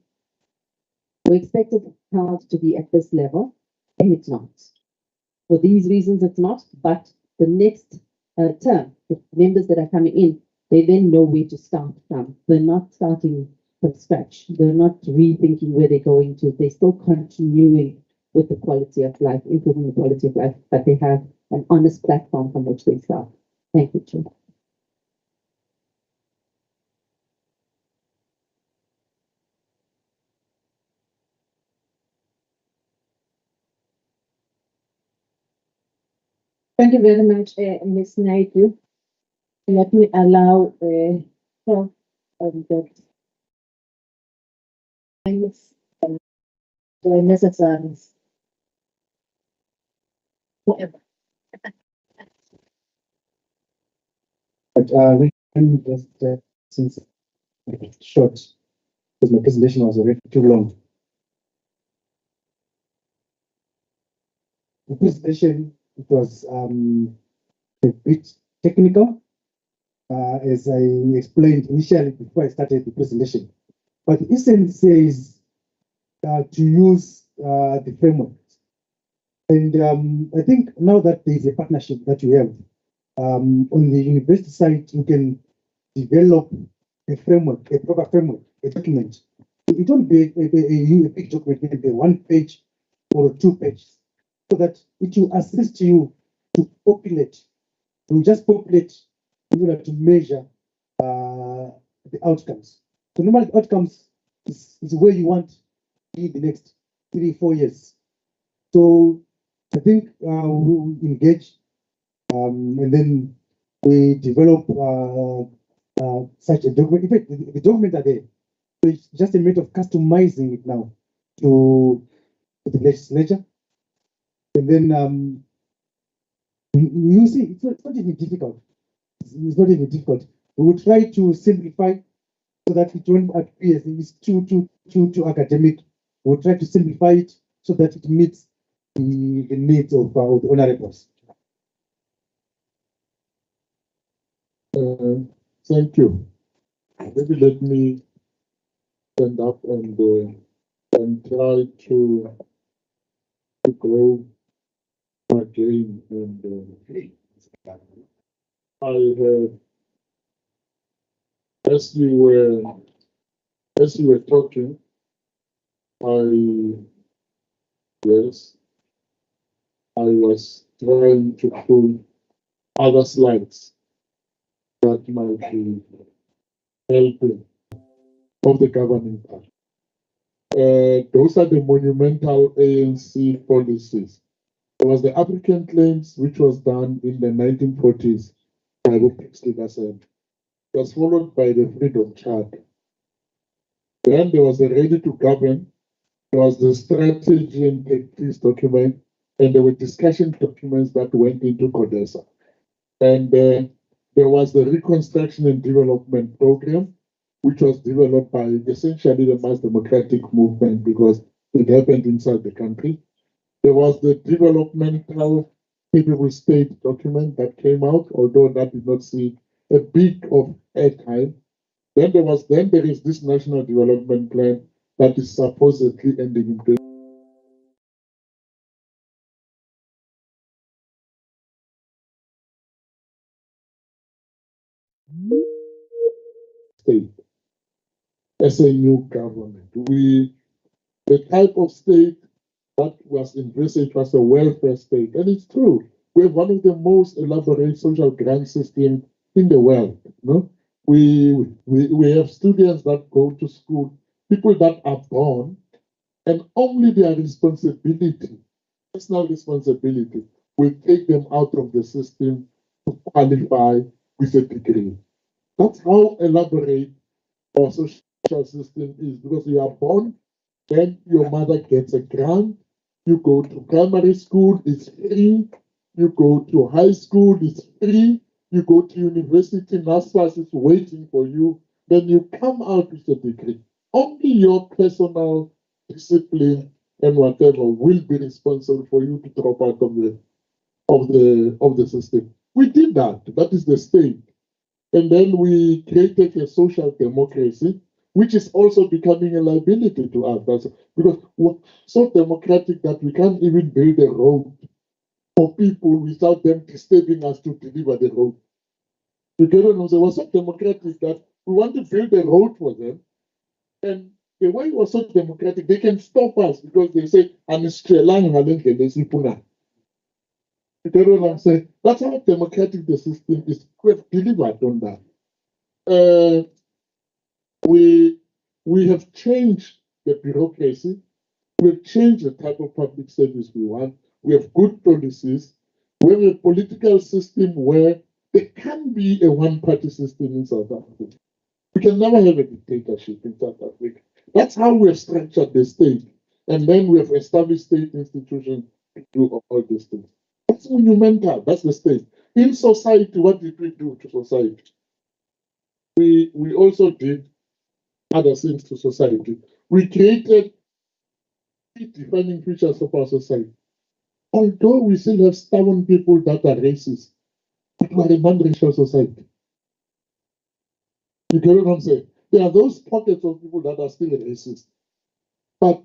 we expected health to be at this level and it's not. For these reasons, it's not. But the next term, the members that are coming in, they then know where to start from. They're not starting from scratch. They're not rethinking where they're going to. They're still continuing with the quality of life, improving the quality of life, but they have an honest platform from which they start. Thank you, Chair. Thank you very much, Ms. Naidu. Let me allow Prof. Dr. Necessary. Whatever. But we can just since it's short, because my presentation was already too long. The presentation, it was a bit technical, as I explained initially before I started the presentation. But the essence says to use the framework. And I think now that there is a partnership that you have on the university side, you can develop a framework, a proper framework, a document. It won't be a big document, it can be 1 page or 2 pages, so that it will assist you to populate, to just populate in order to measure the outcomes. So normally outcomes is where you want in the next 3-4 years. So I think we'll engage and then we develop such a document. In fact, the documents are there. So it's just a matter of customizing it now to the legislature. And then you see, it's not even difficult. It's not even difficult. We will try to simplify so that it won't appear as it's too academic. We'll try to simplify it so that it meets the needs of the honorables. Thank you. Maybe let me stand up and try to grow again. And I have, as you were talking, yes, I was trying to pull other slides that might be helping of the governing party. Those are the monumental ANC policies. There was the African claims, which was done in the 1940s by It was followed by the Freedom Charter. Then there was the Ready to Govern. There was the Strategy and Tactics document, and there were discussion documents that went into CODESA. And there was the Reconstruction and Development Program, which was developed by essentially the mass democratic movement because it happened inside the country. There was the Developmental Capable State document that came out, although that did not see a bit of airtime. Then there is this National Development Plan that is supposedly ending in 20. State as a new government. The type of state that was envisaged was a welfare state. And it's true. We have one of the most elaborate social grant systems in the world. No? We have students that go to school, people that are born, and only their responsibility, personal responsibility, will take them out of the system to qualify with a degree. That's how elaborate our social system is because you are born, then your mother gets a grant, you go to primary school, it's free, you go to high school, it's free, you go to university, NASFAS is waiting for you, then you come out with a degree. Only your personal discipline and whatever will be responsible for you to drop out of the system. We did that. That is the state. And then we created a social democracy, which is also becoming a liability to us. Because we're so democratic that we can't even build a road for people without them disturbing us to deliver the road. You get what I'm saying? We're so democratic that we want to build a road for them. And the way we're so democratic, they can stop us because they say, I'm Australian. You get what I'm saying? That's how democratic the system is. We've delivered on that. We have changed the bureaucracy. We've changed the type of public service we want. We have good policies. We have a political system where there can be a one-party system in South Africa. We can never have a dictatorship in South Africa. That's how we have structured the state. And then we have established state institutions to do all these things. That's monumental. That's the state. In society, what did we do to society? We also did other things to society. We created defining features of our society. Although we still have stubborn people that are racist, but we are a non-racial society. You get what I'm saying? There are those pockets of people that are still racist. But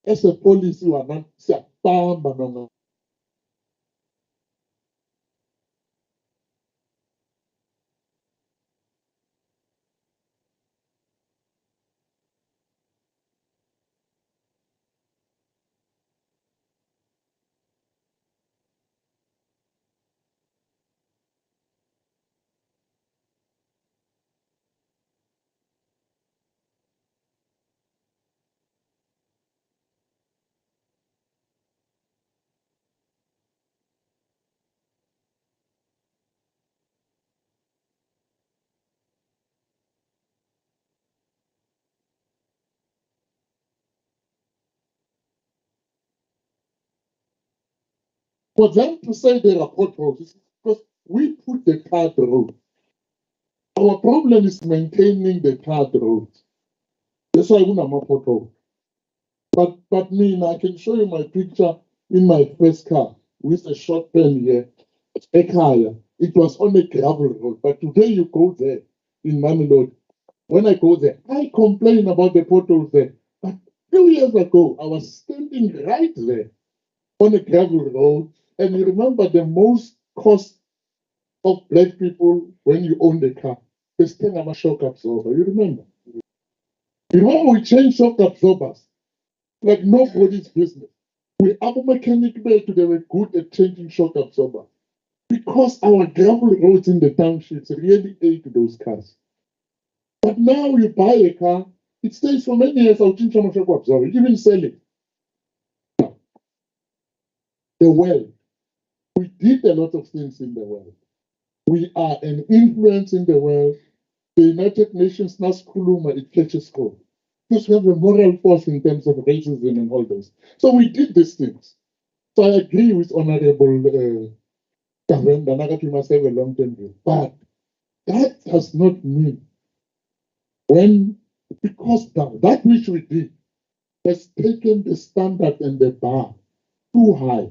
as a policy, we are not for them to say there are potholes, because we put the tarred road. Our problem is maintaining the tarred road. That's why we have a pothole. But me, I can show you my picture in my first car with a short pen here, a car. It was on a gravel road. But today you go there in Mamelodi. When I go there, I complain about the potholes there. But 2 years ago, I was standing right there on a gravel road. And you remember the most cost of black people when you own the car is thing I'm a shock absorber. You remember? You remember we changed shock absorbers like nobody's business. We our mechanic made they were good at changing shock absorber because our gravel roads in the townships really ate those cars. But now you buy a car, it stays for many years. I'll change some shock absorber, even sell it. The world. We did a lot of things in the world. We are an influence in the world. The United Nations Naskuluma, it catches hold. Because we have a moral force in terms of racism and all those. So we did these things. So I agree with Honorable Kavenda, we must have a long-term view. But that does not mean because that which we did has taken the standard and the bar too high.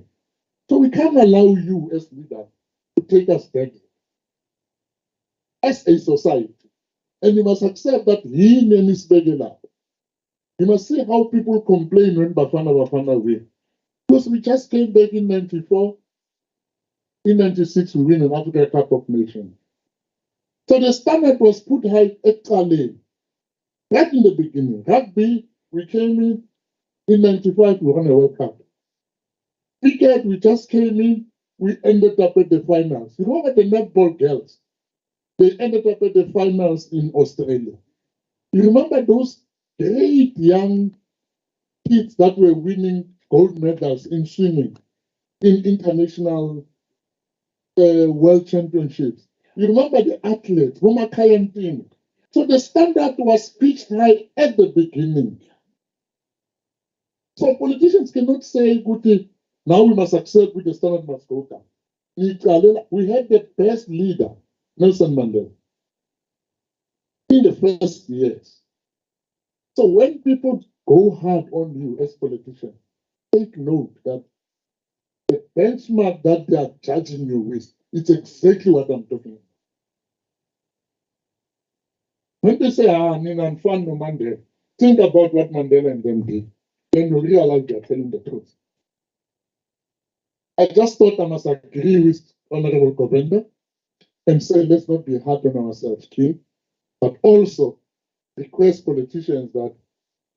So we can't allow you as leaders to take us back as a society. And you must accept that he is begging up. You must see how people complain when Bafana win. Because we just came back in 94. In 96, we win an Africa Cup of Nations. So the standard was put high at Kale. Right in the beginning. Rugby, we came in 95, we won a World Cup. Cricket, we just came in, we ended up at the finals. You know what the netball girls? They ended up at the finals in Australia. You remember those great young kids that were winning gold medals in swimming in international world championships? You remember the athletes, Roma Kayantin, So the standard was pitched high at the beginning. So politicians cannot say, "Good, now we must accept with the standard must go down." We had the best leader, Nelson Mandela, in the first years. So when people go hard on you as politicians, take note that the benchmark that they are judging you with, it's exactly what I'm talking about. When they say, Nina and Fan no Mandela, think about what Mandela and them did. Then you realize they're telling the truth. I just thought I must agree with Honorable Govender and say, let's not be hard on ourselves, King, but also request politicians that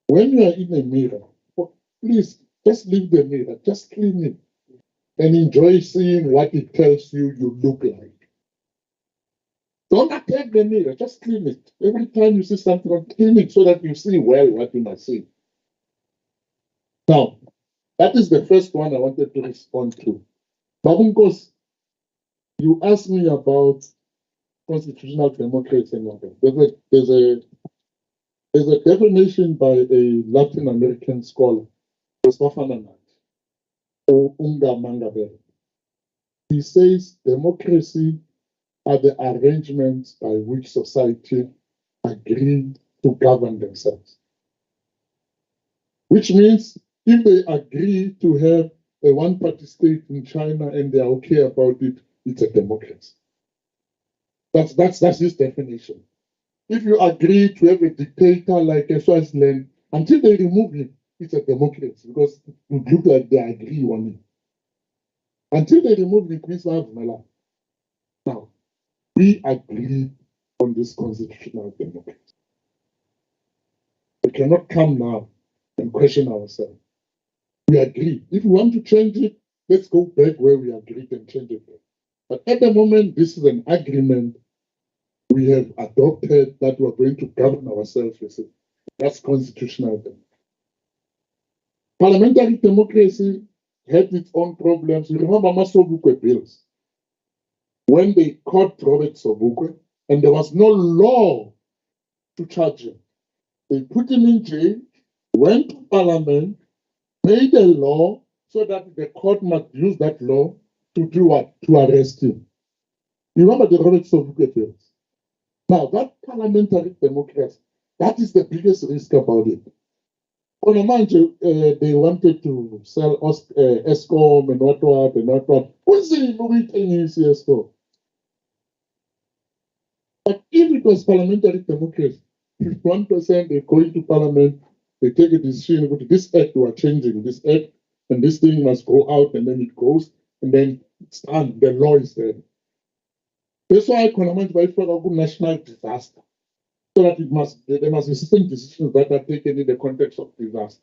when you are in a mirror, please just leave the mirror, just clean it, and enjoy seeing what it tells you you look like. Don't attack the mirror, just clean it. Every time you see something, clean it so that you see well what you must see. Now, that is the first one I wanted to respond to. Babunkos, you asked me about constitutional democracy and all that. There's a definition by a Latin American scholar, Christopher Nanat, or Unga Mangabere. He says democracy are the arrangements by which society agree to govern themselves. Which means if they agree to have a one-party state in China and they are okay about it, it's a democracy. That's his definition. If you agree to have a dictator like a Swaziland, until they remove him, it's a democracy because it would look like they agree on it. Until they remove him, it means now, we agree on this constitutional democracy. We cannot come now and question ourselves. We agree. If we want to change it, let's go back where we agreed and change it. But at the moment, this is an agreement we have adopted that we're going to govern ourselves with it. That's constitutional democracy. Parliamentary democracy had its own problems. You remember Sobukwe bills? When they caught Robert Sobukwe, and there was no law to charge him. They put him in jail, went to Parliament, made a law so that the court must use that law to do what? To arrest him. You remember the Robert Sobukwe bills? Now, that parliamentary democracy, that is the biggest risk about it. On a manje, they wanted to sell ESCOM and what. What's the movie ESCOM? But if it was parliamentary democracy, 51% they go into parliament, they take a decision, this act we are changing, this act, and this thing must go out, and then it goes, and then it's done, the law is there. That's why economic by a national disaster. So that there must be certain decisions that are taken in the context of disaster.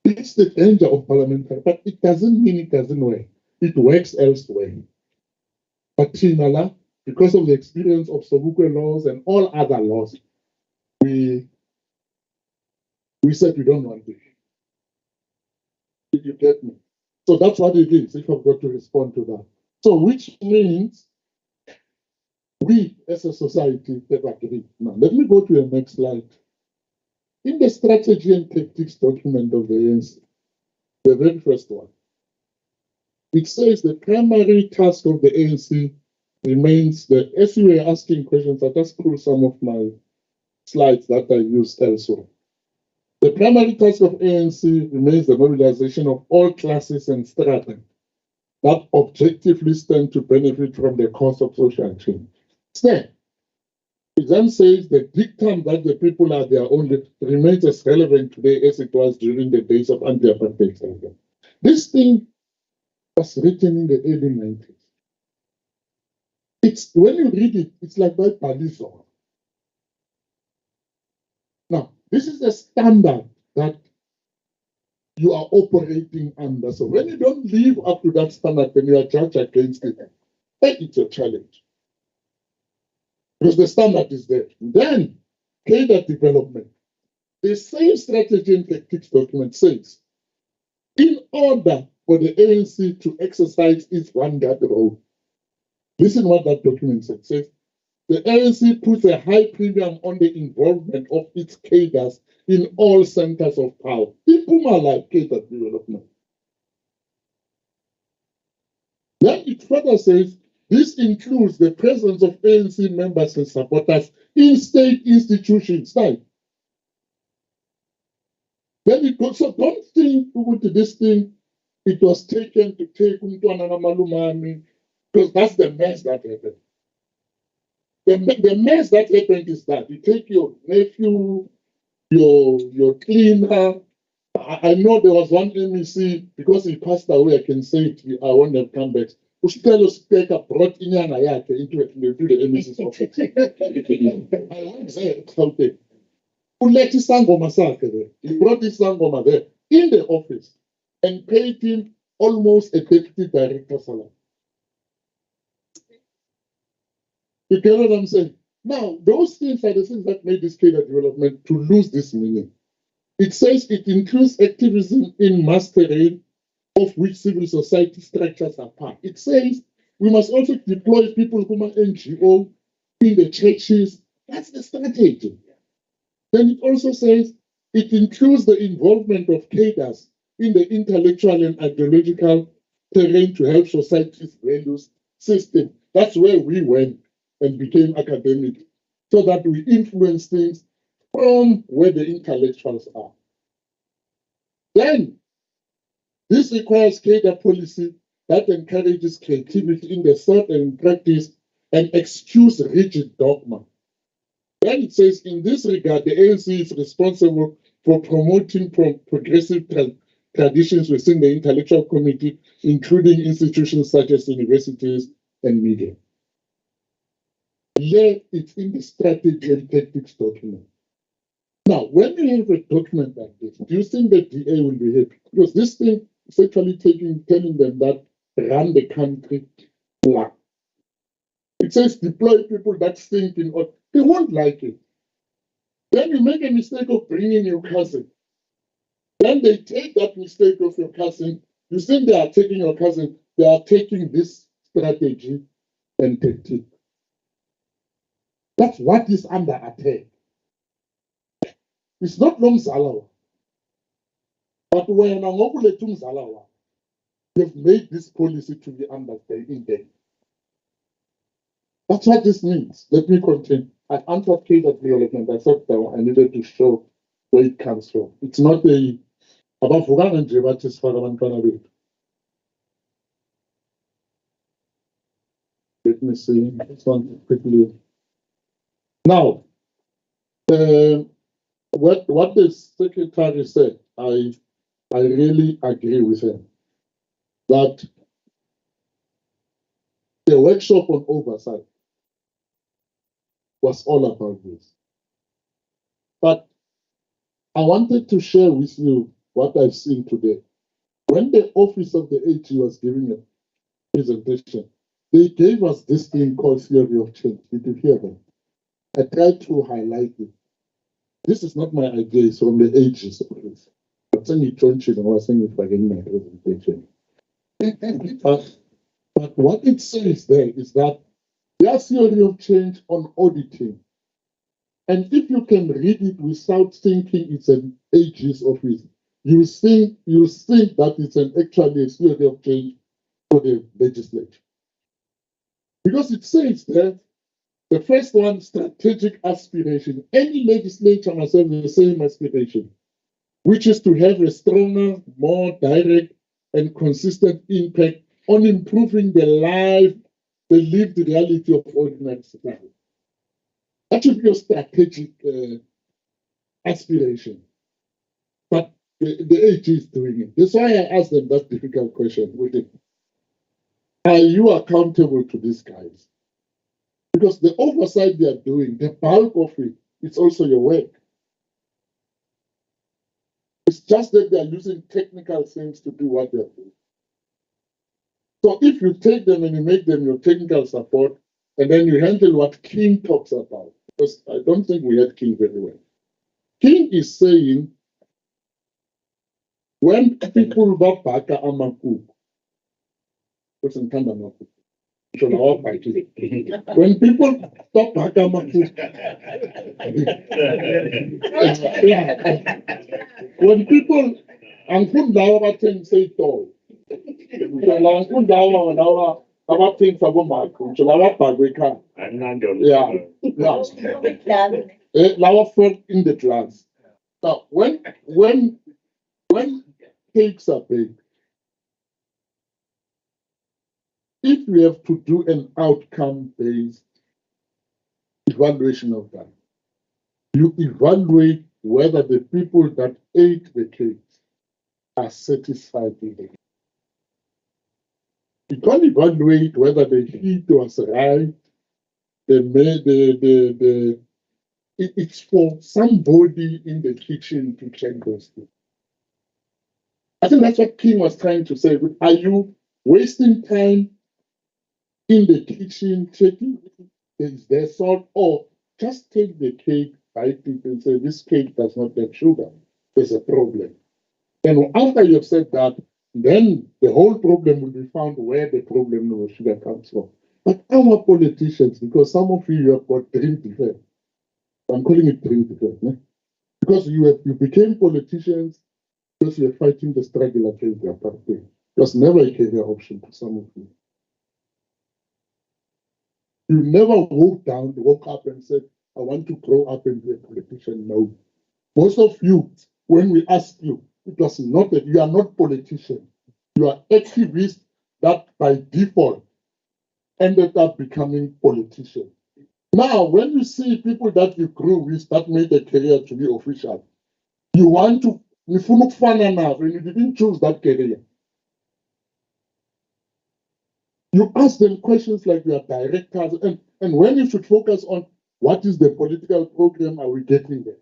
It's the danger of parliamentary, but it doesn't mean it doesn't work. It works elsewhere. But Chinala, because of the experience of Sobukwe laws and all other laws, we said we don't want it. Did you get me? So that's what it is, if I've got to respond to that. So which means we as a society have agreed. Now, let me go to the next slide. In the strategy and tactics document of the ANC, the very first one, it says the primary task of the ANC remains that, as you were asking questions, I just pull some of my slides that I used elsewhere. The primary task of ANC remains the mobilization of all classes and strata that objectively stand to benefit from the cause of social change. It then says the dictum that the people are their own remains as relevant today as it was during the days of anti-apartheid. This thing was written in the early 90s. It's when you read it, it's like by Paliso. Now, this is a standard that you are operating under. So when you don't live up to that standard, then you are judged against it. It's a challenge. Because the standard is there. Then, cadre development. The same strategy and tactics document says, in order for the ANC to exercise its vanguard role, listen what that document says. It says, The ANC puts a high premium on the involvement of its cadres in all centers of power. Like cadre development. Then it further says this includes the presence of ANC members and supporters in state institutions. Then it goes, so don't think with this thing, it was taken to take Umtwana Malumani, because that's the mess that happened. The mess that happened is that you take your nephew, your cleaner. I know there was one MEC, because he passed away, I can say it, I won't have come back. Usicelo Speaker brought Inyana yakhe into the MEC's office. I went there, Gauteng. Ulethi Sangoma sakhe there. He brought this Sangoma there in the office and paid him almost a deputy director salary. You get what I'm saying? Now, those things are the things that made this cadre development to lose this meaning. It says it includes activism in mass terrain of which civil society structures are part. It says we must also deploy people from an NGO in the churches. That's the strategy. Then it also says it includes the involvement of cadres in the intellectual and ideological terrain to help society's values system. That's where we went and became academic, so that we influence things from where the intellectuals are. Then, this requires cadre policy that encourages creativity in the thought and practice and eschews rigid dogma. Then it says, in this regard, the ANC is responsible for promoting progressive traditions within the intellectual community, including institutions such as universities and media. Here, it's in the strategy and tactics document. Now, when you have a document like this, do you think the DA will be happy? Because this thing is actually telling them that run the country black. It says deploy people that think in what they won't like it. Then you make a mistake of bringing your cousin. Then they take that mistake of your cousin. You think they are taking your cousin, they are taking this strategy and tactic. That's what is under attack. It's not Nomzalawa. But when Zalawa, they've made this policy to be undertaken. That's what this means. Let me continue. I answered cadre development. I thought that I needed to show where it comes from. It's not a about Fugan and Jevatis for the Let me see this one quickly. Now, what the secretary said, I really agree with him that the workshop on oversight was all about this. But I wanted to share with you what I've seen today. When the office of the AG was giving a presentation, they gave us this thing called theory of change. Did you hear that? I tried to highlight it. This is not my idea, it's from the AG's office. I'm saying it don't I was saying it again in my presentation. But what it says there is that there's theory of change on auditing. And if you can read it without thinking it's an AG's office, you think that it's actually a theory of change for the legislature. Because it says that the first one, strategic aspiration. Any legislature must have the same aspiration, which is to have a stronger, more direct, and consistent impact on improving the lived reality of ordinary citizens. That should be your strategic aspiration. But the AG is doing it. That's why I asked them that difficult question. Are you accountable to these guys? Because the oversight they are doing, the bulk of it, it's also your work. It's just that they are using technical things to do what they are doing. So if you take them and you make them your technical support, and then you handle what King talks about, because I don't think we had King very well. King is saying, when people baka amakuku, When people stop when people angifunda abathengi seyitolo angifunda lawa abathengi sabomakho ngisho lababhakwe ekhaya lawa fell in the glass. Now when cakes are baked, if we have to do an outcome-based evaluation of that, you evaluate whether the people that ate the cakes are satisfied with it. You can't evaluate whether the heat was right, it's for somebody in the kitchen to check those things. I think that's what King was trying to say. Are you wasting time in the kitchen checking is there salt, or just take the cake, bite it, and say this cake does not have sugar? There's a problem. And after you have said that, then the whole problem will be found where the problem of sugar comes from. But our politicians, because some of you have got drink defect. I'm calling it drink defect, né? Because you became politicians because you're fighting the struggle against the apartheid. It was never a career option for some of you. You never woke up and said, I want to grow up and be a politician. No. Most of you, when we ask you, it was not that you are not politicians. You are activists that by default ended up becoming politicians. Now, when you see people that you grew with that made a career to be official, you want to, if you look fun enough and you didn't choose that career, you ask them questions like you are directors, and when you should focus on what is the political program, are we getting there?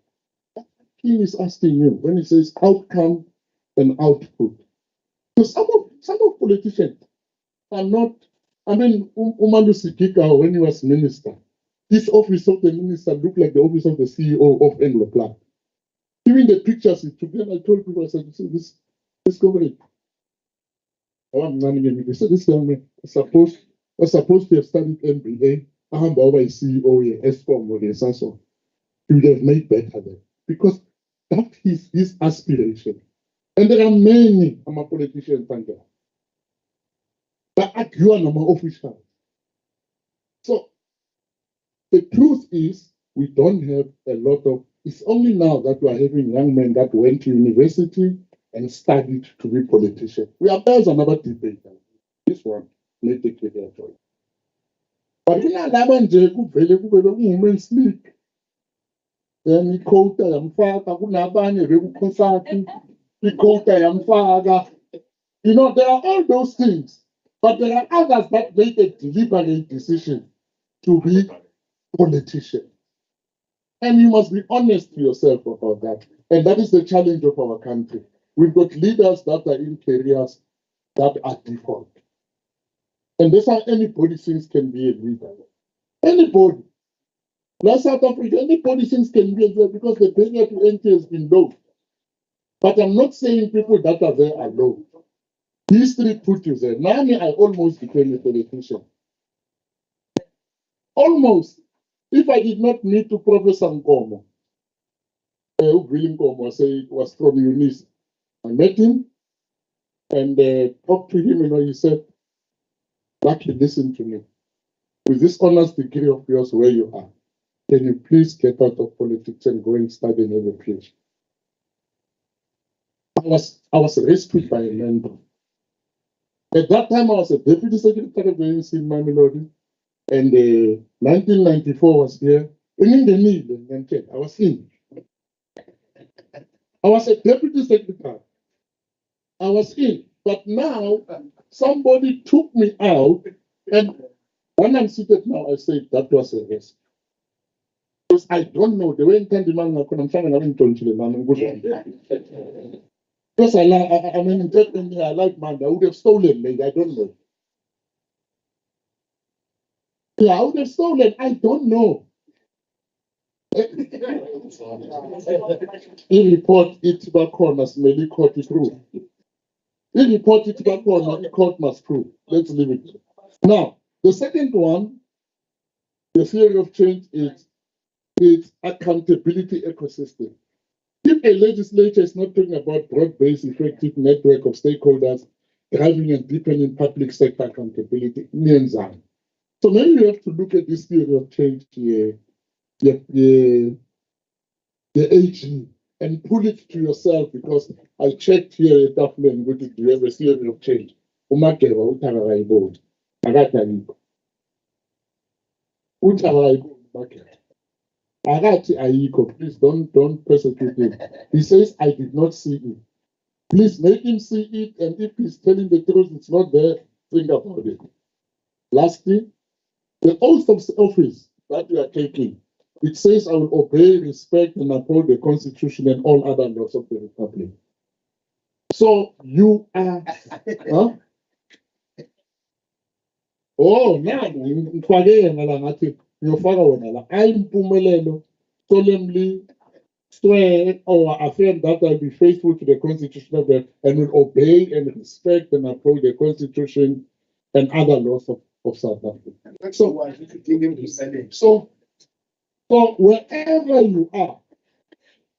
He is asking you when he says outcome and output. So some of politicians are not, I mean, Umalu Sikika, when he was minister, this office of the minister looked like the office of the CEO of Anglo Clark. Even the pictures he took, then I told people, I said, see, this government. They said this young man was supposed to have studied MBA. I'm over a CEO here, ESCOM or the SASO. He would have made better there. Because that is his aspiration. And there are many politicians there. But you are not official. So the truth is, we don't have a lot of, it's only now that we are having young men that went to university and studied to be politicians. There's another debate. This one, let it be there for you. But we are not women sleep. Then quota yamfaka, kunabanye bekukhonsati, quota yamfaka. You know, there are all those things, but there are others that make a deliberate decision to be politician. And you must be honest to yourself about that. And that is the challenge of our country. We've got leaders that are in careers that are default. And that's how anybody thinks can be a leader. Anybody. Like South Africa, anybody thinks can be a leader because the barrier to entry has been low. But I'm not saying people that are there are low. History put you there. Now I almost became a politician. Almost. If I did not meet to Professor Nkomo, William Nkomo was from UNIS. I met him and talked to him, and he said, Lucky, listen to me. With this honors degree of yours where you are, can you please get out of politics and go and study and have a PhD? I was rescued by a mentor. At that time, I was a deputy secretary of the ANC in Mamelodi, and 1994 was here. And in the need, I was in. I was a deputy secretary. I was in. But now, somebody took me out, and when I'm seated now, I say that was a risk. Because I don't know the way in Candyman, I'm trying to told you, because I mean, I like man, I would have stolen, maybe, I don't know. Yeah, I would have stolen, I don't know. He report it back on as Meli court it through. He report it back on, the court must prove. Let's leave it. Now, The second one, the theory of change is its accountability ecosystem. If a legislature is not talking about broad-based effective network of stakeholders driving and deepening public sector accountability, so maybe you have to look at this theory of change here, the AG, and pull it to yourself, because I checked here at Dublin, do you have a theory of change? Please don't persecute him. He says, I did not see it. Please make him see it, and if he's telling the truth, it's not there, think about it. Lastly, the oath of office that you are taking, it says, I will obey, respect, and uphold the Constitution and all other laws of the Republic. So you are, huh? Oh, now, I solemnly swear or affirm that I will be faithful to the Constitution of the and will obey and respect and uphold the Constitution and other laws of South Africa. So wherever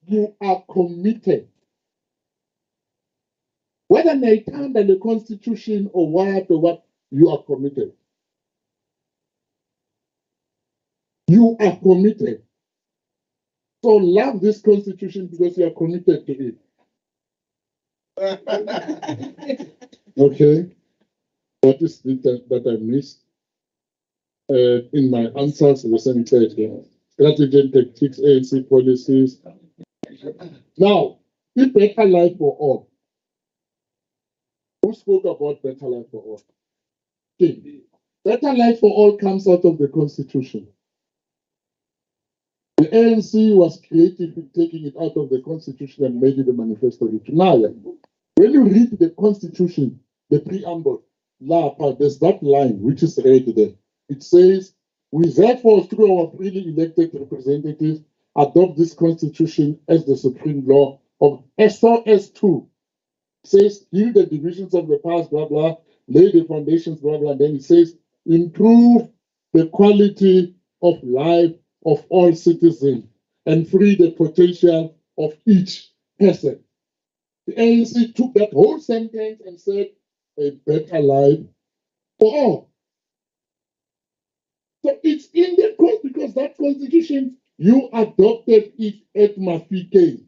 you are committed. Whether they under the Constitution or what, you are committed. You are committed. So love this Constitution because you are committed to it. Okay. What is it that I missed in my answers to the Senate? Strategy and tactics, ANC policies. Now, if better life for all. Who spoke about better life for all? Okay. Better life for all comes out of the Constitution. The ANC was creative in taking it out of the Constitution and made it a manifesto. Now, when you read the Constitution, the preamble, there's that line which is read there. It says, we therefore, through our freely elected representatives, adopt this Constitution as the supreme law of SOS2. Says, heal the divisions of the past, blah, blah, lay the foundations, blah, blah. Then it says, improve the quality of life of all citizens and free the potential of each person. The ANC took that whole sentence and said, a better life for all. So it's in the court because that Constitution, you adopted it at Mafike.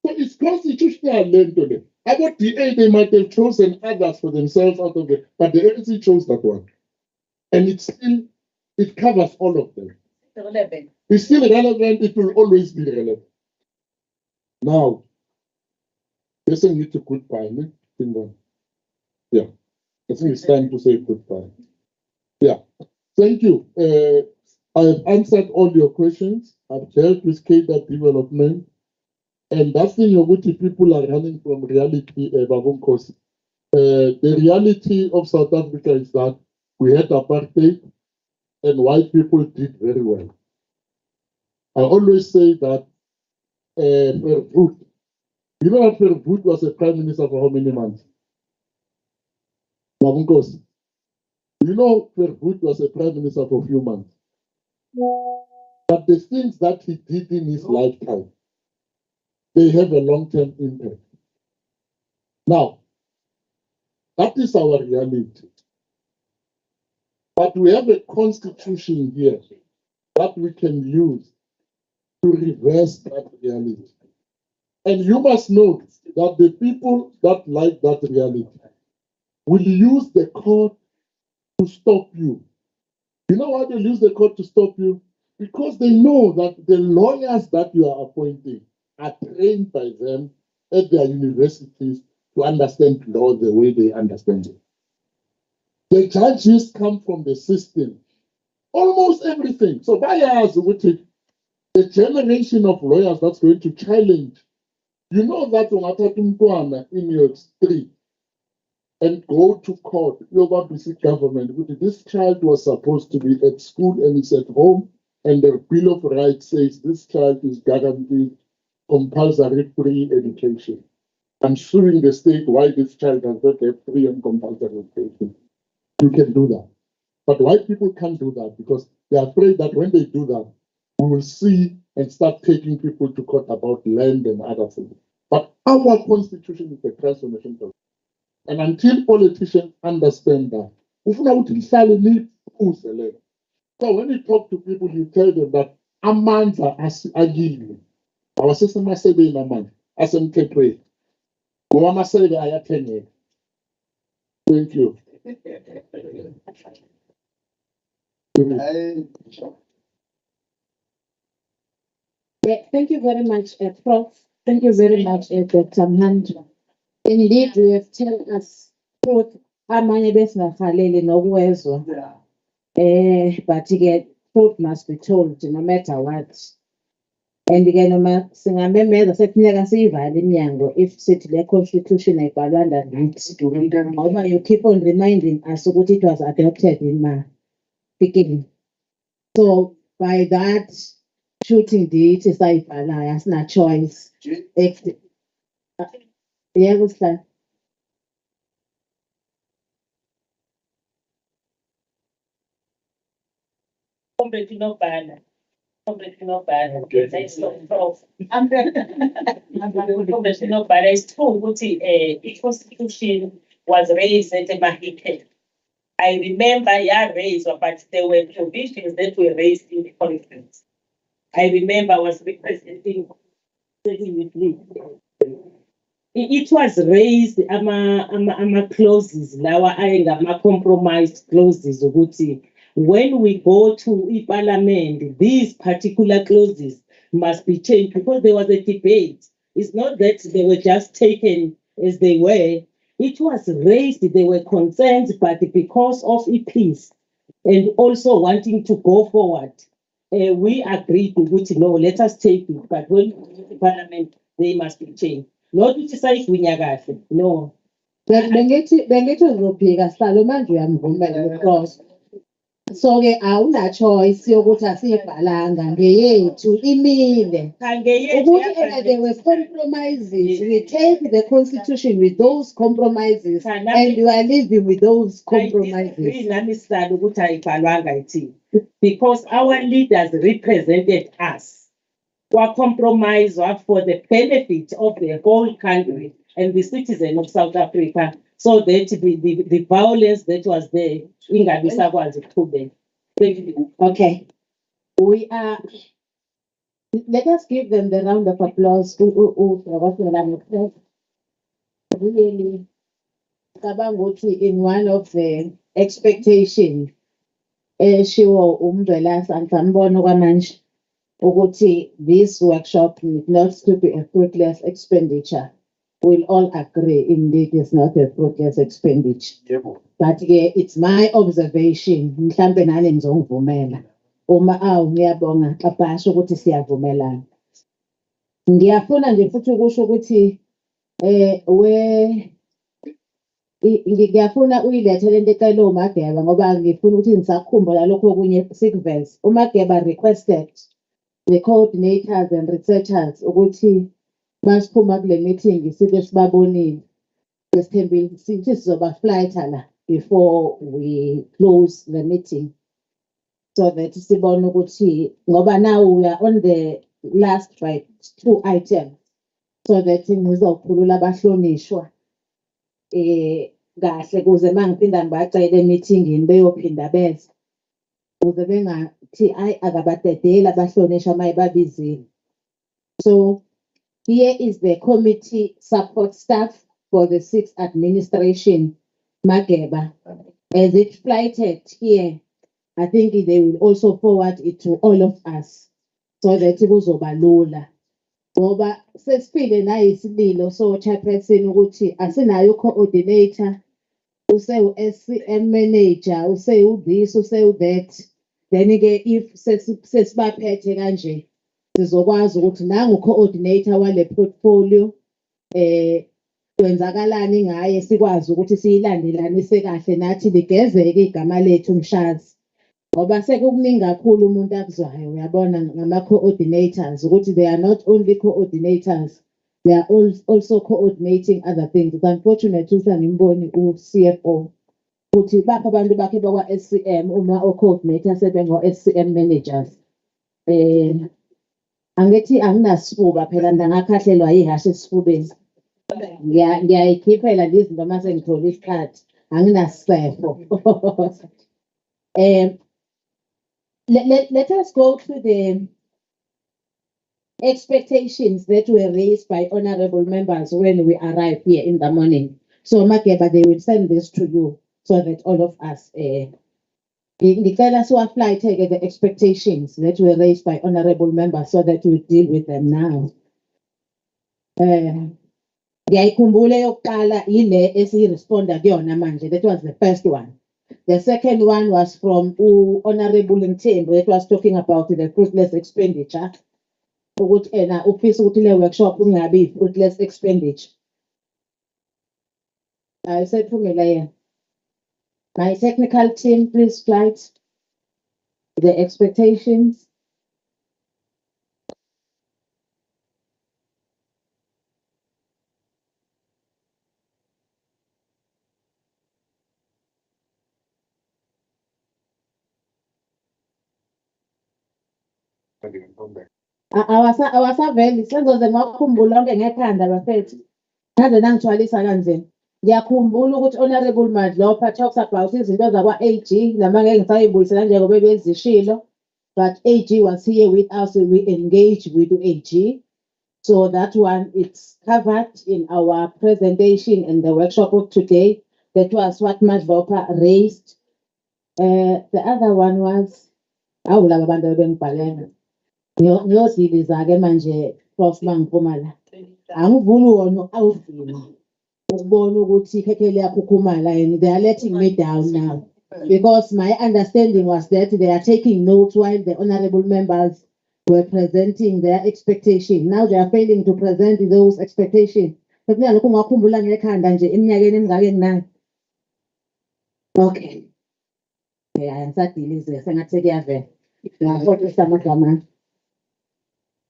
So it's constitutional land to them. About the A, they might have chosen others for themselves out of it, but the ANC chose that one. And it covers all of them. Relevant. It's still relevant, it will always be relevant. Now, listen you to goodbye, ne? Yeah. I think it's time to say goodbye. Yeah. Thank you. I have answered all your questions. I've dealt with cadre development. And that's the thing people are running from reality, the reality of South Africa is that we had apartheid and white people did very well. I always say that Verwoerd, you know that Verwoerd was a prime minister for how many months? Mabunkosi. You know Verwoerd was a prime minister for a few months. But the things that he did in his lifetime, they have a long-term impact. Now, that is our reality. But we have a constitution here that we can use to reverse that reality. And you must know that the people that like that reality will use the court to stop you. You know why they use the court to stop you? Because they know that the lawyers that you are appointing are trained by them at their universities to understand law the way they understand it. The judges come from the system, almost everything. So by us, the generation of lawyers that's going to challenge, you know that in your street and go to court, your government, this child was supposed to be at school and is at home, and the Bill of Rights says this child is guaranteed compulsory free education. I'm suing the state why this child does not have free and compulsory education. You can do that. But white people can't do that because they're afraid that when they do that, we will see and start taking people to court about land and other things. But our constitution is a transformation process. And until politicians understand that, so when you talk to people, you tell them that amandla agile. Our system must say in amandla. As in Kepre. Thank you. Thank you very much, Prof. Thank you very much, Dr. Mhandla. Indeed, you have told us truth. Amanye besingahaleli nokwezwa. But again, truth must be told no matter what. And again, noma singamemeza sekufuneka siyivale iminyango if sithi le constitution ayibhalwanga nathi. Ngoba you keep on reminding us ukuthi it was adopted in the beginning. So by that shooting date sayibhalayo asina choice. Yebo sir. Completely no bad. Completely no bad. It's not Prof. I'm completely no bad. It's true. It constitution was raised at a Mahike. I remember raised, but there were provisions that were raised in the conference. I remember I was representing it was raised ama clauses lawa ayengama compromised clauses ukuthi when we go to parliament these particular clauses must be changed because there was a debate. It's not that they were just taken as they were. It was raised, there were concerns, but because of peace and also wanting to go forward, we agreed to no, let us take it. But when the parliament, they must be changed. Not to say no. Bengithi uzobhika salo manje uyamvumela uCross. So ke awuna choice yokuthi asiyibhalanga ngeyethu imile. Ukuthi there were compromises. We take the constitution with those compromises and you are living with those compromises. Because our leaders represented us. Were compromised for the benefit of the whole country and the citizens of South Africa, so that the violence that was there in Gabisa was proven. Okay. We are. Let us give them the round of applause. Really, in one of the expectations, she was ukuthi this workshop is not to be a fruitless expenditure. We'll all agree, indeed, it's not a fruitless expenditure. But it's my observation, mhlambe nani ngizongivumela. Uma ngiyabonga xapasha ukuthi siyavumelana. Ngiyafuna nje futhi ukusho ukuthi ngiyafuna uyilethe lento ecela uMageba ngoba ngifuna ukuthi ngisakhumbula lokho okunye sikuveze. uMageba requested the coordinators and researchers ukuthi masiphuma kule meeting sibe sibabonile besithembile sithi sizobaflightha la before we close the meeting so that sibone ukuthi ngoba now we are on the last two items so that ngizokhulula abahlonishwa kahle kuze mangiphinda ngibacele emeetingini beyophinda beze ukuze bengathi akabadedela abahlonishwa mayibabizile. So here is the committee support staff for the 6th administration, Mageba. As it flighted here, I think they will also forward it to all of us so that kuzoba lula. Ngoba sesifile nayo isililo so chairperson ukuthi asinayo coordinator, use u-SCM manager, use this, use that. Then again, if sesibaphethe kanje sizokwazi ukuthi nangu coordinator wale portfolio kwenzakalani ngaye sikwazi ukuthi siyilandelanise kahle nathi ligezeke igama lethu mshazi ngoba sekukuningi kakhulu umuntu akuzwayo uyabona ngama coordinators ukuthi they are not only coordinators They are also coordinating other things. But unfortunately, usangimboni u-CFO. Ukuthi bapha abantu bakhe bakwa-SCM uma o-coordinator sebengo-SCM managers. Angithi anginasifuba phela ngangakhahlelwa ihashe esifubeni. Ngiyayikhiphela lezi zinto uma sengithola isikhathi. Anginasifo. Let us go to the expectations that were raised by honorable members when we arrived here in the morning. So Makeba, they will send this to you so that all of us declare us to apply take the expectations that were raised by honorable members so that we deal with them now. Ngiyayikhumbula yokuqala ile esiresponda kuyona manje. That was the first one. The second one was from Honorable Ntembo. It was talking about the fruitless expenditure. Ukuthi ena ufisa ukuthi le workshop ungabi fruitless expenditure. I said Phumela, my technical team, please flight the expectations. Awasaveli senzoze ngakhumbula lonke ngekhanda bafethu. Ngaze nangithwalisa kanzima. Ngiyakhumbula ukuthi Honorable Madlopa talks about izinto zakwa-AG lama ngeke ngisayibuyisela njengoba bezishilo. But AG was here with us and we engaged with AG. So that one, it's covered in our presentation and the workshop of today. That was what Madlopa raised. The other one was, awulaba bantu bengibhalela. Ngiyodiliza-ke manje Prof Mangiphumala. Angivuni wona awuvini. Ukubona ukuthi ikhekheli yakhukhumala and they are letting me down now. Because my understanding was that they are taking notes while the honorable members were presenting their expectation. Now they are failing to present those expectations. Sekunalokhu ngakhumbula ngekhanda nje eminyakeni emingaki eninayo. Okay. Ngisadilize sengathi kuyavela. Ngiyakhohlisa amagama.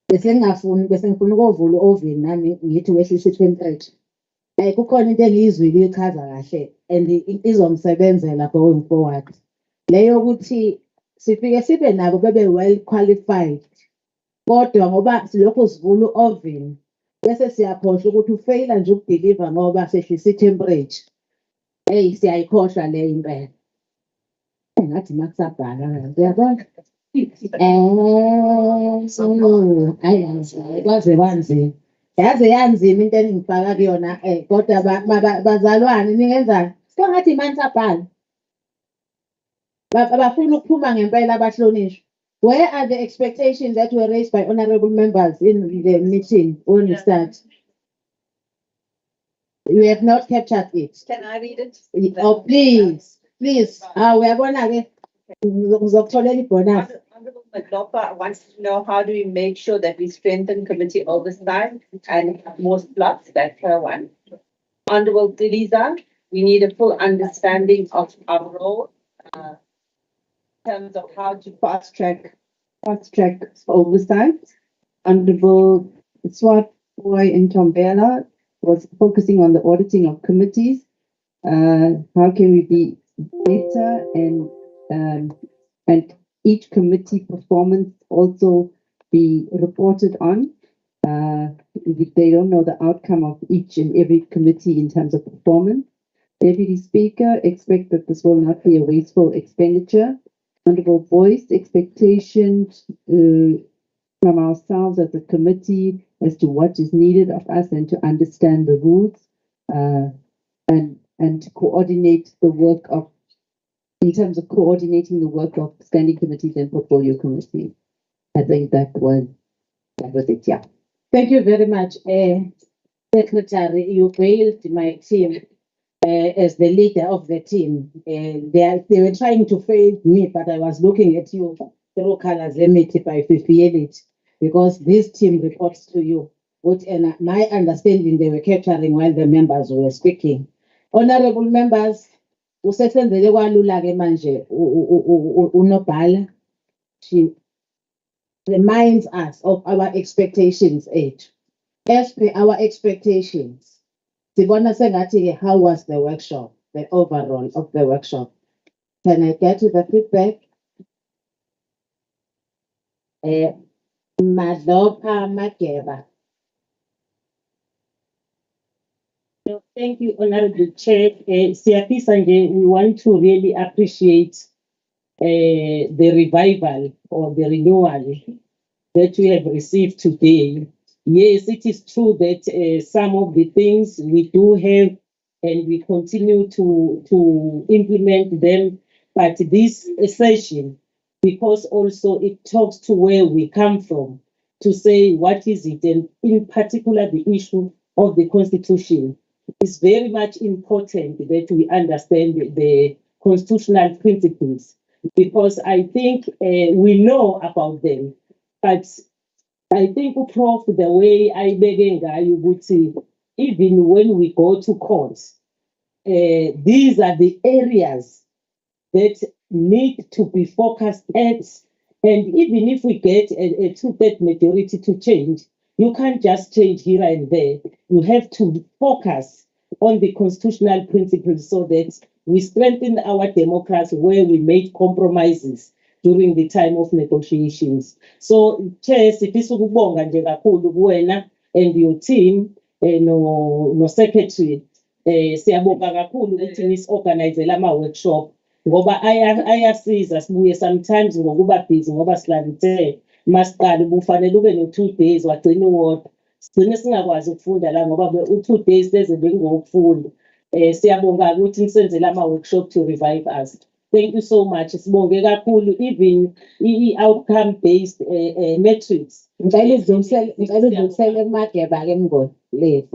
Bese ngifuna ukuvula ovini nami ngithi wehlisa i-temperature. Kukhona into engiyizwile ichaza kahle and izomsebenzela going forward. Leyo ukuthi sifike sibe nabo bebe well qualified. Kodwa ngoba silokho sivula ovini bese siyakhohlwa ukuthi ufeyila nje ukudeliver ngoba sehlisa i-temperature. Siyayikhohlwa leyo impela. Ngathi makusabhala uyabona? Kwaze kwanzima. Yaze yanzima into engifaka kuyona kodwa bazalwane ningenzani? Sengathi manje abhala. Bafuna ukuphuma ngempela abahlonishwa. Where are the expectations that were raised by honorable members in the meeting when we start? You have not captured it. Can I read it? Oh, please. Uyabona ke ngizokutholela ibonus. Honorable Madlopa wants to know how do we make sure that we strengthen committee oversight and have more slots. That's her one. Honorable Theresa, we need a full understanding of our role in terms of how to fast track oversight. Honorable Swat Boy and Tombela was focusing on the auditing of committees. How can we be better and each committee performance also be reported on? They don't know the outcome of each and every committee in terms of performance. Deputy Speaker, expect that this will not be a wasteful expenditure. Honorable Voice, expectations from ourselves as a committee as to what is needed of us and to understand the rules and to coordinate the work of, in terms of coordinating the work of standing committees and portfolio committees. I think that was it, yeah. Thank you very much, Secretary. You bailed my team as the leader of the team. They were trying to fail me, but I was looking at you through colors limit if I feel it, because this team reports to you. And my understanding, they were capturing while the members were speaking. Honorable members, usesenzele kwalula ke manje unobhala. She reminds us of our expectations. As per our expectations, sibona sengathi how was the workshop, the overall of the workshop? Can I get the feedback? Madlopa Mageba. Thank you, Honorable Chair. Siapisa nje, we want to really appreciate the revival or the renewal that we have received today. Yes, it is true that some of the things we do have and we continue to implement them, but this session, because also it talks to where we come from, to say what is it, and in particular the issue of the Constitution. It's very much important that we understand the constitutional principles, because I think we know about them, but I think, Prof, the way I begin, you would see, even when we go to court, these are the areas that need to be focused at. And even if we get a two-third majority to change, you can't just change here and there. You have to focus on the constitutional principles so that we strengthen our democracy where we made compromises during the time of negotiations. So, Chair, sifisa ukubonga nje kakhulu kuwena and your team no secretary. Siyabonga kakhulu ukuthi nisorganizele ama-workshop ngoba ayasiza sibuye sometimes ngokuba busy ngoba silalithe masiqala kufanele ube no-2 days wagcina uwodwa sigcine singakwazi ukufunda la ngoba u-2 days leze bengingokufunda. Siyabonga ukuthi nisenzele ama-workshop to revive us. Thank you so much. Sibonge kakhulu even i-outcome based metrics. Ngicela udlulisele kuMageba-ke Mngoni leyo.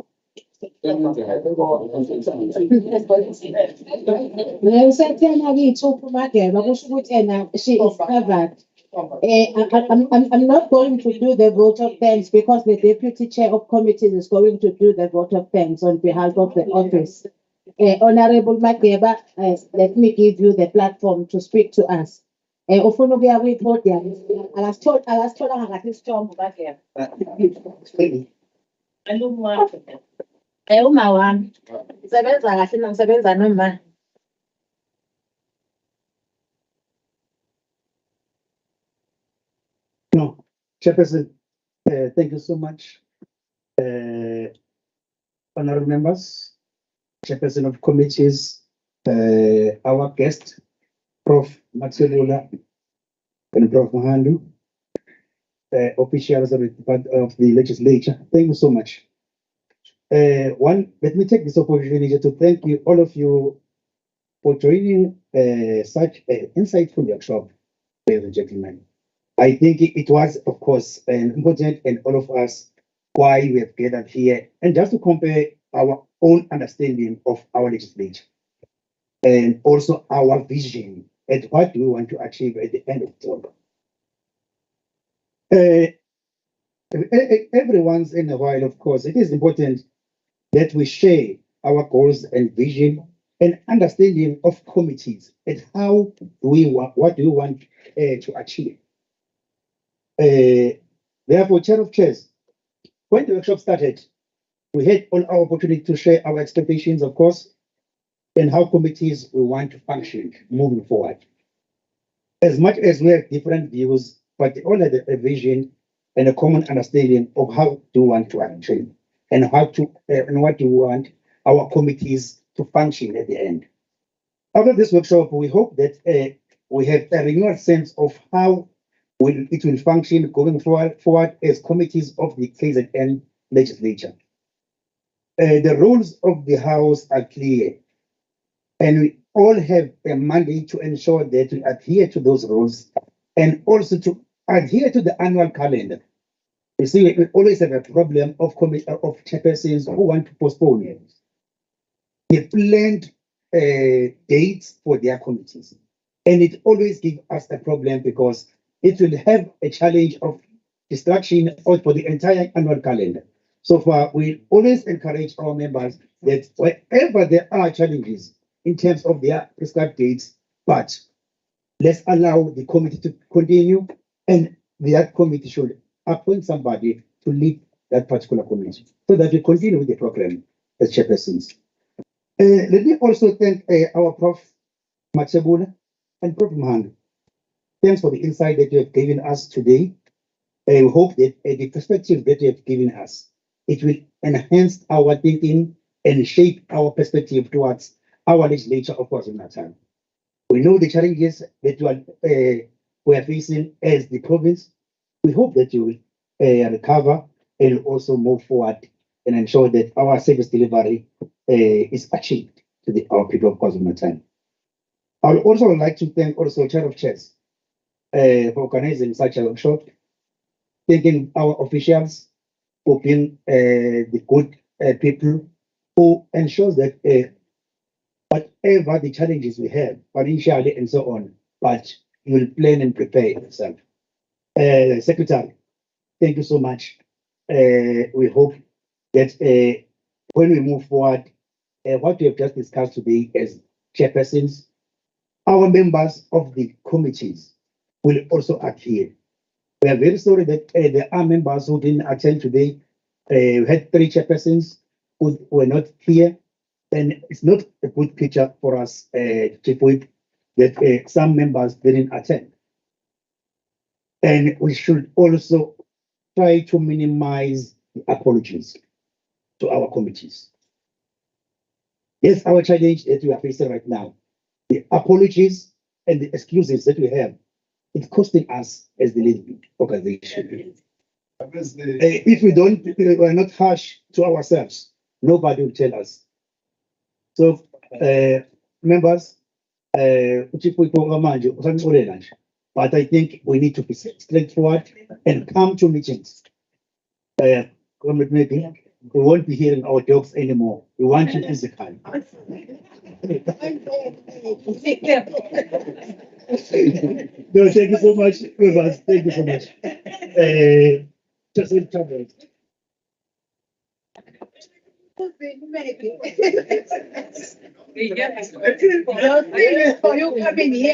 Usethena-ke iy'thupha uMageba kusho ukuthi yena she is covered. I'm not going to do the vote of thanks because the deputy chair of committees is going to do the vote of thanks on behalf of the office. Honorable Mageba, let me give you the platform to speak to us. Ufuna ukuya kwi-podium, akasitholanga kahle isithombe Mageba. Uma wami, ngisebenza kahle ngisebenza noma. No, Chairperson, thank you so much. Honorable members, Chairperson of committees, our guest, Prof. Matsulula and Prof. Mahandu, officials of the legislature, thank you so much. Let me take this opportunity to thank you, all of you, for joining such an insightful workshop, ladies and gentlemen. I think it was, of course, important and all of us why we have gathered here and just to compare our own understanding of our legislature and also our vision and what we want to achieve at the end of it all. Every once in a while, of course, it is important that we share our goals and vision and understanding of committees and what do we want to achieve. Therefore, Chair of Chairs, when the workshop started, we had all our opportunity to share our expectations, of course, and how committees we want to function moving forward. As much as we have different views, but all have a vision and a common understanding of how do we want to action and what do we want our committees to function at the end. After this workshop, we hope that we have a renewed sense of how it will function going forward as committees of the KZN legislature. The rules of the House are clear, and we all have a mandate to ensure that we adhere to those rules and also to adhere to the annual calendar. You see, we always have a problem of chairpersons who want to postpone it. They planned dates for their committees, and it always gives us a problem because it will have a challenge of distraction for the entire annual calendar. So far, we always encourage our members that wherever there are challenges in terms of their prescribed dates, but let's allow the committee to continue and the committee should appoint somebody to lead that particular committee, so that we continue with the program as chairpersons. Let me also thank our Prof. Matsebula and Prof. Mahanda. Thanks for the insight that you have given us today. We hope that the perspective that you have given us, it will enhance our thinking and shape our perspective towards our legislature of KwaZulu-Natal. We know the challenges that we are facing as the province. We hope that you will recover and also move forward and ensure that our service delivery is achieved to our people of KwaZulu-Natal. I would also like to thank also Chair of Chairs for organizing such a workshop, thanking our officials for being the good people who ensures that whatever the challenges we have financially and so on, but you will plan and prepare yourself. Secretary, thank you so much. We hope that when we move forward, what we have just discussed today as chairpersons, our members of the committees will also adhere. We are very sorry that there are members who didn't attend today. We had 3 chairpersons who were not here, and it's not a good picture for us, Chief Whip, that some members didn't attend. And we should also try to minimize the apologies to our committees. Yes, our challenge that we are facing right now, the apologies and the excuses that we have, it's costing us as the leading organization. If we are not harsh to ourselves, nobody will tell us. So, members, but I think we need to be straightforward and come to meetings. Maybe we won't be hearing our dogs anymore. We want you physically. No, thank you so much, members. Thank you so much. Just in trouble. You coming here?